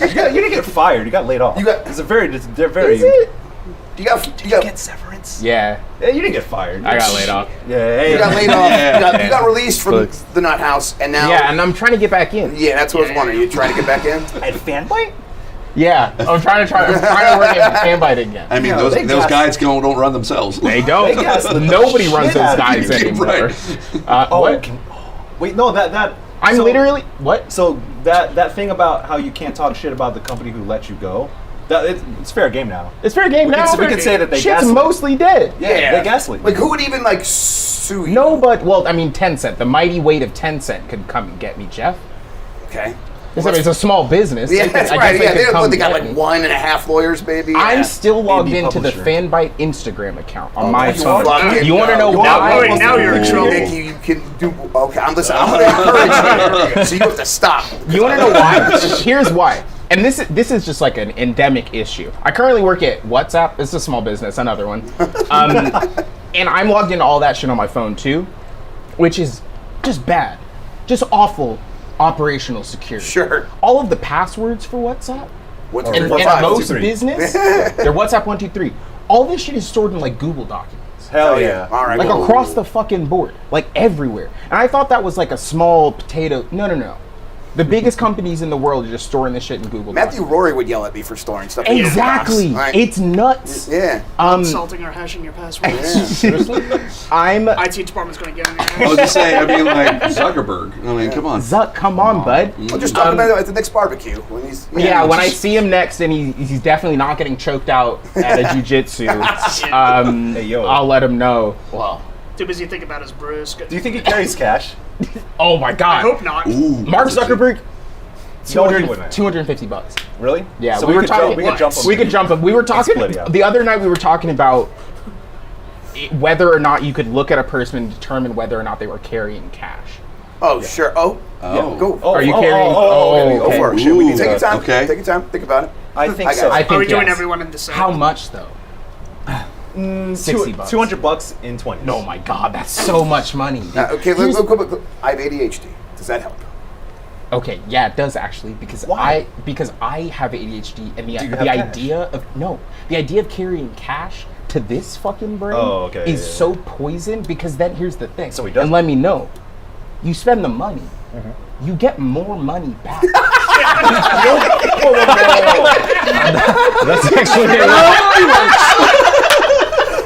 You didn't get fired. You got laid off. They're very.
You got
get severance.
Yeah.
You didn't get fired.
I got laid off.
Yeah.
You got laid off. You got released from the nut house, and now.
Yeah, and I'm trying to get back in.
Yeah, that's what I was wondering. You trying to get back in?
At Fanbyte?
Yeah, I'm trying to work at Fanbyte again.
I mean, those guys don't run themselves.
They don't. Nobody runs those guys anymore.
Right.
Wait, no, that.
I'm literally what?
So that thing about how you can't talk shit about the company who let you go. It's fair game now.
It's fair game now.
We could say that they
Shit's
gaslit.
mostly dead.
Yeah, they gaslit.
Like, who would even, like, sue you?
No, but, well, I mean, Tencent. The mighty weight of Tencent could come and get me, Jeff.
Okay.
It's a small business.
Yeah,
They could-
that's
I
right.
guess
Yeah,
could
they got,
get
like,
me.
1.5 lawyers, baby.
I'm still logged
Indie
into the
publisher.
Fanbyte Instagram account on
Oh,
my
you
phone.
fucking
You want to know
go.
why?
now you're in trouble.
Nikki, you can do. Okay, I'm listening. I'm going to encourage you. So you have to stop.
You want to know why? Here's why. And this is just like an endemic issue. I currently work at WhatsApp. It's a small business, another one. And I'm logged into all that shit on my phone too, which is just bad. Just awful operational security.
Sure.
All of the passwords for WhatsApp and most business, they're WhatsApp 123. All this shit is stored in like Google documents.
Hell yeah.
All right.
Like
cool.
across the fucking board, like everywhere. And I thought that was like a small potato. No. The biggest companies in the world are just storing this shit in Google.
Matthew Rory would yell at me for storing stuff.
Exactly.
In right?
It's nuts.
Yeah.
Insulting or hashing your password.
Seriously? IT
department's going to get in there.
I was just saying, I mean, like, Zuckerberg. I mean, come on.
Zuck, come on, bud.
We'll just talk about it at the next barbecue. When he's,
Yeah, when I see him next and he's definitely not getting choked out at a jiu-jitsu, I'll let him know. Well,
Too busy thinking about his brisket.
Do you think he carries cash?
oh my god.
I hope not.
Mark Zuckerberg,
No, he wouldn't.
$250.
Really?
Yeah,
So
we were talking.
we could jump him.
We could jump him. We were talking
split it up.
the other night. We were talking about whether or not you could look at a person and determine whether or not they were carrying cash.
Oh, sure. Oh. Yeah, go.
Are you carrying?
Okay, go for it. Shit, we need to take your time.
Okay.
Take your time. Think about it.
I think
got
so.
you.
I think
Are we doing
yes.
everyone in the same?
How much though? $60.
$200 in 20.
Oh my god, that's so much money. dude.
Okay,
Here's-
look. I have ADHD. Does that help?
Okay, yeah, it does actually because I have ADHD and
Do you have
the
cash?
idea of carrying cash to this fucking brain is
yeah.
so poison because then here's the thing.
So he doesn't.
And let me know. You spend the money, you get more money back. That's actually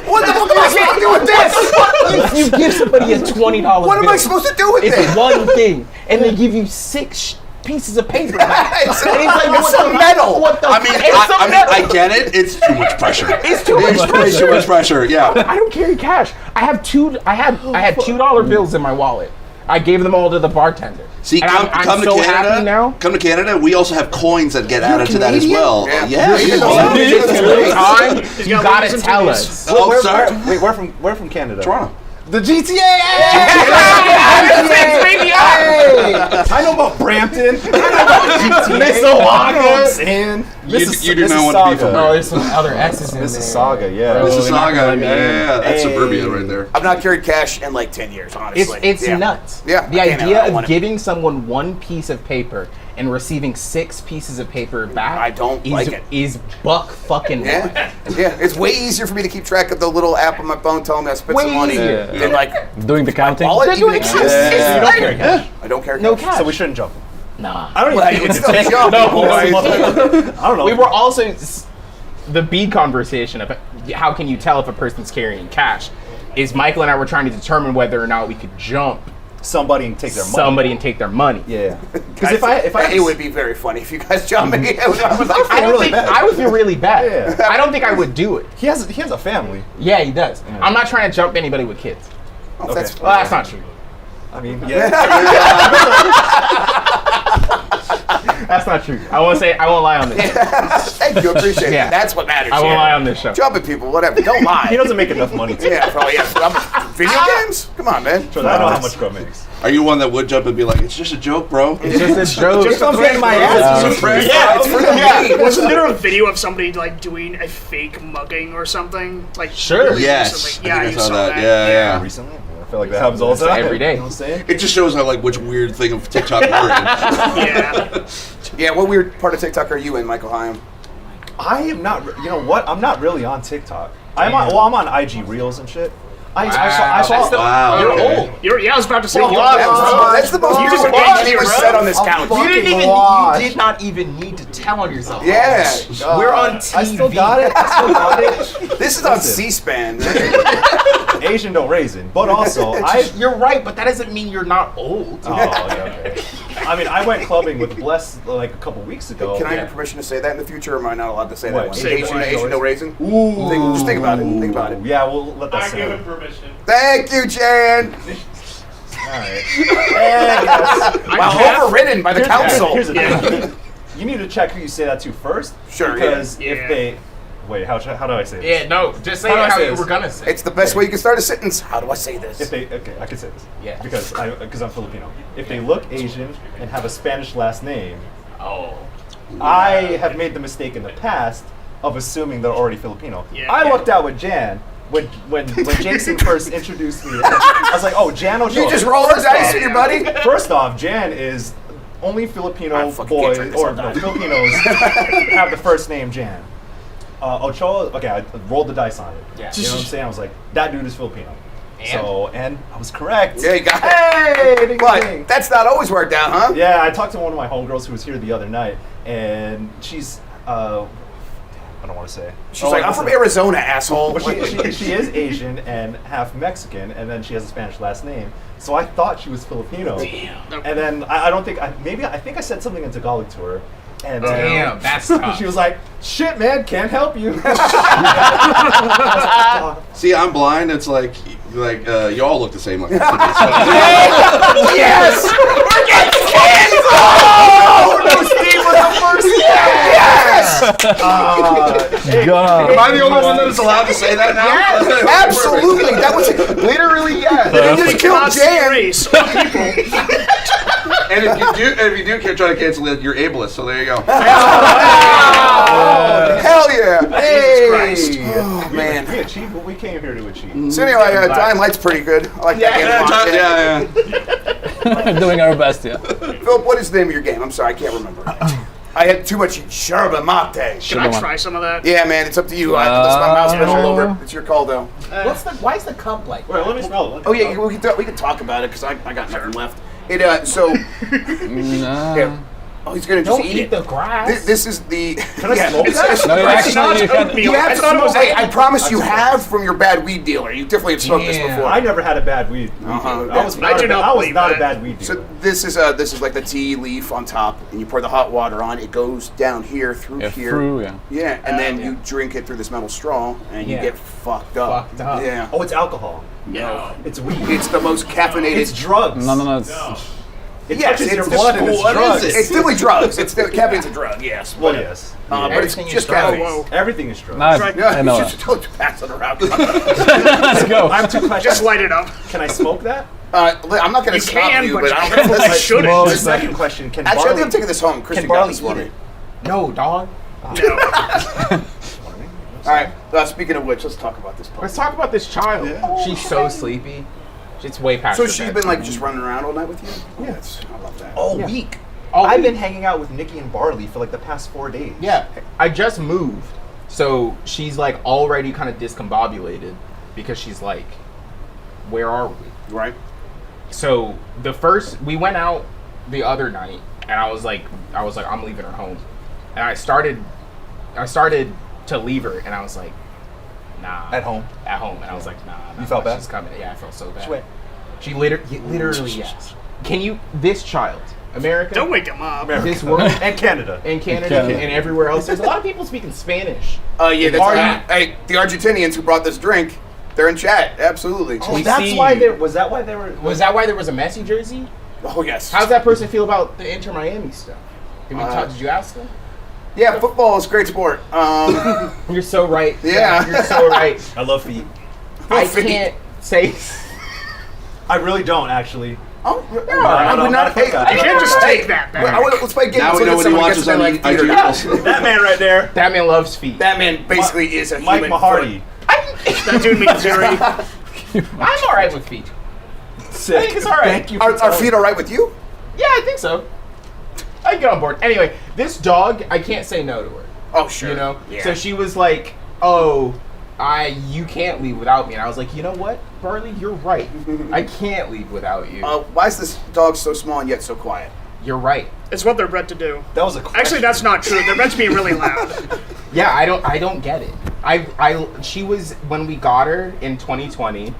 What the fuck am I supposed to do with this?
you give somebody a $20
What am I
bill.
supposed to do with
It's
this?
one thing, and they give you 6 pieces of paper. back.
It's
And he's like,
it's
what
some
the-
metal.
What the?
I mean,
it's some metal.
I get it. It's too much pressure.
It's too much pressure.
Too much pressure. Yeah.
I don't carry cash. I had $2 bills in my wallet. I gave them all to the bartender.
See,
And
come
I'm
to
so
Canada.
happy now.
Come to Canada. We also have coins that get added to that as
Canadian?
well.
Yeah.
Yeah.
You gotta tell us.
Oh, sorry.
Wait, we're from Canada.
Toronto.
The GTA!
Baby,
I know about Brampton. I know about GTA.
Mississauga.
You do not want to be from
Oh,
there.
there's some other X's in there.
Mississauga, yeah.
Bro,
Mississauga.
you're not gonna let me in.
Yeah, that's
Hey.
suburbia right there.
I've not carried cash in like 10 years, honestly.
It's
Yeah.
nuts.
Yeah.
The
I can't- I
idea
don't
of
wanna-
giving someone one piece of paper and receiving 6 pieces of paper back
I don't like it.
is buck fucking wild.
Yeah, yeah. It's way easier for me to keep track of the little app on my phone telling me I spent
Way
some money
easier.
than like
Doing the counting.
wallet.
They're doing
even
cash.
exists.
You don't carry cash.
I don't carry
No
cash.
cash.
So we shouldn't jump him.
Nah.
I don't even
Well,
think
you
it's
would still jump.
I don't know.
We were also the big conversation of how can you tell if a person's carrying cash is Michael and I were trying to determine whether or not we could jump
somebody and take their money.
somebody and take their money.
Yeah. Because if I
it would be very funny if you guys jump me. I was like,
I don't
really
think
bad.
I would feel really bad.
Yeah.
I don't think I would do it.
he has a family.
Yeah, he does. I'm not trying to jump anybody with kids.
oh, that's
Well, that's not true.
I mean, yeah.
That's not true. I won't lie on this.
Thank you, appreciate
Yeah.
it. That's what matters.
I won't
here.
lie on this show.
Jumping people, whatever. Don't lie.
He doesn't make enough money to.
Yeah, probably. Yeah. Video games? Come on, man.
I know how much Crow makes.
Are you one that would jump and be like, "It's just a joke, bro"?
It's just a joke.
Just don't get my ass.
It's a prank,
Yeah,
bro.
it's for the Wasn't there a video of somebody like doing a fake mugging or something? Like really
Yes.
recently?
I
Yeah,
think
you
I
saw that.
Yeah.
Recently? I feel like that happens all the time.
Every day.
You know what I'm saying?
It just shows how like which weird thing of TikTok we're in.
Yeah.
Yeah, what weird part of TikTok are you in, Michael Hyam?
I am not. You know what? I'm not really on TikTok. I'm on IG Reels and shit. I saw.
Wow.
You're
okay.
old. Yeah, I was about to say.
Well,
That's the most beautiful thing anyone said on this couch.
You didn't even. Watch.
You did not even need to tell on yourself.
Yeah.
We're on TV.
I still got it.
This is on C-SPAN.
Asian don't raisin, but also
You're right, but that doesn't mean you're not old.
Oh, okay. I mean, I went clubbing with Bless like a couple weeks ago.
Can I have permission to say that in the future, or am I not allowed to say
What?
that?
Say
Asian,
what?
Asian no raisin?
Ooh.
Just think about it. Think about it.
Yeah, we'll let that
I
sit.
give him permission.
Thank you, Jan.
Alright.
Wow, overridden by the council.
Here's the thing. You need to check who you say that to first.
Sure,
Because
yeah.
if they... Wait, how do I say this?
Yeah, no, just say
How do I
how
say
you
this?
were gonna say.
It's the best way you can start a sentence. How do I say this?
If they... Okay, I can say this.
Yeah.
Because I'm Filipino. If they look Asian and have a Spanish last name, I have made the mistake in the past of assuming they're already Filipino.
Yeah.
I looked out with Jan when Jason first introduced me. I was like, oh, Jan Ochoa.
You just roll the dice with your buddy?
First off, Jan is only Filipino boys or no, Filipinos have the first name Jan. Ochoa, okay, I rolled the dice on it.
Yeah.
You know what I'm saying? I was like, that dude is Filipino. And I was correct.
Yeah, you got it.
Hey, ding,
But
ding.
that's not always worked out, huh?
Yeah, I talked to one of my homegirls who was here the other night, and she's, I don't want to say.
She's like, I'm from Arizona, asshole.
Well, she is Asian and half Mexican, and then she has a Spanish last name. So I thought she was Filipino.
Damn.
And then I don't think, I think I said something in Tagalog to her. And
Damn, that's tough.
she was like, shit, man, can't help you.
See, I'm blind. It's like you all look the same. Like,
Yes! We're getting canceled!
No, Steve was the first
Yes!
Am I the only one that is allowed to say that now?
Yes! Absolutely! That was
Literally, yes.
You just killed Jan!
Race of people.
And if you do try to cancel it, you're ableist. So there you go.
Hell yeah! Hey!
Christ.
Oh, man.
We achieved what we came here to achieve.
So anyway, Dying Light's pretty good. I like that game a lot.
Yeah.
Doing our best, yeah.
Philip, what is the name of your game? I'm sorry, I can't remember. I had too much yerba mate.
Can I try some of that?
Yeah, man, it's up to you. That's my mouse special over. It's your call, though.
Why is the cup like?
Wait, let me smell it.
Oh yeah, we can talk about it because I got nothing left. It yeah. Oh, he's gonna just
Don't eat
it.
the grass.
This is the.
Can I smoke
it's-
that?
it's-
No, you
it's
actually- you can-
You have to. I promise you have from your bad weed dealer. You definitely have smoked this
Damn.
before.
I never had a bad weed.
Uh-huh.
I was
I
not,
do
a,
not
I was
believe
not
that.
a bad weed
So
dealer.
this is like the tea leaf on top, and you pour the hot water on. It goes down here through
Yeah,
here.
through, yeah.
Yeah, and then you drink it through this metal straw, and you
Yeah.
get fucked up.
Fucked up.
Yeah.
Oh, it's alcohol.
No.
It's weed.
It's the most caffeinated.
It's drugs.
No, it's...
It
Yes,
touches your
it's
blood and it's
what is
drugs.
it?
It's definitely drugs. It's caffeine's a drug. Yes.
Well, yes.
But it's
Everything is
just
drugs.
caffeine.
Everything is drugs.
Nice.
Yeah,
I know
you
that.
should totally pass it around.
Let's go.
I have two questions.
Just light it up.
Can I smoke that?
I'm not going
You
to stop
can,
you,
but
but
you
I don't
definitely
think
shouldn't.
The second question, can
Actually, I
barley,
think I'm taking this home. Kristen got
barley
this for
eat
me.
it?
No, dog.
No.
All right. Speaking of which, let's talk about this.
Let's talk about this child. She's so sleepy. It's way past.
So
her
she's
bedtime.
been like just running around all night with you? Yes. I love that.
All
Yeah.
week.
All
I've
week.
been hanging out with Nikki and Barley for like the past 4 days.
Yeah, I just moved, so she's like already kind of discombobulated because she's like, "Where are we?"
Right.
So we went out the other night, and I was like, I'm leaving her home, and I started to leave her, and I was like, nah.
At home?
At home, and I was like, nah.
You felt bad?
She's coming. Yeah, I felt so bad.
She went-
She literally, yes. Can you? This child, America.
Don't wake him up.
This world
and Canada.
and Canada and everywhere else. There's a lot of people speaking Spanish.
Yeah, that's
Are
right. Hey, the Argentinians who brought this drink, they're in chat. Absolutely.
We
That's
see
why
you.
there was that why there were
Was that why there was a Messi jersey?
Oh yes.
How's that person feel about the Inter Miami stuff? Did you ask them?
Yeah, football is a great sport.
You're so right.
Yeah.
You're so right.
I love feet.
I can't say.
I really don't actually.
Oh, I would not. Hey,
You can't just take that back.
Let's play games.
Now we
Look
know
at
what he
someone
watches
gets
on
like theater.
iTunes.
That man right there.
That man loves feet.
That man basically is a
Mike
human.
Mahardy.
That dude means Zuri.
I'm all right with feet.
Sick.
I think it's all right.
Thank you.
Are feet all right with you?
Yeah, I think so. I can get on board. Anyway, this dog, I can't say no to her.
Oh, sure.
You know?
Yeah.
So she was like, oh, you can't leave without me. And I was like, you know what, Barley, you're right. I can't leave without you.
Why is this dog so small and yet so quiet?
You're right.
It's what they're bred to do.
That was a question.
Actually, that's not true. They're meant to be really loud.
Yeah, I don't get it. She was, when we got her in 2020,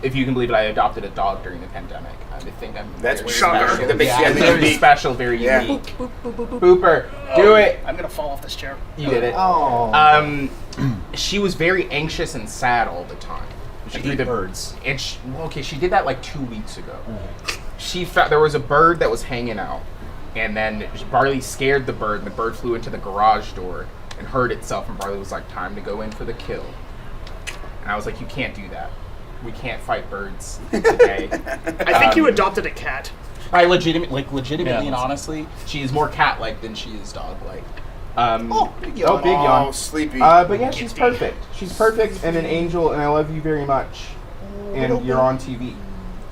if you can believe it, I adopted a dog during the pandemic. I think I'm
That's
very
shocker.
special.
That makes
Yeah,
you
very
unique.
special, very
Yeah.
unique.
Boop.
Booper, do it.
I'm gonna fall off this chair.
You did it.
Oh.
She was very anxious and sad all the time. She
Eat birds.
And she did that like 2 weeks ago. She found there was a bird that was hanging out, and then Barley scared the bird, and the bird flew into the garage door and hurt itself. And Barley was like, "Time to go in for the kill." And I was like, "You can't do that. We can't fight birds today."
I think you adopted a cat.
I legitimately
Yeah.
and honestly, she is more cat-like than she is dog-like.
Big
Oh, big yawn.
Oh, sleepy.
But yeah, she's perfect. She's perfect and an angel, and I love you very much. And you're on TV.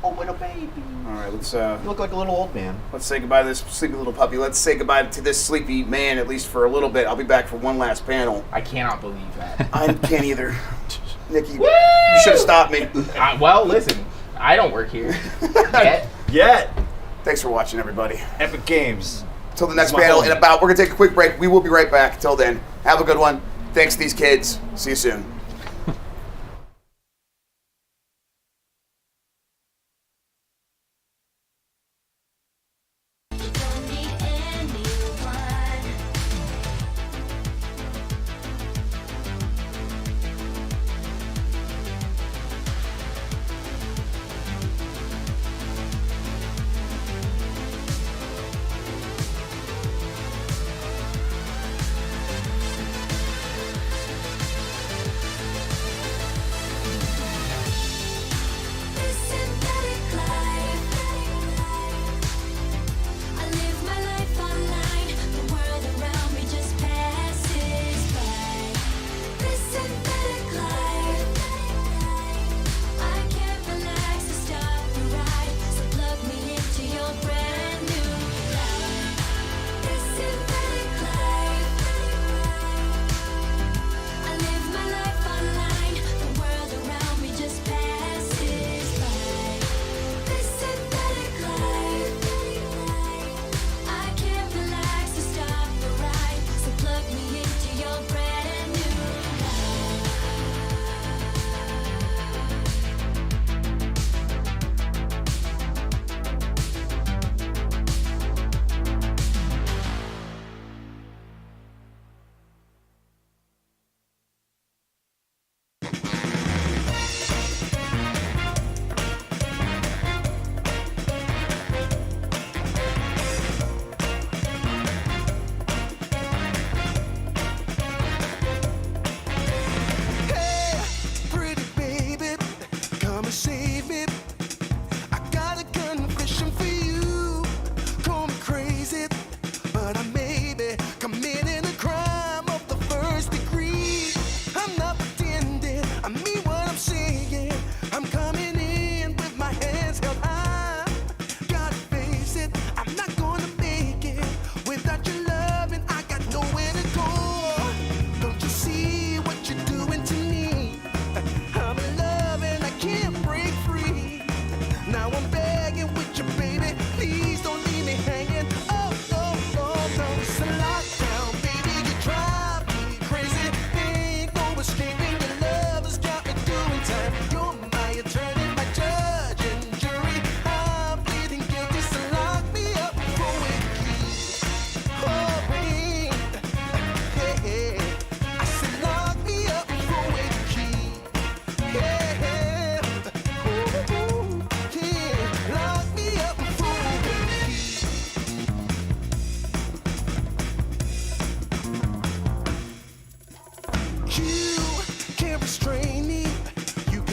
Oh, little baby. All right, let's
You look like a little old man.
let's say goodbye to this sleepy little puppy. Let's say goodbye to this sleepy man at least for a little bit. I'll be back for one last panel.
I cannot believe that.
I can't either. Nikki, you should have stopped me.
Well, listen, I don't work here.
Yet.
Thanks for watching, everybody.
Epic Games.
Till the next
This is my
panel
home.
in about. We're gonna take a quick break. We will be right back. Till then, have a good one. Thanks to these kids. See you soon.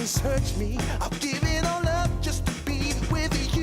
Search me, I'll give it all up just to be with you.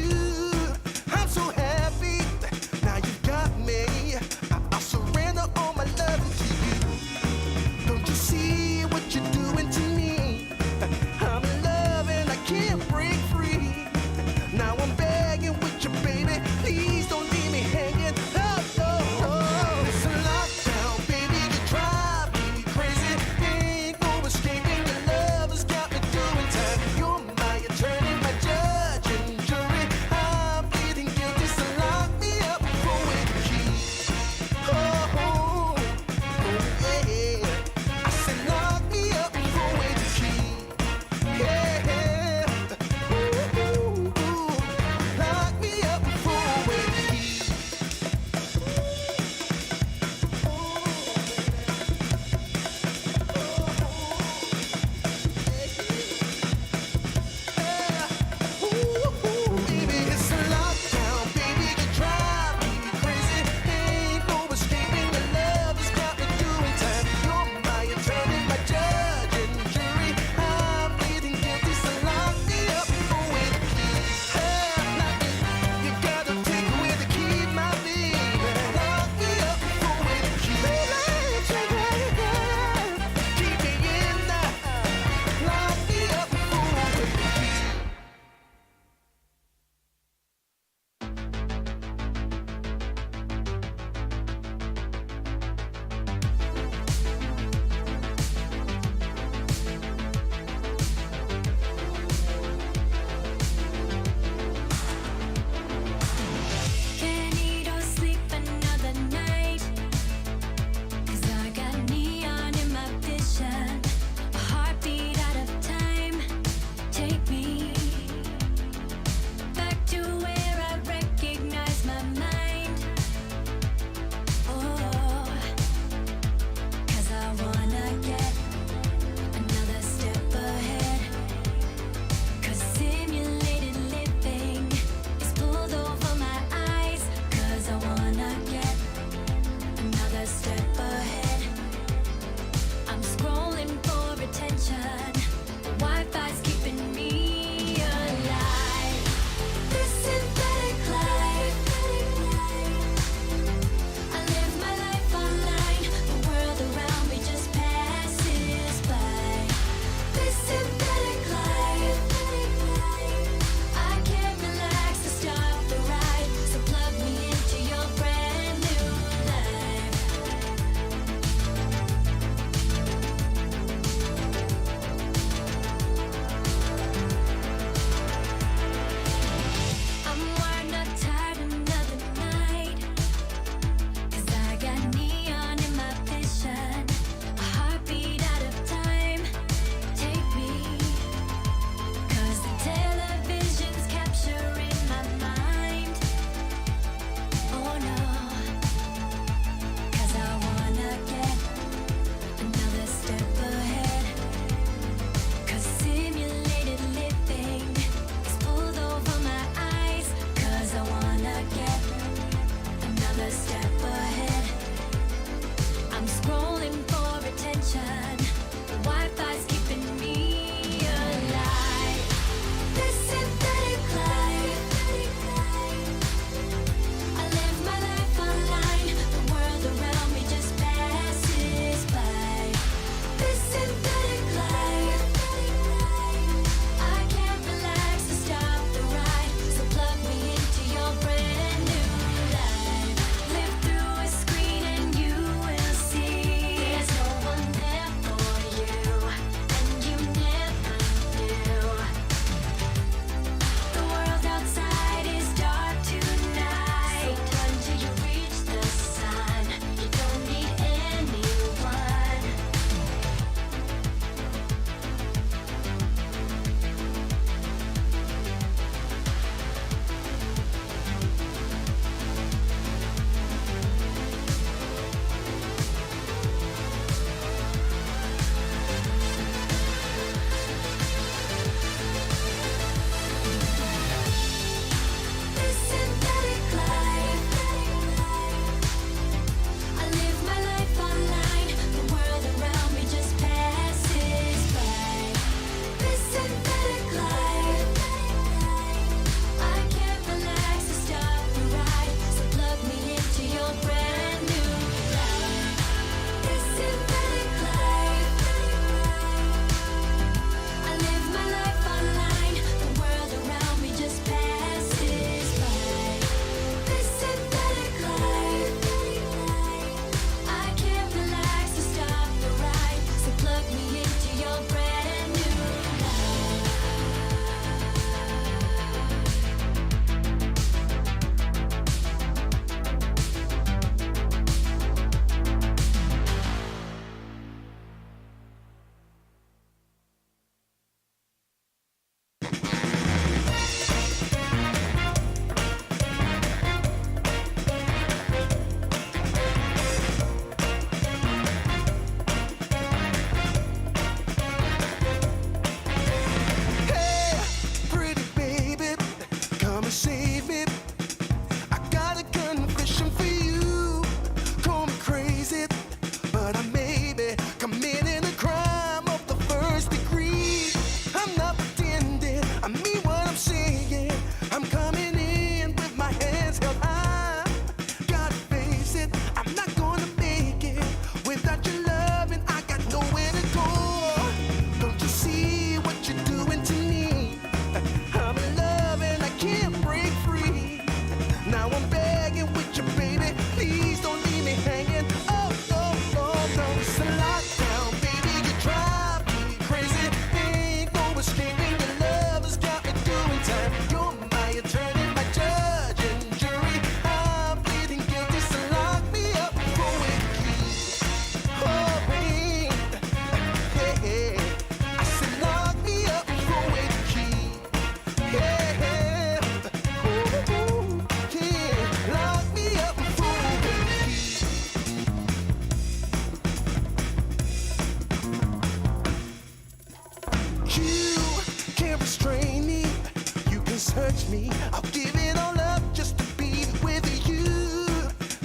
me. I'll give it all up just to be with you.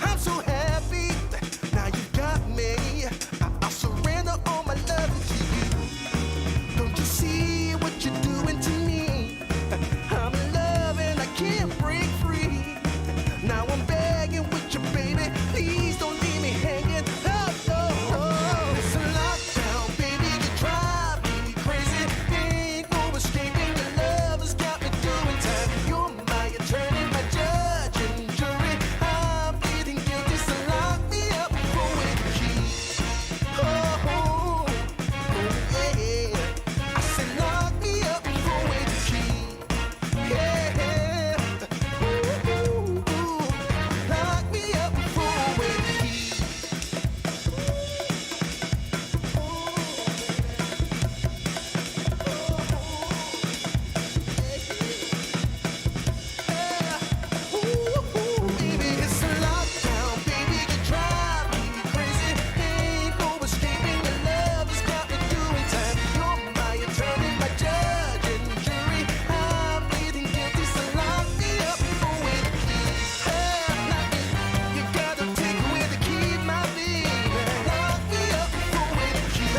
I'm so happy. Now you got me. I'll surrender all my love to you. Don't you see what you're doing to me? I'm in love and I can't break free. Now I'm begging with you, baby. Please don't leave me hanging. Oh, no. It's a lockdown, baby. You drive me crazy. Ain't no escaping. Your love has got me doing time. You're my attorney, my judge and jury. I'm pleading guilty, so lock me up for a key. Oh, yeah. I said lock me up for a key. Yeah. Ooh, lock me up for a key. Baby, it's a lockdown, baby. You drive me crazy. Ain't no escaping. Your love has got me doing time. You're my attorney, my judge and jury. I'm pleading guilty, so lock me up for a key. You gotta take away the key, my baby. Lock me up for a key.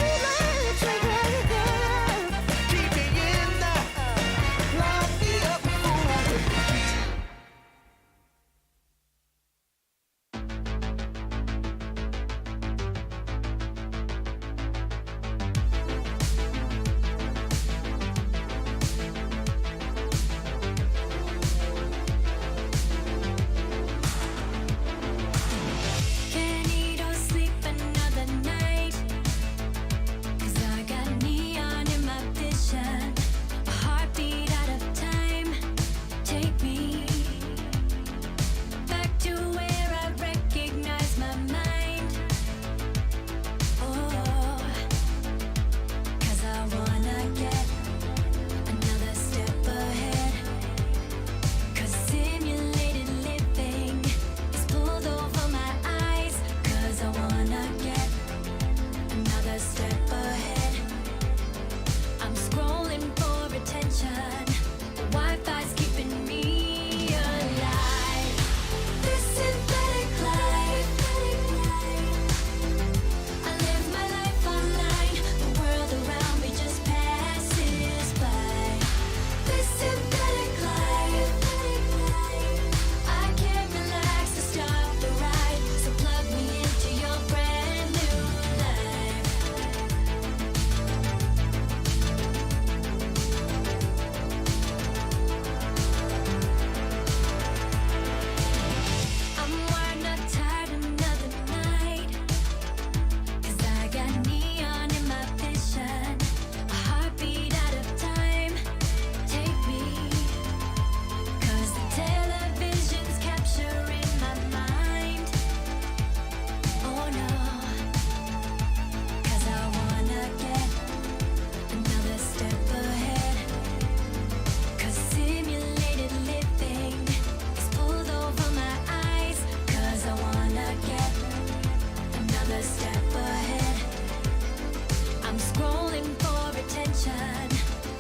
Keep me in there. Lock me up for a key.
Can't eat or sleep another night, 'cause I got neon in my vision, a heartbeat out of time. Take me back to where I recognize my mind. Oh, 'cause I wanna get another step ahead, 'cause simulated living is pulled over my eyes. 'Cause I wanna get another step ahead. I'm scrolling for attention. The Wi-Fi's keeping me alive. This synthetic life. I live my life online. The world around me just passes by. This synthetic life. I can't relax to stop the ride. So plug me into your brand new life. I'm wired, not tired, another night. 'Cause I got neon in my vision, a heartbeat out of time. Take me, 'cause the television's capturing my mind. Oh no, 'cause I wanna get another step ahead. 'Cause simulated living is pulled over my eyes. 'Cause I wanna get another step ahead. I'm scrolling for attention.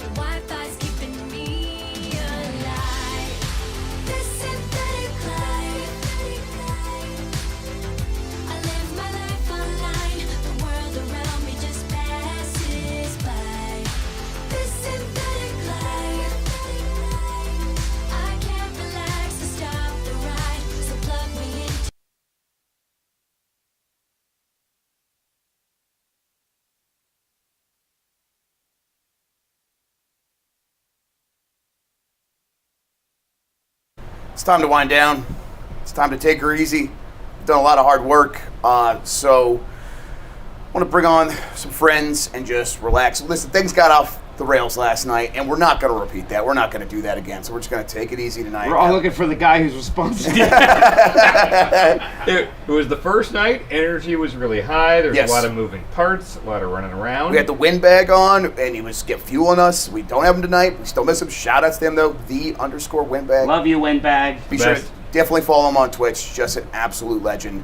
The Wi-Fi's keeping me alive. This synthetic life. I live my life online. The world around me just passes by. This synthetic life. I can't relax to stop the ride. So plug me into
It's time to wind down. It's time to take her easy. We've done a lot of hard work, so I want to bring on some friends and just relax. Listen, things got off the rails last night, and we're not going to repeat that. We're not going to do that again, so we're just going to take it easy tonight.
We're all looking for the guy who's responsible. It was the first night. Energy was really high. There's
Yes.
a lot of moving parts, a lot of running around.
We had the windbag on, and he was fueling us. We don't have him tonight. We still miss him. Shout outs to him, though. _windbag.
Love you, Windbag.
Be sure to definitely follow him on Twitch. Just an absolute legend.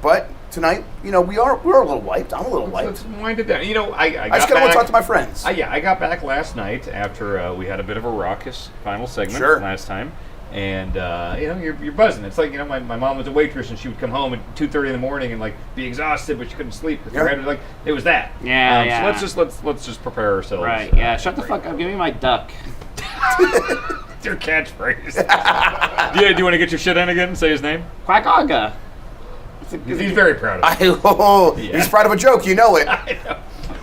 But tonight, we're a little wiped. I'm a little wiped.
Let's wind it down. I
just gotta want to talk to my friends.
I got back last night after we had a bit of a raucous final segment last time. And you're buzzing. It's like my mom was a waitress and she would come home at 2:30 in the morning and like be exexhausted, but she couldn't sleep because her head was like it was that.
Yeah.
So let's just prepare ourselves.
Right. Yeah. Shut the fuck up. Give me my duck.
It's your catchphrase. Do you want to get your shit in again and say his name?
Quackaga.
He's very proud of it.
He's proud of a joke. You know it.
I know.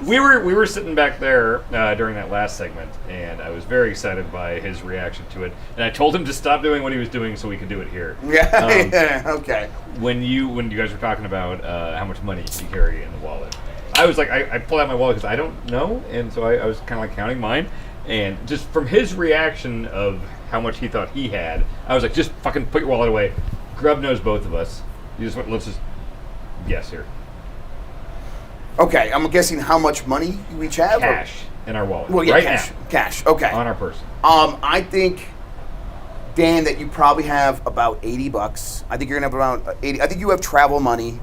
We were sitting back there during that last segment, and I was very excited by his reaction to it. And I told him to stop doing what he was doing so we could do it here.
Yeah. Okay.
When you guys were talking about how much money you carry in the wallet, I was like, I pulled out my wallet because I don't know, and so I was kind of like counting mine. And just from his reaction of how much he thought he had, I was like, just fucking put your wallet away. Grub knows both of us. Let's just guess here.
Okay, I'm guessing how much money you each have?
Cash in our wallet.
Well, yeah,
right
cash.
now.
Cash, okay.
On our person.
I think, Dan, that you probably have about $80. I think you're going to have around 80. I think you have travel money,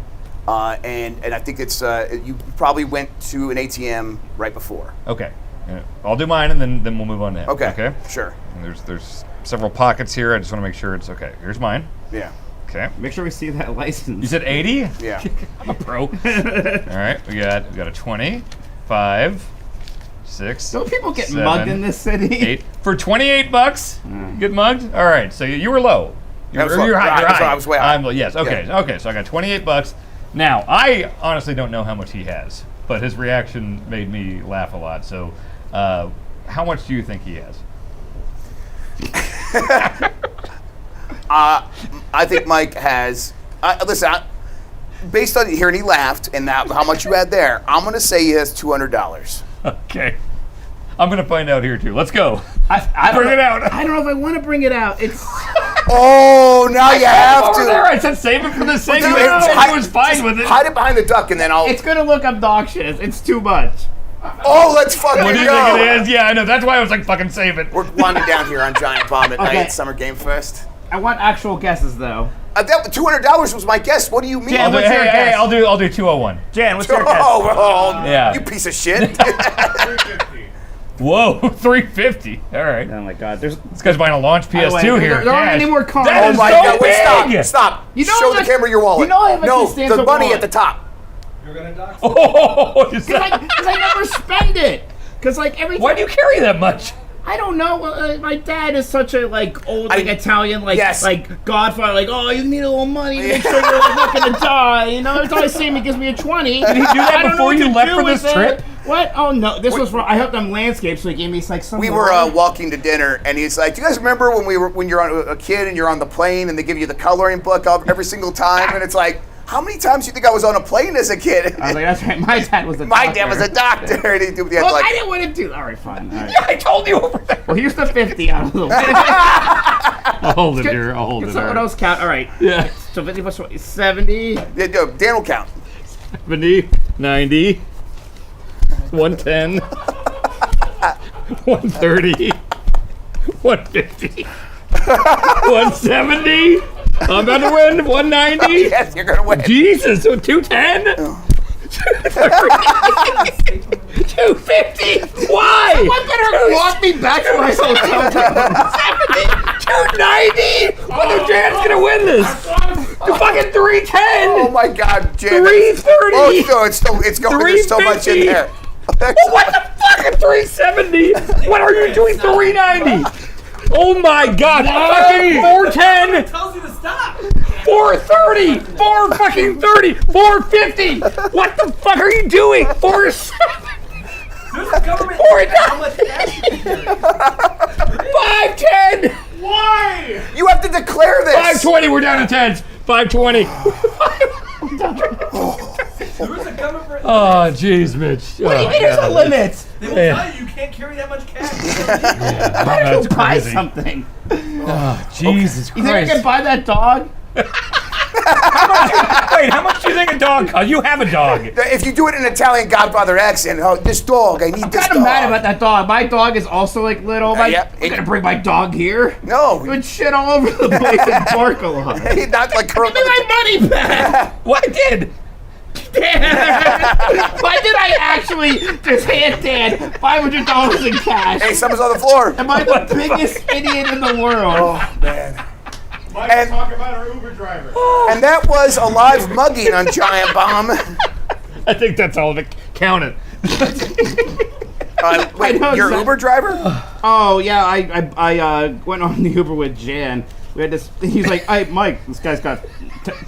and I think it's, you probably went to an ATM right before.
Okay. I'll do mine, and then we'll move on to him.
Okay, sure.
And there's several pockets here. I just want to make sure it's okay. Here's mine.
Yeah.
Okay.
Make sure we see that license.
You said 80?
Yeah.
I'm a pro. All right. We got a 20, 5, 6.
Don't people get
7,
mugged in this city?
8 for $28. You get mugged. All right. So you were low. You're high. You're high.
I was way high.
Yes. Okay.
Yeah.
Okay. So I got $28. Now I honestly don't know how much he has, but his reaction made me laugh a lot. So, how much do you think he has?
I think Mike has. Listen, based on hearing he laughed and how much you had there, I'm going to say he has $200.
Okay. I'm going to find out here too. Let's go.
I
Bring it out.
I don't know if I want to bring it out. It's.
Oh, now you have
over
to.
There. I said save it for the segment. I was fine with it.
Hide it behind the duck, and then I'll.
It's going to look obnoxious. It's too much.
Oh, let's fucking go.
What do you think it is? Yeah, I know. That's why I was like, fucking save it.
We're winding down here on Giant Bomb at
Okay.
night, Summer Game Fest.
I want actual guesses though.
That $200 was my guess. What do you mean?
Jan, what's your guess?
I'll do 201.
Jan, what's your guess?
Oh,
Yeah.
you piece of shit.
Whoa, 350. All right.
Oh my God, this
guy's buying a launch PS2 here.
There aren't any more cars.
That
Oh
is
my
so
God! Wait,
big.
stop!
You know
Show
how
the
much-
camera your wallet.
you know how much
no,
it stands
the
for
money
wallet.
at the top.
You're gonna dox.
Oh, is
Because
that,
I never spend it. Because like every
why do you carry that much?
I don't know. My dad is such a old Italian
Yes.
Godfather. Like, oh, you need a little money to make sure you're not gonna die. You know, every time I see him, he gives me a 20.
Did he do that
I don't know
before
what
you
to
left
do
for
with
this
it.
trip?
What? Oh no, this was for. I helped him landscape, so he gave me some.
We were walking to dinner, and he's like, "Do you guys remember when you're on a kid and you're on the plane, and they give you the coloring book every single time?" And it's like, how many times do you think I was on a plane as a kid?
I was like, that's right. My dad was a
My
doctor.
dad was a doctor. And he had
Well,
like,
I didn't want to do. All right, fine. All right.
Yeah, I told you over there.
Well, here's the 50 out of the way.
I'll hold it here. I'll hold it.
Someone else count. All right.
Yeah.
So 50 plus 20, 70.
Yeah, Dan will count.
70, 90, 110, 130, 150, 170. I'm about to win 190.
Yes, you're gonna win.
Jesus, so 210. 250. Why?
Someone better walk me back to my hotel room.
290. Whether Jan's gonna win this. Fucking 310.
Oh my God, Jan.
330.
Oh, no, it's going. There's so much in
350.
there.
Oh, what the fuck? 370. What are you doing? 390. Oh my God! Fucking 410.
Tells you to stop.
430. 450. 450. What the fuck are you doing? 47.
There's a government.
410.
How much cash you carry?
510.
Why?
You have to declare this.
520. We're down to tens. 520.
There's a government.
Oh, jeez, Mitch.
What do you mean there's a limit?
They will
Yeah.
tell you can't carry that much cash.
Why
That's
do you buy
crazy.
something?
Oh, Jesus
You think I
Christ.
can buy that dog?
Wait, how much do you think a dog dog called? You have a dog.
If you do it in an Italian Godfather accent, oh, this dog, I need this
Kind
dog.
of mad about that dog. My dog is also like little. I'm gonna bring my dog here.
No.
It would shit all over the place and bark a lot.
He knocked like Curl.
Give me my money back.
What I did?
Why did I actually just hand Dan $500 in cash?
Hey, someone's on the floor.
Am I the biggest idiot in the world?
Oh, man.
Mike, talk about our Uber driver.
And that was a live mugging on Giant Bomb.
I think that's all of it. Count it.
Wait, your Uber driver?
Oh yeah, I went on the Uber with Jan. We had this. He's like, "Hey, Mike, this guy's got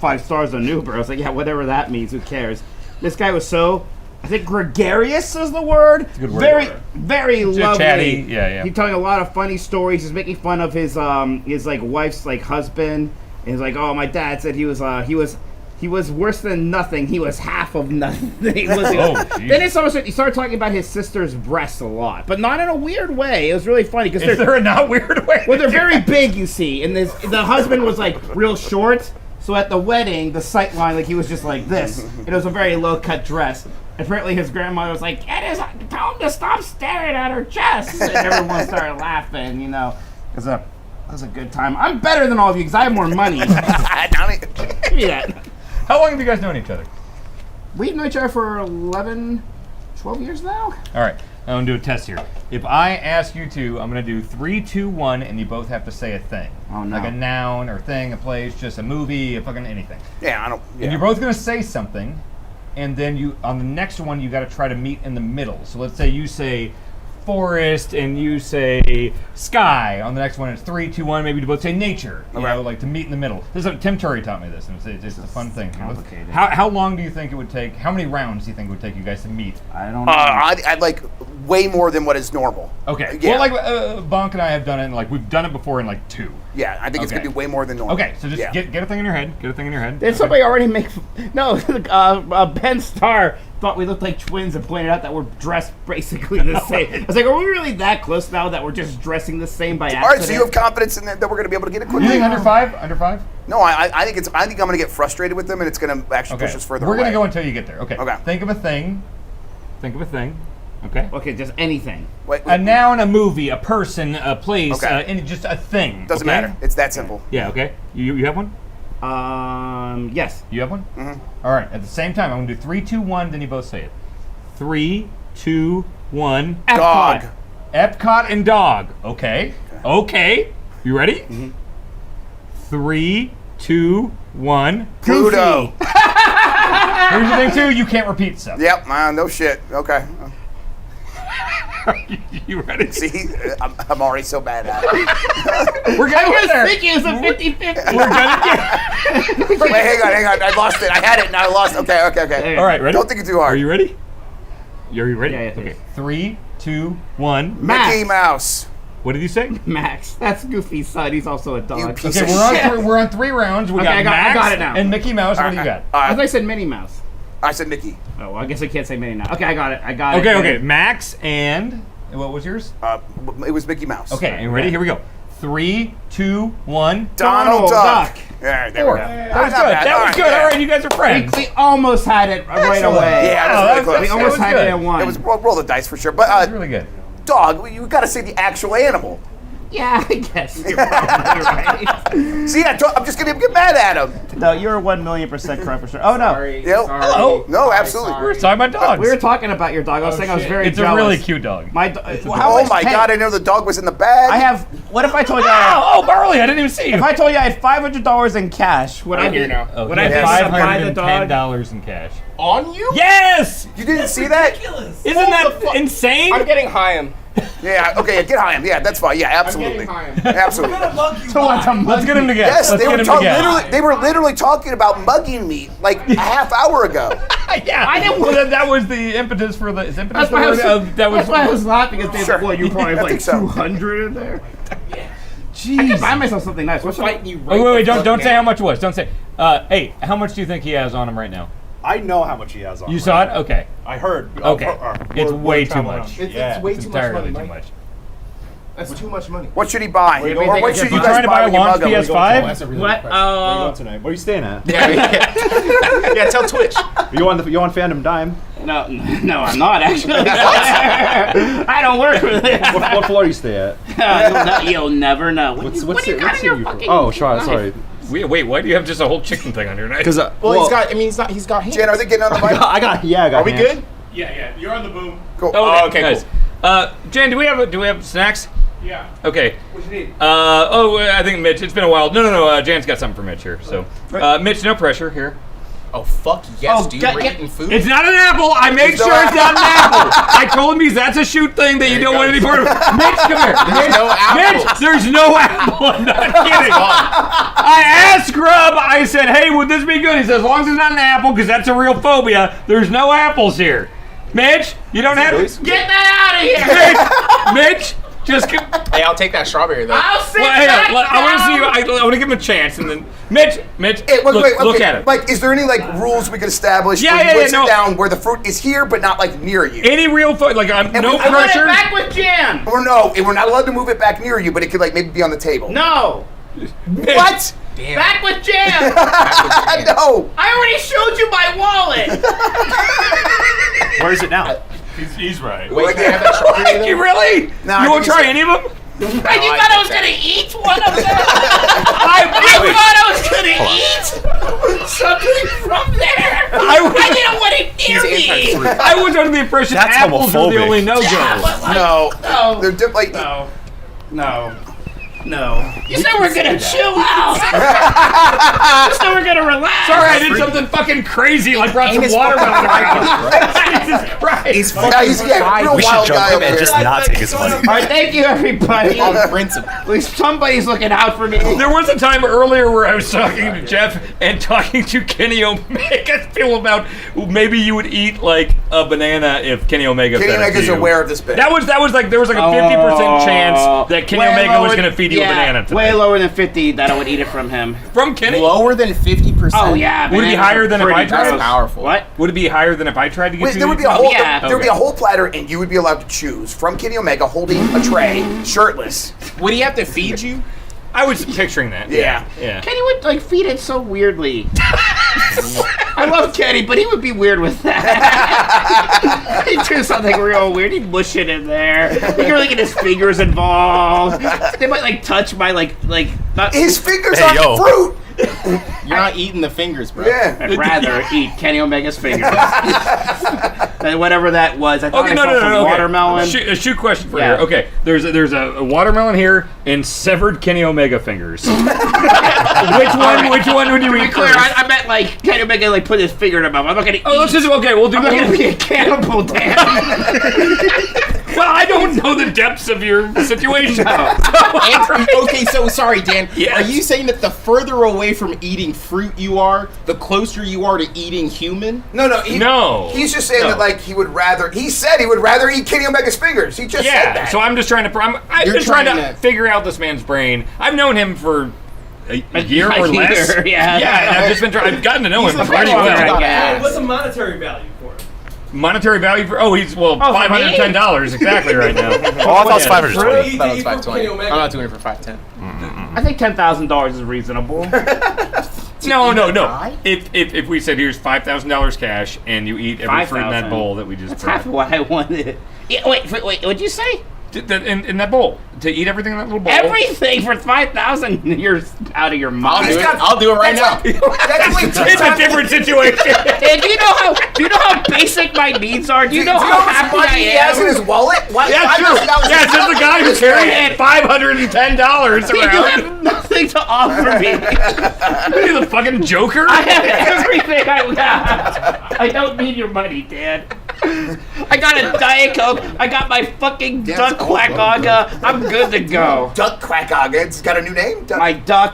5 stars on Uber." I was like, "Yeah, whatever that means. Who cares?" This guy was so, I think, gregarious is the word.
It's a good word.
Very lovely.
Chatty. Yeah.
He's telling a lot of funny stories. He's making fun of his like wife's like husband. And he's like, "Oh, my dad said he was worse than nothing. He was half of nothing." Then he started talking about his sister's breasts a lot, but not in a weird way. It was really funny because
Is there a not weird way?
Well, they're very big, you see, and the husband was like real short. So at the wedding, the sight line, like he was just like this, and it was a very low cut dress. Apparently, his grandmother was like, "Tell him to stop staring at her chest," and everyone started laughing. You know, that was a good time. I'm better than all of you because I have more money. Give me that.
How long have you guys known each other?
We've known each other for 11, 12 years now.
All right, I'm gonna do a test here. If I ask you to, I'm gonna do 3, 2, 1, and you both have to say a thing.
Oh no!
Like a noun or thing, a place, just a movie, a fucking anything.
Yeah, I don't. Yeah.
And you're both gonna say something, and then you on the next one you got to try to meet in the middle. So let's say you say forest and you say sky. On the next one it's 3, 2, 1. Maybe you both say nature. You know, like to meet in the middle. This is Tim Turry taught me this, and it's a fun thing.
Complicated.
How long do you think it would take? How many rounds do you think it would take you guys to meet?
I don't know.
I'd like way more than what is normal.
Okay.
Yeah.
Well, like Bonk and I have done it, and like we've done it before in like 2.
Yeah, I think it's gonna be way more than normal.
Okay, so just get a thing in your head. Get a thing in your head.
Did somebody already make? No, Ben Starr thought we looked like twins and pointed out that we're dressed basically the same. I was like, are we really that close now that we're just dressing the same by accident?
All right, so you have confidence in that we're going to be able to get it quickly?
You think under 5? Under 5?
No, I think I'm going to get frustrated with them, and it's going to actually push us further
We're
away.
going to go until you get there. Okay.
Okay.
Think of a thing. Okay.
Okay, just anything.
Wait,
A noun, a movie, a person, a place, and just a thing.
Doesn't matter. It's that simple.
Yeah. Okay. You have one?
Yes.
You have one? Mm-hmm. All right. At the same time, I'm going to do 3, 2, 1. Then you both say it. 3, 2, 1.
Dog.
Epcot and dog. Okay. Okay. You ready? Mm-hmm. 3, 2, 1.
Pluto.
Here's the thing too. You can't repeat stuff.
Yep. No shit. Okay.
You ready?
See, I'm already so bad at it.
We're gonna get there. I was thinking it was a 50-50.
We're gonna get.
Wait, hang on. I lost it. I had it, now I lost it. Okay.
All right, ready?
Don't think it's too hard.
Are you ready? Are you ready?
Yeah.
Okay. 3, 2, 1.
Max.
Mickey Mouse.
What did you say?
Max. That's Goofy's son. He's also a dog.
Okay, we're on 3 rounds. We got Max
I got it now.
and Mickey Mouse. What do you got?
I thought I said Minnie Mouse.
I said Mickey.
Oh, well, I guess I can't say Minnie now. Okay, I got it.
Okay. Max and what was yours?
It was Mickey Mouse.
Okay, and ready? Here we go. 3, 2, 1.
Donald Duck. Yeah, there we go.
That was good. That was good. All right, you guys are friends.
We almost had it right away.
Yeah, that was really close.
We almost had it in one.
It was roll the dice for sure. But
that was really good.
Dog, you got to say the actual animal.
Yeah, I guess. You're right.
See, I'm just going to get mad at him.
No, you're 1,000,000% correct for sure. Oh, no.
Hello? No, absolutely.
We were talking about dogs.
We were talking about your dog. I was saying I was very
It's
jealous.
a really cute dog.
Oh my God, I know the dog was in the bag.
I have, what if I told you
Oh, Barley, I didn't even see you.
If I told you I had $500 in cash, would I
here
be
now.
Would I be able to buy the dog?
$510 in cash.
On you?
Yes!
You didn't see that?
Isn't that insane?
I'm getting Chaim.
Yeah, okay, get Chaim. Yeah, that's fine. Yeah, absolutely. Absolutely.
Let's get him together.
Yes,
Let's
they
get
were,
him together.
they were literally talking about mugging me like a half hour ago.
Yeah, I didn't. Well, that was the impetus for the. Is impetus
That's
the
why I
word
was,
of that was.
that's why I was laughing because they
Sure.
well, you probably
I
have like
think so.
200 in there. Jeez. I can buy myself something nice. What's
Fighting you right
Wait!
the fuck
Don't say
now.
how much it was. Don't say. Hey, how much do you think he has on him right now?
I know how much he has on.
You
right
saw it?
now.
Okay.
I heard.
Okay. It's way too
traveling
much.
on. Yeah.
It's way
It's
too much
entirely
money,
too
Mike.
much.
That's too much money.
What should he buy?
Where you
Or
going?
what should you
You
guys
trying to buy a
when you
launch
mug him?
PS5?
That's a really
What?
good price.
Where are you going tonight? Where are you staying at?
Yeah,
tell Twitch.
You on Fandom Dime?
No, I'm not actually. I don't work for this.
What floor do you stay at?
You'll never know. What you got in your fucking
sorry.
Wait, why do you have just a whole chicken thing on your knife?
Because he's got hands.
Jen, are they getting on the mic?
I got
Are we
hands.
good?
Yeah, you're on the boom.
Cool.
Oh,
okay,
nice. Jen, do we have snacks?
Yeah.
Okay.
What you need?
I think Mitch. It's been a while. No. Jan's got something for Mitch here. So, Mitch, no pressure here.
Oh fuck yes, dude. We're eating food.
It's not an apple. I made sure it's not an apple. I told him that's a shoot thing that you don't want any part of. Mitch, come here.
There's no apple.
Mitch, there's no apple. I'm not kidding. I asked Grub. I said, "Hey, would this be good?" He said, "As long as it's not an apple, because that's a real phobia. There's no apples here." Mitch, you don't have to
Get that out of here!
Mitch, just.
Hey, I'll take that strawberry though.
I'll sit
Well, hang
back
on. I want to see you.
down.
I want to give him a chance, and then Mitch,
Hey, wait,
look
okay.
at it.
Like, is there any like rules we could establish?
Yeah,
where you
yeah,
would
yeah,
sit
no.
down where the fruit is here, but not like near you.
Any real no
we-
pressure.
I want it back with jam.
Or no, we're not allowed to move it back near you, but it could like maybe be on the table.
No.
What?
Damn.
Back with jam.
No.
I already showed you my wallet.
Where is it now?
He's right.
Wait, can I have that strawberry though?
You really?
No,
you
I
won't
think
try
it's-
any of them?
And you thought I was gonna eat one of them? I thought I was gonna eat something from there. I didn't want it near me.
I was under the impression
That's
apples are the
homophobic.
only no-go.
No.
No.
They're like.
No. You said we're gonna chill out. You said we're gonna relax.
Sorry, I did something fucking crazy, like brought some
Anus
watermelon
fucking
around. Jesus Christ.
He's
Yeah,
fucking
he's a real
We should
wild
jump
guy
him
over
and
here.
just not take his money.
All right, thank you, everybody.
I'll rinse him.
At least somebody's looking out for me.
There was a time earlier where I was talking to Jeff and talking to Kenny Omega feel about maybe you would eat like a banana if Kenny Omega
Kenny
fed it to
Omega's
you.
aware of this bit.
That was like there was like a 50% chance that Kenny
Way
Omega was
lower-
going to feed you a banana today.
Way lower than 50 that I would eat it from him.
From Kenny?
Lower than 50%.
Oh yeah.
Would it be
bananas
higher
are
than if I
pretty
tried?
gross.
Powerful.
What?
Would it be higher than if I tried to get
Wait,
you?
there would be a
to
whole
eat?
yeah.
there would be a whole platter, and you would be allowed to choose from Kenny Omega holding a tray, shirtless.
Would he have to feed you?
I was picturing that.
Yeah.
Yeah.
Kenny would like feed it so weirdly. I love Kenny, but he would be weird with that. He'd do something real weird. He'd mush it in there. He could really get his fingers involved. They might like touch my like not.
His fingers
Hey,
on
yo.
fruit.
You're not eating the fingers, bro.
Yeah.
I'd rather eat Kenny Omega's fingers than whatever that was. I thought
Okay,
I saw some
no. Okay.
watermelon.
A shoot question for
Yeah.
you. Okay, there's a watermelon here and severed Kenny Omega fingers. Which one would you
To be
eat
clear,
first?
I meant like Kenny Omega like put his finger in my mouth. I'm not gonna eat.
Oh, let's just okay. We'll do.
I'm not gonna be a cannibal, Dan.
Well, I don't know the depths of your situation.
Okay, so sorry, Dan.
Yes.
Are you saying that the further away from eating fruit you are, the closer you are to eating human?
No.
No.
He's just saying
No.
that like he would rather. He said he would rather eat Kenny Omega's fingers. He just said
Yeah.
that.
So I'm just trying to. I've
You're
been trying
trying
to
to-
figure out this man's brain. I've known him for a year
A
or
year,
less.
yeah.
Yeah. And I've just been trying. I've gotten to know
He's
him
a
pretty
friend of
well.
ours.
Yeah.
What's the monetary value for him?
Monetary value for he's
for me?
$510 exactly right now.
Oh, I thought it was 520.
Eat-
I thought it was
eat from
520.
Kenny Omega.
I'm not doing it for 510.
I think $10,000 is reasonable.
No.
guy?
If we said here's $5,000 cash and you eat every fruit in that
5,000.
bowl that we just
That's
brought.
half of what I wanted. Yeah, wait, what'd you say?
In that bowl to eat everything in that little bowl.
Everything for 5,000? You're out of your mind.
I'll do it right now.
That's like
It's a different situation.
Hey, do you know how basic my needs are? Do you know how
much
happy
money
I
he has in
am?
his wallet? Why?
Yeah, true. Yeah, it's just the guy who's carrying $510
You
around.
have nothing to offer me.
Are you the fucking Joker?
I have everything I got. I don't need your money, Dad. I got a Diet Coke. I got my fucking duck quackaga. I'm good to go.
Duck quackaga. It's got a new name. Duck.
My duck,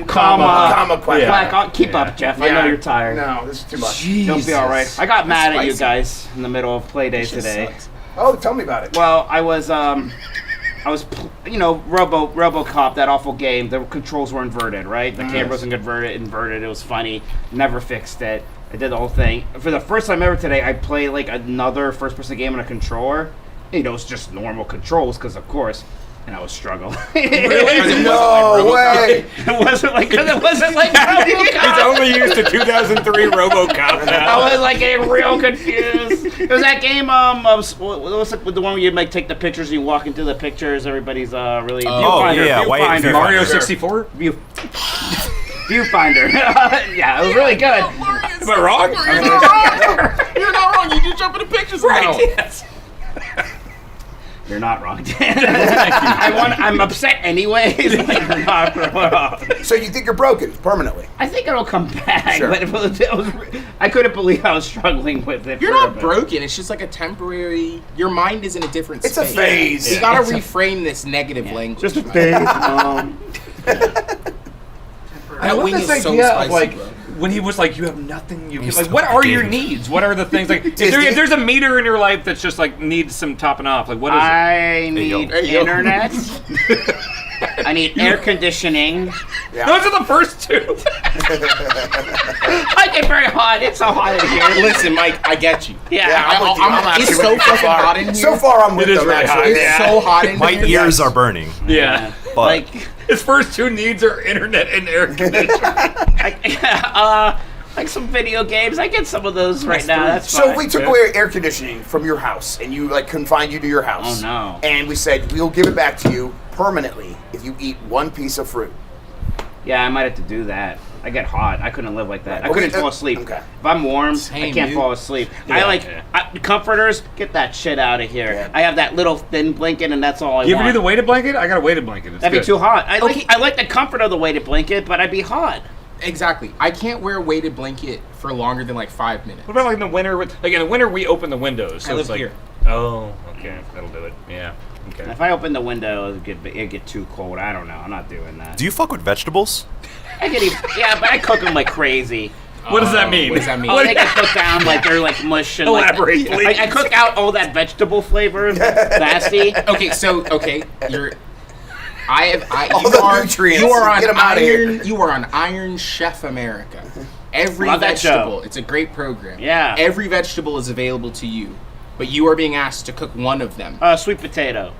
Comma
quackaga. Keep up, Jeff. I know
Yeah.
you're tired.
No, this is too much.
You'll be all right. I got mad at you
spicy.
guys in the middle of play day today.
Oh, tell me about it.
Well, I was RoboCop, that awful game. The controls were inverted, right? The camera wasn't inverted. It was funny. Never fixed it. I did the whole thing. For the first time ever today, I played like another first-person game on a controller. You know, it's just normal controls, because of course. and I was struggling.
Really? No way.
It wasn't like RoboCop.
He's only used to 2003 RoboCop now.
I was like getting real confused. It was that game. What's the one where you like take the pictures and you walk into the pictures? Everybody's really Viewfinder.
Mario 64.
Viewfinder. Yeah, it was really good.
Am I wrong?
You're not wrong. You just jump in the pictures now.
Yes. You're not wrong, Dan. I'm upset anyways. You're not wrong.
So you think you're broken permanently?
I think it'll come back.
Sure.
But I couldn't believe I was struggling with it.
You're not broken. It's just like a temporary. Your mind is in a different
It's a
space.
phase.
You gotta reframe this negative language.
Just a phase.
I love
wing
this
is so
idea
spicy,
of like
bro.
when he was like, "You have nothing. You
He's
like,
so
what are your
giddy.
needs? What are the things like? If there's a meter in your life that's just like needs some topping off, like what is
I need internet. I need air conditioning.
Yeah.
Those are the first two.
I get very hot. It's so hot in here.
Listen, Mike, I get you.
Yeah,
I'm with you. I'm
it's
actually
so
with you
fucking
far.
hot in here.
So far, I'm with
It is
them.
really hot.
Actually,
It's so hot in
My
here.
ears are burning.
Yeah.
But
like
His first two needs are internet and air conditioning.
like some video games. I get some of those right now. That's
So
fine.
if we took away air conditioning from your house and you like confined you to your house.
Oh, no.
And we said we'll give it back to you permanently if you eat one piece of fruit.
Yeah, I might have to do that. I get hot. I couldn't live like that.
Right.
I couldn't
Okay,
fall asleep.
okay.
If I'm warm, I
Same,
can't
dude.
fall asleep. Comforters. Get that shit out of here.
Yeah.
I have that little thin blanket, and that's all I
You ever
want.
do the weighted blanket? I got a weighted blanket. It's
That'd
good.
be too hot. I like the comfort of the weighted blanket, but I'd be hot.
Exactly. I can't wear a weighted blanket for longer than like 5 minutes.
What about like in the winter? Like in the winter, we open the windows. So
I
it's
live
like,
here.
Oh, okay, that'll do it. Yeah. Okay.
If I open the window, it'd get too cold. I don't know. I'm not doing that.
do you fuck with vegetables?
I get even, yeah, but I cook them like crazy.
What does that mean?
What does that mean?
Oh, they get cooked down like they're like mush and
Elaborate,
like,
please.
I cook out all that vegetable flavor. Nasty.
You're.
All the nutrients.
You are on
Get 'em outta here.
Iron. You are on Iron Chef America. Every
Love that
vegetable.
show.
It's a great program.
Yeah.
Every vegetable is available to you, but you are being asked to cook one of them.
Sweet potato.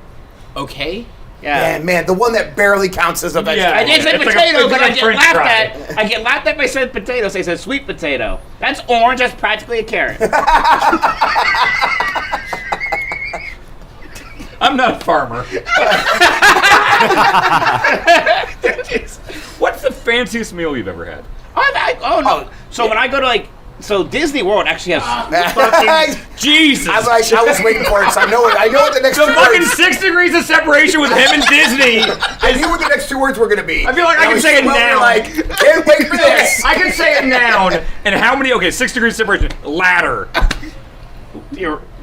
Okay.
Yeah.
Man, the one that barely counts as a vegetable.
I did say
It's like
potato,
it's
but
like
I
a
get
French
laughed
fry.
at. I get laughed at by said potato, so I said sweet potato. That's orange. That's practically a carrot.
I'm not a farmer. What's the fanciest meal you've ever had?
Oh no! So when I go to Disney World actually has fucking
Jesus.
I was waiting for it, so I know what the next
The
two
fucking
words.
6 degrees of separation with him and Disney.
I knew what the next two words were going to be.
I feel like I
And
can
was
say a
well,
noun.
Like, can't wait for this.
I can say a noun. And how many? Okay, 6 degrees separation. Ladder.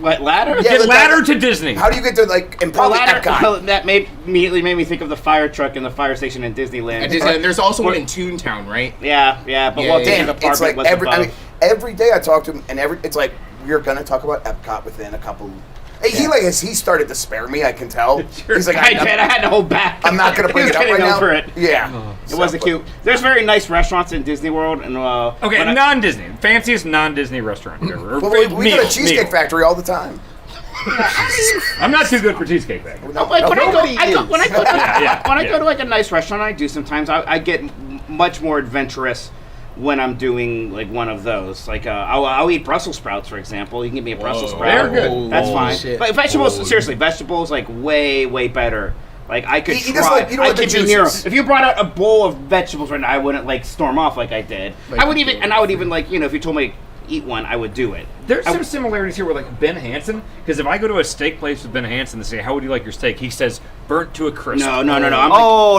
What, ladder?
Yeah,
Get
but
ladder to Disney.
How do you get to and
Well,
probably
ladder,
Epcot?
well, that immediately made me think of the fire truck in the fire station in Disneyland.
And there's also one in Toontown, right?
Yeah, but
Yeah,
Walt
yeah,
Disney's
yeah.
apartment
It's like
was above.
every day I talk to him, and it's like we're gonna talk about Epcot within a couple. He started to spare me. I can tell. He's like,
I had to hold back.
I'm not gonna bring
He
it
was
up right
getting
now.
over it.
Yeah,
It wasn't cute. There's very nice restaurants in Disney World, and
Okay, non-Disney. Fanciest non-Disney restaurant ever.
Well, we go
Meal,
to Cheesecake
meal.
Factory all the time.
I'm not too good for Cheesecake Factory.
No,
When I go
Yeah.
to like a nice restaurant, I do sometimes. I get much more adventurous when I'm doing like one of those. Like I'll eat Brussels sprouts, for example. You can give me a Brussels sprout.
They're good.
That's fine.
Shit.
But vegetables, seriously, vegetables like way better. Like I could
He doesn't
try.
like- you don't
I
like the
could be near.
juices.
If you brought out a bowl of vegetables right now, I wouldn't like storm off like I did. I would even like if you told me to eat one, I would do it.
There's some similarities here with like Ben Hansen, because if I go to a steak place with Ben Hansen and say, "How would you like your steak?" He says, "Burnt to a crisp."
No. I'm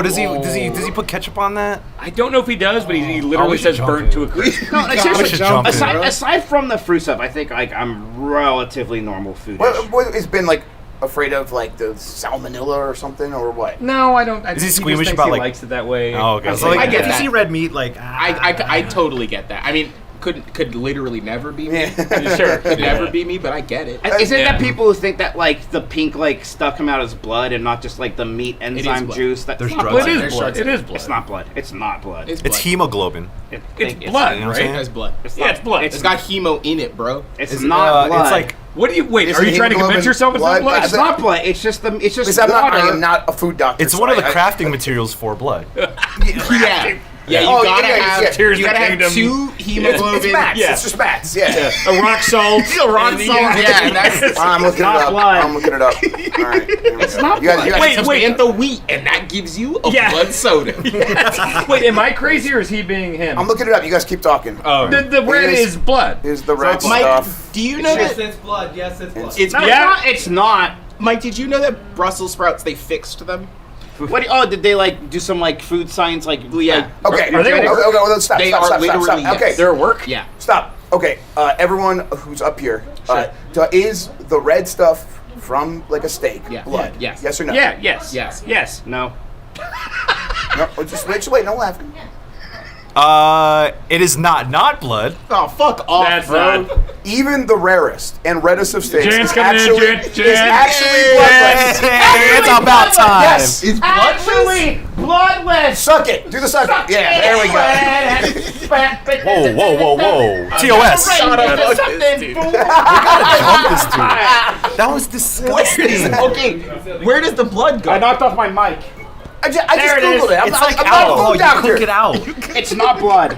Does he put ketchup on that?
I don't know if he does, but he
we
literally
should
says
jump
"burnt
in.
to a crisp."
No, like,
We
seriously,
should jump in.
aside from the fruit stuff, I think like I'm relatively normal food.
What has been like afraid of like the salmonella or something or what?
No, I don't. I
Is he
think
squeamish
just thinks
about,
he
like-
likes it that way?
Oh, okay.
I
So, like,
I get
if you
that.
see red meat, like
I totally get that. I mean, could literally never be me.
Sure.
Could never be me, but I get it.
Is it
Yeah.
that people who think that like the pink like stuff come out as blood and not just like the meat enzyme
blood.
juice? That's
There's
not
drugs
blood.
in
It is blood. It is blood.
It's not blood. It's not blood.
It's
it's
blood.
hemoglobin.
It's blood,
You know what I'm
right?
saying?
It has blood.
It's
Yeah,
not-
it's blood.
It's got hemo in it, bro.
It's not blood.
It's like
What do you wait?
Isn't
Are you trying to convince
hemoglobin
yourself it's not
blood?
blood?
It's
not blood. It's just
Listen, I am not a food doctor.
It's
so
one of the
I-
crafting materials for blood.
Yeah. Yeah, you
Oh,
gotta
yeah,
have
yeah.
Tears
you
of the
gotta have
Kingdom.
2 hemoglobin.
It's mats.
Yeah.
It's just mats. Yeah.
A rock salt.
rock
and-
salt. Yeah, that's
I'm looking it
not
up.
blood.
I'm looking it up. All right.
It's not
You guys-
blood.
you guys-
Wait, and the wheat, and that gives you a
Yeah.
blood soda.
Wait, am I crazy or is he being him?
I'm looking it up. You guys keep talking.
Oh, the red is blood.
Is the red
Mike,
stuff?
do you know
Yes,
that
it's blood. Yes, it's blood.
it's
No,
not? It's not. Mike, did you know that Brussels sprouts they fixed them? What? Oh, did they like do some like food science like? Yeah.
Okay.
Are they
Okay.
work?
Okay. Well, stop.
They
Stop.
are
Stop. Stop.
literally,
Stop. Okay.
yes.
They're at work?
Yeah.
Stop. Okay. Everyone who's up here, is the red stuff from like a steak
Yeah.
blood?
Yeah. Yes.
Yes or no?
Yeah, yes.
Yes.
Yes.
No.
No. Just wait. No laughing.
It is not blood.
Oh, fuck off,
That's
bro.
not.
Even the rarest and reddest of steaks
Jan's
is
coming in,
actually,
Jan.
is
Jan.
actually bloodless.
It's about time.
Yes.
It's
Actually, bloodless.
Suck it. Do the suck it. Yeah. There we go.
Whoa. TOS.
Shut up.
We gotta jump this dude. That was disgusting.
Okay, where does the blood go?
I knocked off my mic.
I just
There it is.
googled it. I'm,
It's
I'm,
like
I'm not a
alcohol.
food
You
doctor.
cook it out.
It's not blood.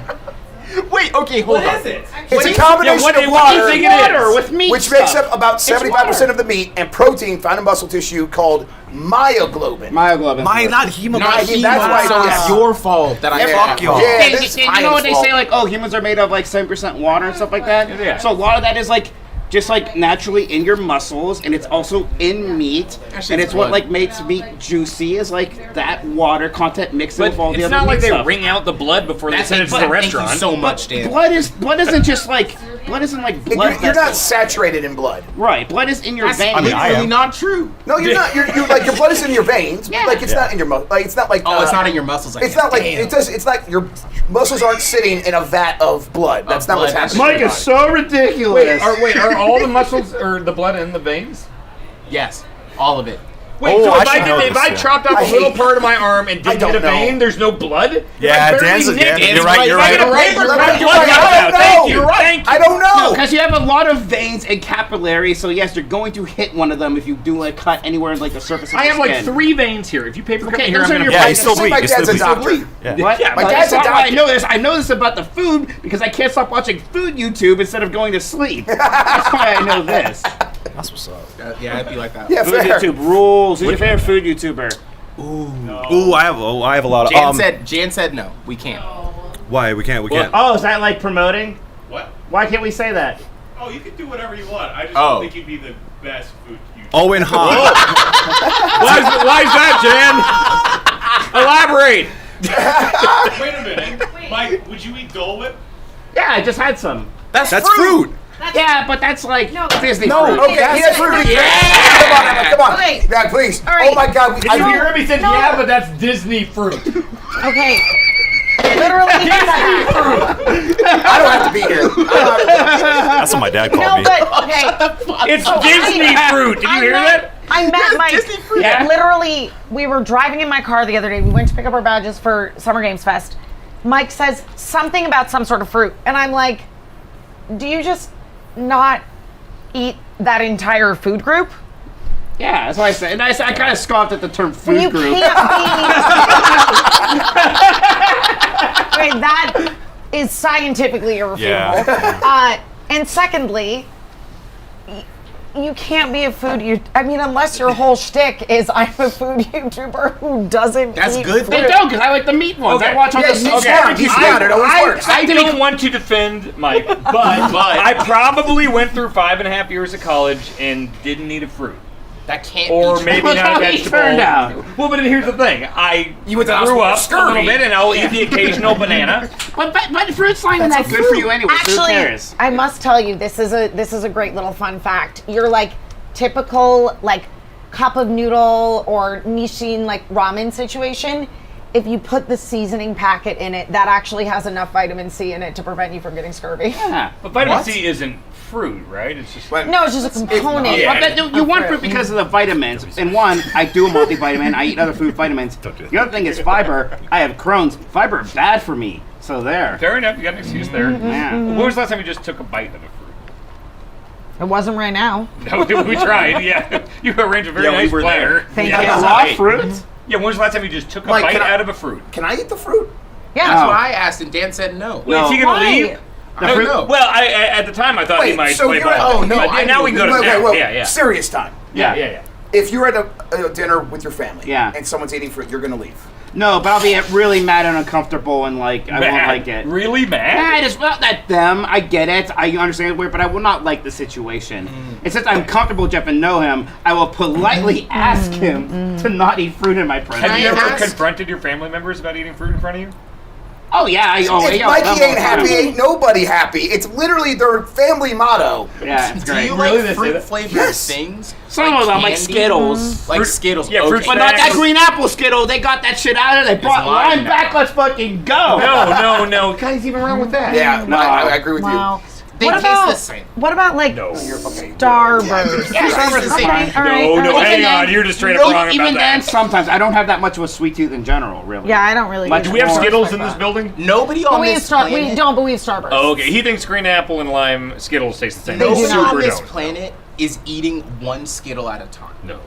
Wait, okay, hold on.
What is it?
It's a combination
what
of
do you
water,
think it
Water
is?
with meat
which makes
stuff.
up about
It's
75%
water.
of the meat, and protein found in muscle tissue called myoglobin.
Myoglobin.
Not hemoglobin.
Not
That's why-
so
yeah.
it's your fault that I
Yeah.
Fuck y'all.
Yeah,
And
this is
you know what they
Ian's
say,
fault.
like, oh, humans are made of like 7% water and stuff like that.
Yeah.
So a lot of that is like just like naturally in your muscles, and it's also in meat,
Actually,
and
it's
it's what
blood.
like makes meat juicy is like that water content mixed in
But
with all the
it's
other
not like
meat
they
stuff.
wring out the blood before they
That's
send it to the
thank
restaurant.
you so much, Dan.
Blood isn't just like blood isn't like blood.
You're not
vessels.
saturated in blood.
Right. Blood is in your
That's
veins.
literally not true.
No, you're not. You're like your blood is in your veins.
Yeah.
Like it's not in your like it's not like.
Oh, it's not in your muscles.
It's not like it does. It's like your muscles aren't sitting in a vat of blood. That's not what's
blood.
happening.
Mike is so ridiculous.
Wait, are all the muscles or the blood in the veins?
Yes, all of it.
Wait,
Oh,
so
I
if
should know
if
this,
I
yeah.
chopped off
I
a little
hate-
part of my arm and
I
didn't
don't
hit a vein,
know.
there's no blood?
Yeah,
If I barely
Dan's
nicked it,
you're right. You're
if I
right.
get a right,
You're
blood
right.
comes out. Thank you.
You're right.
Thank you.
I don't know.
Because you have a lot of veins and capillaries, so yes, you're going to hit one of them if you do like cut anywhere like the surface of
I
the
have like
skin.
3 veins here. If you paper cut
Okay,
me here,
those
I'm
are
gonna
your
Yeah,
bleed.
he's still bleed.
My
He's still
dad's a
bleed.
doctor.
Yeah.
What?
Yeah,
my
But
dad's
that's
a
not why I
doctor.
know this. I know this about the food because I can't stop watching food YouTube instead of going to sleep. That's why I know this.
That's what's up.
Yeah, I'd be like that.
Yeah,
Food
fair.
YouTube rules. Who's your favorite food YouTuber?
Ooh, I have a lot of.
Jan said no. We can't.
Why we can't?
Oh, is that like promoting?
What?
Why can't we say that?
Oh, you can do whatever you want. I just
Oh.
don't think you'd be the best food YouTuber.
Owen Hahn.
Why is that, Jan? Elaborate.
Wait a minute. Mike, would you eat Dole Whip?
Yeah, I just had some.
That's fruit.
Yeah, but that's like Disney
No,
fruit.
okay, he has fruit.
Yeah.
Come on, Emma, come on.
Okay.
Yeah, please.
All right.
Oh my God.
Did you hear him? He said, yeah, but that's Disney fruit.
Okay. Literally.
I don't have to be here.
That's what my dad called
No,
me.
but okay.
It's
So
Disney fruit. Did you hear that?
I met Mike.
Yeah.
Literally, we were driving in my car the other day. We went to pick up our badges for Summer Games Fest. Mike says something about some sort of fruit, and I'm like, "Do you just not eat that entire food group?"
Yeah, that's what I said. And I kind of scoffed at the term food
You
group.
can't be. Wait, that is scientifically irrefutable.
Yeah.
And secondly, you can't be a food. I mean, unless your whole shtick is I'm a food YouTuber who doesn't.
That's
eat
good.
fruit.
They don't, because I like the meat ones. I watch on
Yeah,
the
he's smart. He's smart. It always works.
I don't want to defend Mike, but I probably went through 5.5 years of college and didn't eat a fruit.
That can't
Or
be
maybe
true.
not a
He
vegetable.
turned out.
Well, but here's the thing. I
You went to
grew
hospital
up
with
a little
scurvy.
bit, and I'll eat the occasional banana.
But fruit's not even that good for you anyway. so who
Actually,
cares?
I must tell you, this is a great little fun fact. You're like typical like cup of noodle or Nishin like ramen situation. If you put the seasoning packet in it, that actually has enough vitamin C in it to prevent you from getting scurvy.
Yeah.
But vitamin
What?
C isn't fruit, right? It's just
No, it's just a component.
Yeah.
But you want fruit because of the vitamins. And one, I do a multivitamin. I eat other food vitamins. The other thing is fiber. I have Crohn's. Fiber is bad for me. So there.
fair enough. You got an excuse there.
Yeah.
When was the last time you just took a bite of a fruit?
It wasn't right now.
No, we tried. Yeah, you arranged a very
Yeah, we
nice
were
platter.
Thank
yeah,
you.
that's
Raw
right.
fruit?
Yeah, when was the last time you just took a
Mike,
bite
can I-
out of a fruit?
Can I eat the fruit?
Yeah.
That's what I asked, and Dan said no.
Wait, is he gonna leave?
I don't know.
Well, I at the time I thought he might play ball.
oh no!
But now we can go to snack. Yeah.
Serious time.
Yeah.
If you're at a dinner with your family,
Yeah.
and someone's eating fruit, you're gonna leave.
No, but I'll be really mad and uncomfortable and like I won't
Mad?
like it.
Really mad?
Mad is not that them. I get it. I understand it's weird, but I will not like the situation. And since I'm comfortable with Jeff and know him, I will politely ask him to not eat fruit in my presence.
Have you ever confronted your family members about eating fruit in front of you?
Oh yeah,
If Mikey ain't happy, ain't nobody happy. It's literally their family motto.
Yeah, it's
Do
great.
you
Really?
like
They say
fruit
that?
flavored
Yes.
things?
Some of them, like
candy?
Skittles.
Like
Fruit-
Skittles.
yeah, fruit
okay.
But not that
Snacks.
green apple Skittle. They got that shit out of there. They brought
lime
lime
now.
back. Let's fucking go.
No. Guys, even wrong with that?
Yeah,
No.
I agree with
Wow.
They
what
taste
about
the same.
what about like
No.
Starburst?
Yeah, Starburst is
Okay,
fine.
all right,
No,
all right.
hang
Even
on.
then-
You're just straight up wrong
Even
about
then,
that.
sometimes I don't have that much of a sweet tooth in general, really.
Yeah, I don't really.
Like,
get
Do we have
more
Skittles
like
in this
that.
building?
Nobody
But
on
we have
this
Star-
planet.
we don't, but we have Starburst.
Oh, okay. He thinks green apple and lime Skittles taste the same.
They do
Nobody
not.
on this
don't.
planet is eating one Skittle at a time.
No.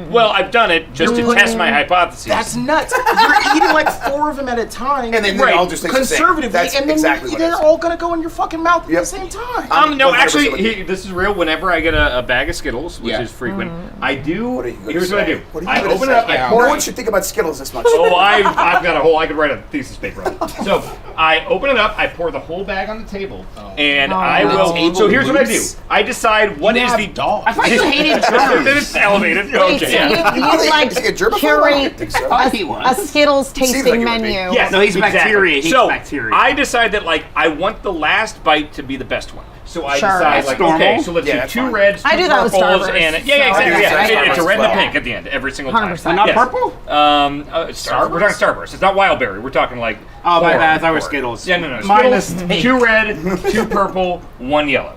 Well, I've done it just to test my hypotheses.
That's nuts. You're eating like 4 of them at a time.
And then they all just taste the same.
conservatively,
That's
and then
exactly what it
they're
is.
all gonna go in your fucking mouth at the same time.
No,
100%
actually,
with you.
this is real. Whenever I get a bag of Skittles, which
Yeah.
is frequent,
Mm-hmm.
I do.
What are you gonna
Here's what I
say?
do.
What are you
I
gonna
open
say?
it up. I pour
No
it.
one should think about Skittles this much.
Oh, I've got a whole. I could write a thesis paper on it. So I open it up. I pour the whole bag on the table, and
Oh.
I
The
will.
table
So here's what I do.
loose?
I decide what
You
is
have
the
dog.
I thought you hated germs.
Then it's elevated.
Wait,
Okay.
so
Yeah.
you like
Is he a germaphobe? I
curate
don't think so.
thought he
a
was.
Skittles
Seems
tasting
like it would be.
menu?
Yes,
No, he's
exactly.
bacteria. He's
so
bacteria.
I decide that like I want the last bite to be the best one. So I
Sure.
decide
That's
like
normal.
okay, so let's
Yeah,
do
that's
2
fine.
reds, 2
I do that with
purples,
Starburst,
and
so
yeah,
I
exactly.
do
Yeah,
that with
it's a
Starburst
red and a
as well.
pink at the end every single time.
100%.
Not
Yes.
purple?
We're talking Starburst. It's not Wildberry. We're talking like.
Oh, my
four.
bad. I thought it was Skittles.
Yeah, no.
Minus
Skittles, 2 red, 2 purple, 1 yellow.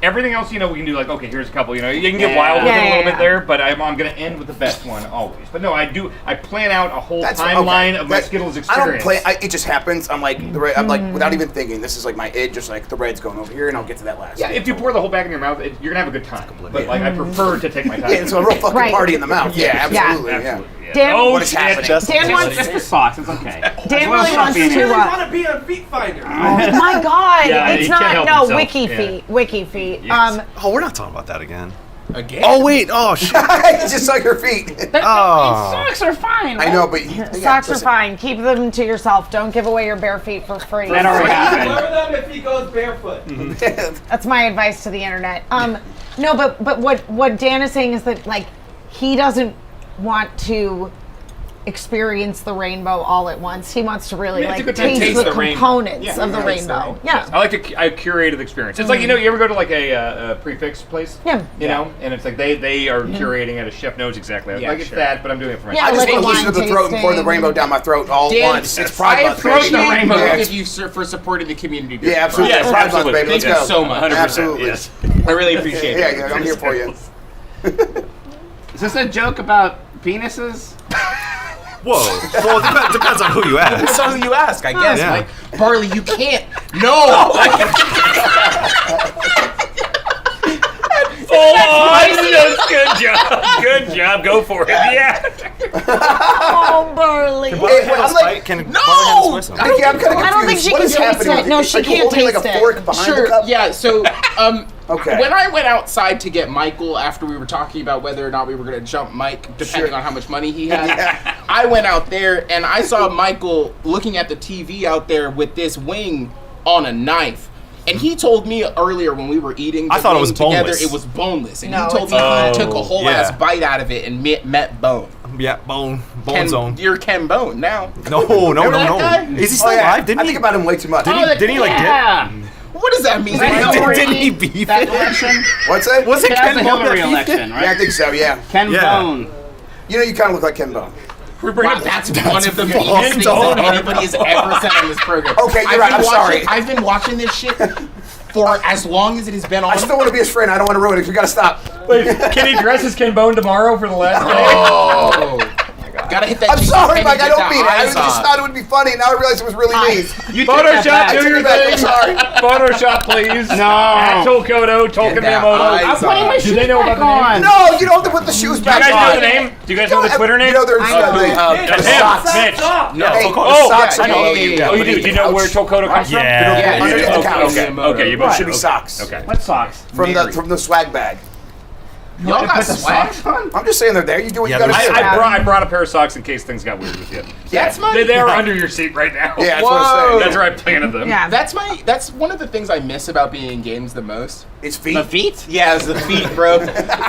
Everything else, we can do like, okay, here's a couple. You can get
Yeah.
wild with it a
Yeah,
little
yeah.
bit there, but I'm going to end with the best one always. But no, I plan out a whole
That's
timeline
okay.
of my
That-
Skittles
I
experience.
don't play. It just happens. I'm like, I'm like, without even thinking. This is like my id. Just like the red's going over here, and I'll get to that last.
Yeah, if you pour the whole bag in your mouth, you're gonna have a good time. But like, I prefer to take my time.
Yeah, it's a real fucking
Right.
party in the mouth. Yeah,
Yeah.
absolutely. Yeah.
Absolutely. Yeah.
Dan-
oh,
What is
shit.
happening?
Dan wants
Just the sauce. It's okay.
Dan
Well,
really wants
something in it.
to.
want to be a feet finder.
Oh my God!
Yeah,
it's
he can't
not
help
no
himself.
wiki
Yeah.
feet. Wiki feet.
Yes.
Oh, we're not talking about that again.
Again?
Oh wait. Oh shit.
Just like your feet.
Oh.
Socks are fine.
I know, but
Socks are fine. Keep them to yourself. Don't give away your bare feet for free.
That already happened.
Cover them if he goes barefoot.
That's my advice to the internet. No, but what Dan is saying is that like he doesn't want to experience the rainbow all at once. He wants to really
I mean, it's a
like
good time to
taste
taste
the
the rainbow.
components
Yeah.
of the rainbow. Yeah.
I like a curated experience. It's like you ever go to like a prefix place?
Yeah.
You know, and it's like they are curating it. A chef knows exactly.
Yeah,
Like it's
sure.
that, but I'm doing it for
Yeah,
myself.
I just
like
want
a
to listen to the
wine
throat and pour the
tasting.
rainbow down my throat all at
Dan,
once. It's
I
Pride Month,
appreciate
baby.
rainbow.
Yeah,
both of you for supporting the community.
yeah, absolutely.
Yes,
Pride Month,
absolutely.
baby. Let's
Thank you
go.
so much.
100%.
Absolutely.
Yes.
I really appreciate
Yeah,
it.
yeah, I'm here for you.
Is this a joke about penises?
Whoa. Well, it depends on who you ask.
Depends on who you ask, I guess.
Yeah.
Like, Barley, you can't. No!
Good job. Good job. Go for it. Yeah.
Oh, Burley.
I'm like,
No!
I'm kind of
I don't think she
What
can
is
taste
happening
it.
with
No,
you?
she
Are you
can't
holding like
taste
a
it.
fork behind the
Sure,
cup?
yeah, so
Okay.
when I went outside to get Michael after we were talking about whether or not we were going to jump Mike, depending on how much money he had, I went out there and I saw Michael looking at the TV out there with this wing on a knife. And he told me earlier when we were eating the
I thought it was
wing together,
boneless.
it was boneless. And
No,
he told
it's
me
not.
he took a whole
yeah.
ass bite out of it and met bone.
Yeah, bone
Ken,
zone.
You're Ken Bone now.
No.
Remember that guy?
Is he still
Oh, yeah.
alive? Didn't
I
he?
think about him way too much.
Didn't he like
Yeah.
What does that mean?
Didn't he beef
That
it?
election?
What's that?
Was it
That's
Ken
the
Bone
Hillary
that beefed
election,
it?
right?
Yeah, I think so. Yeah.
Ken
Yeah.
Bone.
You know, you kind of look like Ken Bone.
That's one of the
fucked
meanest things
up.
that anybody has ever said on this program.
Okay, you're right, I'm sorry.
I've been watching this shit for as long as it has been on.
I still want to be his friend. I don't want to ruin it. We gotta stop.
Wait, can he dress as Ken Bone tomorrow for the last day?
Oh. Gotta hit that.
I'm
cheek
sorry,
and
Mike. I
get
don't
the
mean it. I
eyes
just
on.
thought it would be funny. Now I realize it was really mean.
You Photoshop, do your thing.
I'm sorry.
Photoshop, please.
No.
At Tolkoto, Tolkien Miyamoto.
I'm putting my
Do they know about the name?
No, you don't have to put the shoes
Do
back
you guys
on.
know the name? Do you guys know the Twitter name?
You know, there's
That's
the
him,
socks.
Mitch.
No.
Hey,
Oh,
socks.
yeah,
I know.
yeah.
Oh, you do? Do you know where Tolkoto comes from?
Yeah. Underneath the couch.
Okay, you both
Should be socks.
Okay.
What socks?
From the swag bag.
Y'all got
put the
swag?
socks on?
I'm just saying they're there. You do what you gotta do.
I brought a pair of socks in case things got weird with you.
That's my.
They are under your seat right now.
Yeah, that's what I'm saying.
That's where I planted them.
Yeah, that's one of the things I miss about being in games the most.
It's feet.
The feet?
Yeah, it's the feet, bro.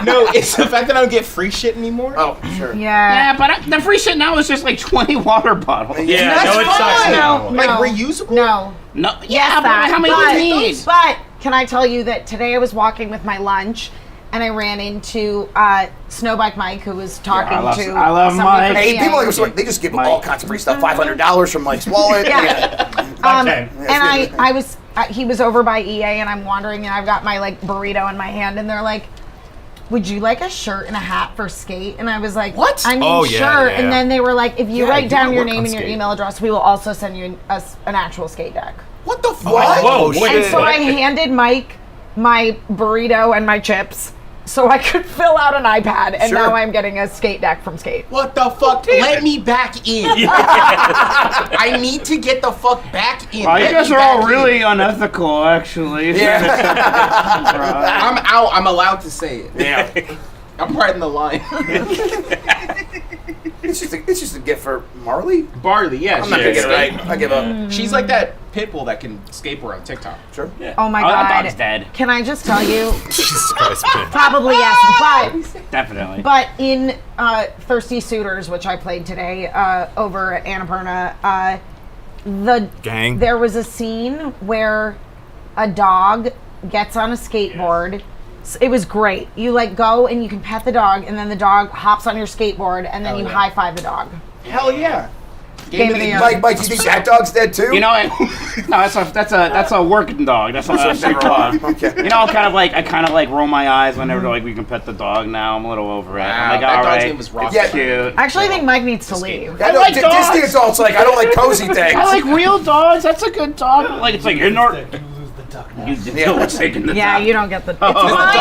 No, it's the fact that I don't get free shit anymore.
Oh, sure.
Yeah.
Yeah, but the free shit now is just like 20 water bottles.
Yeah,
That's
no, it sucks
fine.
now.
Like reusable?
No.
No,
Yes,
yeah, but how many do you need?
But can I tell you that today I was walking with my lunch and I ran into Snowbike Mike, who was talking
I love
somebody
Mike.
from
Hey,
PA.
people like they just give all kinds of free stuff. $500 from Mike's wallet.
Yeah.
Okay.
And I was he was over by EA and I'm wandering and I've got my like burrito in my hand and they're like, would you like a shirt and a hat for skate? And I was like,
what?
I mean,
Oh,
sure.
yeah, yeah.
And then they were like, if you
Yeah,
write
you
down
can
your
work
name
on
and your
skate.
email address, we will also send you an actual skate deck.
What the fuck?
Whoa,
Oh,
wait.
And so I handed Mike my burrito and my chips so I could fill out an iPad, and
Sure.
now I'm getting a skate deck from Skate.
What the fuck? Let me back in. I need to get the fuck back in.
Oh, you
Let
guys
me
are all
back in.
really unethical, actually.
I'm out. I'm allowed to say it.
Yeah.
I'm right in the line.
It's just a gift for Marley.
Barley, yeah.
I'm not gonna get it right. I give up.
She's like that pit bull that can skateboard on TikTok.
Sure.
Yeah.
Oh my
That
god.
dog's dead.
Can I just tell you?
Jesus Christ, man.
Probably yes,
Definitely.
but in Thirsty Suitors, which I played today over at Annapurna,
Gang.
there was a scene where a dog gets on a skateboard. It was great. You like go and you can pet the dog, and then the dog hops on your skateboard, and then you high five the dog.
Hell yeah.
Game of the year.
Mike, do you think that dog's dead too?
You know, no, that's a working dog. That's not a sick dog.
Okay.
You know, I kind of like roll my eyes whenever they're like, we can pet the dog now. I'm a little over it. I'm like,
that
all
dog's
right,
name was Rock.
it's
Yeah.
cute.
I actually think Mike needs to leave.
I know,
like
Disney
dogs.
adults like I don't like cozy things.
I like real dogs. That's a good dog. Like it's like in order. You
Yeah.
what's taking the
Yeah,
dog?
you don't get the. It's
Oh.
my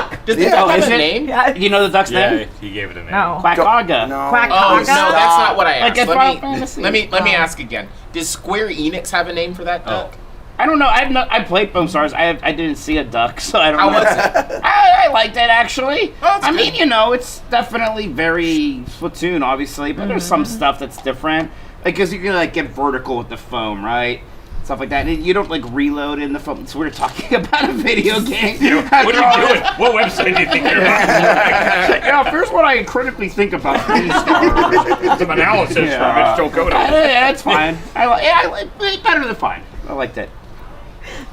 duck.
Does the
Yeah.
dog have
Is
a
it?
name?
Yeah.
You know the duck's
Yeah,
name?
he gave it a name.
No.
Quackaga.
No.
Quack
Oh no,
Quacka?
that's not what I
Like
asked.
in Final Fantasy.
Let me ask again. Does Square Enix have a name for that duck?
I don't know. I played Bone Stars. I didn't see a duck, so I don't
How
know.
was it?
I liked it actually.
that's
I
good.
mean, you know, it's definitely very Splatoon, obviously, but there's some stuff that's different. Like, because you can like get vertical with the foam, right? Stuff like that. And you don't like reload in the foam. So we're talking about a video game.
What are you doing? What website do you think you're on?
Yeah, here's what I critically think about Bone Stars.
Some analysis from Mitch Tolkoto.
Yeah, it's fine. I like it better than fine. I liked it.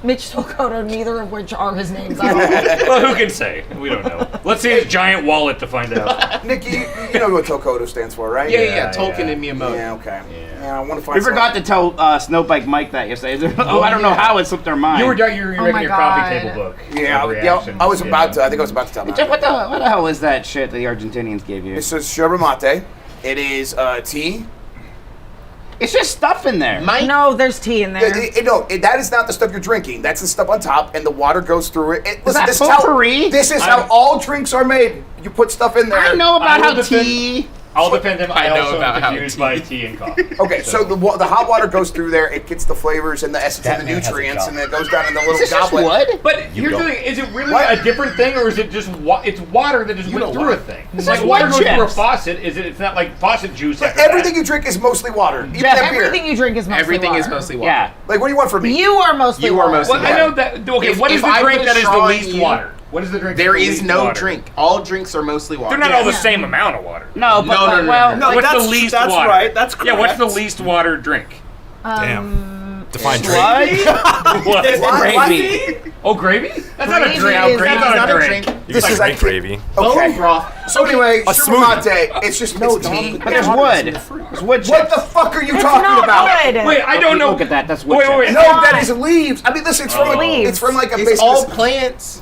Mitch Tolkoto, neither of which are his names.
Well, who can say? We don't know. Let's see his giant wallet to find out.
Nick, you know what Tolkoto stands for, right?
Yeah. Tolkien and Miyamoto.
Yeah, okay. Yeah, I want to find.
We forgot to tell Snowbike Mike that yesterday. I don't know how it slipped our mind.
You were making your
my
coffee
God.
table book.
Yeah,
of
yeah.
reactions,
I was about
yeah.
to. I think I was about to tell
Jeff,
him.
what the hell is that shit that the Argentinians gave you?
It says yerba mate. It is tea.
It's just stuff in there.
No, there's tea in there.
That is not the stuff you're drinking. That's the stuff on top, and the water goes through it. Listen,
that
this is how,
potpourri?
this is how all drinks are made. You put stuff in there.
I know about
I will
how
defend-
tea.
I'll defend him. I
know
also
about
am
how
confused
tea.
by tea and coffee.
Okay, so the hot water goes through there. It gets the flavors and the essence and the nutrients, and then it goes down in the little
Is this just
goblet.
wood?
But here's the thing: is it really
What?
a different thing, or is it just it's water that just went through a thing? It's like
is
water
wood
goes through a
chips.
faucet. It's not like faucet juice. After
Everything
that.
you drink is mostly water. Even
Jeff,
that beer.
Everything you drink is mostly
Everything
water.
is mostly water.
Yeah.
Like, what do you want from me?
You are mostly
You are
water.
mostly
Well, I know that. Okay,
If-
what is
if
the
I
drink
put a
that is the
straw
least
in you-
water? What is the drink?
There
that's the
is
least
no
water?
drink. All drinks are mostly water.
They're not all the same amount of water.
No, but
No, no,
well,
no.
What's
that's-
the least
that's
water?
right, that's
Yeah, what's the
correct.
least water drink?
Damn. Define drink.
What?
gravy.
Oh, gravy? That's not a
Gravy
drink.
is-
That's
that's
not a
not a
drink.
drink.
You can drink gravy.
Okay.
Bone broth.
So anyway,
A
yerba
smoothie.
mate. It's just it's tea.
But there's wood. There's wood chips.
What the fuck are you
It's
talking
not
about?
wood.
Wait, I don't know.
Look at that. That's wood
Wait, wait,
chips.
wait.
No, that is leaves. I mean, listen, it's from
leaves.
it's from like a
It's
basically
all plants.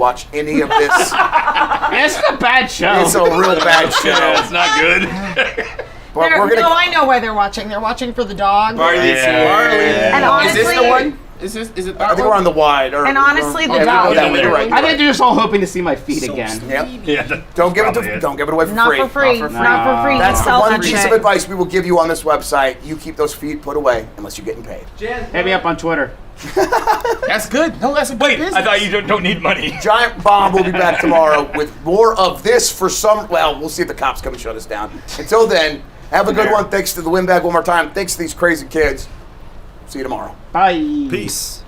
watch any of this.
It's a bad show.
It's a real bad show.
It's not good.
But we're gonna.
No, I know why they're watching. They're watching for the dog.
Barley's here.
And
one? Is it that
I think
one?
we're on the wide.
And honestly, the
yeah,
dog-
that way. You're right.
I think they're just all hoping to see my feet again.
Yep.
Yeah.
Don't give it away for
Not
free.
for free. Not for free.
That's the
Sell
one
that
piece
shit.
of advice we will give you on this website. You keep those feet put away unless you're getting paid.
Hit me up on Twitter.
That's good. No, that's a good
Wait,
business.
I thought you don't need money.
Giant Bomb will be back tomorrow with more of this for some. Well, we'll see if the cops come and shut us down. Until then, have a good one. Thanks to the Win Bag one more time. Thanks to these crazy kids. See you tomorrow.
Bye.
Peace.